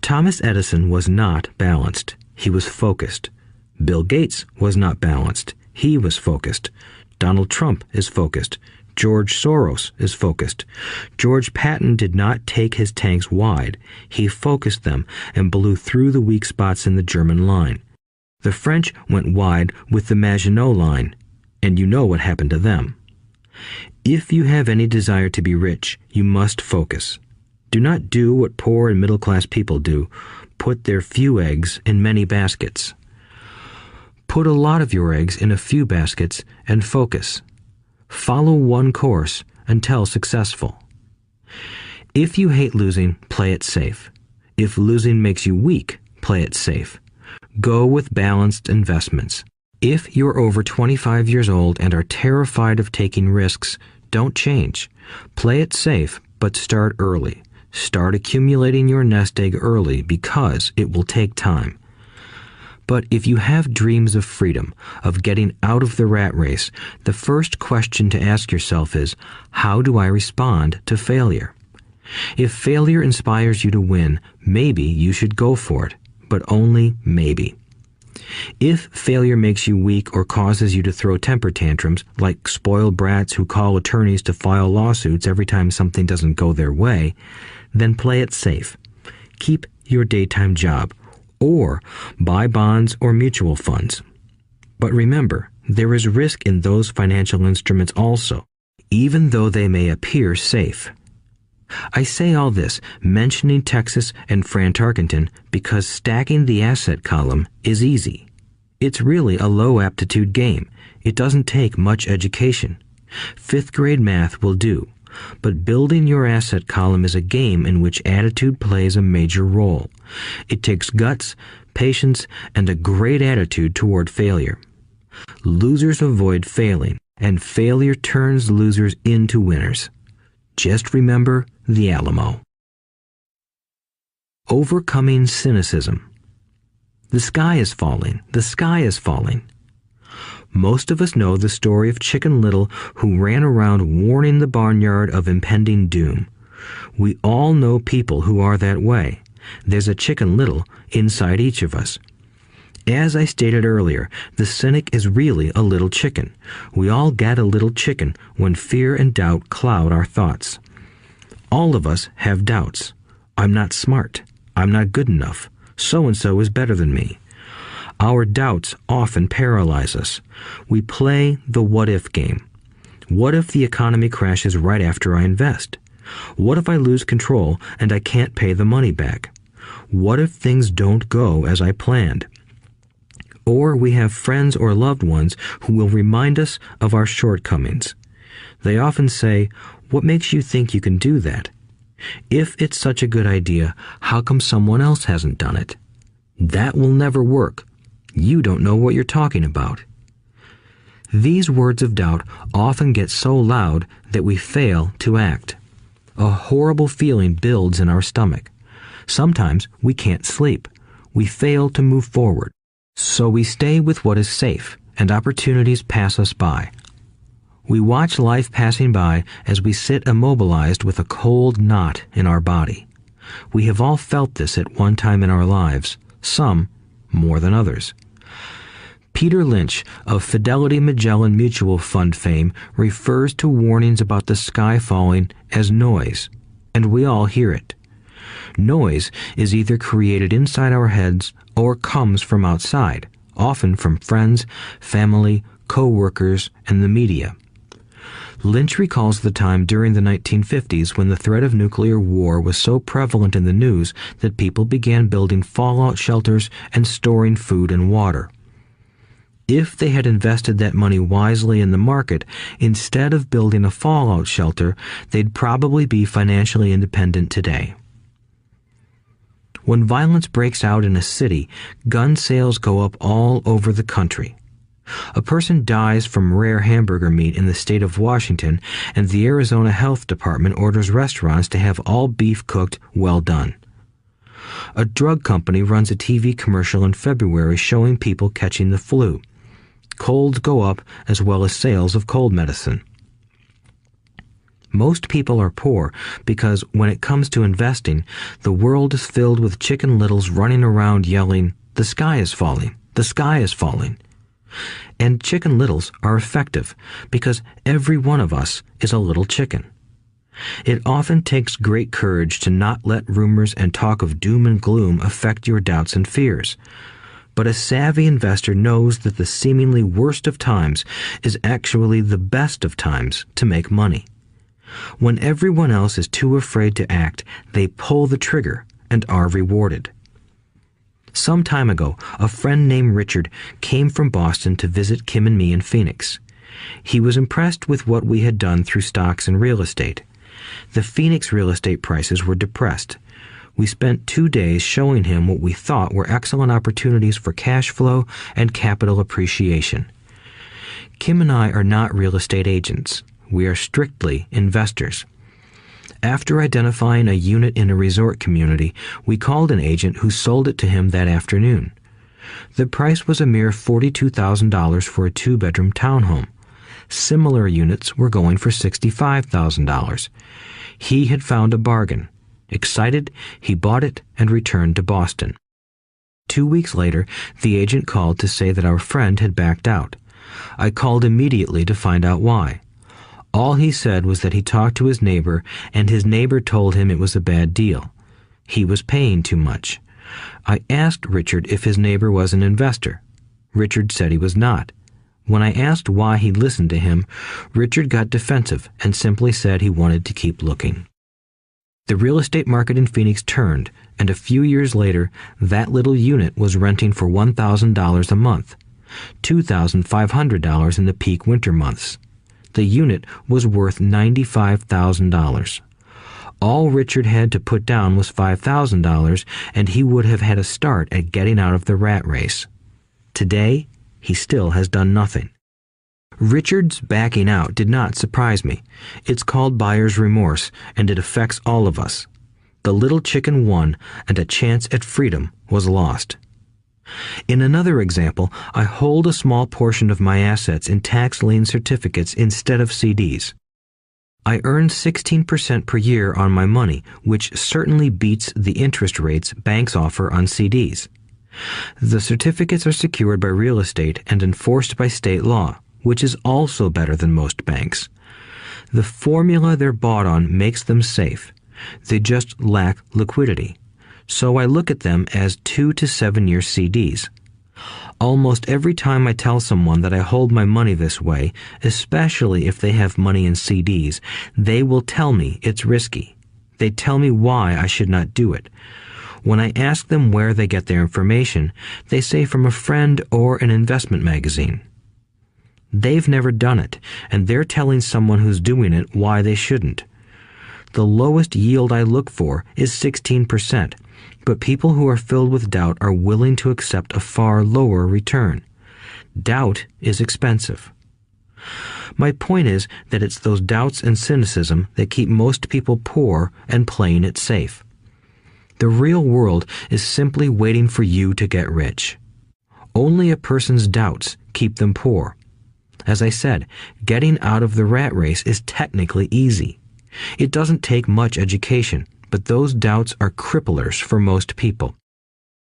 Thomas Edison was not balanced. He was focused. Bill Gates was not balanced. He was focused. Donald Trump is focused. George Soros is focused. George Patton did not take his tanks wide. He focused them and blew through the weak spots in the German line. The French went wide with the Maginot Line, and you know what happened to them. If you have any desire to be rich, you must focus. Do not do what poor and middle-class people do, put their few eggs in many baskets. Put a lot of your eggs in a few baskets and focus. Follow one course until successful. If you hate losing, play it safe. If losing makes you weak, play it safe. Go with balanced investments. If you're over 25 years old and are terrified of taking risks, don't change. Play it safe, but start early. Start accumulating your nest egg early because it will take time. But if you have dreams of freedom, of getting out of the rat race, the first question to ask yourself is, how do I respond to failure? If failure inspires you to win, maybe you should go for it, but only maybe. If failure makes you weak or causes you to throw temper tantrums, like spoiled brats who call attorneys to file lawsuits every time something doesn't go their way, then play it safe. Keep your daytime job, or buy bonds or mutual funds. But remember, there is risk in those financial instruments also, even though they may appear safe. I say all this, mentioning Texas and Fran Tarkenton, because stacking the asset column is easy. It's really a low-aptitude game. It doesn't take much education. 5th grade math will do. But building your asset column is a game in which attitude plays a major role. It takes guts, patience, and a great attitude toward failure. Losers avoid failing, and failure turns losers into winners. Just remember the Alamo. Overcoming cynicism. The sky is falling. The sky is falling. Most of us know the story of Chicken Little, who ran around warning the barnyard of impending doom. We all know people who are that way. There's a Chicken Little inside each of us. As I stated earlier, the cynic is really a little chicken. We all get a little chicken when fear and doubt cloud our thoughts. All of us have doubts. I'm not smart. I'm not good enough. So-and-so is better than me. Our doubts often paralyze us. We play the what-if game. What if the economy crashes right after I invest? What if I lose control and I can't pay the money back? What if things don't go as I planned? Or we have friends or loved ones who will remind us of our shortcomings. They often say, "What makes you think you can do that? If it's such a good idea, how come someone else hasn't done it? That will never work. You don't know what you're talking about." These words of doubt often get so loud that we fail to act. A horrible feeling builds in our stomach. Sometimes we can't sleep. We fail to move forward. So we stay with what is safe, and opportunities pass us by. We watch life passing by as we sit immobilized with a cold knot in our body. We have all felt this at one time in our lives, some more than others. Peter Lynch of Fidelity Magellan Mutual Fund fame refers to warnings about the sky falling as noise, and we all hear it. Noise is either created inside our heads or comes from outside, often from friends, family, co-workers, and the media. Lynch recalls the time during the 1950s when the threat of nuclear war was so prevalent in the news that people began building fallout shelters and storing food and water. If they had invested that money wisely in the market, instead of building a fallout shelter, they'd probably be financially independent today. When violence breaks out in a city, gun sales go up all over the country. A person dies from rare hamburger meat in the state of Washington, and the Arizona Health Department orders restaurants to have all beef cooked well done. A drug company runs a TV commercial in February showing people catching the flu. Colds go up as well as sales of cold medicine. Most people are poor because when it comes to investing, the world is filled with Chicken Littles running around yelling, "The sky is falling, the sky is falling." And Chicken Littles are effective because every one of us is a little chicken. It often takes great courage to not let rumors and talk of doom and gloom affect your doubts and fears. But a savvy investor knows that the seemingly worst of times is actually the best of times to make money. When everyone else is too afraid to act, they pull the trigger and are rewarded. Some time ago, a friend named Richard came from Boston to visit Kim and me in Phoenix. He was impressed with what we had done through stocks and real estate. The Phoenix real estate prices were depressed. We spent 2 days showing him what we thought were excellent opportunities for cash flow and capital appreciation. Kim and I are not real estate agents. We are strictly investors. After identifying a unit in a resort community, we called an agent who sold it to him that afternoon. The price was a mere $42,000 for a 2-bedroom townhome. Similar units were going for $65,000. He had found a bargain. Excited, he bought it and returned to Boston. 2 weeks later, the agent called to say that our friend had backed out. I called immediately to find out why. All he said was that he talked to his neighbor, and his neighbor told him it was a bad deal. He was paying too much. I asked Richard if his neighbor was an investor. Richard said he was not. When I asked why he listened to him, Richard got defensive and simply said he wanted to keep looking. The real estate market in Phoenix turned, and a few years later, that little unit was renting for $1,000 a month, $2,500 in the peak winter months. The unit was worth $95,000. All Richard had to put down was $5,000, and he would have had a start at getting out of the rat race. Today, he still has done nothing. Richard's backing out did not surprise me. It's called buyer's remorse, and it affects all of us. The little chicken won, and a chance at freedom was lost. In another example, I hold a small portion of my assets in tax lien certificates instead of CDs. I earn 16% per year on my money, which certainly beats the interest rates banks offer on CDs. The certificates are secured by real estate and enforced by state law, which is also better than most banks. The formula they're bought on makes them safe. They just lack liquidity. So I look at them as 2 to 7 year CDs. Almost every time I tell someone that I hold my money this way, especially if they have money in CDs, they will tell me it's risky. They tell me why I should not do it. When I ask them where they get their information, they say from a friend or an investment magazine. They've never done it, and they're telling someone who's doing it why they shouldn't. The lowest yield I look for is 16%, but people who are filled with doubt are willing to accept a far lower return. Doubt is expensive. My point is that it's those doubts and cynicism that keep most people poor and playing it safe. The real world is simply waiting for you to get rich. Only a person's doubts keep them poor. As I said, getting out of the rat race is technically easy. It doesn't take much education, but those doubts are cripplers for most people.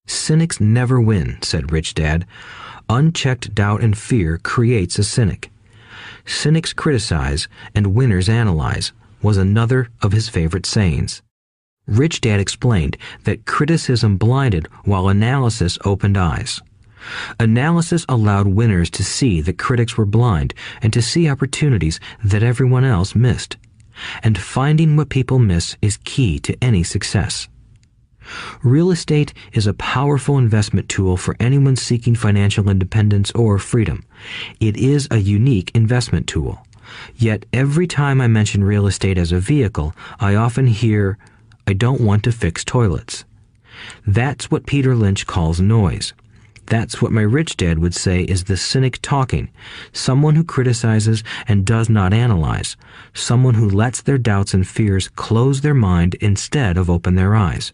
Cynics never win, said Rich Dad. Unchecked doubt and fear creates a cynic. Cynics criticize and winners analyze was another of his favorite sayings. Rich Dad explained that criticism blinded while analysis opened eyes. Analysis allowed winners to see that critics were blind and to see opportunities that everyone else missed. And finding what people miss is key to any success. Real estate is a powerful investment tool for anyone seeking financial independence or freedom. It is a unique investment tool. Yet every time I mention real estate as a vehicle, I often hear, "I don't want to fix toilets." That's what Peter Lynch calls noise. That's what my rich dad would say is the cynic talking, someone who criticizes and does not analyze, someone who lets their doubts and fears close their mind instead of open their eyes.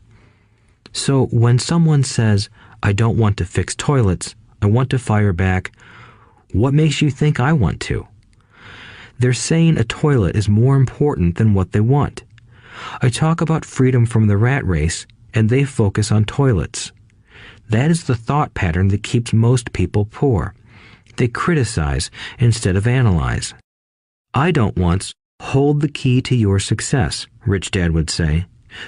So when someone says, "I don't want to fix toilets, I want to fire back," what makes you think I want to? They're saying a toilet is more important than what they want. I talk about freedom from the rat race, and they focus on toilets. That is the thought pattern that keeps most people poor. They criticize instead of analyze. I don't once hold the key to your success, Rich Dad would say,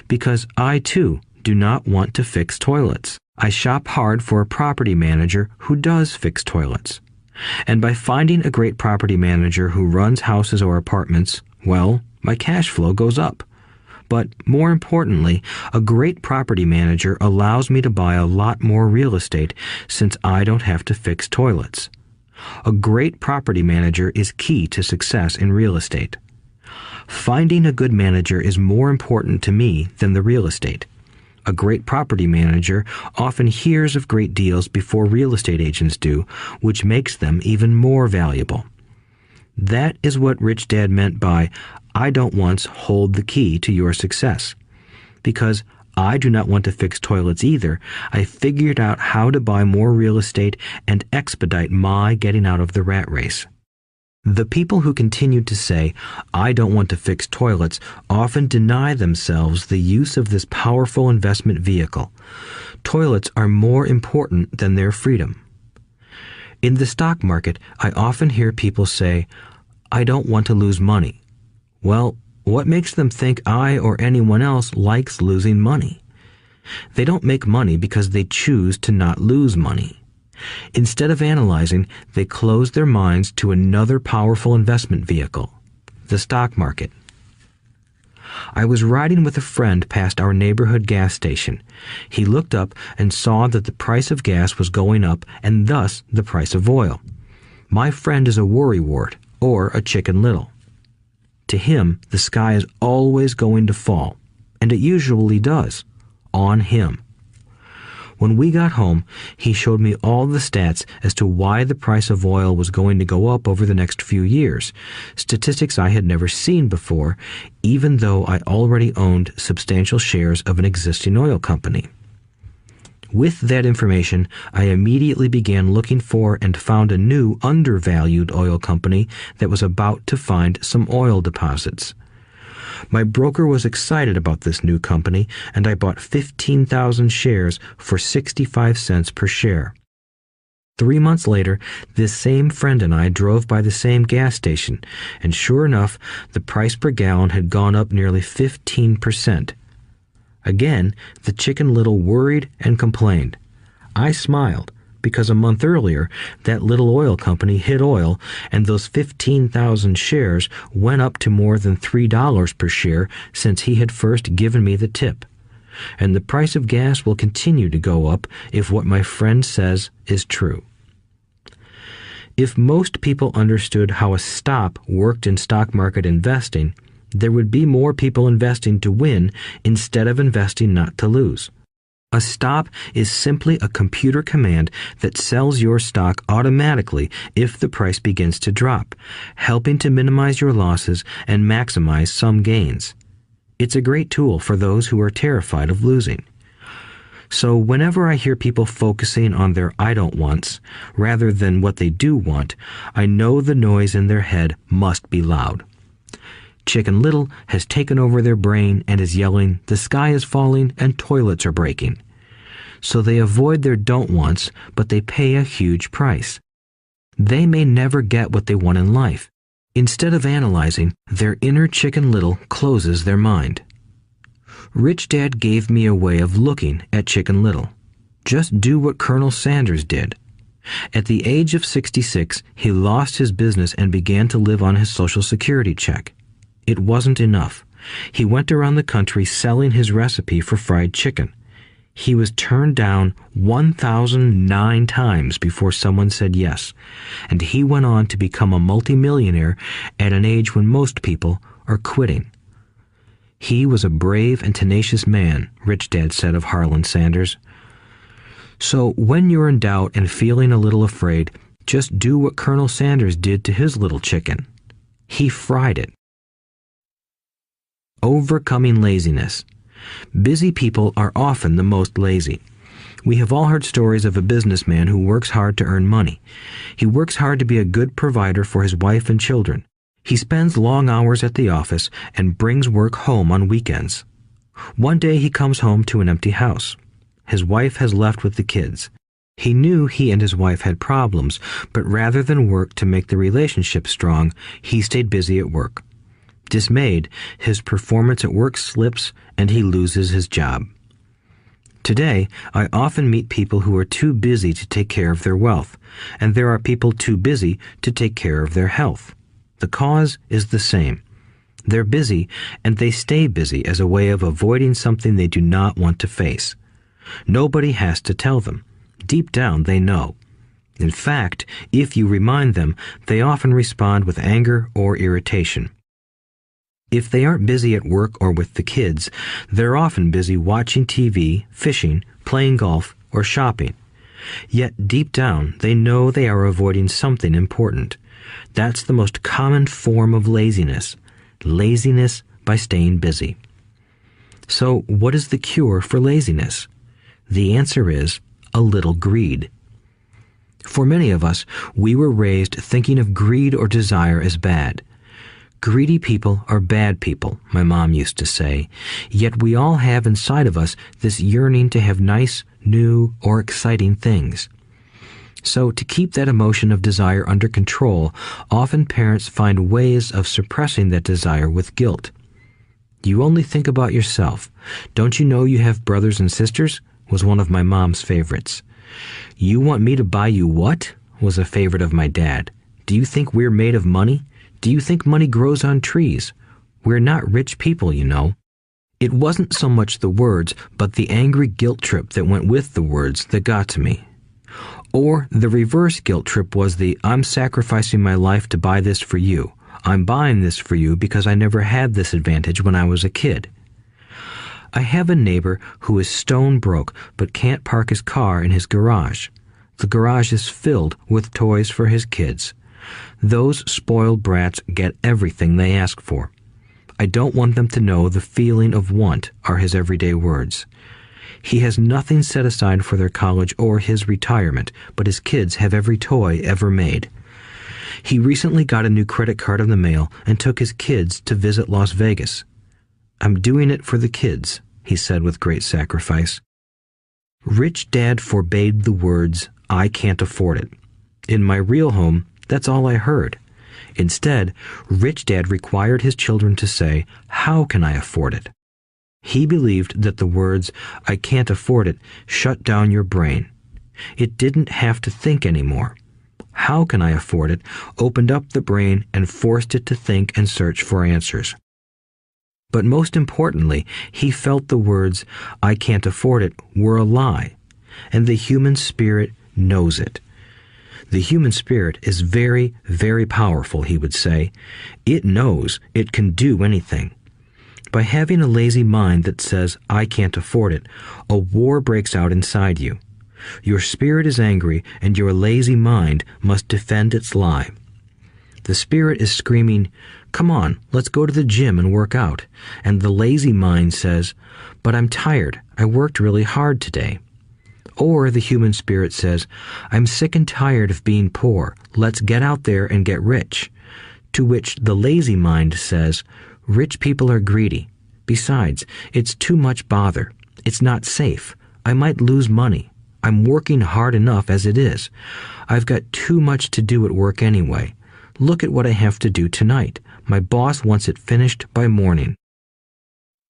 because I too do not want to fix toilets. I shop hard for a property manager who does fix toilets. And by finding a great property manager who runs houses or apartments, well, my cash flow goes up. But more importantly, a great property manager allows me to buy a lot more real estate since I don't have to fix toilets. A great property manager is key to success in real estate. Finding a good manager is more important to me than the real estate. A great property manager often hears of great deals before real estate agents do, which makes them even more valuable. That is what Rich Dad meant by, I don't once hold the key to your success. Because I do not want to fix toilets either, I figured out how to buy more real estate and expedite my getting out of the rat race. The people who continue to say, I don't want to fix toilets, often deny themselves the use of this powerful investment vehicle. Toilets are more important than their freedom. In the stock market, I often hear people say, I don't want to lose money. Well, what makes them think I or anyone else likes losing money? They don't make money because they choose to not lose money. Instead of analyzing, they close their minds to another powerful investment vehicle, the stock market. I was riding with a friend past our neighborhood gas station. He looked up and saw that the price of gas was going up and thus the price of oil. My friend is a worrywart, or a Chicken Little. To him, the sky is always going to fall, and it usually does, on him. When we got home, he showed me all the stats as to why the price of oil was going to go up over the next few years, statistics I had never seen before, even though I already owned substantial shares of an existing oil company. With that information, I immediately began looking for and found a new undervalued oil company that was about to find some oil deposits. My broker was excited about this new company, and I bought 15,000 shares for 65 cents per share. 3 months later, this same friend and I drove by the same gas station, and sure enough, the price per gallon had gone up nearly 15%. Again, the Chicken Little worried and complained. I smiled, because a month earlier, that little oil company hit oil, and those 15,000 shares went up to more than $3 per share since he had first given me the tip. And the price of gas will continue to go up if what my friend says is true. If most people understood how a stop worked in stock market investing, there would be more people investing to win instead of investing not to lose. A stop is simply a computer command that sells your stock automatically if the price begins to drop, helping to minimize your losses and maximize some gains. It's a great tool for those who are terrified of losing. So whenever I hear people focusing on their I don't wants rather than what they do want, I know the noise in their head must be loud. Chicken Little has taken over their brain and is yelling, the sky is falling and toilets are breaking. So they avoid their don't wants, but they pay a huge price. They may never get what they want in life. Instead of analyzing, their inner Chicken Little closes their mind. Rich Dad gave me a way of looking at Chicken Little. Just do what Colonel Sanders did. At the age of 66, he lost his business and began to live on his Social Security check. It wasn't enough. He went around the country selling his recipe for fried chicken. He was turned down 1,009 times before someone said yes, and he went on to become a multimillionaire at an age when most people are quitting. He was a brave and tenacious man, Rich Dad said of Harlan Sanders. So when you're in doubt and feeling a little afraid, just do what Colonel Sanders did to his little chicken. He fried it. Overcoming laziness. Busy people are often the most lazy. We have all heard stories of a businessman who works hard to earn money. He works hard to be a good provider for his wife and children. He spends long hours at the office and brings work home on weekends. One day he comes home to an empty house. His wife has left with the kids. He knew he and his wife had problems, but rather than work to make the relationship strong, he stayed busy at work. Dismayed, his performance at work slips and he loses his job. Today, I often meet people who are too busy to take care of their wealth, and there are people too busy to take care of their health. The cause is the same. They're busy, and they stay busy as a way of avoiding something they do not want to face. Nobody has to tell them. Deep down, they know. In fact, if you remind them, they often respond with anger or irritation. If they aren't busy at work or with the kids, they're often busy watching TV, fishing, playing golf, or shopping. Yet deep down, they know they are avoiding something important. That's the most common form of laziness. Laziness by staying busy. So, what is the cure for laziness? The answer is a little greed. For many of us, we were raised thinking of greed or desire as bad. Greedy people are bad people, my mom used to say, yet we all have inside of us this yearning to have nice, new, or exciting things. So, to keep that emotion of desire under control, often parents find ways of suppressing that desire with guilt. You only think about yourself. Don't you know you have brothers and sisters? Was one of my mom's favorites. You want me to buy you what? Was a favorite of my dad. Do you think we're made of money? Do you think money grows on trees? We're not rich people, you know. It wasn't so much the words, but the angry guilt trip that went with the words that got to me. Or the reverse guilt trip was the, I'm sacrificing my life to buy this for you. I'm buying this for you because I never had this advantage when I was a kid. I have a neighbor who is stone broke but can't park his car in his garage. The garage is filled with toys for his kids. Those spoiled brats get everything they ask for. I don't want them to know the feeling of want are his everyday words. He has nothing set aside for their college or his retirement, but his kids have every toy ever made. He recently got a new credit card in the mail and took his kids to visit Las Vegas. I'm doing it for the kids, he said with great sacrifice. Rich Dad forbade the words, I can't afford it. In my real home, that's all I heard. Instead, Rich Dad required his children to say, how can I afford it? He believed that the words, I can't afford it, shut down your brain. It didn't have to think anymore. How can I afford it opened up the brain and forced it to think and search for answers. But most importantly, he felt the words, I can't afford it, were a lie, and the human spirit knows it. The human spirit is very, very powerful, he would say. It knows it can do anything. By having a lazy mind that says, I can't afford it, a war breaks out inside you. Your spirit is angry, and your lazy mind must defend its lie. The spirit is screaming, come on, let's go to the gym and work out. And the lazy mind says, but I'm tired, I worked really hard today. Or the human spirit says, I'm sick and tired of being poor, let's get out there and get rich. To which the lazy mind says, rich people are greedy. Besides, it's too much bother. It's not safe. I might lose money. I'm working hard enough as it is. I've got too much to do at work anyway. Look at what I have to do tonight. My boss wants it finished by morning.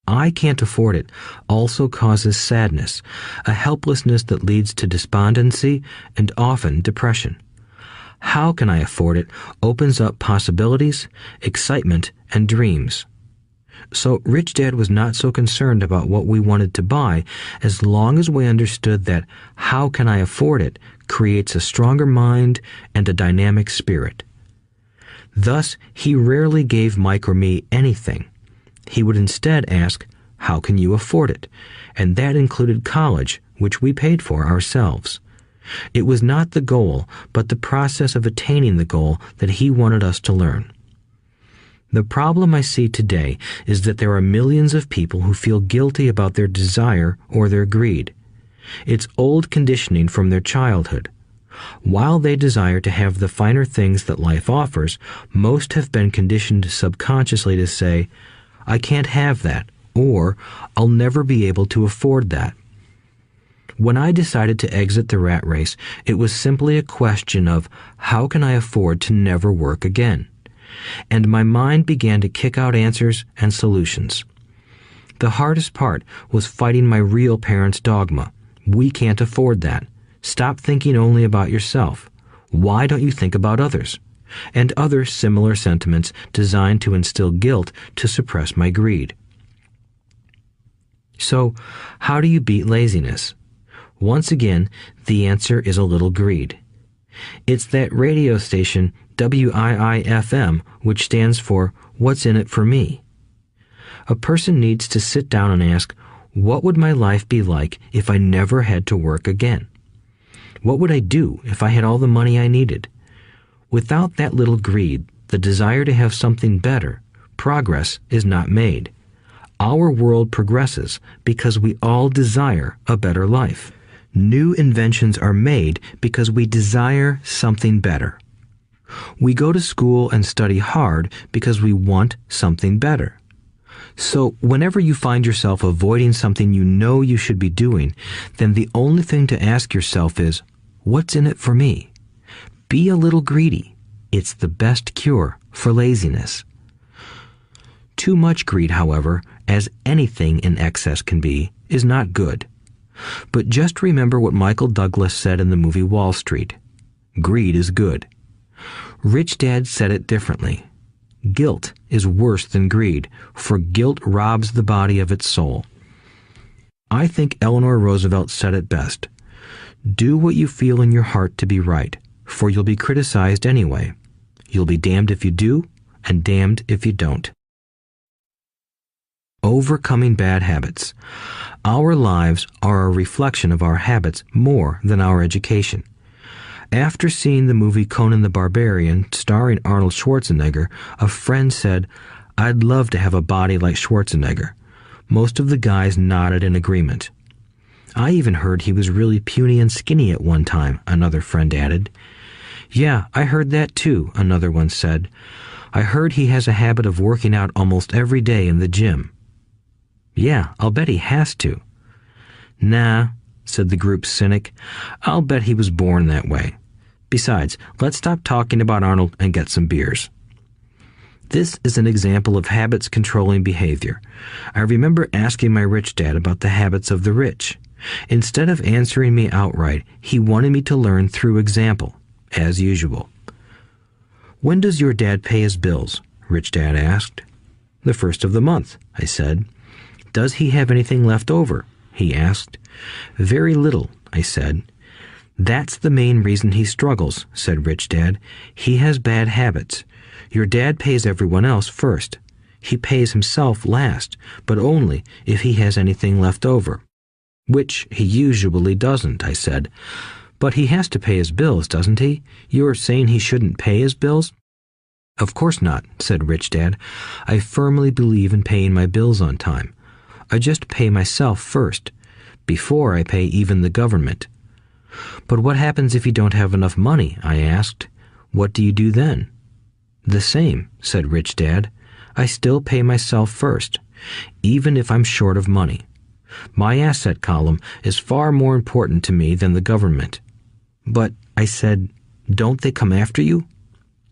I can't afford it also causes sadness, a helplessness that leads to despondency and often depression. How can I afford it opens up possibilities, excitement, and dreams. So Rich Dad was not so concerned about what we wanted to buy as long as we understood that how can I afford it creates a stronger mind and a dynamic spirit. Thus, he rarely gave Mike or me anything. He would instead ask, how can you afford it? And that included college, which we paid for ourselves. It was not the goal, but the process of attaining the goal that he wanted us to learn. The problem I see today is that there are millions of people who feel guilty about their desire or their greed. It's old conditioning from their childhood. While they desire to have the finer things that life offers, most have been conditioned subconsciously to say, I can't have that, or I'll never be able to afford that. When I decided to exit the rat race, it was simply a question of how can I afford to never work again? And my mind began to kick out answers and solutions. The hardest part was fighting my real parents' dogma. We can't afford that. Stop thinking only about yourself. Why don't you think about others? And other similar sentiments designed to instill guilt to suppress my greed. So, how do you beat laziness? Once again, the answer is a little greed. It's that radio station WIIFM, which stands for What's in it for me? A person needs to sit down and ask, what would my life be like if I never had to work again? What would I do if I had all the money I needed? Without that little greed, the desire to have something better, progress is not made. Our world progresses because we all desire a better life. New inventions are made because we desire something better. We go to school and study hard because we want something better. So whenever you find yourself avoiding something you know you should be doing, then the only thing to ask yourself is, what's in it for me? Be a little greedy. It's the best cure for laziness. Too much greed, however, as anything in excess can be, is not good. But just remember what Michael Douglas said in the movie Wall Street. Greed is good. Rich Dad said it differently. Guilt is worse than greed, for guilt robs the body of its soul. I think Eleanor Roosevelt said it best. Do what you feel in your heart to be right, for you'll be criticized anyway. You'll be damned if you do, and damned if you don't. Overcoming bad habits. Our lives are a reflection of our habits more than our education. After seeing the movie Conan the Barbarian, starring Arnold Schwarzenegger, a friend said, "I'd love to have a body like Schwarzenegger." Most of the guys nodded in agreement. "I even heard he was really puny and skinny at one time," another friend added. "Yeah, I heard that too," another one said. "I heard he has a habit of working out almost every day in the gym." "Yeah, I'll bet he has to." "Nah," said the group's cynic. "I'll bet he was born that way. Besides, let's stop talking about Arnold and get some beers." This is an example of habits controlling behavior. I remember asking my rich dad about the habits of the rich. Instead of answering me outright, he wanted me to learn through example, as usual. "When does your dad pay his bills?" Rich Dad asked. "The first of the month," I said. "Does he have anything left over?" he asked. "Very little," I said. "That's the main reason he struggles," said Rich Dad. "He has bad habits. Your dad pays everyone else first. He pays himself last, but only if he has anything left over." "Which he usually doesn't," I said. "But he has to pay his bills, doesn't he? You're saying he shouldn't pay his bills?" "Of course not," said Rich Dad. "I firmly believe in paying my bills on time. I just pay myself first, before I pay even the government." "But what happens if you don't have enough money?" I asked. "What do you do then?" "The same," said Rich Dad. "I still pay myself first, even if I'm short of money. My asset column is far more important to me than the government." "But," I said, "don't they come after you?"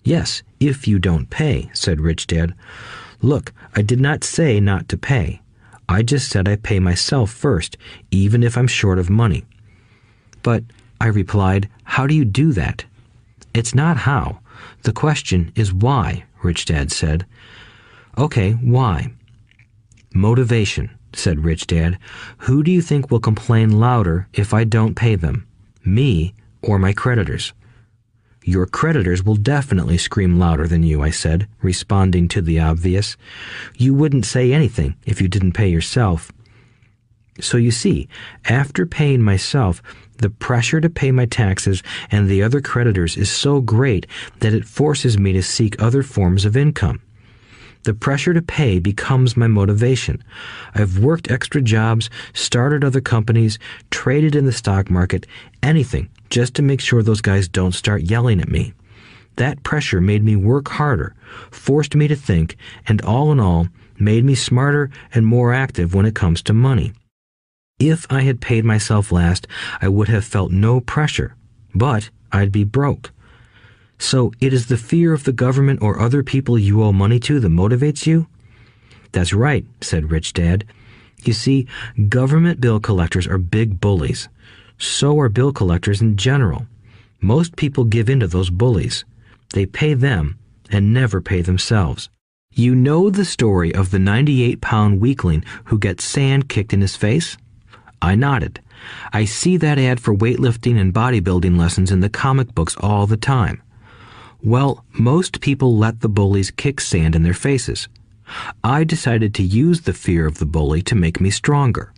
"Yes, if you don't pay," said Rich Dad. "Look, I did not say not to pay. I just said I pay myself first, even if I'm short of money." "But," I replied, "how do you do that?" "It's not how. The question is why," Rich Dad said. "Okay, why?" "Motivation," said Rich Dad. "Who do you think will complain louder if I don't pay them? Me or my creditors?" "Your creditors will definitely scream louder than you," I said, responding to the obvious. "You wouldn't say anything if you didn't pay yourself." So you see, after paying myself, the pressure to pay my taxes and the other creditors is so great that it forces me to seek other forms of income. The pressure to pay becomes my motivation. I've worked extra jobs, started other companies, traded in the stock market, anything, just to make sure those guys don't start yelling at me. That pressure made me work harder, forced me to think, and all in all, made me smarter and more active when it comes to money. If I had paid myself last, I would have felt no pressure, but I'd be broke. So it is the fear of the government or other people you owe money to that motivates you? That's right, said Rich Dad. You see, government bill collectors are big bullies. So are bill collectors in general. Most people give in to those bullies. They pay them and never pay themselves. You know the story of the 98-pound weakling who gets sand kicked in his face? I nodded. I see that ad for weightlifting and bodybuilding lessons in the comic books all the time. Well, most people let the bullies kick sand in their faces. I decided to use the fear of the bully to make me stronger.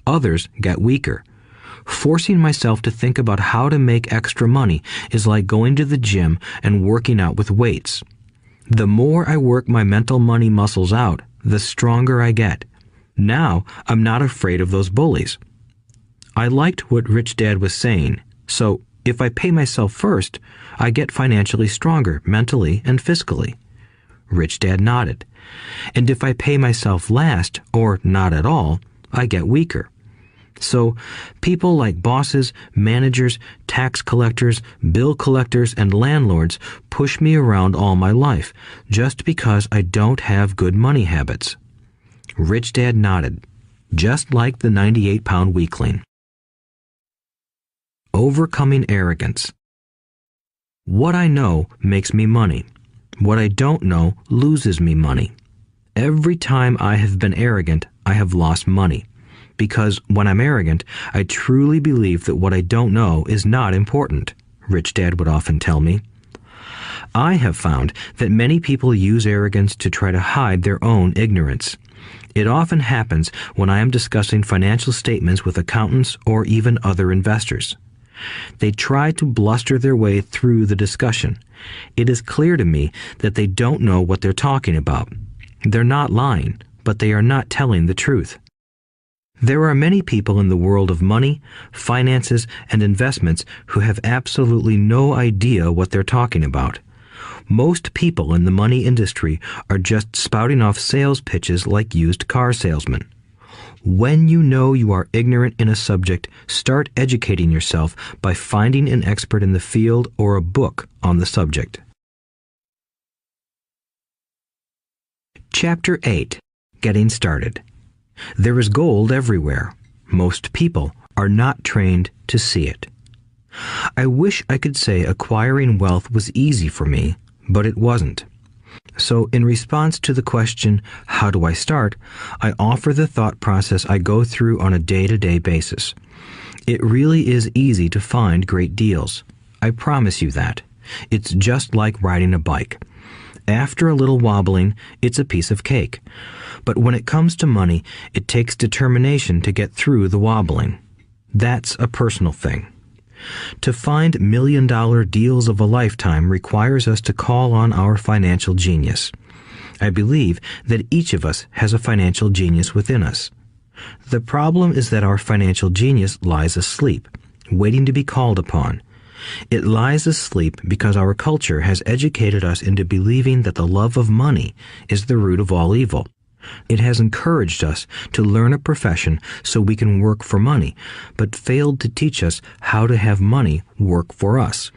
Others got weaker. Forcing myself to think about how to make extra money is like going to the gym and working out with weights. The more I work my mental money muscles out, the stronger I get. Now, I'm not afraid of those bullies. I liked what Rich Dad was saying, so if I pay myself first, I get financially stronger mentally and fiscally. Rich Dad nodded. And if I pay myself last, or not at all, I get weaker. So, people like bosses, managers, tax collectors, bill collectors, and landlords push me around all my life just because I don't have good money habits. Rich Dad nodded, just like the 98-pound weakling. Overcoming arrogance. What I know makes me money. What I don't know loses me money. Every time I have been arrogant, I have lost money. Because when I'm arrogant, I truly believe that what I don't know is not important, Rich Dad would often tell me. I have found that many people use arrogance to try to hide their own ignorance. It often happens when I am discussing financial statements with accountants or even other investors. They try to bluster their way through the discussion. It is clear to me that they don't know what they're talking about. They're not lying, but they are not telling the truth. There are many people in the world of money, finances, and investments who have absolutely no idea what they're talking about. Most people in the money industry are just spouting off sales pitches like used car salesmen. When you know you are ignorant in a subject, start educating yourself by finding an expert in the field or a book on the subject. Chapter 8. Getting Started. There is gold everywhere. Most people are not trained to see it. I wish I could say acquiring wealth was easy for me, but it wasn't. So in response to the question, how do I start, I offer the thought process I go through on a day-to-day basis. It really is easy to find great deals. I promise you that. It's just like riding a bike. After a little wobbling, it's a piece of cake. But when it comes to money, it takes determination to get through the wobbling. That's a personal thing. To find million-dollar deals of a lifetime requires us to call on our financial genius. I believe that each of us has a financial genius within us. The problem is that our financial genius lies asleep, waiting to be called upon. It lies asleep because our culture has educated us into believing that the love of money is the root of all evil. It has encouraged us to learn a profession so we can work for money, but failed to teach us how to have money work for us.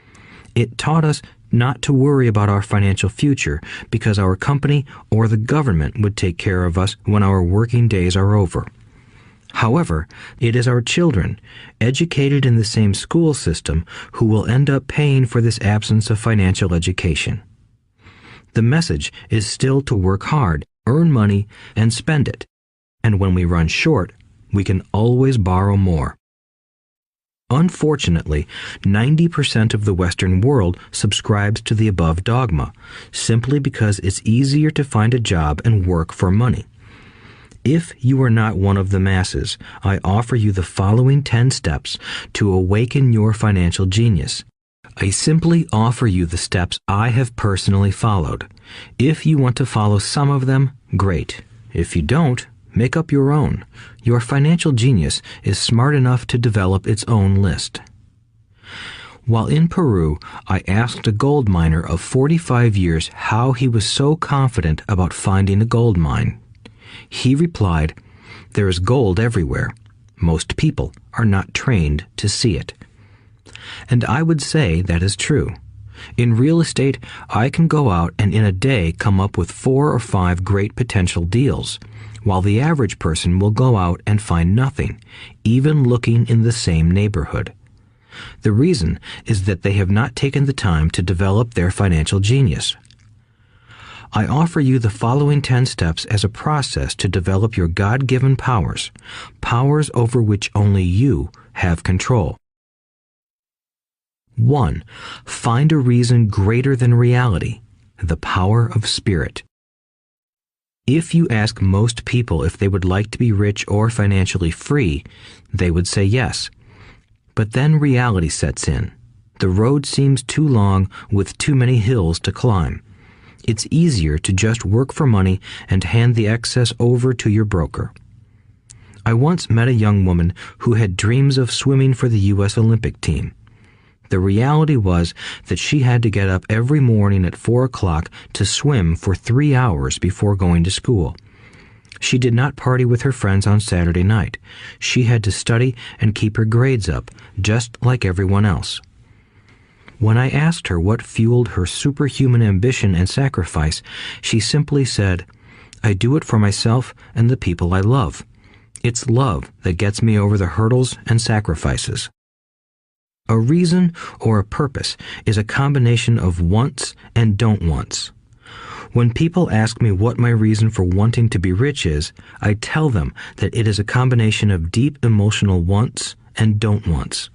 It taught us not to worry about our financial future because our company or the government would take care of us when our working days are over. However, it is our children, educated in the same school system, who will end up paying for this absence of financial education. The message is still to work hard, earn money, and spend it. And when we run short, we can always borrow more. Unfortunately, 90% of the Western world subscribes to the above dogma, simply because it's easier to find a job and work for money. If you are not one of the masses, I offer you the following 10 steps to awaken your financial genius. I simply offer you the steps I have personally followed. If you want to follow some of them, great. If you don't, make up your own. Your financial genius is smart enough to develop its own list. While in Peru, I asked a gold miner of 45 years how he was so confident about finding a gold mine. He replied, "There is gold everywhere. Most people are not trained to see it." And I would say that is true. In real estate, I can go out and in a day come up with 4 or 5 great potential deals. while the average person will go out and find nothing, even looking in the same neighborhood. The reason is that they have not taken the time to develop their financial genius. I offer you the following 10 steps as a process to develop your God-given powers, powers over which only you have control. 1. Find a reason greater than reality, the power of spirit. If you ask most people if they would like to be rich or financially free, they would say yes. But then reality sets in. The road seems too long with too many hills to climb. It's easier to just work for money and hand the excess over to your broker. I once met a young woman who had dreams of swimming for the U.S. Olympic team. The reality was that she had to get up every morning at 4 o'clock to swim for 3 hours before going to school. She did not party with her friends on Saturday night. She had to study and keep her grades up, just like everyone else. When I asked her what fueled her superhuman ambition and sacrifice, she simply said, "I do it for myself and the people I love. It's love that gets me over the hurdles and sacrifices." A reason or a purpose is a combination of wants and don't wants. When people ask me what my reason for wanting to be rich is, I tell them that it is a combination of deep emotional wants and don't wants.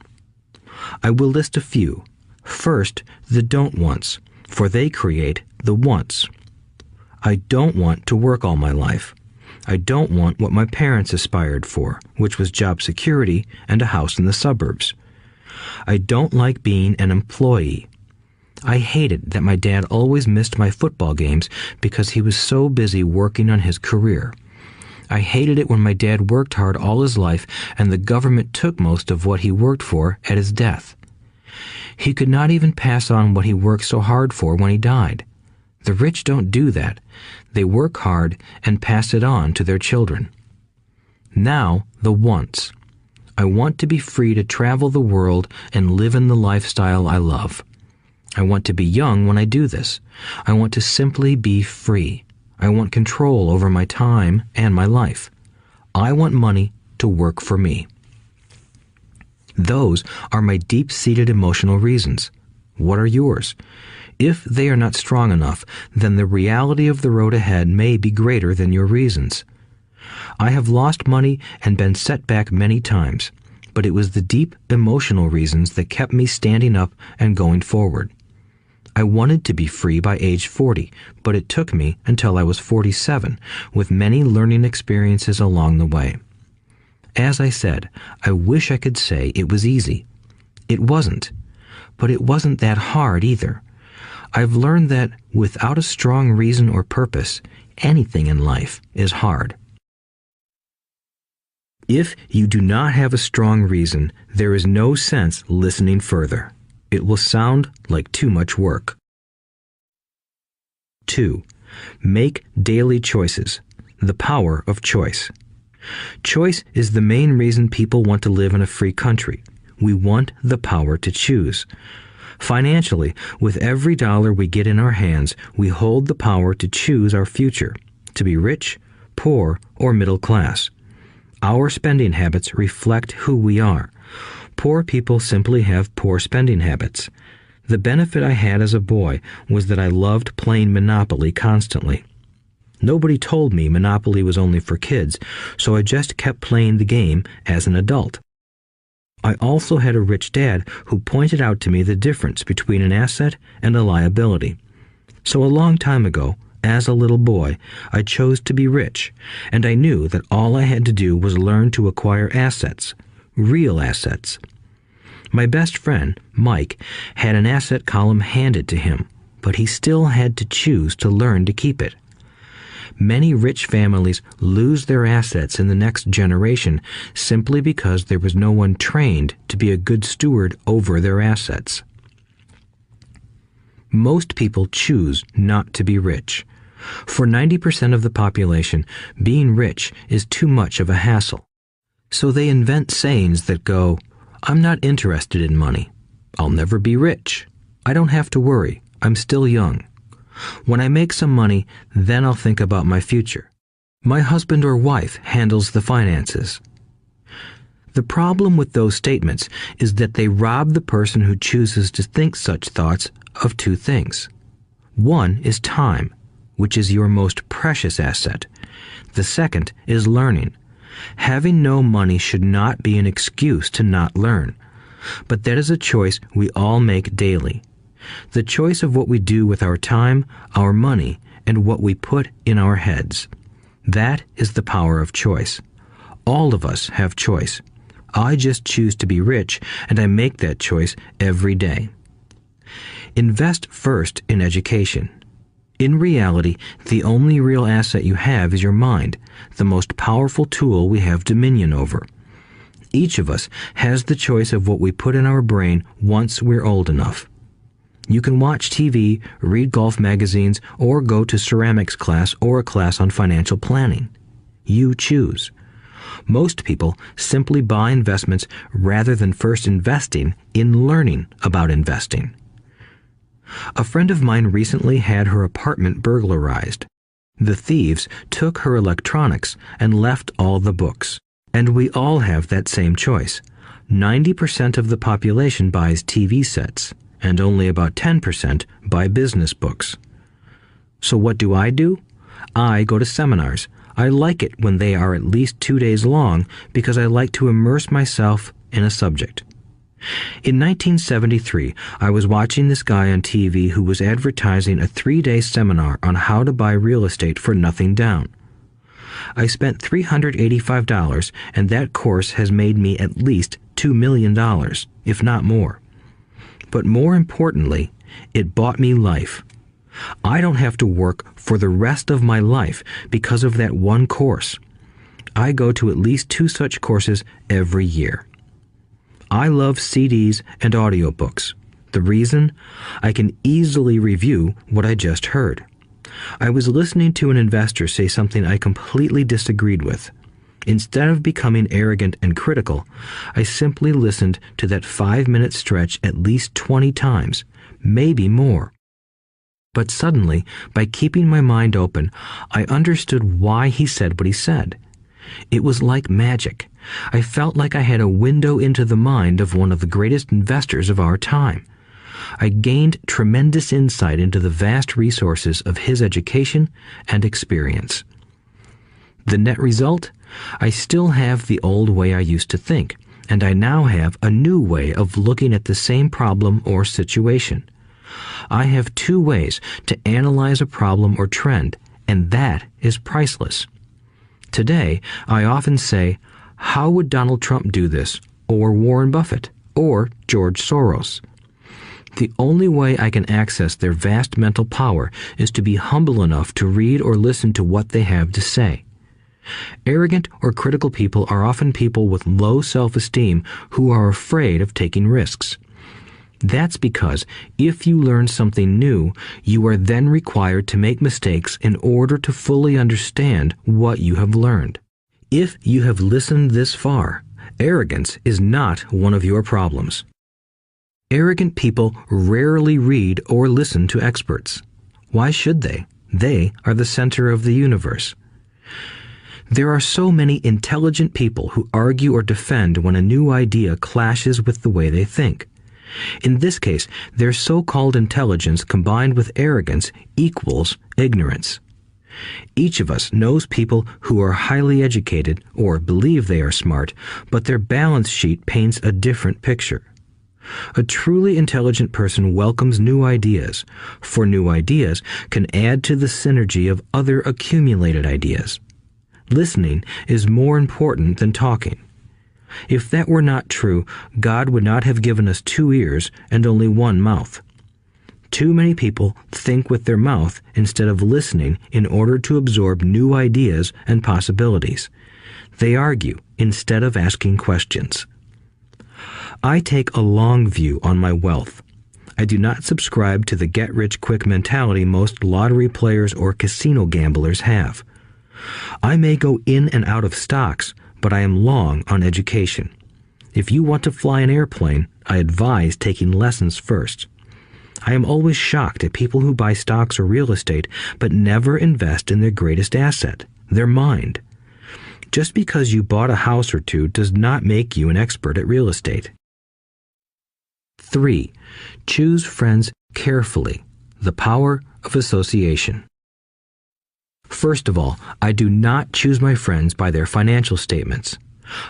I will list a few. First, the don't wants, for they create the wants. I don't want to work all my life. I don't want what my parents aspired for, which was job security and a house in the suburbs. I don't like being an employee. I hated that my dad always missed my football games because he was so busy working on his career. I hated it when my dad worked hard all his life and the government took most of what he worked for at his death. He could not even pass on what he worked so hard for when he died. The rich don't do that. They work hard and pass it on to their children. Now, the wants. I want to be free to travel the world and live in the lifestyle I love. I want to be young when I do this. I want to simply be free. I want control over my time and my life. I want money to work for me. Those are my deep-seated emotional reasons. What are yours? If they are not strong enough, then the reality of the road ahead may be greater than your reasons. I have lost money and been set back many times, but it was the deep emotional reasons that kept me standing up and going forward. I wanted to be free by age 40, but it took me until I was 47, with many learning experiences along the way. As I said, I wish I could say it was easy. It wasn't, but it wasn't that hard either. I've learned that without a strong reason or purpose, anything in life is hard. If you do not have a strong reason, there is no sense listening further. It will sound like too much work. 2. Make daily choices. The power of choice. Choice is the main reason people want to live in a free country. We want the power to choose. Financially, with every dollar we get in our hands, we hold the power to choose our future, to be rich, poor, or middle class. Our spending habits reflect who we are. Poor people simply have poor spending habits. The benefit I had as a boy was that I loved playing Monopoly constantly. Nobody told me Monopoly was only for kids, so I just kept playing the game as an adult. I also had a rich dad who pointed out to me the difference between an asset and a liability. So a long time ago, as a little boy, I chose to be rich, and I knew that all I had to do was learn to acquire assets, real assets. My best friend, Mike, had an asset column handed to him, but he still had to choose to learn to keep it. Many rich families lose their assets in the next generation simply because there was no one trained to be a good steward over their assets. Most people choose not to be rich. For 90% of the population, being rich is too much of a hassle. So they invent sayings that go, "I'm not interested in money. I'll never be rich. I don't have to worry. I'm still young. When I make some money, then I'll think about my future." My husband or wife handles the finances. The problem with those statements is that they rob the person who chooses to think such thoughts of two things. One is time, which is your most precious asset. The second is learning. Having no money should not be an excuse to not learn, but that is a choice we all make daily. The choice of what we do with our time, our money, and what we put in our heads. That is the power of choice. All of us have choice. I just choose to be rich, and I make that choice every day. Invest first in education. In reality, the only real asset you have is your mind, the most powerful tool we have dominion over. Each of us has the choice of what we put in our brain once we're old enough. You can watch TV, read golf magazines, or go to ceramics class or a class on financial planning. You choose. Most people simply buy investments rather than first investing in learning about investing. A friend of mine recently had her apartment burglarized. The thieves took her electronics and left all the books. And we all have that same choice. 90% of the population buys TV sets, and only about 10% buy business books. So what do? I go to seminars. I like it when they are at least 2 days long because I like to immerse myself in a subject. In 1973, I was watching this guy on TV who was advertising a 3-day seminar on how to buy real estate for nothing down. I spent $385, and that course has made me at least $2 million, if not more. But more importantly, it bought me life. I don't have to work for the rest of my life because of that one course. I go to at least 2 such courses every year. I love CDs and audiobooks. The reason? I can easily review what I just heard. I was listening to an investor say something I completely disagreed with. Instead of becoming arrogant and critical, I simply listened to that 5-minute stretch at least 20 times, maybe more. But suddenly, by keeping my mind open, I understood why he said what he said. It was like magic. I felt like I had a window into the mind of one of the greatest investors of our time. I gained tremendous insight into the vast resources of his education and experience. The net result? I still have the old way I used to think, and I now have a new way of looking at the same problem or situation. I have 2 ways to analyze a problem or trend, and that is priceless. Today, I often say, how would Donald Trump do this, or Warren Buffett, or George Soros? The only way I can access their vast mental power is to be humble enough to read or listen to what they have to say. Arrogant or critical people are often people with low self-esteem who are afraid of taking risks. That's because if you learn something new, you are then required to make mistakes in order to fully understand what you have learned. If you have listened this far, arrogance is not one of your problems. Arrogant people rarely read or listen to experts. Why should they? They are the center of the universe. There are so many intelligent people who argue or defend when a new idea clashes with the way they think. In this case, their so-called intelligence combined with arrogance equals ignorance. Each of us knows people who are highly educated or believe they are smart, but their balance sheet paints a different picture. A truly intelligent person welcomes new ideas, for new ideas can add to the synergy of other accumulated ideas. Listening is more important than talking. If that were not true, God would not have given us 2 ears and only 1 mouth. Too many people think with their mouth instead of listening in order to absorb new ideas and possibilities. They argue instead of asking questions. I take a long view on my wealth. I do not subscribe to the get-rich-quick mentality most lottery players or casino gamblers have. I may go in and out of stocks, but I am long on education. If you want to fly an airplane, I advise taking lessons first. I am always shocked at people who buy stocks or real estate but never invest in their greatest asset, their mind. Just because you bought a house or two does not make you an expert at real estate. 3. Choose friends carefully. The power of association. First of all, I do not choose my friends by their financial statements.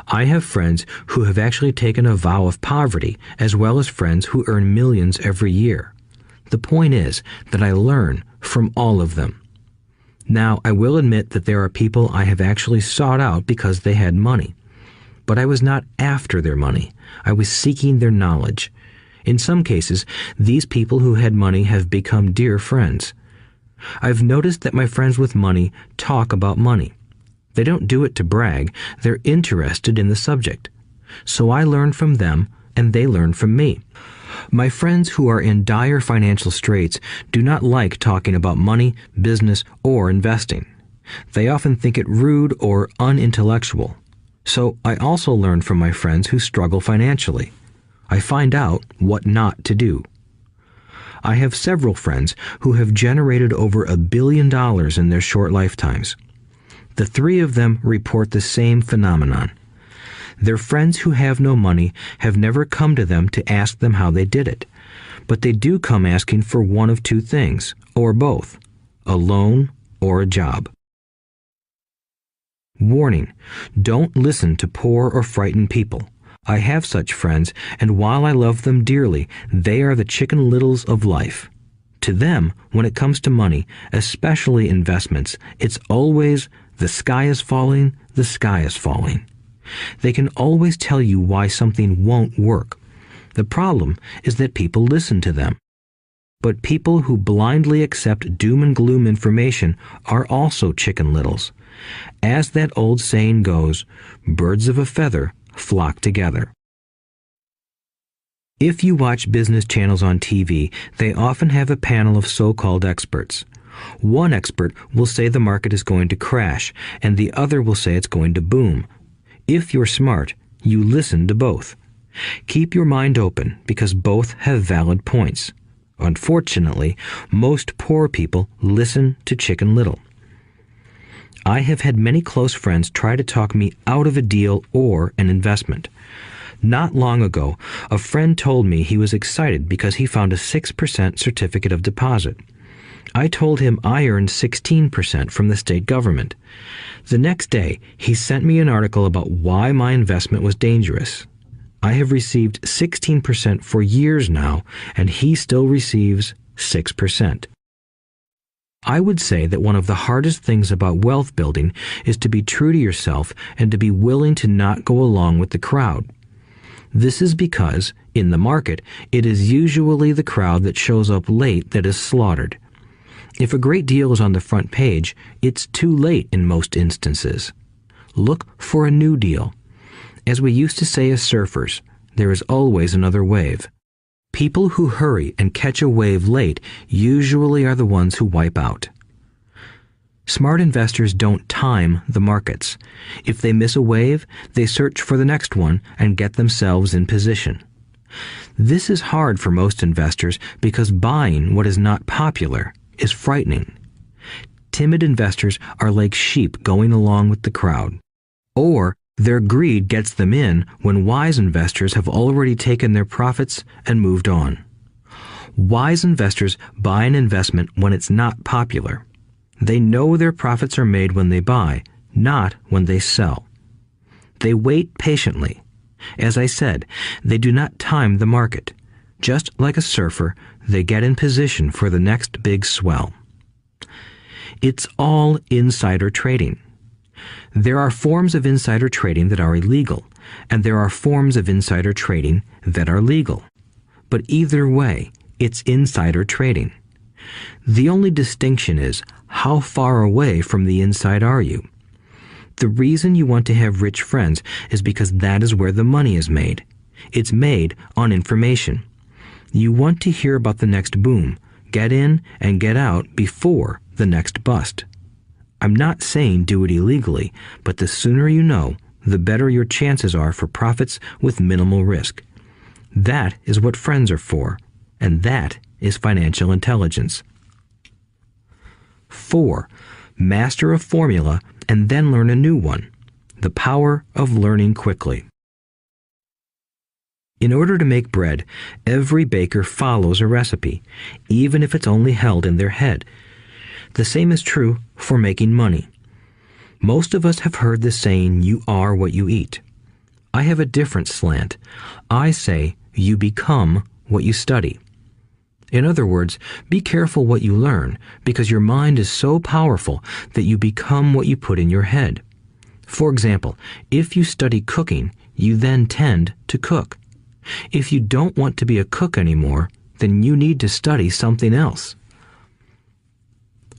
I have friends who have actually taken a vow of poverty, as well as friends who earn millions every year. The point is that I learn from all of them. Now, I will admit that there are people I have actually sought out because they had money. But I was not after their money. I was seeking their knowledge. In some cases, these people who had money have become dear friends. I've noticed that my friends with money talk about money. They don't do it to brag. They're interested in the subject. So I learn from them, and they learn from me. My friends who are in dire financial straits do not like talking about money, business, or investing. They often think it rude or unintellectual. So I also learn from my friends who struggle financially. I find out what not to do. I have several friends who have generated over $1 billion in their short lifetimes. The 3 of them report the same phenomenon. Their friends who have no money have never come to them to ask them how they did it, but they do come asking for one of 2 things, or both, a loan or a job. Warning: don't listen to poor or frightened people. I have such friends, and while I love them dearly, they are the Chicken Littles of life. To them, when it comes to money, especially investments, it's always, the sky is falling, the sky is falling. They can always tell you why something won't work. The problem is that people listen to them. But people who blindly accept doom and gloom information are also Chicken Littles. As that old saying goes, birds of a feather flock together. If you watch business channels on TV, they often have a panel of so-called experts. One expert will say the market is going to crash, and the other will say it's going to boom. If you're smart, you listen to both. Keep your mind open, because both have valid points. Unfortunately, most poor people listen to Chicken Little. I have had many close friends try to talk me out of a deal or an investment. Not long ago, a friend told me he was excited because he found a 6% certificate of deposit. I told him I earned 16% from the state government. The next day, he sent me an article about why my investment was dangerous. I have received 16% for years now, and he still receives 6%. I would say that one of the hardest things about wealth building is to be true to yourself and to be willing to not go along with the crowd. This is because, in the market, it is usually the crowd that shows up late that is slaughtered. If a great deal is on the front page, it's too late in most instances. Look for a new deal. As we used to say as surfers, there is always another wave. People who hurry and catch a wave late usually are the ones who wipe out. Smart investors don't time the markets. If they miss a wave, they search for the next one and get themselves in position. This is hard for most investors because buying what is not popular is frightening. Timid investors are like sheep going along with the crowd. Or their greed gets them in when wise investors have already taken their profits and moved on. Wise investors buy an investment when it's not popular. They know their profits are made when they buy, not when they sell. They wait patiently. As I said, they do not time the market. Just like a surfer, they get in position for the next big swell. It's all insider trading. There are forms of insider trading that are illegal, and there are forms of insider trading that are legal. But either way, it's insider trading. The only distinction is, how far away from the inside are you? The reason you want to have rich friends is because that is where the money is made. It's made on information. You want to hear about the next boom, get in and get out before the next bust. I'm not saying do it illegally, but the sooner you know, the better your chances are for profits with minimal risk. That is what friends are for, and that is financial intelligence. 4. Master a formula and then learn a new one. The power of learning quickly. In order to make bread, every baker follows a recipe, even if it's only held in their head. The same is true for making money. Most of us have heard the saying, "You are what you eat." I have a different slant. I say, "You become what you study." In other words, be careful what you learn, because your mind is so powerful that you become what you put in your head. For example, if you study cooking, you then tend to cook. If you don't want to be a cook anymore, then you need to study something else.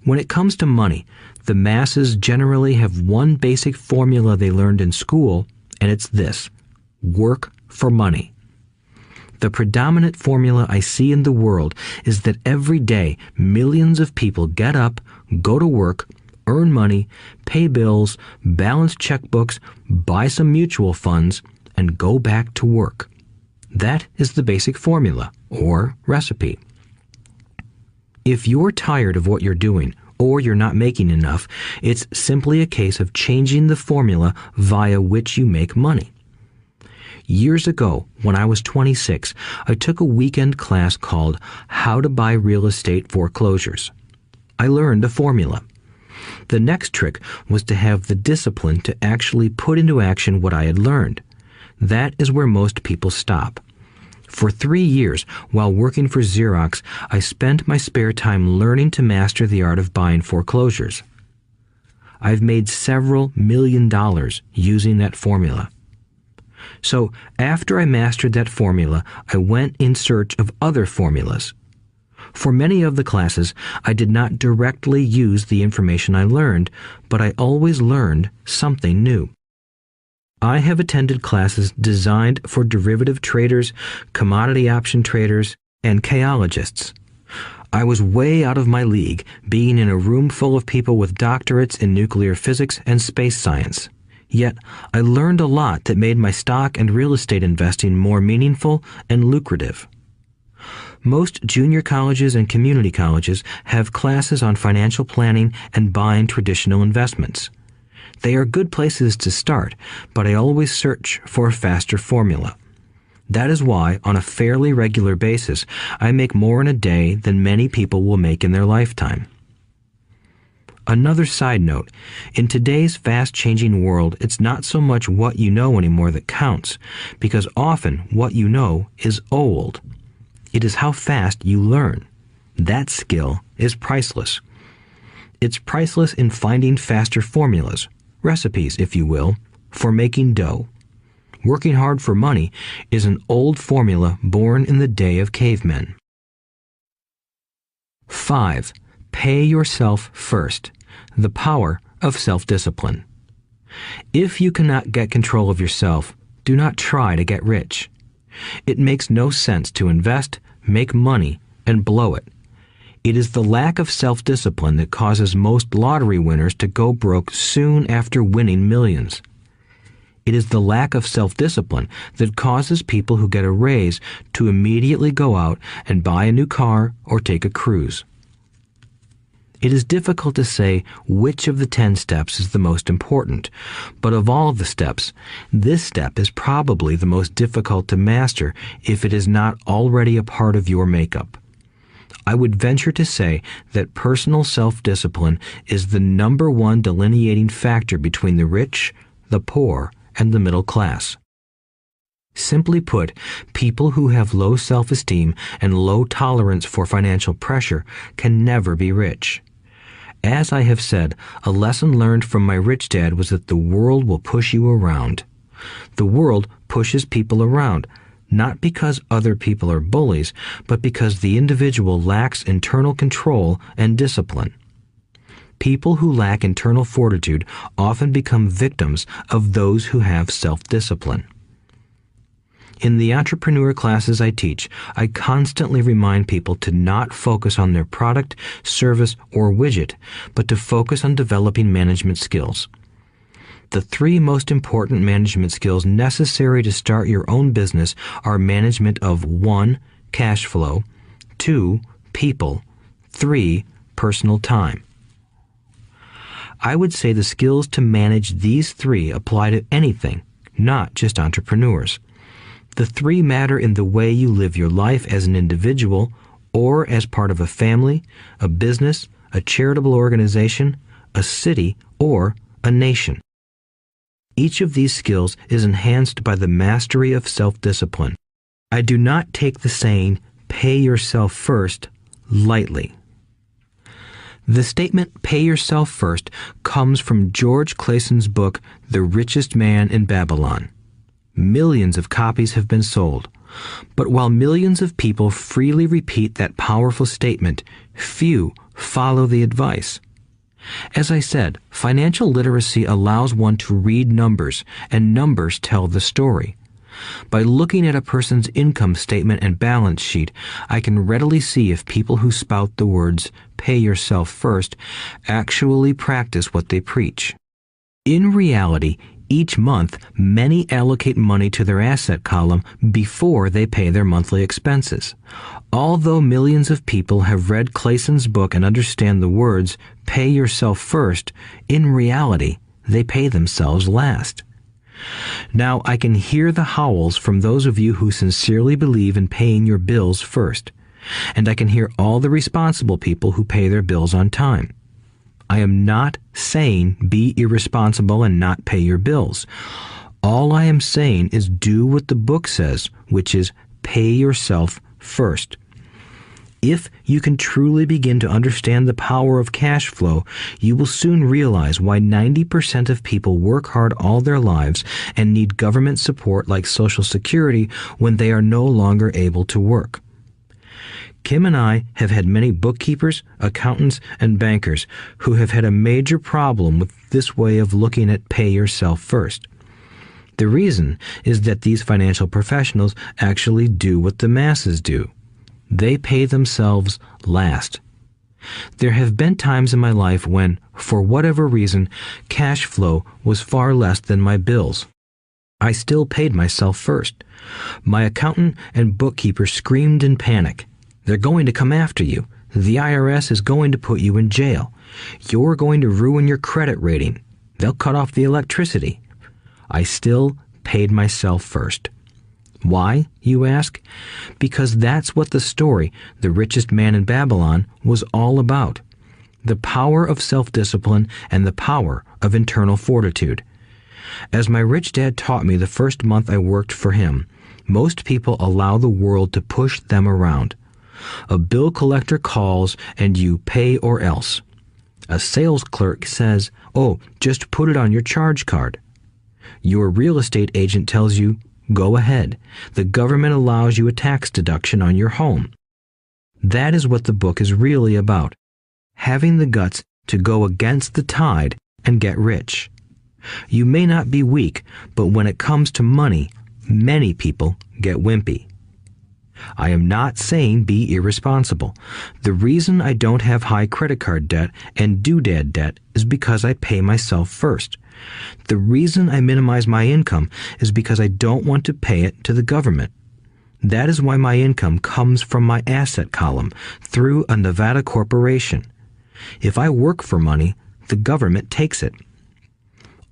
When it comes to money, the masses generally have one basic formula they learned in school, and it's this: work for money. The predominant formula I see in the world is that every day millions of people get up, go to work, earn money, pay bills, balance checkbooks, buy some mutual funds, and go back to work. That is the basic formula, or recipe. If you're tired of what you're doing, or you're not making enough, it's simply a case of changing the formula via which you make money. Years ago, when I was 26, I took a weekend class called How to Buy Real Estate Foreclosures. I learned a formula. The next trick was to have the discipline to actually put into action what I had learned. That is where most people stop. For 3 years, while working for Xerox, I spent my spare time learning to master the art of buying foreclosures. I've made several $1,000,000 using that formula. So, after I mastered that formula, I went in search of other formulas. For many of the classes, I did not directly use the information I learned, but I always learned something new. I have attended classes designed for derivative traders, commodity option traders, and chaologists. I was way out of my league, being in a room full of people with doctorates in nuclear physics and space science. Yet, I learned a lot that made my stock and real estate investing more meaningful and lucrative. Most junior colleges and community colleges have classes on financial planning and buying traditional investments. They are good places to start, but I always search for a faster formula. That is why, on a fairly regular basis, I make more in a day than many people will make in their lifetime. Another side note, in today's fast-changing world, it's not so much what you know anymore that counts, because often what you know is old. It is how fast you learn. That skill is priceless. It's priceless in finding faster formulas, recipes, if you will, for making dough. Working hard for money is an old formula born in the day of cavemen. 5. Pay yourself first. The power of self-discipline. If you cannot get control of yourself, do not try to get rich. It makes no sense to invest, make money, and blow it. It is the lack of self-discipline that causes most lottery winners to go broke soon after winning millions. It is the lack of self-discipline that causes people who get a raise to immediately go out and buy a new car or take a cruise. It is difficult to say which of the 10 steps is the most important, but of all the steps, this step is probably the most difficult to master if it is not already a part of your makeup. I would venture to say that personal self-discipline is the number one delineating factor between the rich, the poor, and the middle class. Simply put, people who have low self-esteem and low tolerance for financial pressure can never be rich. As I have said, a lesson learned from my rich dad was that the world will push you around. The world pushes people around, not because other people are bullies, but because the individual lacks internal control and discipline. People who lack internal fortitude often become victims of those who have self-discipline. In the entrepreneur classes I teach, I constantly remind people to not focus on their product, service, or widget, but to focus on developing management skills. The 3 most important management skills necessary to start your own business are management of 1. Cash flow, 2. People, 3. Personal time. I would say the skills to manage these three apply to anything, not just entrepreneurs. The three matter in the way you live your life as an individual or as part of a family, a business, a charitable organization, a city, or a nation. Each of these skills is enhanced by the mastery of self-discipline. I do not take the saying, "pay yourself first," lightly. The statement, "pay yourself first," comes from George Clayson's book, The Richest Man in Babylon. Millions of copies have been sold. But while millions of people freely repeat that powerful statement, few follow the advice. As I said, financial literacy allows one to read numbers, and numbers tell the story. By looking at a person's income statement and balance sheet, I can readily see if people who spout the words, "pay yourself first," actually practice what they preach. In reality, each month, many allocate money to their asset column before they pay their monthly expenses. Although millions of people have read Clayson's book and understand the words, "pay yourself first," in reality, they pay themselves last. Now, I can hear the howls from those of you who sincerely believe in paying your bills first, and I can hear all the responsible people who pay their bills on time. I am not saying be irresponsible and not pay your bills. All I am saying is do what the book says, which is pay yourself first. If you can truly begin to understand the power of cash flow, you will soon realize why 90% of people work hard all their lives and need government support like Social Security when they are no longer able to work. Kim and I have had many bookkeepers, accountants, and bankers who have had a major problem with this way of looking at pay yourself first. The reason is that these financial professionals actually do what the masses do. They pay themselves last. There have been times in my life when, for whatever reason, cash flow was far less than my bills. I still paid myself first. My accountant and bookkeeper screamed in panic. "They're going to come after you. The IRS is going to put you in jail. You're going to ruin your credit rating. They'll cut off the electricity." I still paid myself first. Why, you ask? Because that's what the story, The Richest Man in Babylon, was all about. The power of self-discipline and the power of internal fortitude. As my rich dad taught me the first month I worked for him, most people allow the world to push them around. A bill collector calls and you pay or else. A sales clerk says, "Oh, just put it on your charge card." Your real estate agent tells you, "Go ahead. The government allows you a tax deduction on your home." That is what the book is really about. Having the guts to go against the tide and get rich. You may not be weak, but when it comes to money, many people get wimpy. I am not saying be irresponsible. The reason I don't have high credit card debt and doodad debt is because I pay myself first. The reason I minimize my income is because I don't want to pay it to the government. That is why my income comes from my asset column through a Nevada corporation. If I work for money, the government takes it.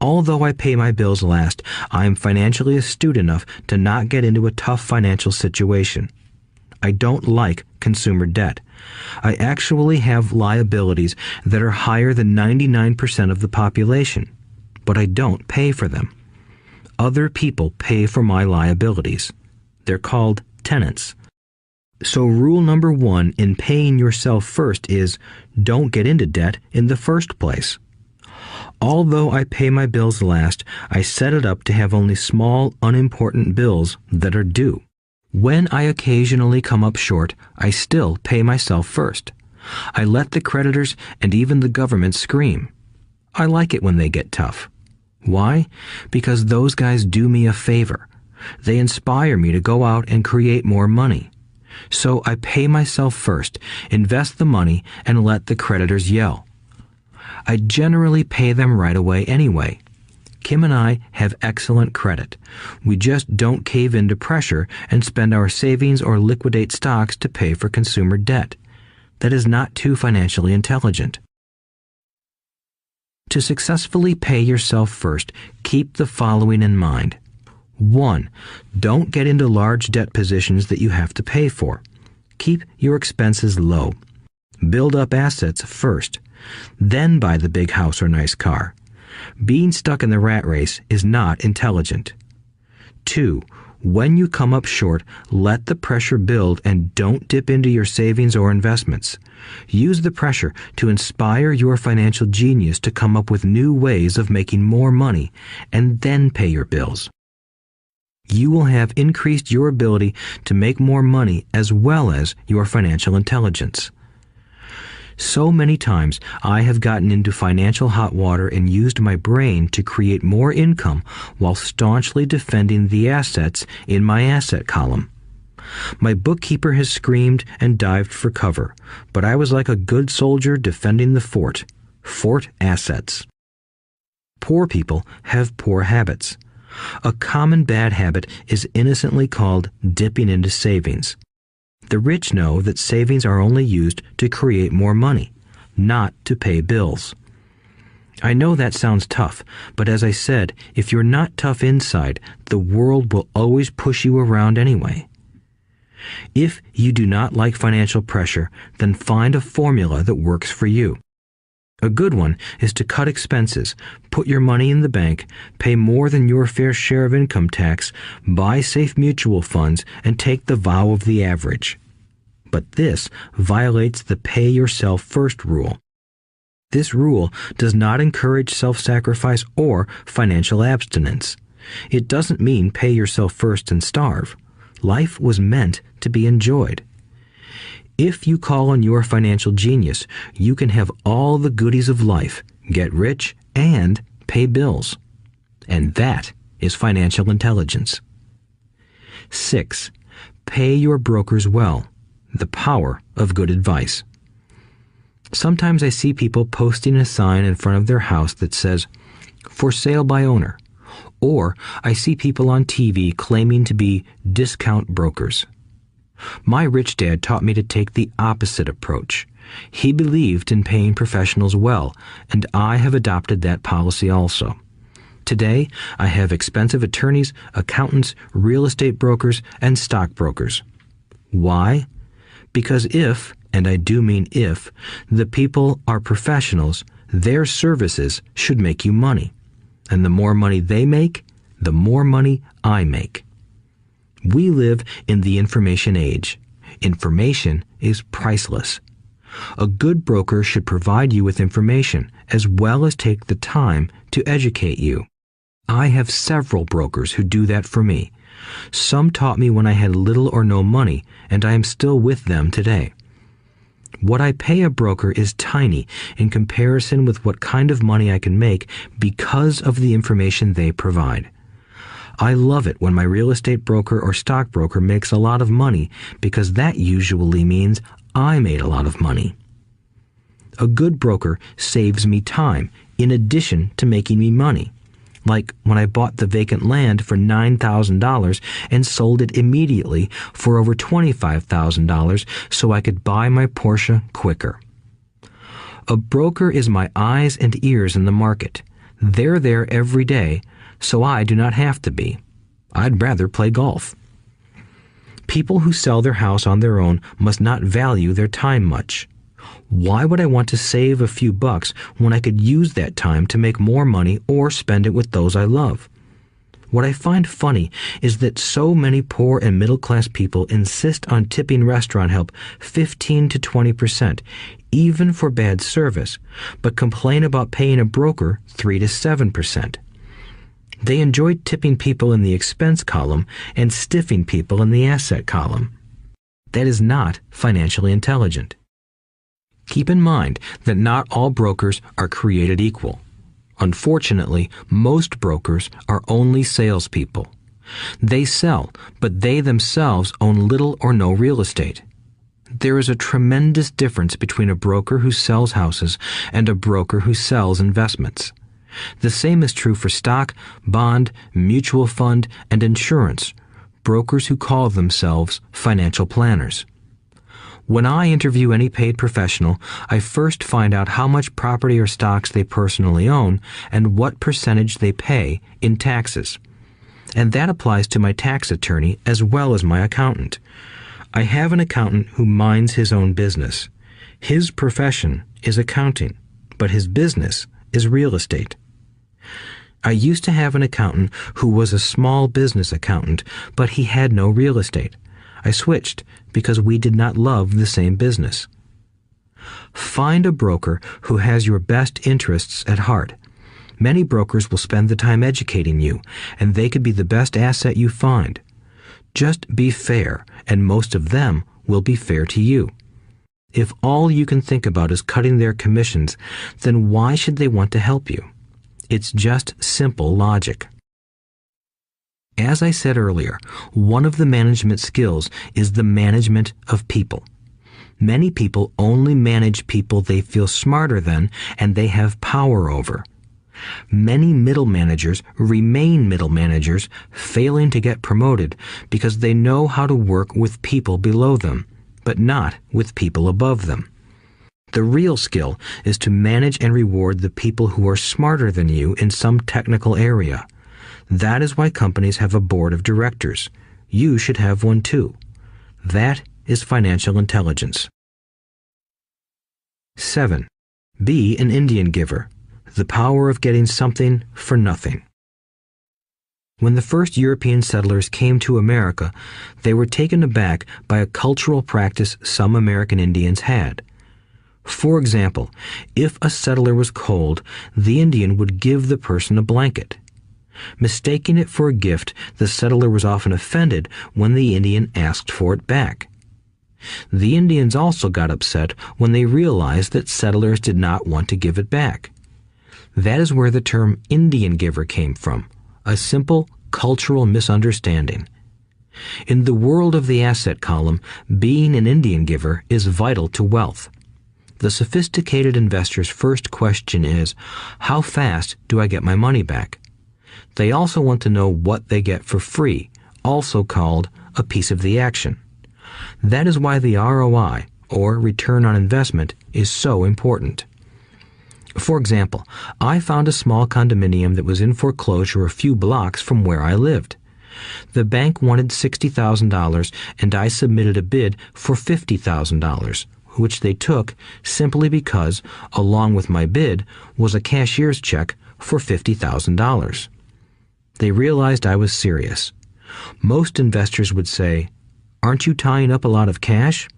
Although I pay my bills last, I am financially astute enough to not get into a tough financial situation. I don't like consumer debt. I actually have liabilities that are higher than 99% of the population, but I don't pay for them. Other people pay for my liabilities. They're called tenants. So rule number 1 in paying yourself first is don't get into debt in the first place. Although I pay my bills last, I set it up to have only small, unimportant bills that are due. When I occasionally come up short, I still pay myself first. I let the creditors and even the government scream. I like it when they get tough. Why? Because those guys do me a favor. They inspire me to go out and create more money. So I pay myself first, invest the money, and let the creditors yell. I generally pay them right away anyway. Kim and I have excellent credit. We just don't cave into pressure and spend our savings or liquidate stocks to pay for consumer debt. That is not too financially intelligent. To successfully pay yourself first, keep the following in mind. 1. Don't get into large debt positions that you have to pay for. Keep your expenses low. Build up assets first, then buy the big house or nice car. Being stuck in the rat race is not intelligent. 2. When you come up short, let the pressure build and don't dip into your savings or investments. Use the pressure to inspire your financial genius to come up with new ways of making more money and then pay your bills. You will have increased your ability to make more money as well as your financial intelligence. So many times I have gotten into financial hot water and used my brain to create more income while staunchly defending the assets in my asset column. My bookkeeper has screamed and dived for cover, but I was like a good soldier defending the fort. Fort assets. Poor people have poor habits. A common bad habit is innocently called dipping into savings. The rich know that savings are only used to create more money, not to pay bills. I know that sounds tough, but as I said, if you're not tough inside, the world will always push you around anyway. If you do not like financial pressure, then find a formula that works for you. A good one is to cut expenses, put your money in the bank, pay more than your fair share of income tax, buy safe mutual funds, and take the vow of the average. But this violates the pay yourself first rule. This rule does not encourage self-sacrifice or financial abstinence. It doesn't mean pay yourself first and starve. Life was meant to be enjoyed. If you call on your financial genius, you can have all the goodies of life, get rich, and pay bills. And that is financial intelligence. 6. Pay your brokers well. The power of good advice. Sometimes I see people posting a sign in front of their house that says, "For sale by owner," or I see people on TV claiming to be discount brokers. My rich dad taught me to take the opposite approach. He believed in paying professionals well, and I have adopted that policy also. Today, I have expensive attorneys, accountants, real estate brokers, and stockbrokers. Why? Because if, and I do mean if, the people are professionals, their services should make you money. And the more money they make, the more money I make. We live in the information age. Information is priceless. A good broker should provide you with information as well as take the time to educate you. I have several brokers who do that for me. Some taught me when I had little or no money, and I am still with them today. What I pay a broker is tiny in comparison with what kind of money I can make because of the information they provide. I love it when my real estate broker or stockbroker makes a lot of money because that usually means I made a lot of money. A good broker saves me time in addition to making me money. Like when I bought the vacant land for $9,000 and sold it immediately for over $25,000 so I could buy my Porsche quicker. A broker is my eyes and ears in the market. They're there every day, so I do not have to be. I'd rather play golf. People who sell their house on their own must not value their time much. Why would I want to save a few bucks when I could use that time to make more money or spend it with those I love? What I find funny is that so many poor and middle-class people insist on tipping restaurant help 15 to 20%, even for bad service, but complain about paying a broker 3 to 7%. They enjoy tipping people in the expense column and stiffing people in the asset column. That is not financially intelligent. Keep in mind that not all brokers are created equal. Unfortunately, most brokers are only salespeople. They sell, but they themselves own little or no real estate. There is a tremendous difference between a broker who sells houses and a broker who sells investments. The same is true for stock, bond, mutual fund, and insurance, brokers who call themselves financial planners. When I interview any paid professional, I first find out how much property or stocks they personally own and what percentage they pay in taxes. And that applies to my tax attorney as well as my accountant. I have an accountant who minds his own business. His profession is accounting, but his business is real estate. I used to have an accountant who was a small business accountant, but he had no real estate. I switched because we did not love the same business. Find a broker who has your best interests at heart. Many brokers will spend the time educating you, and they could be the best asset you find. Just be fair, and most of them will be fair to you. If all you can think about is cutting their commissions, then why should they want to help you? It's just simple logic. As I said earlier, one of the management skills is the management of people. Many people only manage people they feel smarter than and they have power over. Many middle managers remain middle managers, failing to get promoted because they know how to work with people below them, but not with people above them. The real skill is to manage and reward the people who are smarter than you in some technical area. That is why companies have a board of directors. You should have one too. That is financial intelligence. 7. Be an Indian giver. The power of getting something for nothing. When the first European settlers came to America, they were taken aback by a cultural practice some American Indians had. For example, if a settler was cold, the Indian would give the person a blanket. Mistaking it for a gift, the settler was often offended when the Indian asked for it back. The Indians also got upset when they realized that settlers did not want to give it back. That is where the term Indian giver came from, a simple cultural misunderstanding. In the world of the asset column, being an Indian giver is vital to wealth. The sophisticated investor's first question is, how fast do I get my money back? They also want to know what they get for free, also called a piece of the action. That is why the ROI, or return on investment, is so important. For example, I found a small condominium that was in foreclosure a few blocks from where I lived. The bank wanted $60,000 and I submitted a bid for $50,000, which they took simply because, along with my bid, was a cashier's check for $50,000. They realized I was serious. Most investors would say, "Aren't you tying up a lot of cash?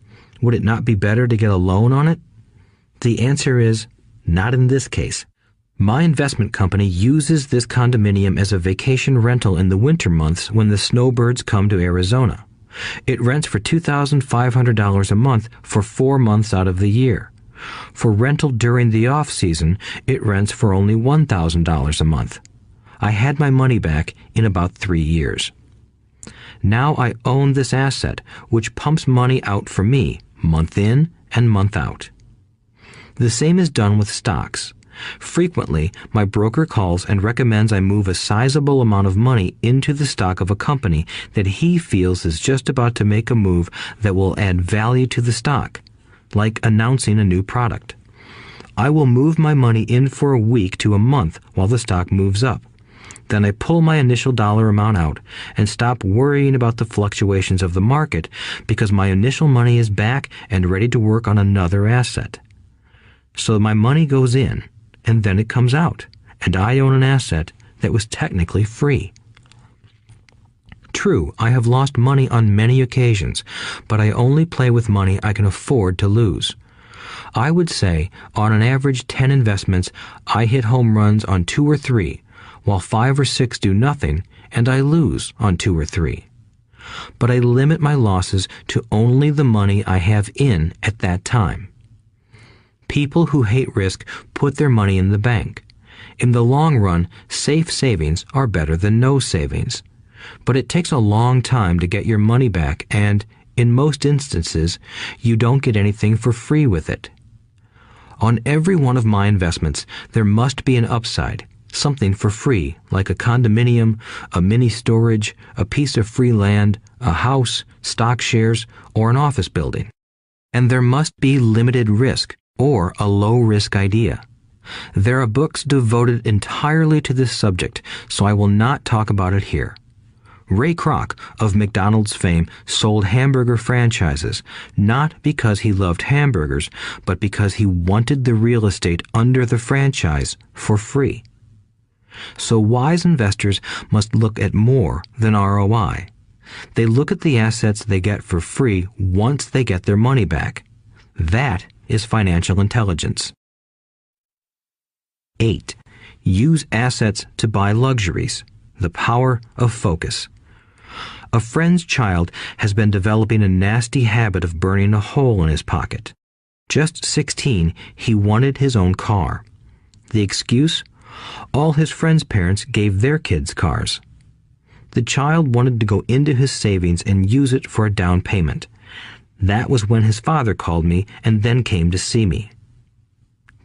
Would it not be better to get a loan on it?" The answer is, not in this case. My investment company uses this condominium as a vacation rental in the winter months when the snowbirds come to Arizona. It rents for $2,500 a month for 4 months out of the year. For rental during the off-season, it rents for only $1,000 a month. I had my money back in about 3 years. Now I own this asset, which pumps money out for me, month in and month out. The same is done with stocks. Frequently, my broker calls and recommends I move a sizable amount of money into the stock of a company that he feels is just about to make a move that will add value to the stock, like announcing a new product. I will move my money in for a week to a month while the stock moves up. Then I pull my initial dollar amount out and stop worrying about the fluctuations of the market because my initial money is back and ready to work on another asset. So my money goes in, and then it comes out, and I own an asset that was technically free. True, I have lost money on many occasions, but I only play with money I can afford to lose. I would say, on an average 10 investments, I hit home runs on 2 or 3, while 5 or 6 do nothing, and I lose on 2 or 3. But I limit my losses to only the money I have in at that time. People who hate risk put their money in the bank. In the long run, safe savings are better than no savings. But it takes a long time to get your money back, and, in most instances, you don't get anything for free with it. On every one of my investments, there must be an upside, something for free, like a condominium, a mini storage, a piece of free land, a house, stock shares, or an office building. And there must be limited risk or a low-risk idea. There are books devoted entirely to this subject, so I will not talk about it here. Ray Kroc of McDonald's fame sold hamburger franchises, not because he loved hamburgers, but because he wanted the real estate under the franchise for free. So wise investors must look at more than ROI. They look at the assets they get for free once they get their money back. That is financial intelligence. 8. Use assets to buy luxuries. The power of focus. A friend's child has been developing a nasty habit of burning a hole in his pocket. Just 16, he wanted his own car. The excuse? All his friends' parents gave their kids cars. The child wanted to go into his savings and use it for a down payment. That was when his father called me and then came to see me.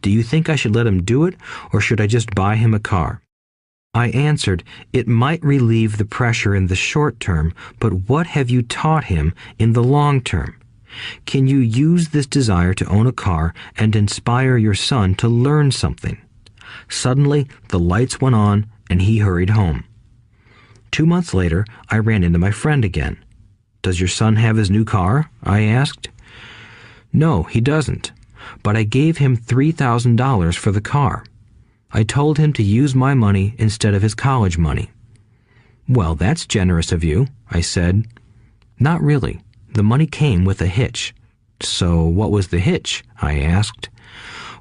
Do you think I should let him do it, or should I just buy him a car? I answered, it might relieve the pressure in the short term, but what have you taught him in the long term? Can you use this desire to own a car and inspire your son to learn something? Suddenly, the lights went on and he hurried home. 2 months later, I ran into my friend again. Does your son have his new car? I asked. No, he doesn't, but I gave him $3,000 for the car. I told him to use my money instead of his college money. Well, that's generous of you, I said. Not really. The money came with a hitch. So what was the hitch? I asked.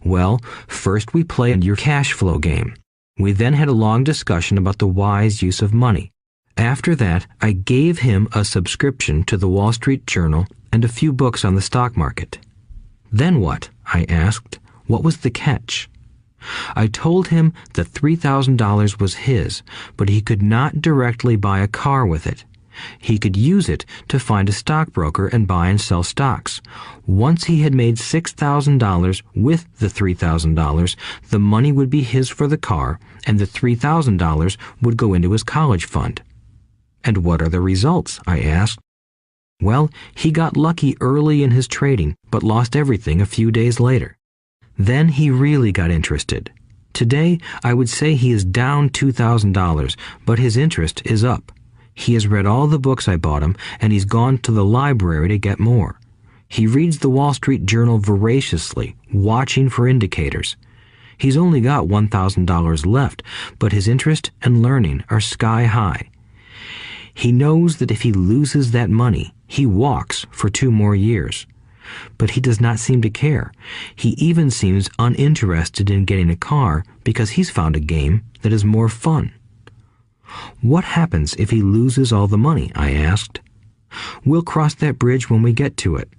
Well, first we played your cash flow game. We then had a long discussion about the wise use of money. After that, I gave him a subscription to the Wall Street Journal and a few books on the stock market. Then what? I asked. What was the catch? I told him that $3,000 was his, but he could not directly buy a car with it. He could use it to find a stockbroker and buy and sell stocks. Once he had made $6,000 with the $3,000, the money would be his for the car, and the $3,000 would go into his college fund. And what are the results? I asked. Well, he got lucky early in his trading, but lost everything a few days later. Then he really got interested. Today, I would say he is down $2,000, but his interest is up. He has read all the books I bought him, and he's gone to the library to get more. He reads the Wall Street Journal voraciously, watching for indicators. He's only got $1,000 left, but his interest and learning are sky high. He knows that if he loses that money, he walks for 2 more years. But he does not seem to care. He even seems uninterested in getting a car because he's found a game that is more fun. What happens if he loses all the money? I asked. We'll cross that bridge when we get to it.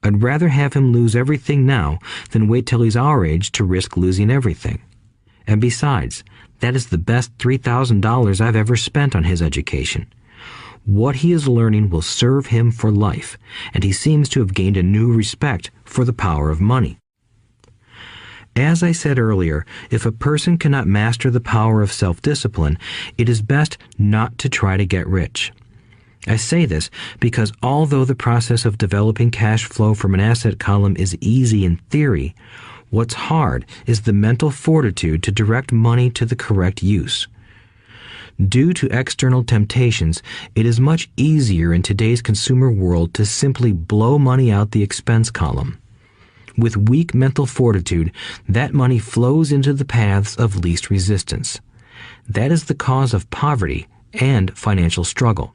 I'd rather have him lose everything now than wait till he's our age to risk losing everything. And besides, that is the best $3,000 I've ever spent on his education. What he is learning will serve him for life, and he seems to have gained a new respect for the power of money. As I said earlier, if a person cannot master the power of self-discipline, it is best not to try to get rich. I say this because although the process of developing cash flow from an asset column is easy in theory, what's hard is the mental fortitude to direct money to the correct use. Due to external temptations, it is much easier in today's consumer world to simply blow money out the expense column. With weak mental fortitude, that money flows into the paths of least resistance. That is the cause of poverty and financial struggle.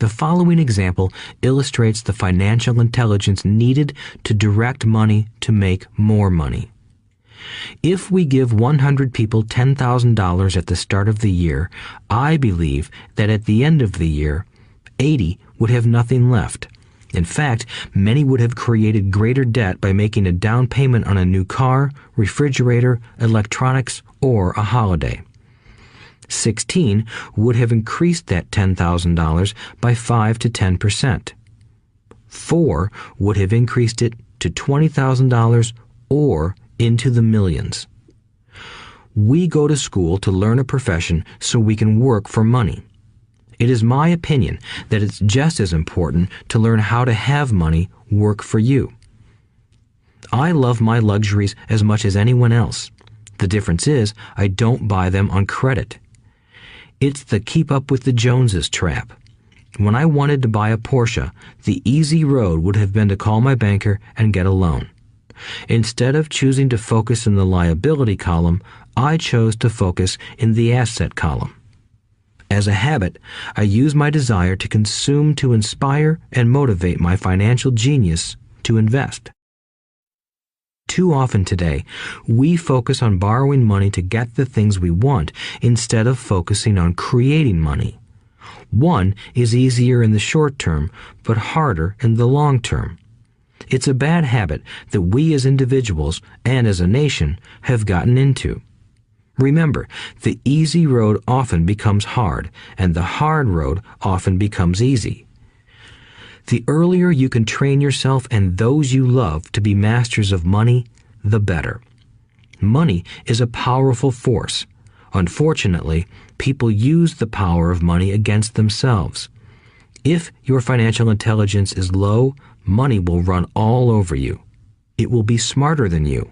The following example illustrates the financial intelligence needed to direct money to make more money. If we give 100 people $10,000 at the start of the year, I believe that at the end of the year, 80 would have nothing left. In fact, many would have created greater debt by making a down payment on a new car, refrigerator, electronics, or a holiday. 16 would have increased that $10,000 by 5 to 10%. 4 would have increased it to $20,000 or into the millions. We go to school to learn a profession so we can work for money. It is my opinion that it's just as important to learn how to have money work for you. I love my luxuries as much as anyone else. The difference is I don't buy them on credit. It's the keep up with the Joneses trap. When I wanted to buy a Porsche, the easy road would have been to call my banker and get a loan. Instead of choosing to focus in the liability column, I chose to focus in the asset column. As a habit, I use my desire to consume to inspire and motivate my financial genius to invest. Too often today, we focus on borrowing money to get the things we want instead of focusing on creating money. One is easier in the short term, but harder in the long term. It's a bad habit that we as individuals and as a nation have gotten into. Remember, the easy road often becomes hard, and the hard road often becomes easy. The earlier you can train yourself and those you love to be masters of money, the better. Money is a powerful force. Unfortunately, people use the power of money against themselves. If your financial intelligence is low, money will run all over you. It will be smarter than you.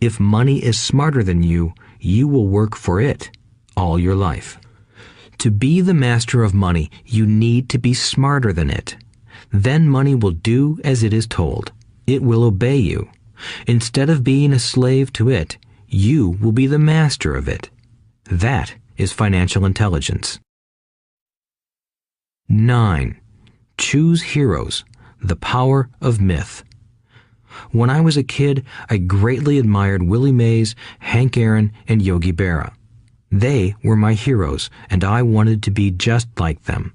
If money is smarter than you, you will work for it all your life. To be the master of money, you need to be smarter than it. Then money will do as it is told. It will obey you. Instead of being a slave to it, you will be the master of it. That is financial intelligence. 9. Choose heroes. The power of myth. When I was a kid, I greatly admired Willie Mays, Hank Aaron, and Yogi Berra. They were my heroes, and I wanted to be just like them.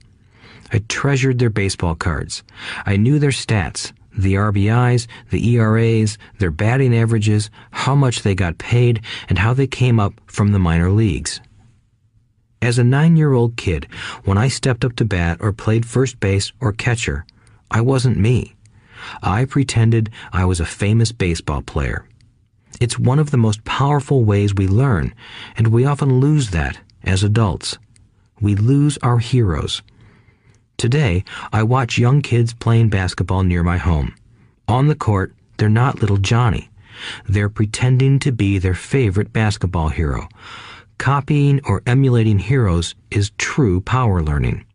I treasured their baseball cards. I knew their stats, the RBIs, the ERAs, their batting averages, how much they got paid, and how they came up from the minor leagues. As a 9-year-old kid, when I stepped up to bat or played first base or catcher, I wasn't me. I pretended I was a famous baseball player. It's one of the most powerful ways we learn, and we often lose that as adults. We lose our heroes. Today, I watch young kids playing basketball near my home. On the court, they're not little Johnny. They're pretending to be their favorite basketball hero. Copying or emulating heroes is true power learning.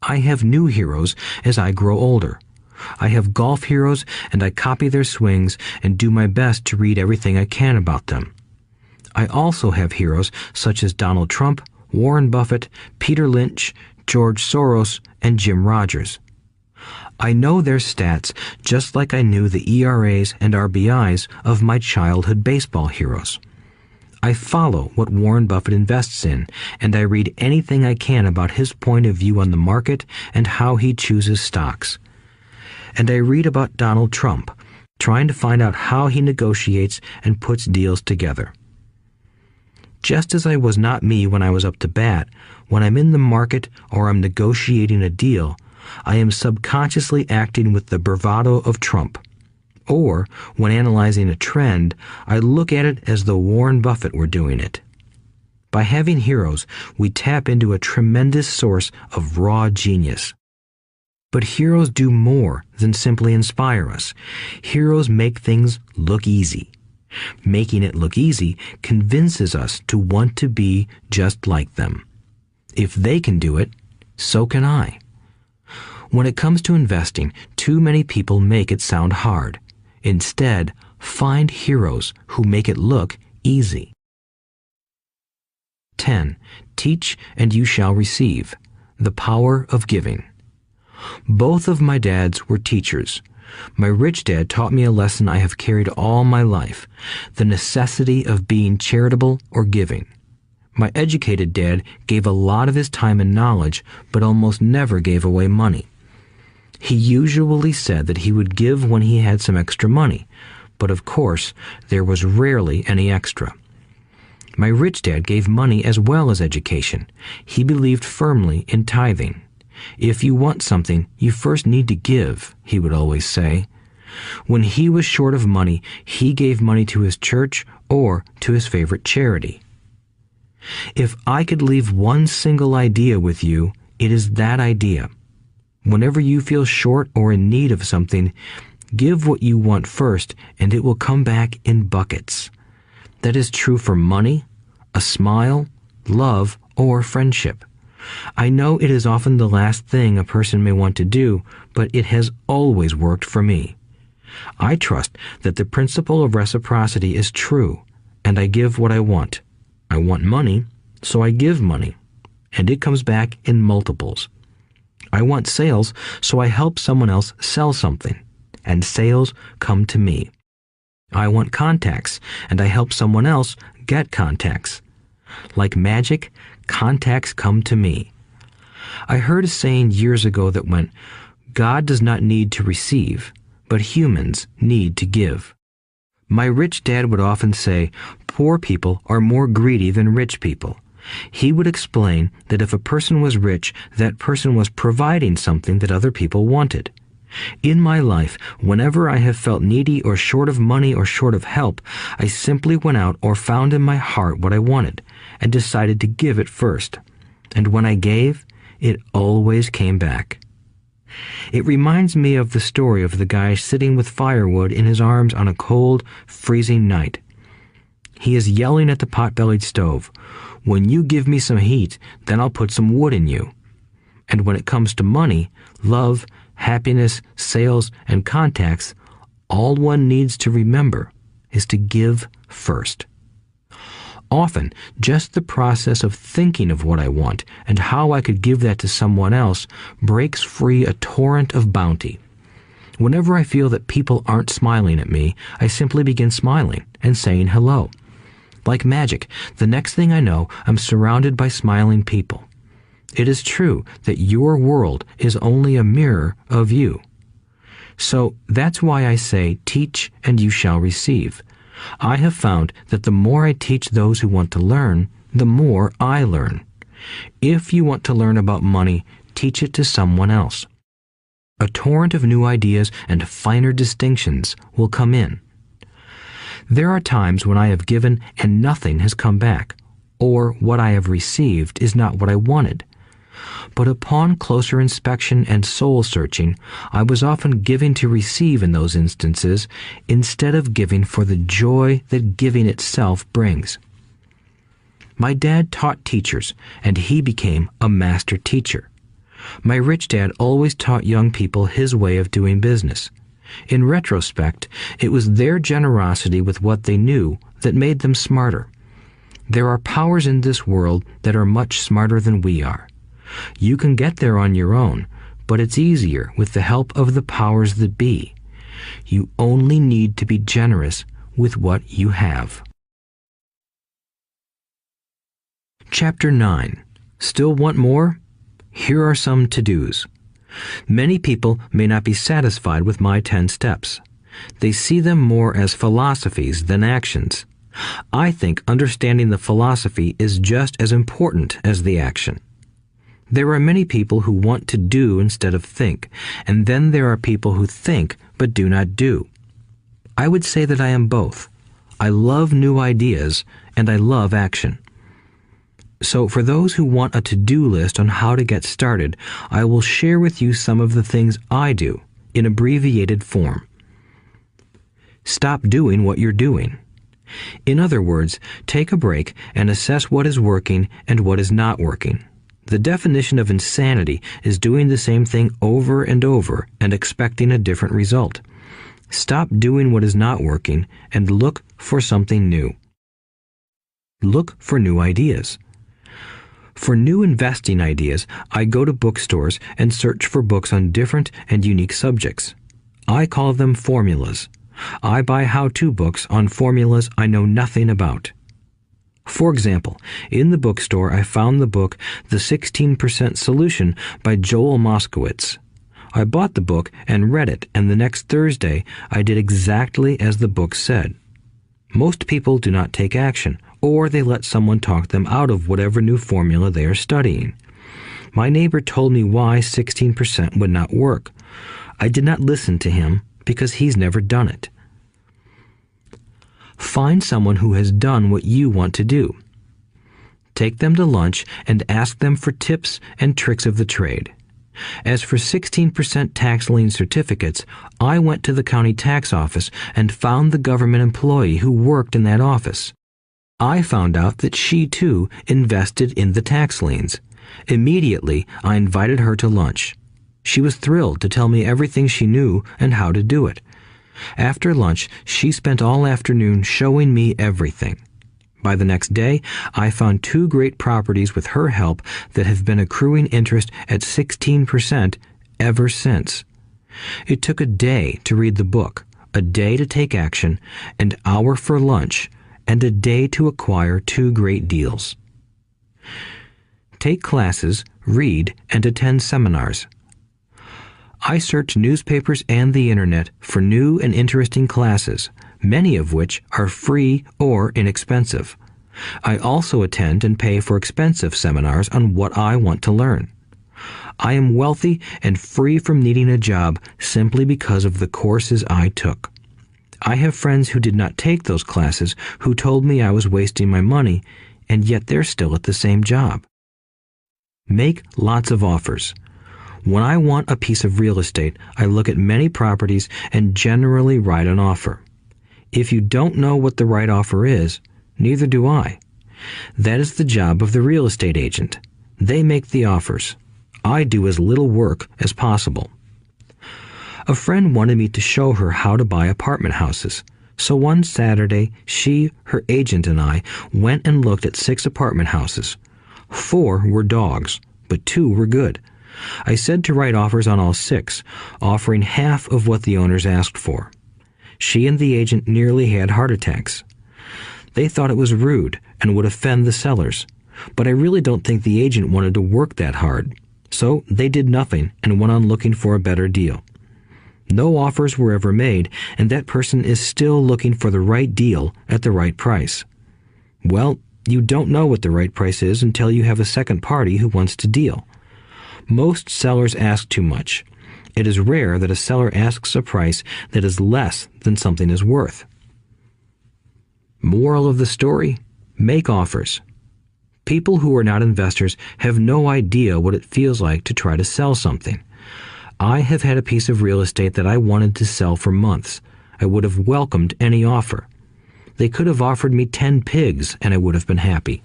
I have new heroes as I grow older. I have golf heroes, and I copy their swings and do my best to read everything I can about them. I also have heroes such as Donald Trump, Warren Buffett, Peter Lynch, George Soros, and Jim Rogers. I know their stats just like I knew the ERAs and RBIs of my childhood baseball heroes. I follow what Warren Buffett invests in, and I read anything I can about his point of view on the market and how he chooses stocks. And I read about Donald Trump, trying to find out how he negotiates and puts deals together. Just as I was not me when I was up to bat, when I'm in the market or I'm negotiating a deal, I am subconsciously acting with the bravado of Trump. Or, when analyzing a trend, I look at it as though Warren Buffett were doing it. By having heroes, we tap into a tremendous source of raw genius. But heroes do more than simply inspire us. Heroes make things look easy. Making it look easy convinces us to want to be just like them. If they can do it, so can I. When it comes to investing, too many people make it sound hard. Instead, find heroes who make it look easy. 10. Teach and you shall receive. The power of giving. Both of my dads were teachers. My rich dad taught me a lesson I have carried all my life, the necessity of being charitable or giving. My educated dad gave a lot of his time and knowledge, but almost never gave away money. He usually said that he would give when he had some extra money, but of course, there was rarely any extra. My rich dad gave money as well as education. He believed firmly in tithing. If you want something, you first need to give, he would always say. When he was short of money, he gave money to his church or to his favorite charity. If I could leave one single idea with you, it is that idea. Whenever you feel short or in need of something, give what you want first, and it will come back in buckets. That is true for money, a smile, love, or friendship. I know it is often the last thing a person may want to do, but it has always worked for me. I trust that the principle of reciprocity is true, and I give what I want. I want money, so I give money, and it comes back in multiples. I want sales, so I help someone else sell something, and sales come to me. I want contacts, and I help someone else get contacts. Like magic, contacts come to me. I heard a saying years ago that went, "God does not need to receive, but humans need to give." My rich dad would often say, poor people are more greedy than rich people. He would explain that if a person was rich, that person was providing something that other people wanted. In my life, whenever I have felt needy or short of money or short of help, I simply went out or found in my heart what I wanted and decided to give it first. And when I gave, it always came back. It reminds me of the story of the guy sitting with firewood in his arms on a cold, freezing night. He is yelling at the pot-bellied stove, "When you give me some heat, then I'll put some wood in you." And when it comes to money, love, happiness, sales, and contacts, all one needs to remember is to give first. Often, just the process of thinking of what I want and how I could give that to someone else breaks free a torrent of bounty. Whenever I feel that people aren't smiling at me, I simply begin smiling and saying hello. Like magic, the next thing I know, I'm surrounded by smiling people. It is true that your world is only a mirror of you. So that's why I say, teach and you shall receive. I have found that the more I teach those who want to learn, the more I learn. If you want to learn about money, teach it to someone else. A torrent of new ideas and finer distinctions will come in. There are times when I have given and nothing has come back, or what I have received is not what I wanted. But upon closer inspection and soul-searching, I was often giving to receive in those instances instead of giving for the joy that giving itself brings. My dad taught teachers, and he became a master teacher. My rich dad always taught young people his way of doing business. In retrospect, it was their generosity with what they knew that made them smarter. There are powers in this world that are much smarter than we are. You can get there on your own, but it's easier with the help of the powers that be. You only need to be generous with what you have. Chapter 9. Still want more? Here are some to-dos. Many people may not be satisfied with my 10 steps. They see them more as philosophies than actions. I think understanding the philosophy is just as important as the action. There are many people who want to do instead of think, and then there are people who think but do not do. I would say that I am both. I love new ideas, and I love action. So for those who want a to-do list on how to get started, I will share with you some of the things I do in abbreviated form. Stop doing what you're doing. In other words, take a break and assess what is working and what is not working. The definition of insanity is doing the same thing over and over and expecting a different result. Stop doing what is not working and look for something new. Look for new ideas. For new investing ideas, I go to bookstores and search for books on different and unique subjects. I call them formulas. I buy how-to books on formulas I know nothing about. For example, in the bookstore I found the book The 16% Solution by Joel Moskowitz. I bought the book and read it, and the next Thursday I did exactly as the book said. Most people do not take action, or they let someone talk them out of whatever new formula they are studying. My neighbor told me why 16% would not work. I did not listen to him because he's never done it. Find someone who has done what you want to do. Take them to lunch and ask them for tips and tricks of the trade. As for 16% tax lien certificates, I went to the county tax office and found the government employee who worked in that office. I found out that she too invested in the tax liens. Immediately, I invited her to lunch. She was thrilled to tell me everything she knew and how to do it. After lunch, she spent all afternoon showing me everything. By the next day, I found 2 great properties with her help that have been accruing interest at 16% ever since. It took a day to read the book, a day to take action, an hour for lunch, and a day to acquire 2 great deals. Take classes, read, and attend seminars. I search newspapers and the internet for new and interesting classes, many of which are free or inexpensive. I also attend and pay for expensive seminars on what I want to learn. I am wealthy and free from needing a job simply because of the courses I took. I have friends who did not take those classes who told me I was wasting my money, and yet they're still at the same job. Make lots of offers. When I want a piece of real estate, I look at many properties and generally write an offer. If you don't know what the right offer is, neither do I. That is the job of the real estate agent. They make the offers. I do as little work as possible. A friend wanted me to show her how to buy apartment houses. So one Saturday, she, her agent, and I went and looked at 6 apartment houses. 4 were dogs, but 2 were good. I said to write offers on all 6, offering half of what the owners asked for. She and the agent nearly had heart attacks. They thought it was rude and would offend the sellers, but I really don't think the agent wanted to work that hard. So they did nothing and went on looking for a better deal. No offers were ever made, and that person is still looking for the right deal at the right price. Well, you don't know what the right price is until you have a second party who wants to deal. Most sellers ask too much. It is rare that a seller asks a price that is less than something is worth. Moral of the story: make offers. People who are not investors have no idea what it feels like to try to sell something. I have had a piece of real estate that I wanted to sell for months. I would have welcomed any offer. They could have offered me 10 pigs and I would have been happy.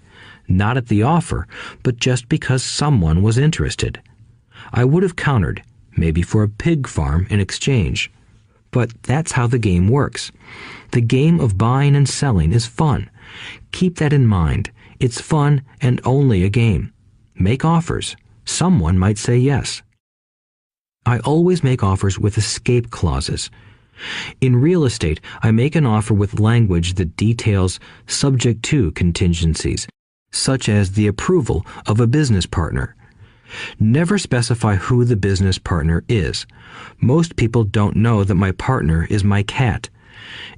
Not at the offer, but just because someone was interested. I would have countered, maybe for a pig farm in exchange. But that's how the game works. The game of buying and selling is fun. Keep that in mind. It's fun and only a game. Make offers. Someone might say yes. I always make offers with escape clauses. In real estate, I make an offer with language that details subject to contingencies, such as the approval of a business partner. Never specify who the business partner is. Most people don't know that my partner is my cat.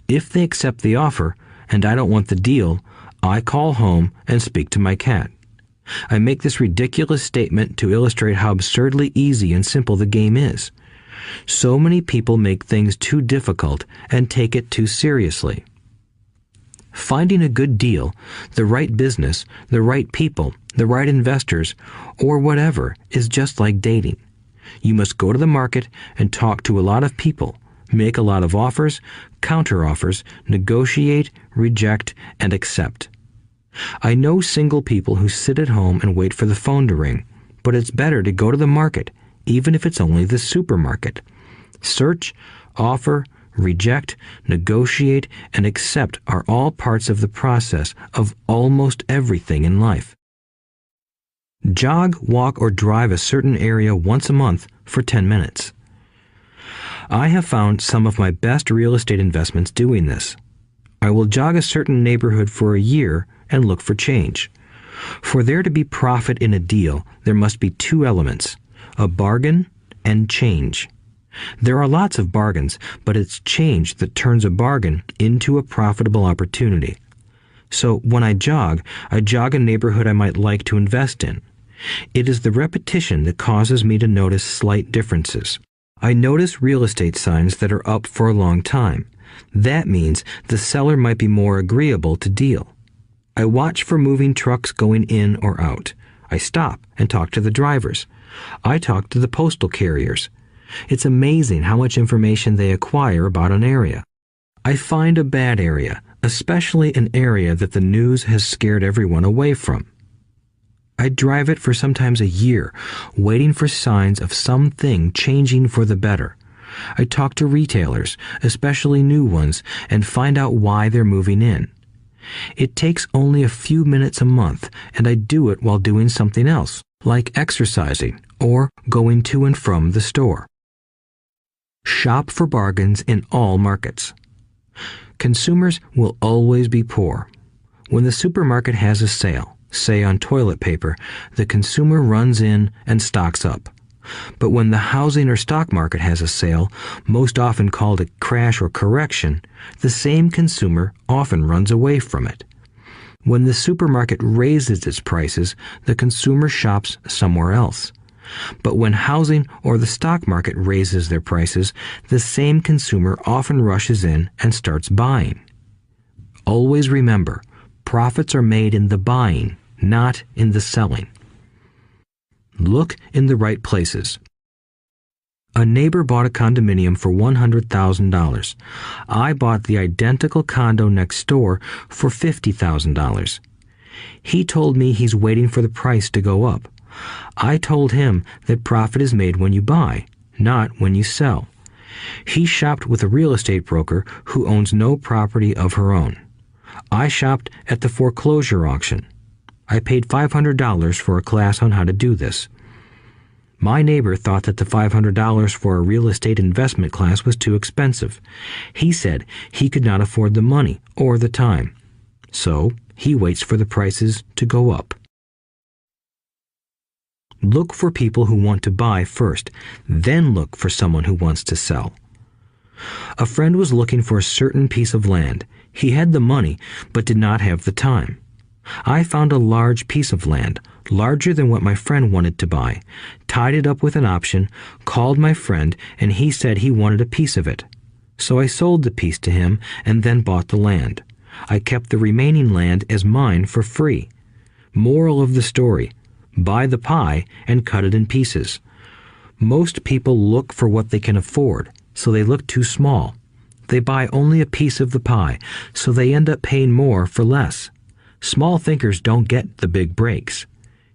If they accept the offer, and I don't want the deal, I call home and speak to my cat. I make this ridiculous statement to illustrate how absurdly easy and simple the game is. So many people make things too difficult and take it too seriously. Finding a good deal, the right business, the right people, the right investors, or whatever is just like dating. You must go to the market and talk to a lot of people, make a lot of offers, counter-offers, negotiate, reject, and accept. I know single people who sit at home and wait for the phone to ring, but it's better to go to the market, even if it's only the supermarket. Search, offer, reject, negotiate, and accept are all parts of the process of almost everything in life. Jog, walk, or drive a certain area once a month for 10 minutes. I have found some of my best real estate investments doing this. I will jog a certain neighborhood for a year and look for change. For there to be profit in a deal, there must be 2 elements, a bargain and change. There are lots of bargains, but it's change that turns a bargain into a profitable opportunity. So when I jog a neighborhood I might like to invest in. It is the repetition that causes me to notice slight differences. I notice real estate signs that are up for a long time. That means the seller might be more agreeable to deal. I watch for moving trucks going in or out. I stop and talk to the drivers. I talk to the postal carriers. It's amazing how much information they acquire about an area. I find a bad area, especially an area that the news has scared everyone away from. I drive it for sometimes a year, waiting for signs of something changing for the better. I talk to retailers, especially new ones, and find out why they're moving in. It takes only a few minutes a month, and I do it while doing something else, like exercising or going to and from the store. Shop for bargains in all markets. Consumers will always be poor. When the supermarket has a sale, say on toilet paper, the consumer runs in and stocks up. But when the housing or stock market has a sale, most often called a crash or correction, the same consumer often runs away from it. When the supermarket raises its prices, the consumer shops somewhere else. But when housing or the stock market raises their prices, the same consumer often rushes in and starts buying. Always remember, profits are made in the buying, not in the selling. Look in the right places. A neighbor bought a condominium for $100,000. I bought the identical condo next door for $50,000. He told me he's waiting for the price to go up. I told him that profit is made when you buy, not when you sell. He shopped with a real estate broker who owns no property of her own. I shopped at the foreclosure auction. I paid $500 for a class on how to do this. My neighbor thought that the $500 for a real estate investment class was too expensive. He said he could not afford the money or the time. So he waits for the prices to go up. Look for people who want to buy first, then look for someone who wants to sell. A friend was looking for a certain piece of land. He had the money, but did not have the time. I found a large piece of land, larger than what my friend wanted to buy, tied it up with an option, called my friend, and he said he wanted a piece of it. So I sold the piece to him and then bought the land. I kept the remaining land as mine for free. Moral of the story: buy the pie and cut it in pieces. Most people look for what they can afford, so they look too small. They buy only a piece of the pie, so they end up paying more for less. Small thinkers don't get the big breaks.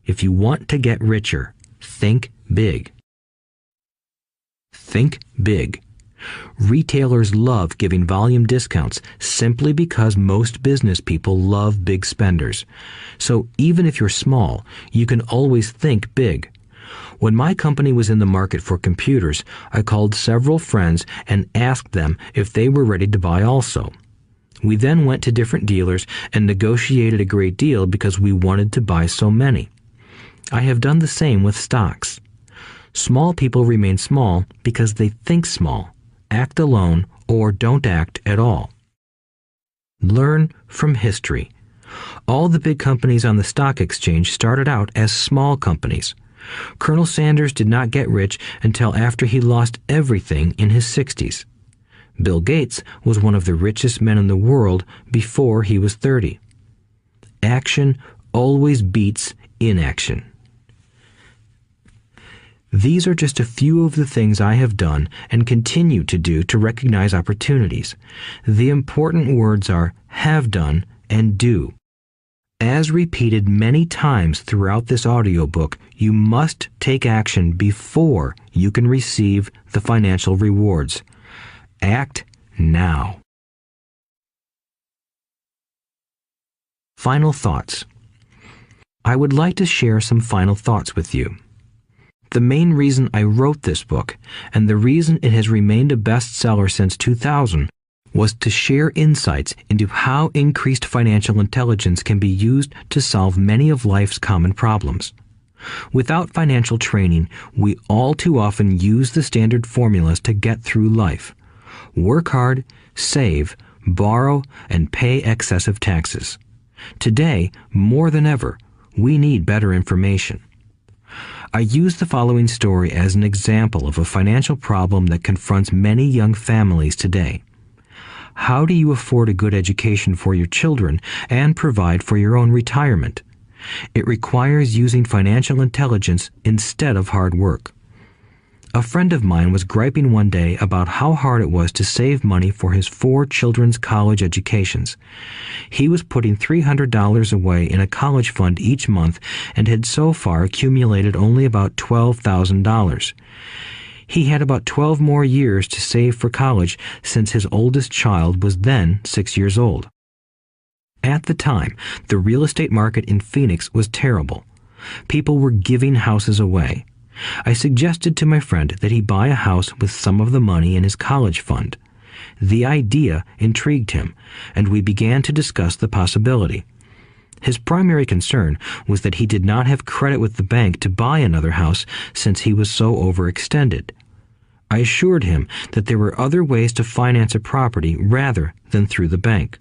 If you want to get richer, think big. Think big. Retailers love giving volume discounts simply because most business people love big spenders. So even if you're small, you can always think big. When my company was in the market for computers, I called several friends and asked them if they were ready to buy also. We then went to different dealers and negotiated a great deal because we wanted to buy so many. I have done the same with stocks. Small people remain small because they think small, act alone, or don't act at all. Learn from history. All the big companies on the stock exchange started out as small companies. Colonel Sanders did not get rich until after he lost everything in his 60s. Bill Gates was one of the richest men in the world before he was 30. Action always beats inaction. These are just a few of the things I have done and continue to do to recognize opportunities. The important words are have done and do. As repeated many times throughout this audiobook, you must take action before you can receive the financial rewards. Act now. Final thoughts. I would like to share some final thoughts with you. The main reason I wrote this book, and the reason it has remained a bestseller since 2000, was to share insights into how increased financial intelligence can be used to solve many of life's common problems. Without financial training, we all too often use the standard formulas to get through life. Work hard, save, borrow, and pay excessive taxes. Today, more than ever, we need better information. I use the following story as an example of a financial problem that confronts many young families today. How do you afford a good education for your children and provide for your own retirement? It requires using financial intelligence instead of hard work. A friend of mine was griping one day about how hard it was to save money for his 4 children's college educations. He was putting $300 away in a college fund each month and had so far accumulated only about $12,000. He had about 12 more years to save for college since his oldest child was then 6 years old. At the time, the real estate market in Phoenix was terrible. People were giving houses away. I suggested to my friend that he buy a house with some of the money in his college fund. The idea intrigued him, and we began to discuss the possibility. His primary concern was that he did not have credit with the bank to buy another house since he was so overextended. I assured him that there were other ways to finance a property rather than through the bank.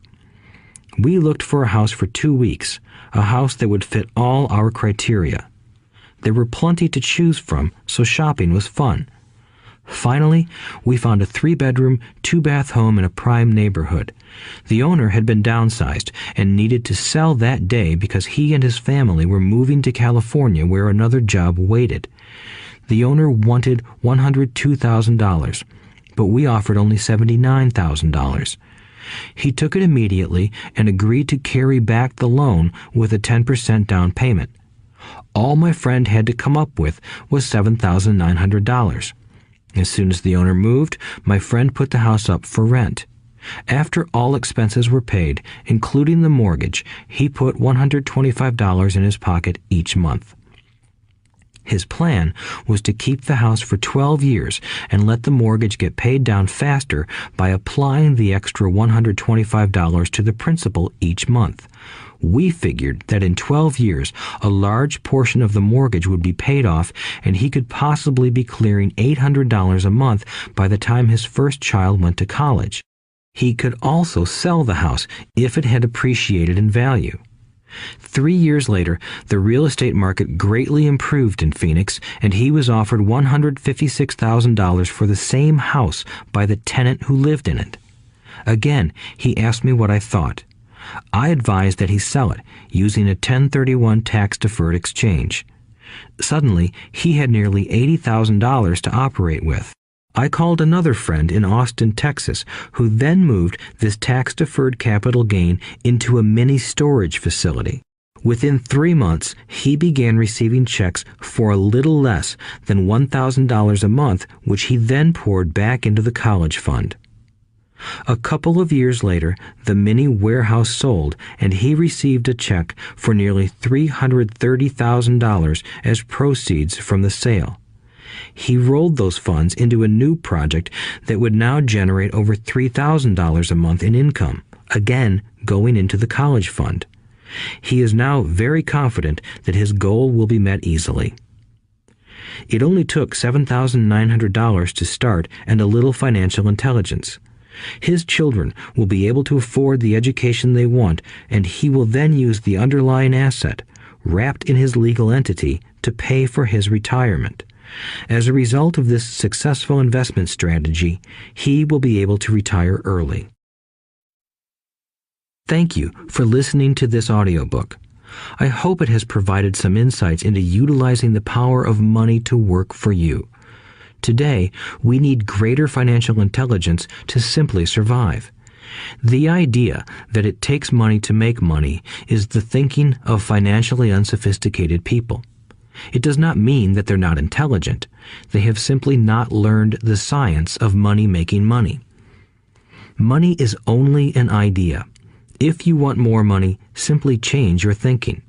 We looked for a house for 2 weeks, a house that would fit all our criteria. There were plenty to choose from, so shopping was fun. Finally, we found a 3-bedroom, 2-bath home in a prime neighborhood. The owner had been downsized and needed to sell that day because he and his family were moving to California where another job waited. The owner wanted $102,000, but we offered only $79,000. He took it immediately and agreed to carry back the loan with a 10% down payment. All my friend had to come up with was $7,900. As soon as the owner moved, my friend put the house up for rent. After all expenses were paid, including the mortgage, he put $125 in his pocket each month. His plan was to keep the house for 12 years and let the mortgage get paid down faster by applying the extra $125 to the principal each month. We figured that in 12 years, a large portion of the mortgage would be paid off and he could possibly be clearing $800 a month by the time his first child went to college. He could also sell the house if it had appreciated in value. 3 years later, the real estate market greatly improved in Phoenix, and he was offered $156,000 for the same house by the tenant who lived in it. Again, he asked me what I thought. I advised that he sell it, using a 1031 tax-deferred exchange. Suddenly, he had nearly $80,000 to operate with. I called another friend in Austin, Texas, who then moved this tax-deferred capital gain into a mini storage facility. Within 3 months, he began receiving checks for a little less than $1,000 a month, which he then poured back into the college fund. A couple of years later, the mini warehouse sold, and he received a check for nearly $330,000 as proceeds from the sale. He rolled those funds into a new project that would now generate over $3,000 a month in income, again going into the college fund. He is now very confident that his goal will be met easily. It only took $7,900 to start and a little financial intelligence. His children will be able to afford the education they want, and he will then use the underlying asset, wrapped in his legal entity, to pay for his retirement. As a result of this successful investment strategy, he will be able to retire early. Thank you for listening to this audiobook. I hope it has provided some insights into utilizing the power of money to work for you. Today, we need greater financial intelligence to simply survive. The idea that it takes money to make money is the thinking of financially unsophisticated people. It does not mean that they're not intelligent. They have simply not learned the science of making money. Money is only an idea. If you want more money, simply change your thinking.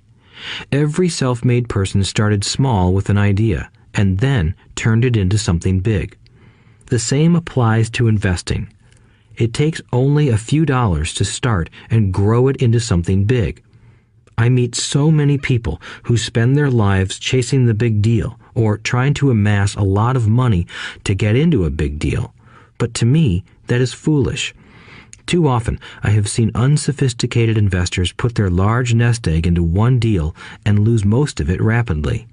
Every self-made person started small with an idea and then turned it into something big. The same applies to investing. It takes only a few dollars to start and grow it into something big. I meet so many people who spend their lives chasing the big deal or trying to amass a lot of money to get into a big deal. But to me, that is foolish. Too often, I have seen unsophisticated investors put their large nest egg into one deal and lose most of it rapidly.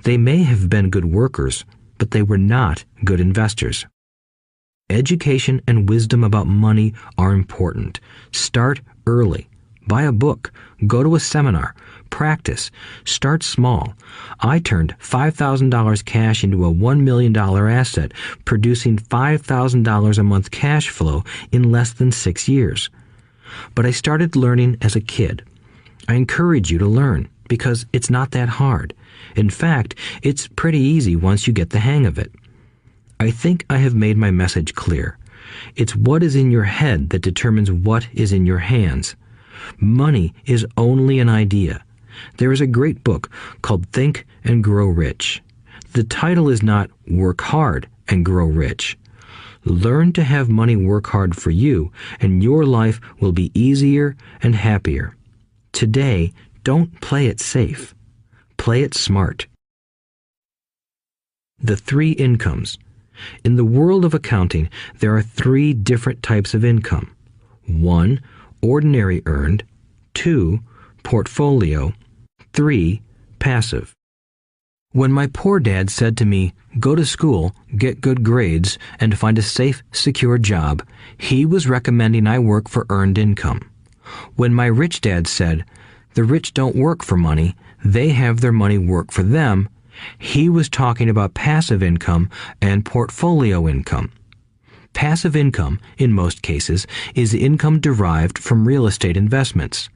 They may have been good workers, but they were not good investors. Education and wisdom about money are important. Start early. Buy a book, go to a seminar, practice, start small. I turned $5,000 cash into a $1 million asset, producing $5,000 a month cash flow in less than 6 years. But I started learning as a kid. I encourage you to learn because it's not that hard. In fact, it's pretty easy once you get the hang of it. I think I have made my message clear. It's what is in your head that determines what is in your hands. Money is only an idea. There is a great book called Think and Grow Rich. The title is not Work Hard and Grow Rich. Learn to have money work hard for you, and your life will be easier and happier. Today, don't play it safe. Play it smart. The 3 incomes. In the world of accounting, there are 3 different types of income. 1. Ordinary earned. 2. Portfolio. 3. Passive. When my poor dad said to me, "Go to school, get good grades, and find a safe, secure job," he was recommending I work for earned income. When my rich dad said, "The rich don't work for money, they have their money work for them," he was talking about passive income and portfolio income. Passive income, in most cases, is income derived from real estate investments.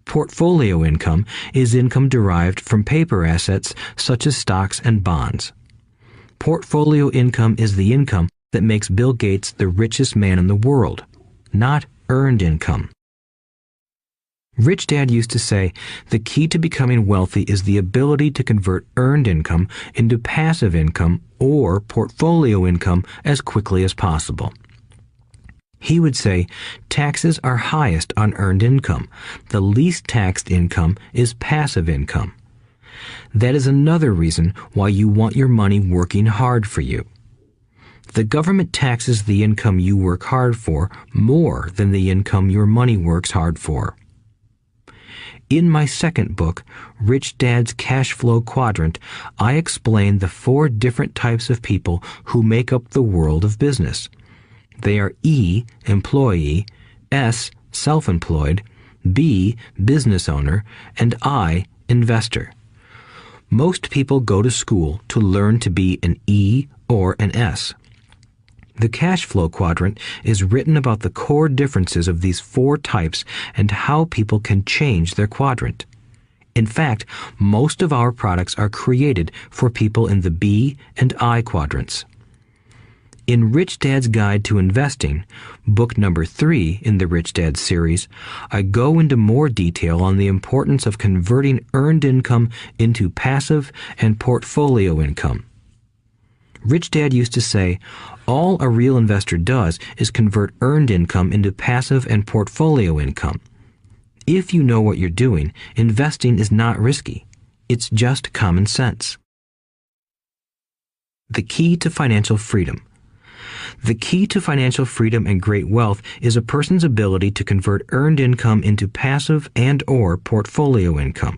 Portfolio income is income derived from paper assets such as stocks and bonds. Portfolio income is the income that makes Bill Gates the richest man in the world, not earned income. Rich Dad used to say, the key to becoming wealthy is the ability to convert earned income into passive income or portfolio income as quickly as possible. He would say, taxes are highest on earned income. The least taxed income is passive income. That is another reason why you want your money working hard for you. The government taxes the income you work hard for more than the income your money works hard for. In my second book, Rich Dad's Cash Flow Quadrant, I explain the 4 different types of people who make up the world of business. They are E, employee, S, self-employed, B, business owner, and I, investor. Most people go to school to learn to be an E or an S. The cash flow quadrant is written about the core differences of these 4 types and how people can change their quadrant. In fact, most of our products are created for people in the B and I quadrants. In Rich Dad's Guide to Investing, book number 3 in the Rich Dad series, I go into more detail on the importance of converting earned income into passive and portfolio income. Rich Dad used to say, all a real investor does is convert earned income into passive and portfolio income. If you know what you're doing, investing is not risky. It's just common sense. The key to financial freedom. The key to financial freedom and great wealth is a person's ability to convert earned income into passive and/or portfolio income.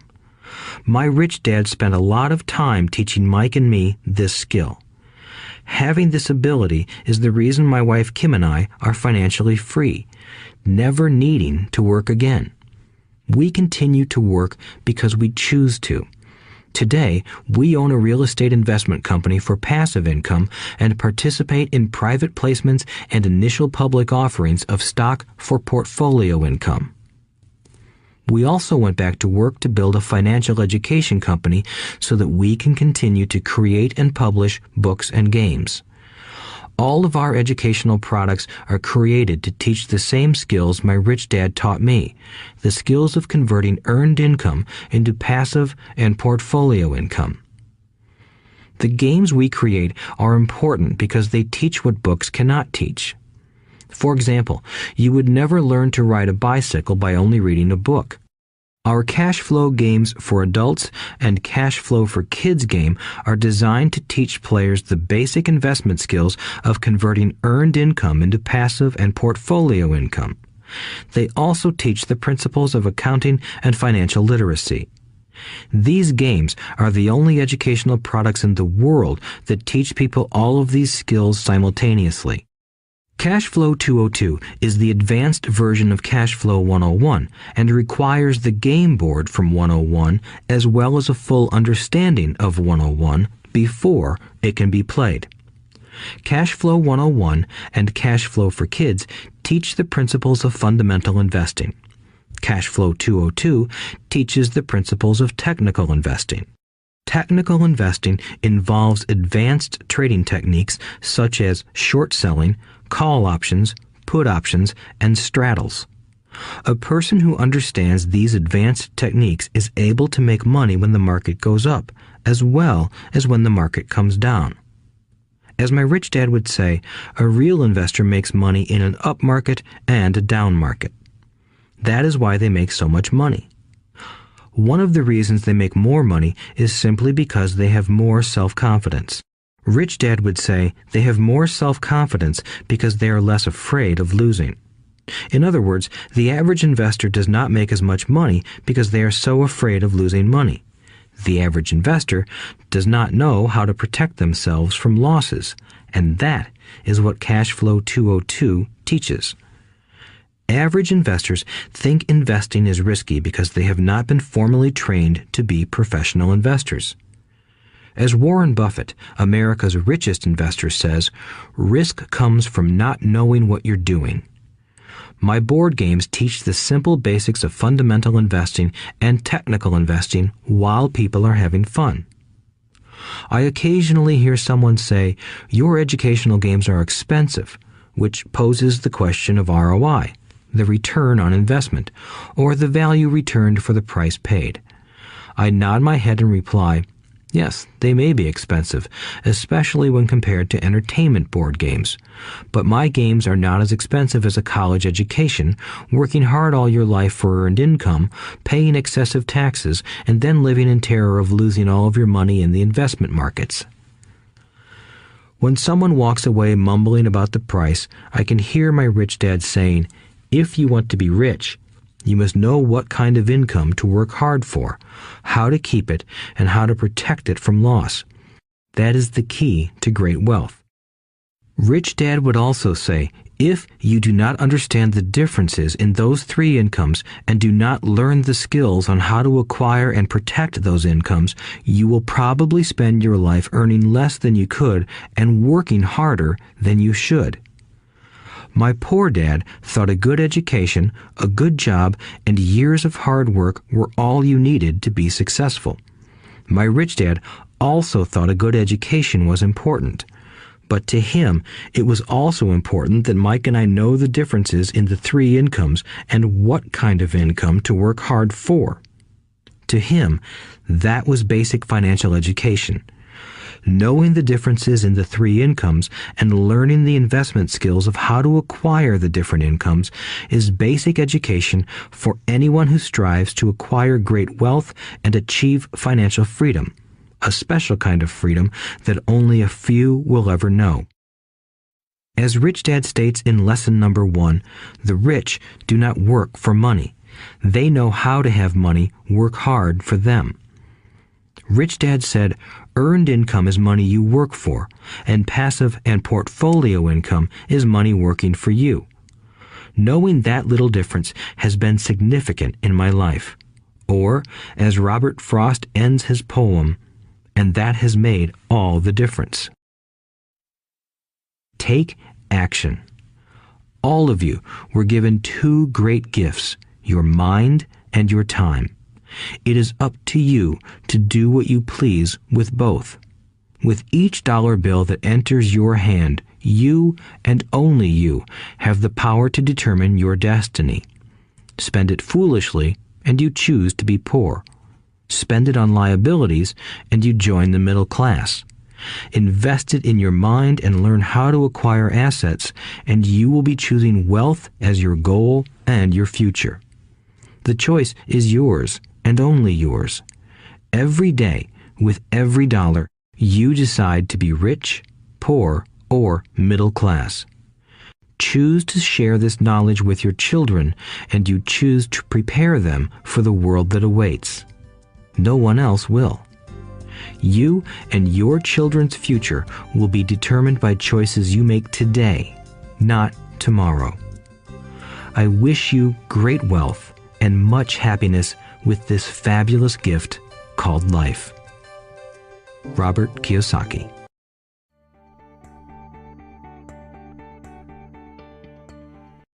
My rich dad spent a lot of time teaching Mike and me this skill. Having this ability is the reason my wife Kim and I are financially free, never needing to work again. We continue to work because we choose to. Today, we own a real estate investment company for passive income and participate in private placements and initial public offerings of stock for portfolio income. We also went back to work to build a financial education company so that we can continue to create and publish books and games. All of our educational products are created to teach the same skills my rich dad taught me, the skills of converting earned income into passive and portfolio income. The games we create are important because they teach what books cannot teach. For example, you would never learn to ride a bicycle by only reading a book. Our cash flow games for adults and cash flow for kids game are designed to teach players the basic investment skills of converting earned income into passive and portfolio income. They also teach the principles of accounting and financial literacy. These games are the only educational products in the world that teach people all of these skills simultaneously. Cash Flow 202 is the advanced version of Cash Flow 101 and requires the game board from 101 as well as a full understanding of 101 before it can be played. Cash Flow 101 and Cash Flow for Kids teach the principles of fundamental investing. Cash Flow 202 teaches the principles of technical investing. Technical investing involves advanced trading techniques such as short selling, call options, put options, and straddles. A person who understands these advanced techniques is able to make money when the market goes up, as well as when the market comes down. As my rich dad would say, a real investor makes money in an up market and a down market. That is why they make so much money. One of the reasons they make more money is simply because they have more self-confidence. Rich Dad would say they have more self-confidence because they are less afraid of losing. In other words, the average investor does not make as much money because they are so afraid of losing money. The average investor does not know how to protect themselves from losses, and that is what Cash Flow 202 teaches. Average investors think investing is risky because they have not been formally trained to be professional investors. As Warren Buffett, America's richest investor, says, risk comes from not knowing what you're doing. My board games teach the simple basics of fundamental investing and technical investing while people are having fun. I occasionally hear someone say, your educational games are expensive, which poses the question of ROI, the return on investment, or the value returned for the price paid. I nod my head and reply, yes, they may be expensive, especially when compared to entertainment board games. But my games are not as expensive as a college education, working hard all your life for earned income, paying excessive taxes, and then living in terror of losing all of your money in the investment markets. When someone walks away mumbling about the price, I can hear my rich dad saying, if you want to be rich, you must know what kind of income to work hard for, how to keep it, and how to protect it from loss. That is the key to great wealth. Rich Dad would also say, if you do not understand the differences in those three incomes and do not learn the skills on how to acquire and protect those incomes, you will probably spend your life earning less than you could and working harder than you should. My poor dad thought a good education, a good job, and years of hard work were all you needed to be successful. My rich dad also thought a good education was important. But to him, it was also important that Mike and I know the differences in the three incomes and what kind of income to work hard for. To him, that was basic financial education. Knowing the differences in the three incomes and learning the investment skills of how to acquire the different incomes is basic education for anyone who strives to acquire great wealth and achieve financial freedom, a special kind of freedom that only a few will ever know. As Rich Dad states in lesson number 1, the rich do not work for money. They know how to have money work hard for them. Rich Dad said, earned income is money you work for, and passive and portfolio income is money working for you. Knowing that little difference has been significant in my life. Or, as Robert Frost ends his poem, and that has made all the difference. Take action. All of you were given two great gifts, your mind and your time. It is up to you to do what you please with both. With each dollar bill that enters your hand, you and only you have the power to determine your destiny. Spend it foolishly, and you choose to be poor. Spend it on liabilities, and you join the middle class. Invest it in your mind and learn how to acquire assets, and you will be choosing wealth as your goal and your future. The choice is yours, and only yours. Every day, with every dollar, you decide to be rich, poor, or middle class. Choose to share this knowledge with your children, and you choose to prepare them for the world that awaits. No one else will. You and your children's future will be determined by choices you make today. not tomorrow. I wish you great wealth and much happiness with this fabulous gift called life. Robert Kiyosaki.